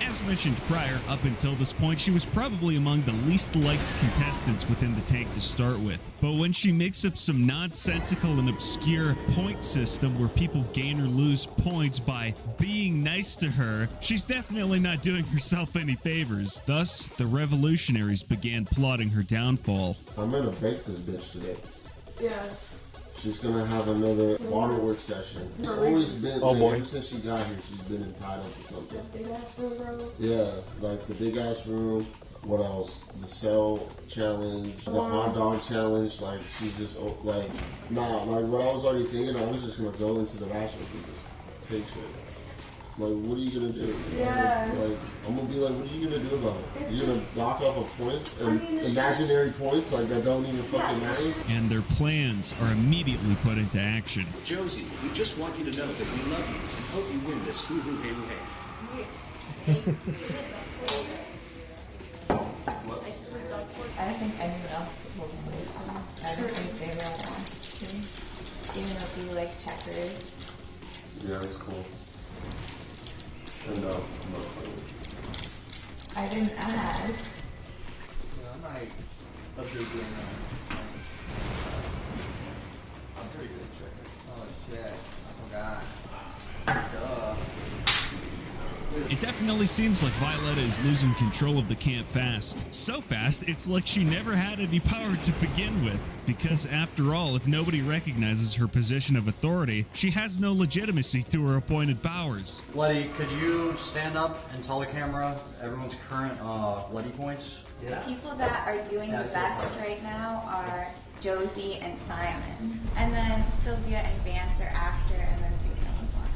P: As mentioned prior, up until this point, she was probably among the least liked contestants within the tank to start with. But when she makes up some nonsensical and obscure point system where people gain or lose points by being nice to her, she's definitely not doing herself any favors. Thus, the revolutionaries began plotting her downfall.
D: I'm gonna break this bitch today.
U: Yeah.
D: She's gonna have another waterworks session. It's always been,
B: Oh, boy.
D: ever since she got here, she's been entitled to something.
U: Big ass room, bro.
D: Yeah, like the big ass room. What else? The cell challenge, the hot dog challenge. Like she's just like, nah. Like what I was already thinking, I was just gonna go into the rations and just take shit. Like, what are you gonna do?
U: Yeah.
D: Like, I'm gonna be like, what are you gonna do about it?
U: It's
D: You're gonna dock off a point,
U: I mean, it's
D: imaginary points, like that don't even fucking matter.
P: And their plans are immediately put into action.
S: Josie, we just want you to know that we love you and hope you win this hoo hoo hey hoo hey.
R: I don't think anyone else will play. I don't think they will want to. Even if you like checkers.
D: Yeah, that's cool. And
R: I didn't ask.
F: Yeah, I'm like a big winner. I'm pretty good at checker. Oh shit, I forgot. Duh.
P: It definitely seems like Violetta is losing control of the camp fast. So fast, it's like she never had any power to begin with. Because after all, if nobody recognizes her position of authority, she has no legitimacy to her appointed powers.
Q: Letty, could you stand up and tell the camera everyone's current Letty points?
R: The people that are doing the best right now are Josie and Simon. And then Sylvia and Vance are after, and then Buchanan's one.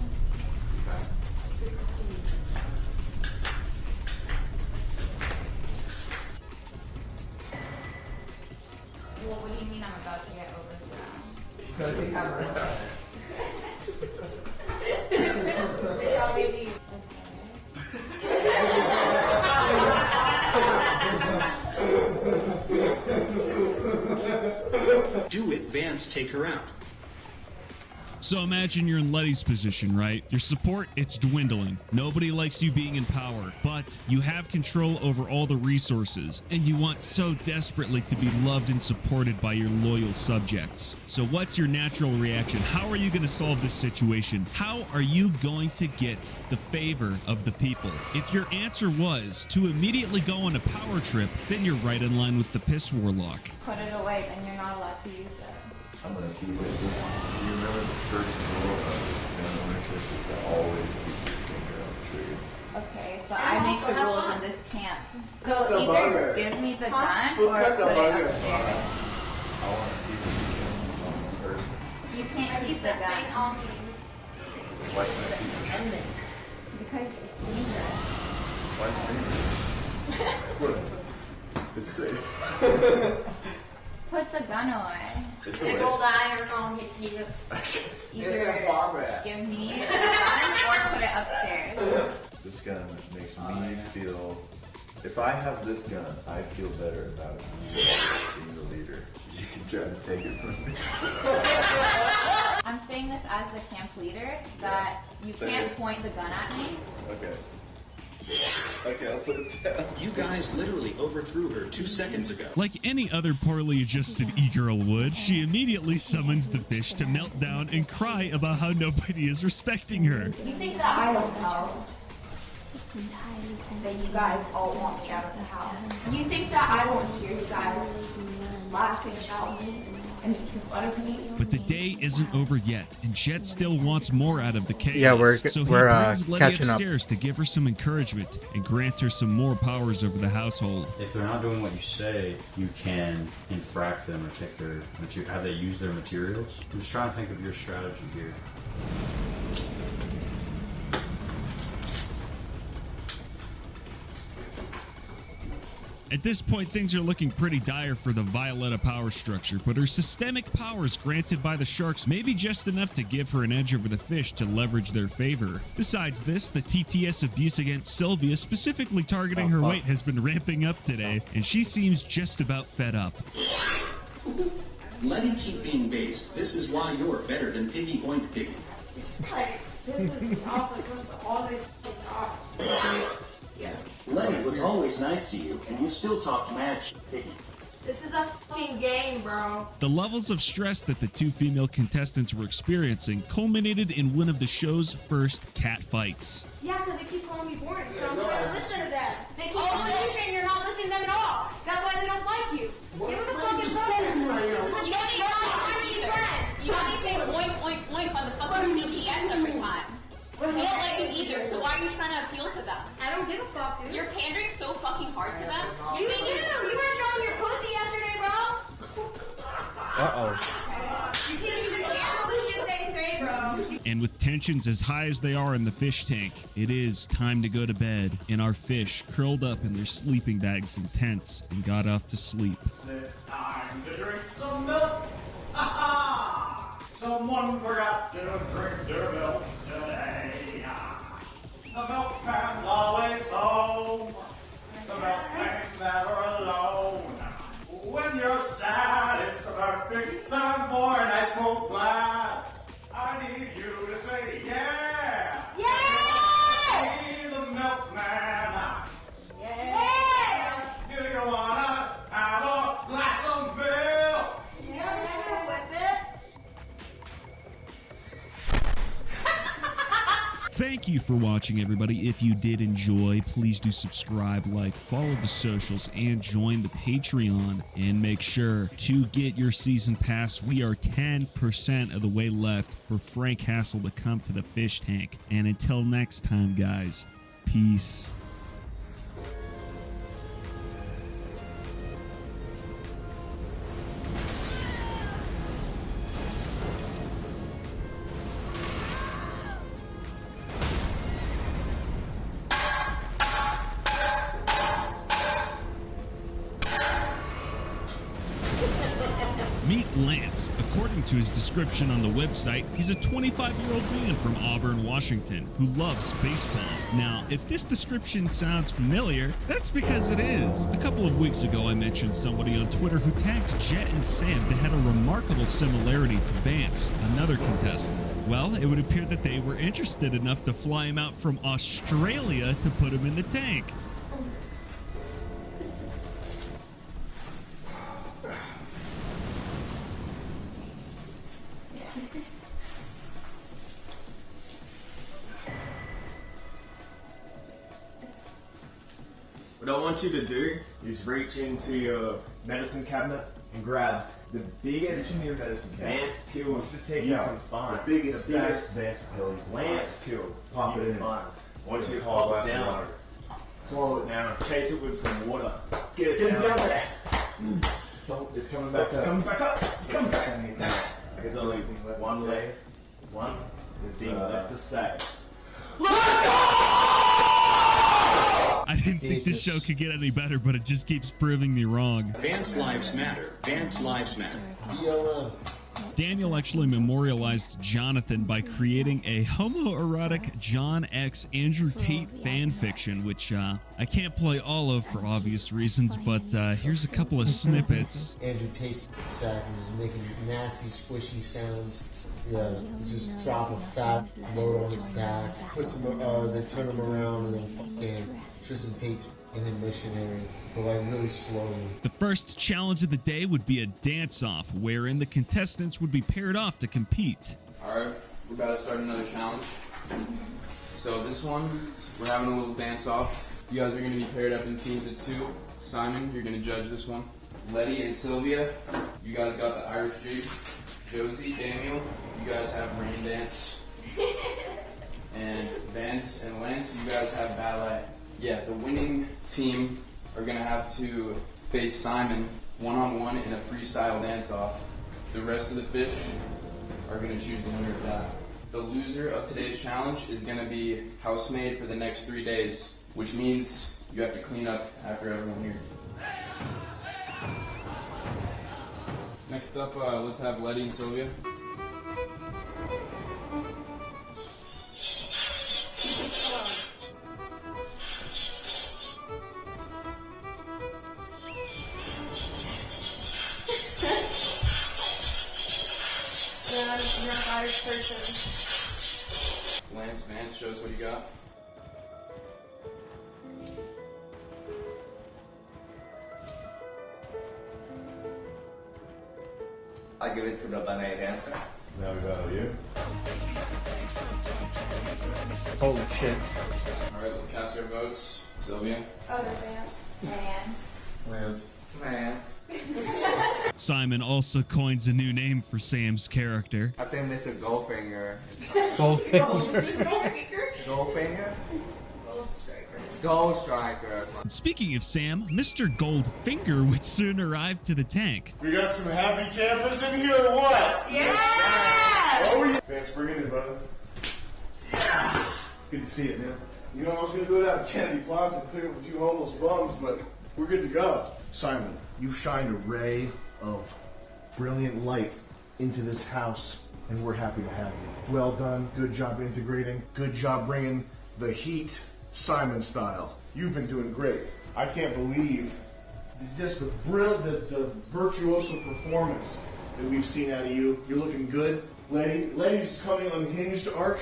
R: Well, what do you mean I'm about to get overthrown?
F: Because you have a
R: They call me
S: chance take her out.
P: So imagine you're in Letty's position, right? Your support, it's dwindling. Nobody likes you being in power, but you have control over all the resources, and you want so desperately to be loved and supported by your loyal subjects. So what's your natural reaction? How are you going to solve this situation? How are you going to get the favor of the people? If your answer was to immediately go on a power trip, then you're right in line with the Piss Warlock.
G: Put it away, then you're not allowed to use it.
T: I'm gonna keep it. Do you remember the first rule of gun ownership is to always keep your finger on the trigger?
G: Okay, but I make the rules in this camp. So
T: The
G: either
T: bugger.
G: give me the
T: Huh?
G: gun
T: Who
G: or
T: cut the
G: put it
T: bugger?
G: upstairs.
T: I want to keep it on one person.
G: You can't keep the gun.
T: Why can't I keep it?
G: Because it's dangerous.
T: Why is it? It's safe.
G: Put the gun away.
T: It's
K: Nickel iron on his heel.
G: Either give me the gun or put it upstairs.
T: This gun makes me feel. If I have this gun, I feel better about being the leader. You can try to take it from me.
G: I'm saying this as the camp leader that you
T: Say
G: can't
T: it.
G: point the gun at me.
T: Okay. Okay, I'll put it down.
S: You guys literally overthrew her 2 seconds ago.
P: Like any other poorly adjusted e-girl would, she immediately summons the fish to melt down and cry about how nobody is respecting her.
G: You think that I don't know that you guys all want me out of the house? You think that I won't hear you guys laughing about me and making fun of me?
P: But the day isn't over yet, and Jet still wants more out of the chaos.
B: Yeah, we're
P: so he brings Letty
B: catching up.
P: upstairs to give her some encouragement and grant her some more powers over the household.
H: If they're not doing what you say, you can infract them or take their material. Have they used their materials? I'm just trying to think of your strategy here.
P: At this point, things are looking pretty dire for the Violetta power structure, but her systemic powers granted by the sharks may be just enough to give her an edge over the fish to leverage their favor. Besides this, the TTS abuse against Sylvia, specifically targeting her weight, has been ramping up today, and she seems just about fed up.
S: Letty keep being based. This is why you're better than Piggy Oink Piggy.
K: Like, this is awful with all this talk. Yeah.
S: Letty was always nice to you, and you still talked mad shit, Piggy.
K: This is a fucking game, bro.
P: The levels of stress that the two female contestants were experiencing culminated in one of the show's first cat fights.
K: Yeah, because they keep calling me boring, so I'm trying to listen to them. They keep calling you shit and you're not listening to them at all. That's why they don't like you. Give it the fucking phone. This is a
G: You don't
K: game. Friends.
G: You only say oink, oink, oink on the fucking TTS every time. They don't like you either, so why are you trying to appeal to them?
K: I don't give a fuck, dude.
G: You're pandering so fucking hard to them.
K: You do. You were showing your pussy yesterday, bro.
B: Uh-oh.
K: You can't even handle the shit they say, bro.
P: And with tensions as high as they are in the fish tank, it is time to go to bed, and our fish curled up in their sleeping bags and tents and got off to sleep.
J: It's time to drink some milk. Someone forgot to drink their milk today. The milkman's always home. The milkman's never alone. When you're sad, it's the perfect time for a nice cold glass. I need you to say yeah.
K: Yeah!
J: Be the milkman.
K: Yeah!
J: Do you wanna have a glass of milk?
K: Yeah, sure, with it.
P: Thank you for watching, everybody. If you did enjoy, please do subscribe, like, follow the socials, and join the Patreon. And make sure to get your season pass. We are 10% of the way left for Frank Castle to come to the fish tank. And until next time, guys, peace. Meet Lance. According to his description on the website, he's a 25-year-old man from Auburn, Washington, who loves baseball. Now, if this description sounds familiar, that's because it is. A couple of weeks ago, I mentioned somebody on Twitter who tagged Jet and Sam that had a remarkable similarity to Vance, another contestant. Well, it would appear that they were interested enough to fly him out from Australia to put him in the tank.
E: What I want you to do is reach into your medicine cabinet and grab the biggest Vance pill
T: take
E: you
T: out
E: can find.
T: the biggest Vance pill.
E: Lance pill.
T: Pop
E: you
T: it
E: can
T: in.
E: find. I want you to
T: Hot
E: pop
T: glass
E: it
T: of
E: down.
T: water.
E: Swallow it down. Chase it with some water. Get it down there.
T: It's coming back
E: It's
T: up.
E: coming back up. It's coming back up. There's only one
T: say.
E: One thing left to say.
P: I didn't think this show could get any better, but it just keeps proving me wrong.
S: Vance lives matter. Vance lives matter.
P: Daniel actually memorialized Jonathan by creating a homoerotic John X Andrew Tate fan fiction, which I can't play all of for obvious reasons, but here's a couple of snippets.
I: Andrew Tate's sack and just making nasty, squishy sounds. Yeah, just drop a fat load on his back, puts him, they turn him around, and then fucking Tristan Tate's in him missionary, but like really slowly.
P: The first challenge of the day would be a dance-off, wherein the contestants would be paired off to compete.
N: Alright, we're about to start another challenge. So this one, we're having a little dance-off. You guys are going to be paired up in teams of 2. Simon, you're going to judge this one. Letty and Sylvia, you guys got the Irish jig. Josie, Daniel, you guys have rain dance. And Vance and Lance, you guys have ballet. Yeah, the winning team are gonna have to face Simon one-on-one in a freestyle dance-off. The rest of the fish are gonna choose the winner of that. The loser of today's challenge is gonna be housemaid for the next 3 days, which means you have to clean up after everyone here. Next up, let's have Letty and Sylvia.
U: Yeah, you're an Irish person.
N: Lance, Vance, show us what you got.
F: I give it to the ballet dancer.
T: Now we battle you.
B: Holy shit.
N: Alright, let's cast our votes. Sylvia.
U: Other Vance.
T: Lance.
P: Simon also coins a new name for Sam's character.
F: I think Mr. Goldfinger.
B: Goldfinger?
F: Goldfinger? Gold Striker.
P: And speaking of Sam, Mr. Goldfinger would soon arrive to the tank.
W: We got some happy campers in here or what?
U: Yeah!
W: Oh, yeah. Thanks for bringing it, brother. Yeah. Good to see it, man. You know, I was going to go down to Kennedy Plaza and pick up a few homeless bums, but we're good to go. Simon, you've shined a ray of brilliant light into this house, and we're happy to have you. Well done. Good job integrating. Good job bringing the heat Simon style. You've been doing great. I can't believe just the virtuoso performance that we've seen out of you. You're looking good. Letty's coming unhinged arc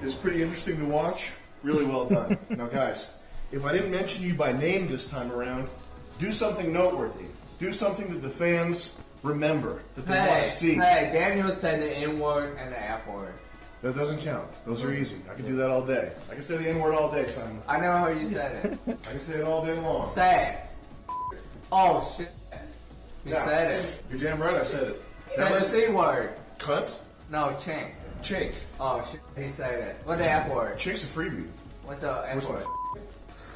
W: is pretty interesting to watch. Really well done. Now guys, if I didn't mention you by name this time around, do something noteworthy. Do something that the fans remember, that they want to see.
F: Hey, Daniel said the N-word and the F-word.
W: That doesn't count. Those are easy. I can do that all day. I can say the N-word all day, Simon.
F: I never heard you say it.
W: I can say it all day long.
F: Say it. Oh, shit. You
W: Yeah.
F: said it.
W: You're damn right I said it.
F: Say the C-word.
W: Cunt?
F: No, chink.
W: Chink.
F: Oh, shit. He said it. What's the F-word?
W: Chink's a freebie.
F: What's the F-word?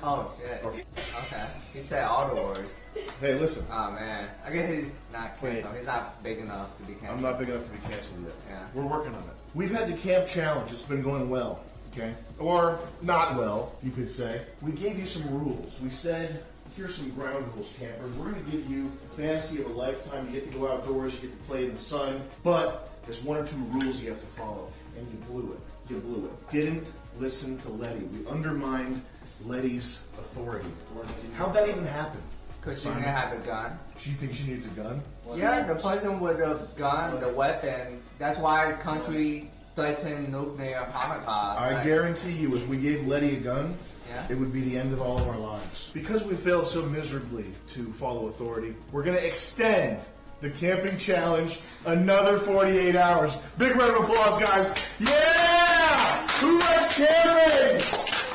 F: Oh, shit. Okay. He said all the words.
W: Hey, listen.
F: Oh, man. I guess he's not canceled.
W: Wait.
F: He's not big enough to be canceled.
W: I'm not big enough to be canceled yet.
F: Yeah.
W: We're working on it. We've had the camp challenge. It's been going well. okay? Or not well, you could say. We gave you some rules. We said, here's some ground rules, campers. We're going to give you fantasy of a lifetime. You get to go outdoors, you get to play in the sun, but there's 1 or 2 rules you have to follow, and you blew it. You blew it. Didn't listen to Letty. We undermined Letty's authority. How'd that even happen?
F: Because she didn't have a gun.
W: Do you think she needs a gun?
F: Yeah, the person with the gun, the weapon, that's why the country threatened nuclear holocaust.
W: I guarantee you, if we gave Letty a gun,
F: Yeah.
W: it would be the end of all of our lives. Because we failed so miserably to follow authority, we're going to extend the camping challenge another 48 hours. Big round of applause, guys. Yeah! Who likes camping?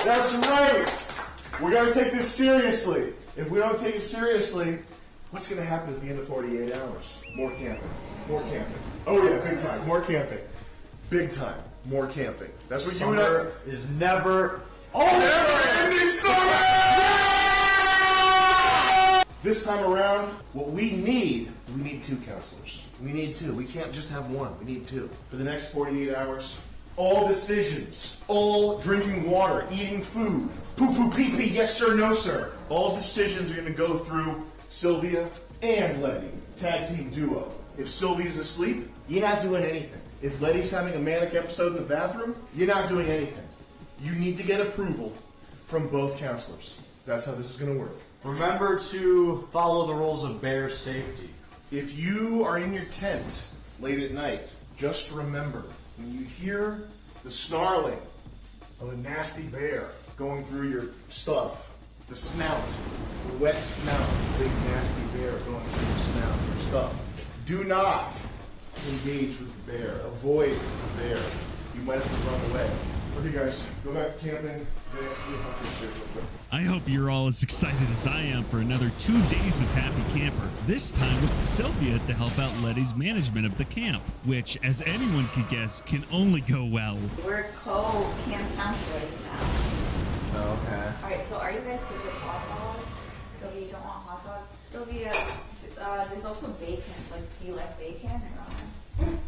W: That's right. We're going to take this seriously. If we don't take it seriously, what's going to happen at the end of 48 hours? More camping. More camping. Oh yeah, big time. More camping. Big time. More camping. That's what you and I...
A: is never...
W: Never-ending summer! This time around, what we need 2 counselors. We need 2. We can't just have 1. We need 2. For the next 48 hours, all decisions, all drinking water, eating food, poo-poo, pee-pee, yes sir, no sir. All decisions are going to go through Sylvia and Letty. Tag team duo. If Sylvia's asleep, you're not doing anything. If Letty's having a manic episode in the bathroom, you're not doing anything. You need to get approval from both counselors. That's how this is going to work.
A: Remember to follow the rules of bear safety.
W: If you are in your tent late at night, just remember, when you hear the snarling of a nasty bear going through your stuff, the snout, the wet snout, big nasty bear going through your snout, your stuff, do not engage with the bear. Avoid the bear. You might have to run away. Okay, guys, go back to camping.
P: I hope you're all as excited as I am for another 2 days of Happy Camper, this time with Sylvia to help out Letty's management of the camp, which, as anyone could guess, can only go well.
G: We're co-camp counselors now.
F: Oh, okay.
G: Alright, so are you guys good with hot dogs? Sylvia, you don't want hot dogs? Sylvia, there's also bacon. Like, do you like bacon or not?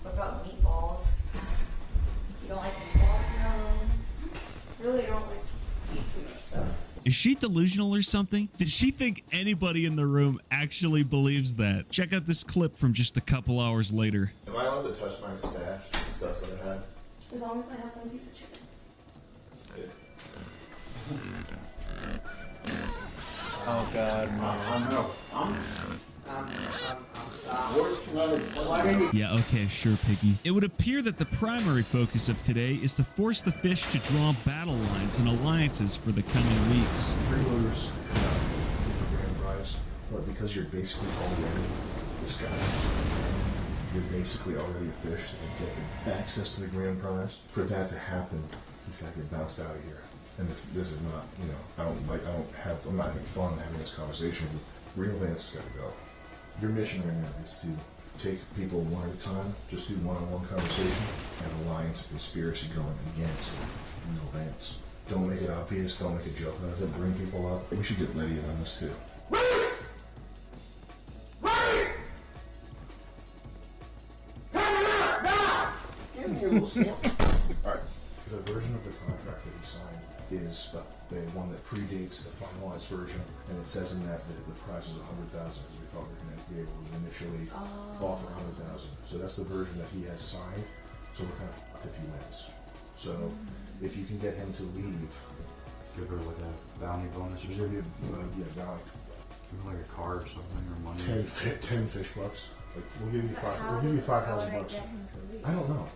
G: What about meatballs? You don't like meatballs? No. Really don't like eat too much stuff.
P: Is she delusional or something? Did she think anybody in the room actually believes that? Check out this clip from just a couple hours later.
T: Am I allowed to touch my stash, the stuff that I had?
U: As long as I have 1 piece of chicken.
B: Oh god, man.
P: Yeah, okay, sure, Piggy. It would appear that the primary focus of today is to force the fish to draw battle lines and alliances for the coming weeks.
W: Freeloaders get the grand prize, but because you're basically already this guy, you're basically already a fish that can get access to the grand prize. For that to happen, he's got to get bounced out of here. And this is not, you know, I'm not having fun having this conversation. Real Vance has got to go. Your mission right now is to take people one at a time, just do one-on-one conversation, and alliance and conspiracy going against Real Vance. Don't make it obvious, don't make a joke out of it, bring people up. We should get Letty in on this too. Get in here, little scamp. Alright, the version of the contract that he signed is the one that predates the finalized version, and it says in that the prize is $100,000 because we thought we were going to be able to initially offer $100,000. So that's the version that he has signed. So we're kind of fucked if he wins. So if you can get him to leave,
H: give her like a bounty bonus or something.
W: Bounty.
H: Give her like a car or something or money.
W: 10 fish bucks. Like we'll give you $5,000. I don't know.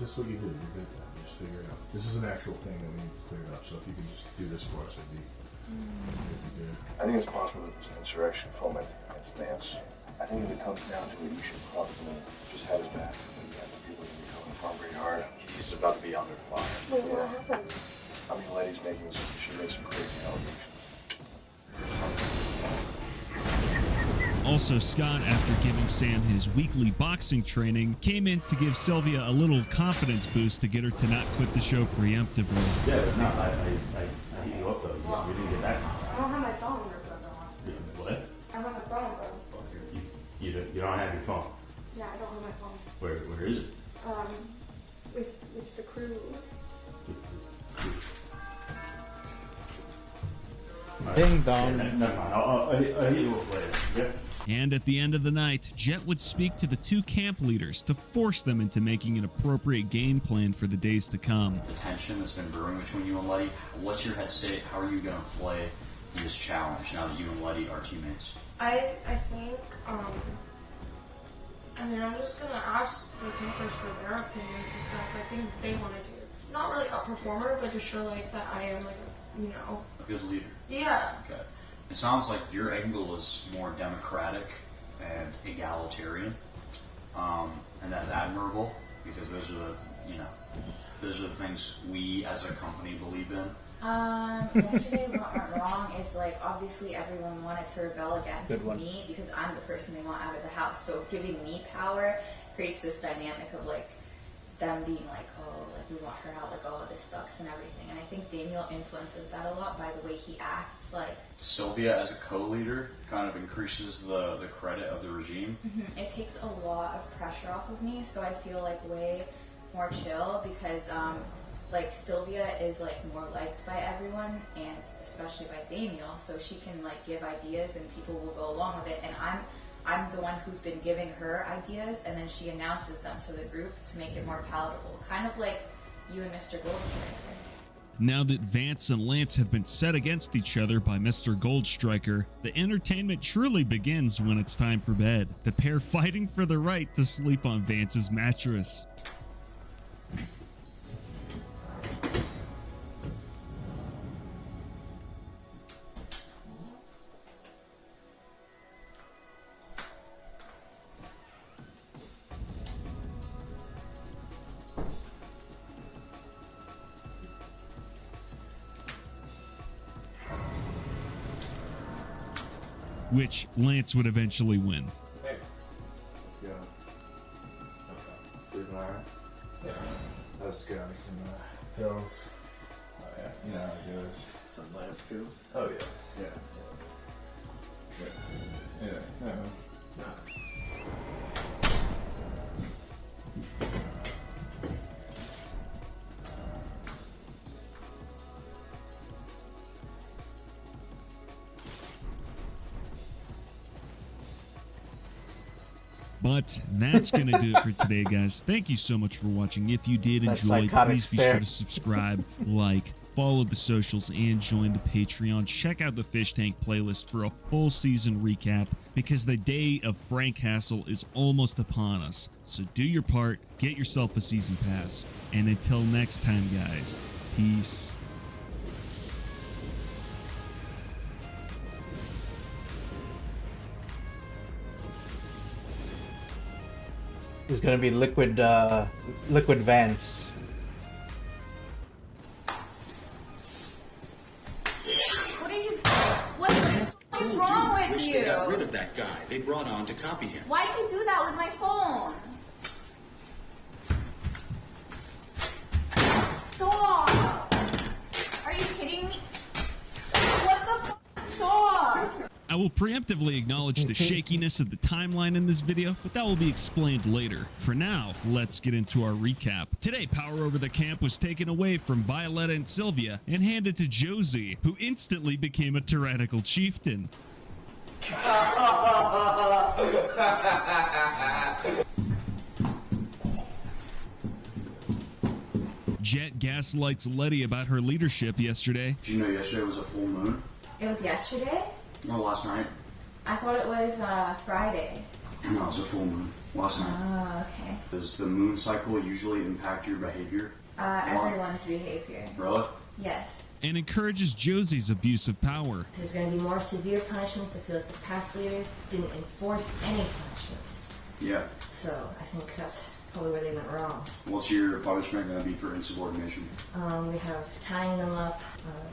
W: Just what you do. You're good at that. Just figure it out. This is an actual thing that we need to clear up. So if you can just do this for us, it'd be good.
L: I think it's possible that there's an insurrection fomented against Vance. I think if it comes down to it, you should probably just have his back. People are going to be coming from pretty hard. He's about to be under fire.
U: Wait, what happened?
L: I mean, Letty's she made some crazy allegations.
P: Also, Scott, after giving Sam his weekly boxing training, came in to give Sylvia a little confidence boost to get her to not quit the show preemptively.
H: Yeah, but no, I hit you up though. You didn't get that.
U: I don't have my phone, bro.
H: What?
U: I don't have my phone, bro.
H: You don't have your phone.
U: Yeah, I don't have my phone.
H: Where is it?
U: With the crew.
B: Ding dong.
J: Never mind. I'll hit you up later. Yep.
P: And at the end of the night, Jet would speak to the two camp leaders to force them into making an appropriate game plan for the days to come.
H: The tension that's been brewing between you and Letty, what's your head state? How are you going to play this challenge now that you and Letty are teammates?
U: I think, I mean, I'm just gonna ask the campers for their opinions and stuff, like things they want to do. Not really a performer, but just show like that I am like,
H: A good leader.
U: Yeah.
H: Okay. It sounds like your angle is more democratic and egalitarian, and that's admirable because those are the things we as a company believe in.
G: Yesterday what went wrong is like obviously everyone wanted to rebel against me because I'm the person they want out of the house. So giving me power creates this dynamic of like them being like, oh, like we want her out, like oh this sucks and everything. And I think Daniel influences that a lot by the way he acts. Like
H: Sylvia as a co-leader kind of increases the credit of the regime.
G: It takes a lot of pressure off of me, so I feel like way more chill because like Sylvia is like more liked by everyone and especially by Daniel, so she can like give ideas and people will go along with it, and I'm the one who's been giving her ideas and then she announces them to the group to make it more palatable, kind of like you and Mr. Goldstriker.
P: Now that Vance and Lance have been set against each other by Mr. Goldstriker, the entertainment truly begins when it's time for bed. The pair fighting for the right to sleep on Vance's mattress. Which Lance would eventually win.
T: Hey, let's go. Okay. Sleeping alright? Yeah. I was grabbing some pills. Oh yeah, you know how it goes. Some Lance pills? Oh yeah. Yeah. No. Nice.
P: But that's going to do it for today, guys. Thank you so much for watching. If you did enjoy, please be sure to subscribe, like, follow the socials, and join the Patreon. Check out the Fish Tank playlist for a full season recap because the day of Frank Castle is almost upon us. So do your part, get yourself a season pass. And until next time, guys, peace.
B: It's gonna be liquid Vance.
G: What are you? What's wrong with
S: Wish
G: you?
S: they got rid of that guy they brought on to copy him.
G: Why'd you do that with my phone? Stop! Are you kidding me? What the f? Stop!
P: I will preemptively acknowledge the shakiness of the timeline in this video, but that will be explained later. For now, let's get into our recap. Today, power over the camp was taken away from Violetta and Sylvia and handed to Josie, who instantly became a tyrannical chieftain. Jet gaslights Letty about her leadership yesterday.
H: Did you know yesterday was a full moon?
G: It was yesterday?
H: No, last night.
G: I thought it was Friday.
H: No, it was a full moon last night.
G: Oh, okay.
H: Does the moon cycle usually impact your behavior?
G: Everyone's behavior.
H: Really?
G: Yes.
P: And encourages Josie's abuse of power.
C: There's going to be more severe punishments. I feel like the past leaders didn't enforce any punishments.
H: Yeah.
C: So I think that's probably where they went wrong.
H: What's your punishment going to be for insubordination?
C: We have tying them up.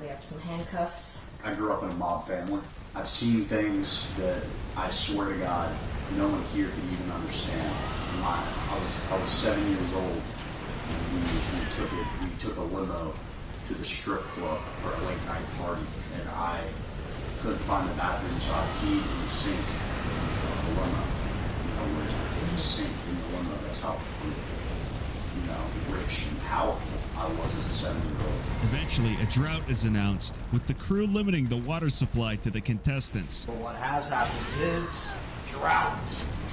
C: We have some handcuffs.
H: I grew up in a mob family. I've seen things that I swear to God, no one here could even understand. I was 7 years old, and we took a limo to the strip club for a late night party, and I couldn't find the bathroom, so I peed in the sink of the limo. You know, there's a sink in the limo. That's how you know, rich and powerful I was as a 7-year-old.
P: Eventually, a drought is announced, with the crew limiting the water supply to the contestants.
Q: But what has happened is drought.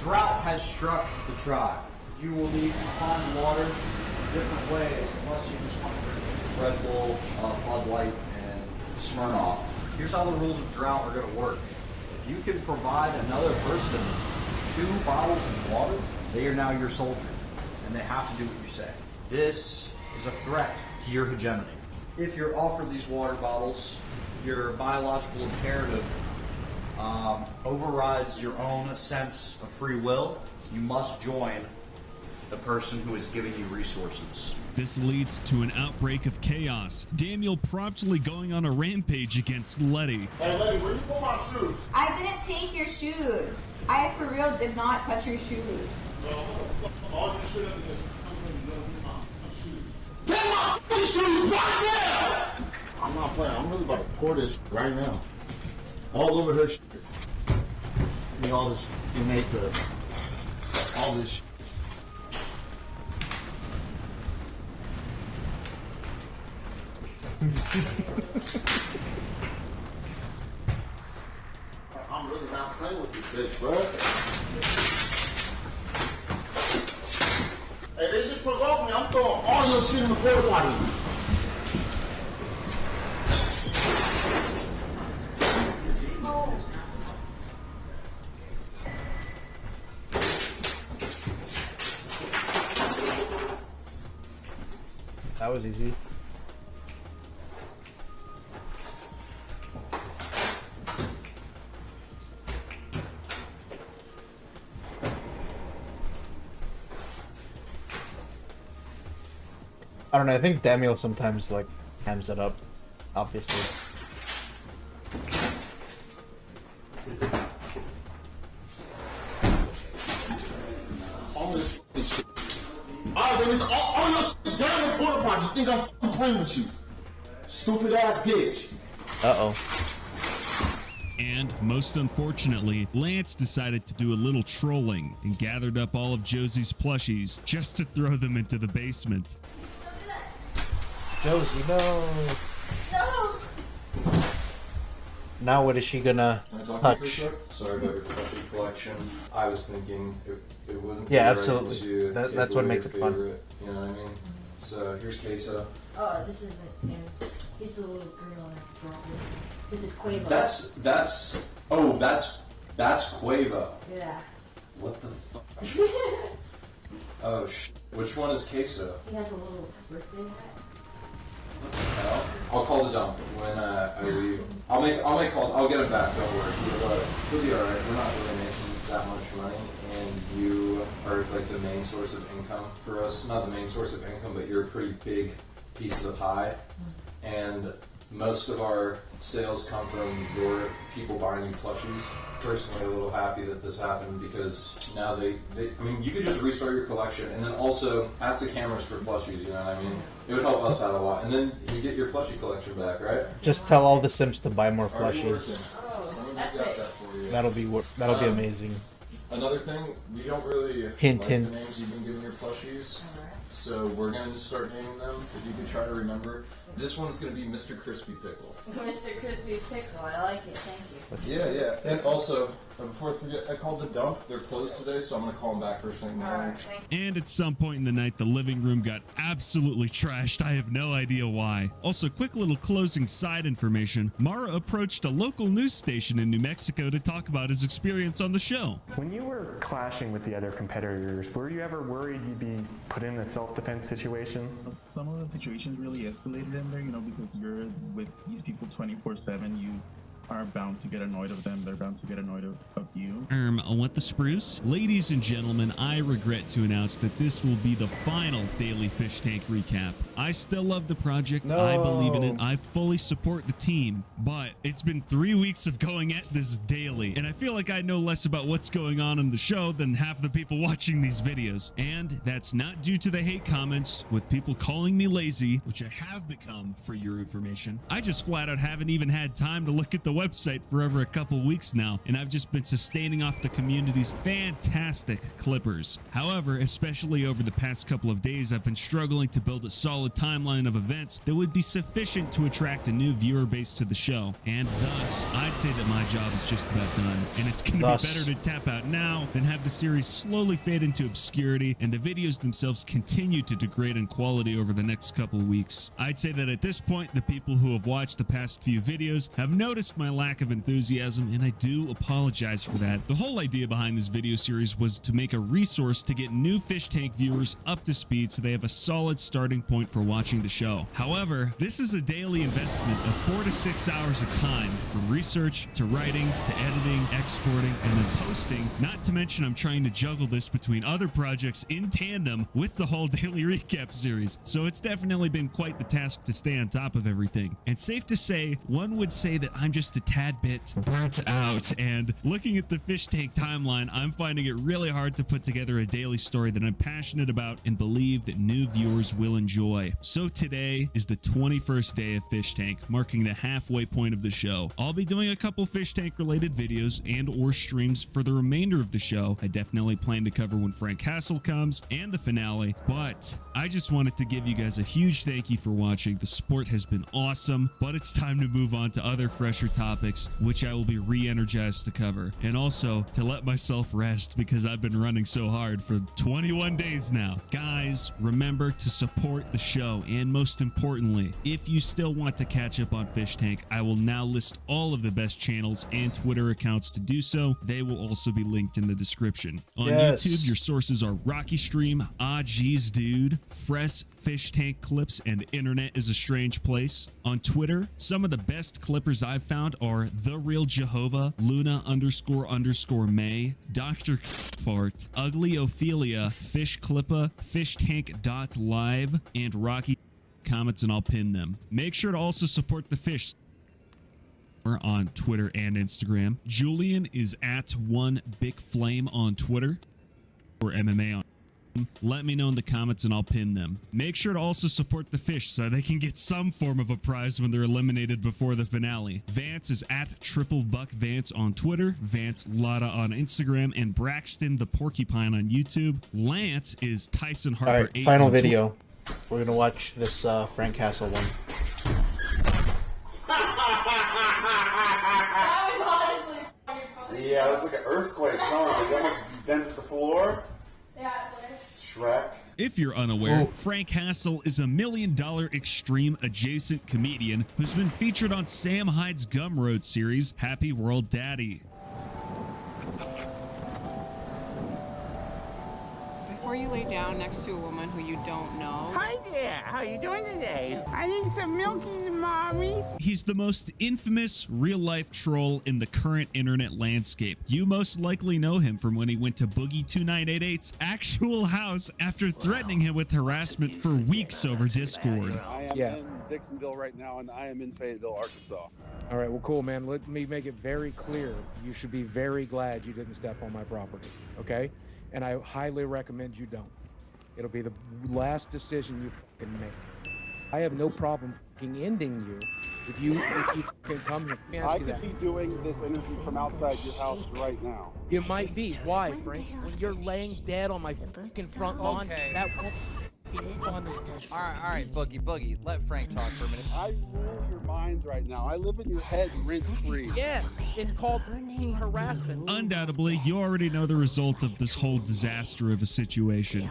Q: Drought has struck the tribe. You will need to find water in different ways, unless you just want to drink Red Bull, Bud Light, and Smirnoff. Here's how the rules of drought are going to work. If you can provide another person 2 bottles of water, they are now your soldier, and they have to do what you say. This is a threat to your hegemony. If you're offered these water bottles, your biological imperative overrides your own sense of free will. You must join the person who is giving you resources.
P: This leads to an outbreak of chaos, Daniel promptly going on a rampage against Letty.
D: Hey, Letty, where you put my shoes?
G: I didn't take your shoes. I for real did not touch your shoes.
D: All your shit up in this.
J: Get my fucking shoes right now!
D: I'm not playing. I'm really about to pour this right now. All over her shit. I mean, all this makeup. All this shit. I'm really not playing with this bitch, bro. Hey, they just provoked me. I'm throwing all your shit in the porta potty.
B: That was easy. I don't know, I think Daniel sometimes like hams it up, obviously.
D: All this shit. Alright, then it's all your shit down in the porta potty. You think I'm fucking playing with you? Stupid ass bitch.
B: Uh-oh.
P: And, most unfortunately, Lance decided to do a little trolling and gathered up all of Josie's plushies just to throw them into the basement.
B: Josie, no.
G: No.
B: Now what is she gonna touch?
A: Sorry about your plushie collection. I was thinking it wouldn't
B: Yeah,
A: be
B: absolutely.
A: right to
B: That's
A: take
B: what
A: away
B: makes
A: your
B: it fun.
A: favorite, you know what I mean? So here's Queso.
C: Oh, this isn't him. He's the little girl I brought with me. This is Quavo.
A: That's Quavo.
C: Yeah.
A: What the fuck? Oh which one is Queso?
C: He has a little birthday hat.
A: What the hell? I'll call the dump when I leave. I'll make calls. I'll get him back. Don't worry. He'll be all right. We're not really making that much money, and you are like the main source of income for us. Not the main source of income, but you're a pretty big piece of the pie, and most of our sales come from your people buying you plushies. Personally, a little happy that this happened because now I mean, you could just restart your collection and then also ask the cameras for plushies, you know what I mean? It would help us out a lot. And then you get your plushie collection back, right?
B: Just tell all the Sims to buy more
A: Already
B: plushies.
A: working. Someone just got that for you.
B: That'll be amazing.
A: Another thing, we don't really
B: Hint,
A: like
B: hint.
A: the names you've been giving your plushies, so we're going to start naming them. If you can try to remember. This one's going to be Mr. Crispy Pickle.
C: Mr. Crispy Pickle, I like it, thank you.
A: Yeah. And also, before I forget, I called the dump. They're closed today, so I'm going to call them back first thing in the morning.
P: And at some point in the night, the living room got absolutely trashed. I have no idea why. Also, quick little closing side information. Mara approached a local news station in New Mexico to talk about his experience on the show.
M: When you were clashing with the other competitors, were you ever worried you'd be put in a self-defense situation?
O: Some of the situations really escalated in there, because you're with these people 24/7. You are bound to get annoyed of them. They're bound to get annoyed of you.
P: What the spruce? Ladies and gentlemen, I regret to announce that this will be the final daily fish tank recap. I still love the project.
B: No.
P: I believe in it. I fully support the team, but it's been 3 weeks of going at this daily, and I feel like I know less about what's going on in the show than half the people watching these videos. And that's not due to the hate comments with people calling me lazy, which I have become for your information. I just flat out haven't even had time to look at the website for over a couple weeks now, and I've just been sustaining off the community's fantastic clippers. However, especially over the past couple of days, I've been struggling to build a solid timeline of events that would be sufficient to attract a new viewer base to the show, and thus, I'd say that my job is just about done, and it's going to be better to tap out now than have the series slowly fade into obscurity and the videos themselves continue to degrade in quality over the next couple of weeks. I'd say that at this point, the people who have watched the past few videos have noticed my lack of enthusiasm, and I do apologize for that. The whole idea behind this video series was to make a resource to get new Fish Tank viewers up to speed so they have a solid starting point for watching the show. However, this is a daily investment of 4 to 6 hours of time, from research to writing to editing, exporting, and then posting. Not to mention I'm trying to juggle this between other projects in tandem with the whole daily recap series, so it's definitely been quite the task to stay on top of everything. And safe to say, one would say that I'm just a tad bit burnt out, and looking at the Fish Tank timeline, I'm finding it really hard to put together a daily story that I'm passionate about and believe that new viewers will enjoy. So today is the 21st day of Fish Tank, marking the halfway point of the show. I'll be doing a couple Fish Tank related videos and or streams for the remainder of the show. I definitely plan to cover when Frank Castle comes and the finale, but I just wanted to give you guys a huge thank you for watching. The support has been awesome, but it's time to move on to other fresher topics, which I will be re-energized to cover, and also to let myself rest because I've been running so hard for 21 days now. Guys, remember to support the show, and most importantly, if you still want to catch up on Fish Tank, I will now list all of the best channels and Twitter accounts to do so. They will also be linked in the description. On YouTube, your sources are Rocky Stream, Ah Geez Dude, Fresh Fish Tank Clips, and Internet is a Strange Place. On Twitter, some of the best clippers I've found are The Real Jehovah, Luna__May, Dr. Fart, Ugly Ophelia, Fish Clippa, Fishtank.live, and Rocky comments, and I'll pin them. Make sure to also support the fish on Twitter and Instagram. Julian is at @1BigFlame on Twitter, or MMA on. Let me know in the comments and I'll pin them. Make sure to also support the fish so they can get some form of a prize when they're eliminated before the finale. Vance is at @TripleBuckVance on Twitter, Vance Lotta on Instagram, and Braxton the Porcupine on YouTube. Lance is Tyson Harper.
B: All right, final video. We're gonna watch this Frank Castle one.
K: Yeah, that's like an earthquake, huh? You almost dented the floor.
U: Yeah,
K: Shrek.
P: If you're unaware, Frank Castle is a $1 million extreme adjacent comedian who's been featured on Sam Hyde's Gumroad series, Happy World Daddy.
R: Before you lay down next to a woman who you don't know.
V: Hi there, how you doing today? I need some milkies, mommy.
P: He's the most infamous real-life troll in the current internet landscape. You most likely know him from when he went to Boogie2988's actual house after threatening him with harassment for weeks over Discord.
X: I am in Dixonville right now, and I am in Fayetteville, Arkansas.
Y: All right, well, cool, man. Let me make it very clear. You should be very glad you didn't step on my property, okay? And I highly recommend you don't. It'll be the last decision you can make. I have no problem fucking ending you if you can come here. Let me ask
X: I
Y: you
X: could
Y: that.
X: be doing this interview from outside your house right now.
Y: You might be. Why, Frank? When you're laying dead on my fucking front lawn, that won't be fun.
Z: All right, Boogie. Let Frank talk for a minute.
X: I rule your mind right now. I live in your head rent-free.
Y: Yes, it's called fucking harassment.
P: Undoubtedly, you already know the result of this whole disaster of a situation.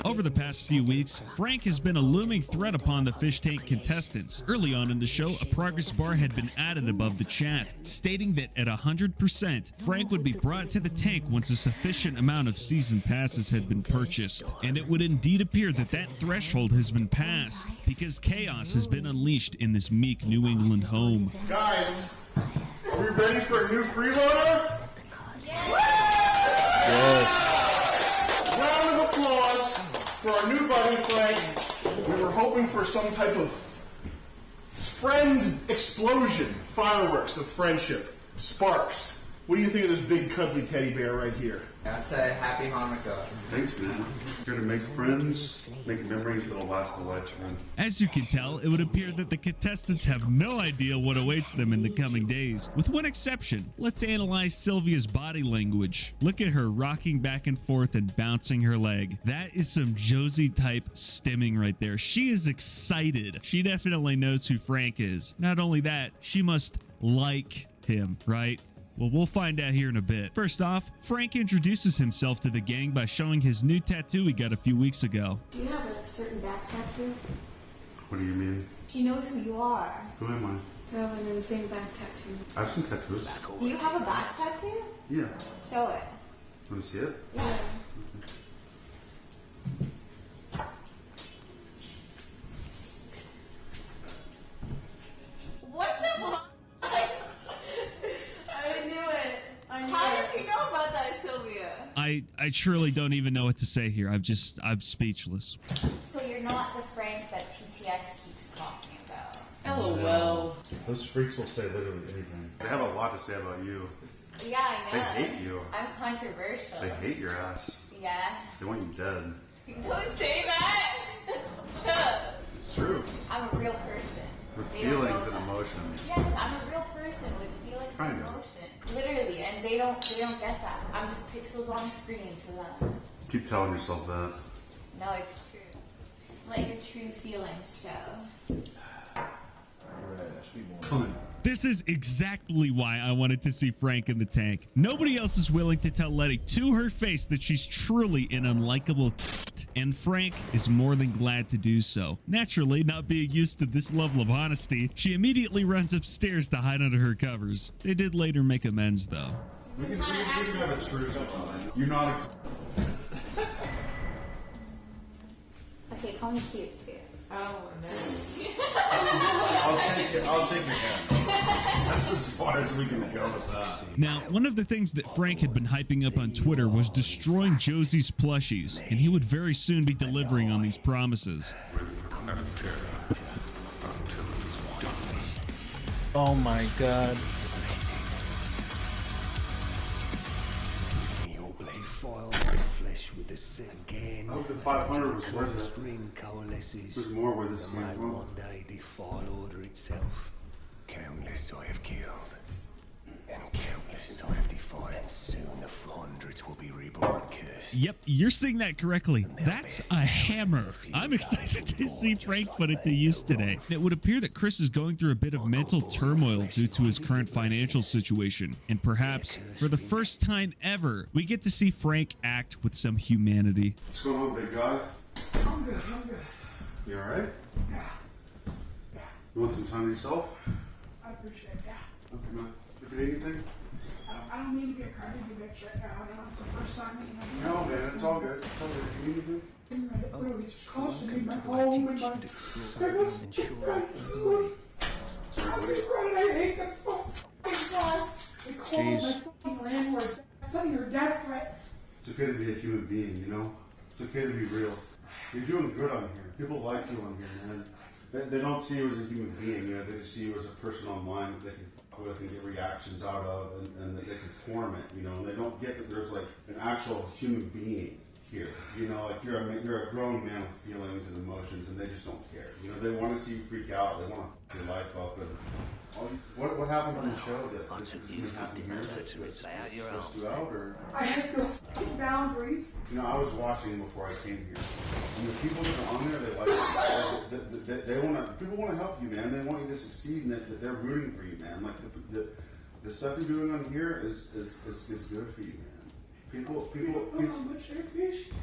P: Over the past few weeks, Frank has been a looming threat upon the Fish Tank contestants. Early on in the show, a progress bar had been added above the chat, stating that at 100%, Frank would be brought to the tank once a sufficient amount of season passes had been purchased. And it would indeed appear that that threshold has been passed, because chaos has been unleashed in this meek New England home.
W: Guys, are we ready for a new freeloader?
B: Yes.
W: Round of applause for our new buddy, Frank. We were hoping for some type of friend explosion, fireworks of friendship, sparks. What do you think of this big cuddly teddy bear right here?
E: I say Happy Hanukkah.
K: Thanks, man. Here to make friends, make memories that'll last a lifetime.
P: As you can tell, it would appear that the contestants have no idea what awaits them in the coming days. With one exception, let's analyze Sylvia's body language. Look at her rocking back and forth and bouncing her leg. That is some Josie type stimming right there. She is excited. She definitely knows who Frank is. Not only that, she must like him, right? Well, we'll find out here in a bit. First off, Frank introduces himself to the gang by showing his new tattoo he got a few weeks ago.
U: Do you have a certain back tattoo?
K: What do you mean?
G: She knows who you are.
K: Who am I?
U: I have an insane back tattoo.
K: I have some tattoos.
G: Do you have a back tattoo?
K: Yeah.
G: Show it.
K: Want to see it?
G: Yeah. What the fuck?
U: I knew it.
G: How did you know about that, Sylvia?
P: I truly don't even know what to say here. I'm speechless.
G: So you're not the Frank that TTS keeps talking about.
U: LOL.
K: Those freaks will say literally anything. They have a lot to say about you.
G: Yeah, I know.
K: They hate you.
G: I'm controversial.
K: They hate your ass.
G: Yeah.
K: They want you dead.
G: Don't say that. That's fucked up.
K: It's true.
G: I'm a real person.
K: With
G: They don't
K: feelings
G: know
K: and
G: that.
K: emotions.
G: Yes, I'm a real person with feelings
K: Kind
G: and
K: of.
G: emotion. Literally, and they don't get that. I'm just pixels on a screen to them.
K: Keep telling yourself that.
G: No, it's true. Let your true feelings show.
P: This is exactly why I wanted to see Frank in the tank. Nobody else is willing to tell Letty to her face that she's truly an unlikable cat, and Frank is more than glad to do so. Naturally, not being used to this level of honesty, she immediately runs upstairs to hide under her covers. They did later make amends, though.
K: We can have a truce. You're not
G: Okay, call me cute too.
U: Oh, no.
W: I'll shake your hand. That's as far as we can go with that.
P: Now, one of the things that Frank had been hyping up on Twitter was destroying Josie's plushies, and he would very soon be delivering on these promises.
B: Oh my god.
K: I hope the 500 was worth it. There's more where this came from.
F: One day defile order itself. Countless I have killed, and countless I have defied, and soon the hundreds will be reborn cursed.
P: Yep, you're seeing that correctly. That's a hammer. I'm excited to see Frank put it to use today. It would appear that Chris is going through a bit of mental turmoil due to his current financial situation. And perhaps, for the first time ever, we get to see Frank act with some humanity.
K: What's going on, big guy?
U: I'm good.
K: You alright?
U: Yeah.
K: You want some time to yourself?
U: I appreciate it. Yeah.
K: Okay, man. If you need anything?
U: I don't mean to get crazy bitch right now. I know it's the first time meeting.
K: No, man, it's all good. It's all good. If you need anything?
U: It really just costed me my home and my... I hate that so fucking much. They called my fucking landlord. Some of your death threats.
K: It's okay to be a human being, you know? It's okay to be real. You're doing good on here. People like you on here, man. They don't see you as a human being, you know, they just see you as a person online that they can fuck with and get reactions out of and that they can torment, you know, and they don't get that there's like an actual human being here, you know, like you're a grown man with feelings and emotions and they just don't care, you know, they want to see you freak out, they want to fuck your life up and what happened on the show that this didn't happen here?
U: I have no fucking boundaries.
K: You know, I was watching before I came here. And the people that are on there, they like it. They want to. People want to help you, man. They want you to succeed, and that they're rooting for you, man. Like the stuff you're doing on here is good for you, man. People.
U: How much I appreciate that.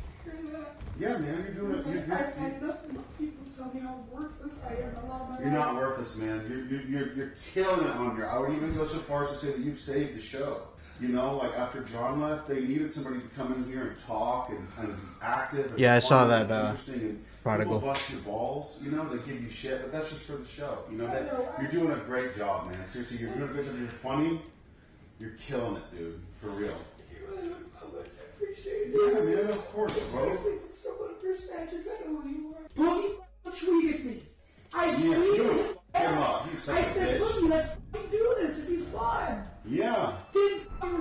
K: Yeah, man, you're doing it.
U: I've had nothing but people tell me how worthless I am. A lot of my
K: You're not worthless, man. You're killing it on here. I would even go so far as to say that you've saved the show. You know, like after John left, they needed somebody to come in here and talk and be active. And
B: yeah, I saw
K: fun
B: that.
K: and interesting and
B: Prodigal.
K: People bust your balls. You know, they give you shit, but that's just for the show. You know, you're doing a great job, man. Seriously, you're doing a good job. You're funny. You're killing it, dude. For real.
U: Appreciate it.
K: Yeah, man, of course, bro.
U: Especially from someone first matches, I know who you are. Boogie tweeted me. I
K: Yeah,
U: tweeted him.
K: He's such
U: I
K: a
U: said,
K: bitch.
U: Boogie, let's do this. It'd be fun.
K: Yeah.
U: Didn't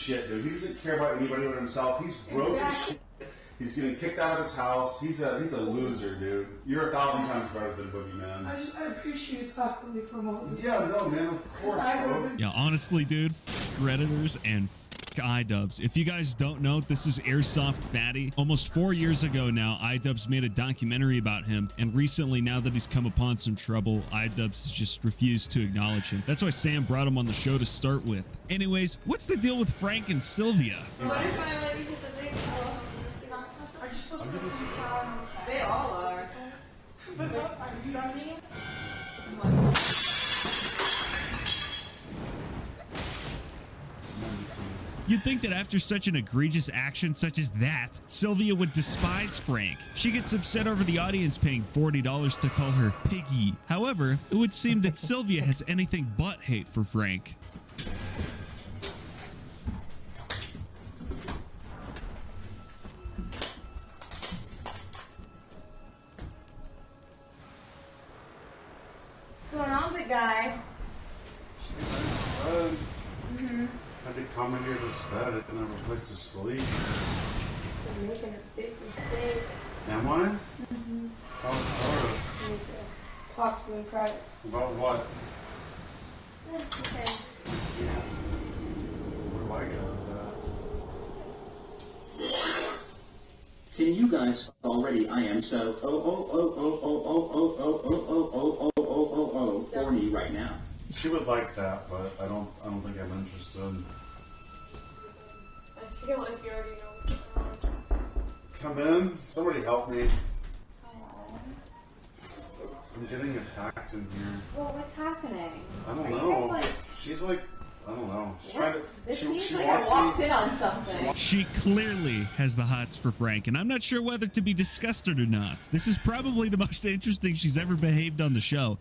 K: shit, dude. He doesn't care about anybody but himself. He's broke as shit. He's getting kicked out of his house. He's a loser, dude. You're 1,000 times better than Boogeyman.
H: I appreciate you talking to me for a moment.
K: Yeah, no, man, of course, bro.
P: Yeah, honestly, dude, Redditors and iDubbbz. If you guys don't know, this is Airsoft Fatty. Almost 4 years ago now, iDubbbz made a documentary about him, and recently, now that he's come upon some trouble, iDubbbz has just refused to acknowledge him. That's why Sam brought him on the show to start with. Anyways, what's the deal with Frank and Sylvia?
U: What if I let you hit the big Are you supposed to be They all are. But are you ready?
P: You'd think that after such an egregious action such as that, Sylvia would despise Frank. She gets upset over the audience paying $40 to call her Piggy. However, it would seem that Sylvia has anything but hate for Frank.
U: What's going on, big guy?
K: I did come here this bed. I didn't have a place to sleep.
U: You're making a big mistake.
K: Am I?
U: Mm-hmm.
K: How so?
U: You need to talk to me in private.
K: About what?
U: Thanks.
K: What do I get out of that?
I: Can you guys already? I am so horny right now.
K: She would like that, but I don't think I'm interested.
U: I feel like you already know what's going on.
K: Come in. Somebody help me. I'm getting attacked in here.
L: Well, what's happening?
K: I don't
L: Are you
K: know.
L: guys, like-
K: She's like, I don't know. She's
L: What?
K: trying to.
L: This
K: she
L: seems like
K: wants
L: I walked
K: me.
L: in on something.
P: She clearly has the hots for Frank, and I'm not sure whether to be disgusted or not. This is probably the most interesting she's ever behaved on the show.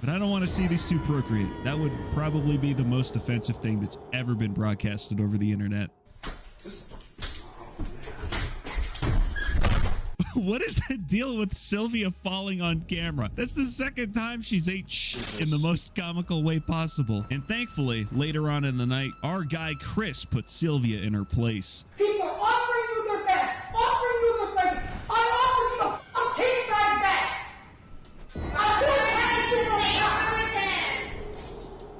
P: But I don't want to see these two procreate. That would probably be the most offensive thing that's ever been broadcasted over the internet. What is the deal with Sylvia falling on camera? That's the second time she's ate shit in the most comical way possible. And thankfully, later on in the night, our guy Chris put Sylvia in her place.
H: People are offering you their beds, offering you their places. I offered you a king size bed. I'm doing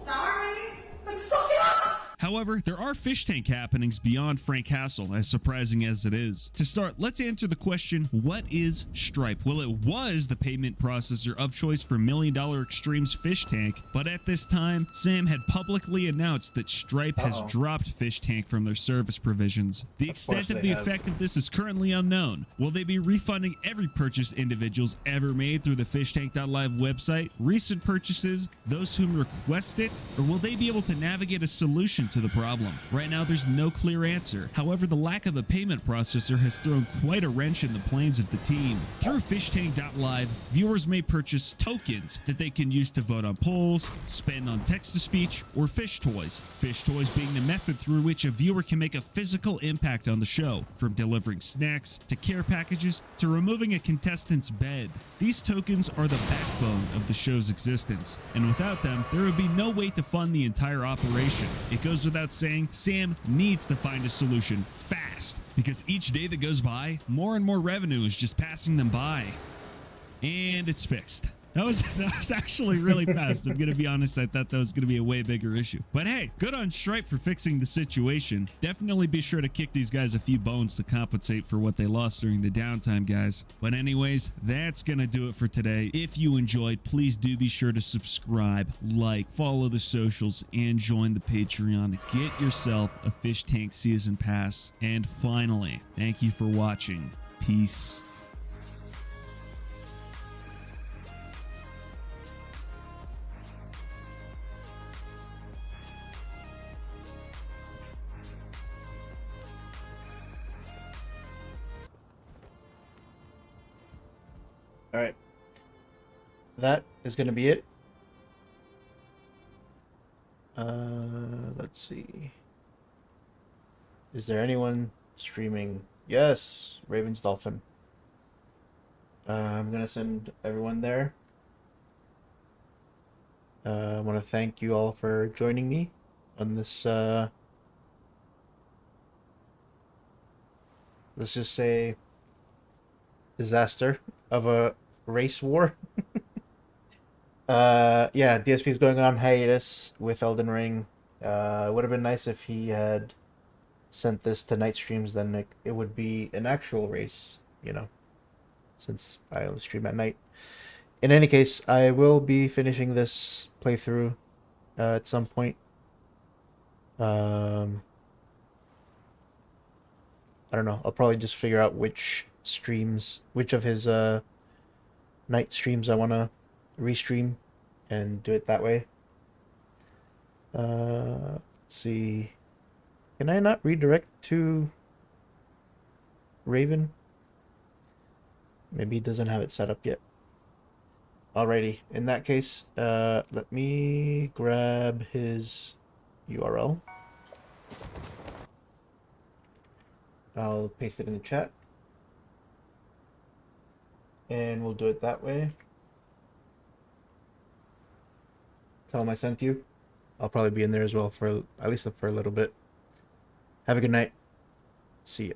H: Sorry. Then suck it up.
P: However, there are fish tank happenings beyond Frank Castle, as surprising as it is. To start, let's answer the question, what is Stripe? Well, it was the payment processor of choice for $1 Million Extremes Fish Tank, but at this time, Sam had publicly announced that Stripe has dropped Fish Tank from their service provisions. The extent of the effect of this is currently unknown. Will they be refunding every purchase individuals ever made through the fishtank.live website, recent purchases, those whom request it, or will they be able to navigate a solution to the problem? Right now, there's no clear answer. However, the lack of a payment processor has thrown quite a wrench in the plans of the team. Through fishtank.live, viewers may purchase tokens that they can use to vote on polls, spend on text-to-speech, or fish toys. Fish toys being the method through which a viewer can make a physical impact on the show, from delivering snacks, to care packages, to removing a contestant's bed. These tokens are the backbone of the show's existence, and without them, there would be no way to fund the entire operation. It goes without saying, Sam needs to find a solution fast, because each day that goes by, more and more revenue is just passing them by. And it's fixed. That was actually really fast. I'm going to be honest, I thought that was going to be a way bigger issue. But hey, good on Stripe for fixing the situation. Definitely be sure to kick these guys a few bones to compensate for what they lost during the downtime, guys. But anyways, that's going to do it for today. If you enjoyed, please do be sure to subscribe, like, follow the socials, and join the Patreon to get yourself a Fish Tank Season Pass. And finally, thank you for watching. Peace.
B: All right. That is going to be it. Let's see. Is there anyone streaming? Yes, Ravens Dolphin. I'm gonna send everyone there. I want to thank you all for joining me on this, let's just say, disaster of a race war. Yeah, DSP is going on hiatus with Elden Ring. It would have been nice if he had sent this to night streams, then it would be an actual race, you know, since I only stream at night. In any case, I will be finishing this playthrough at some point. I don't know. I'll probably just figure out which of his night streams I want to restream and do it that way. Let's see. Can I not redirect to Raven? Maybe he doesn't have it set up yet. Alrighty, in that case, let me grab his URL. I'll paste it in the chat. And we'll do it that way. Tell him I sent you. I'll probably be in there as well for at least for a little bit. Have a good night. See ya.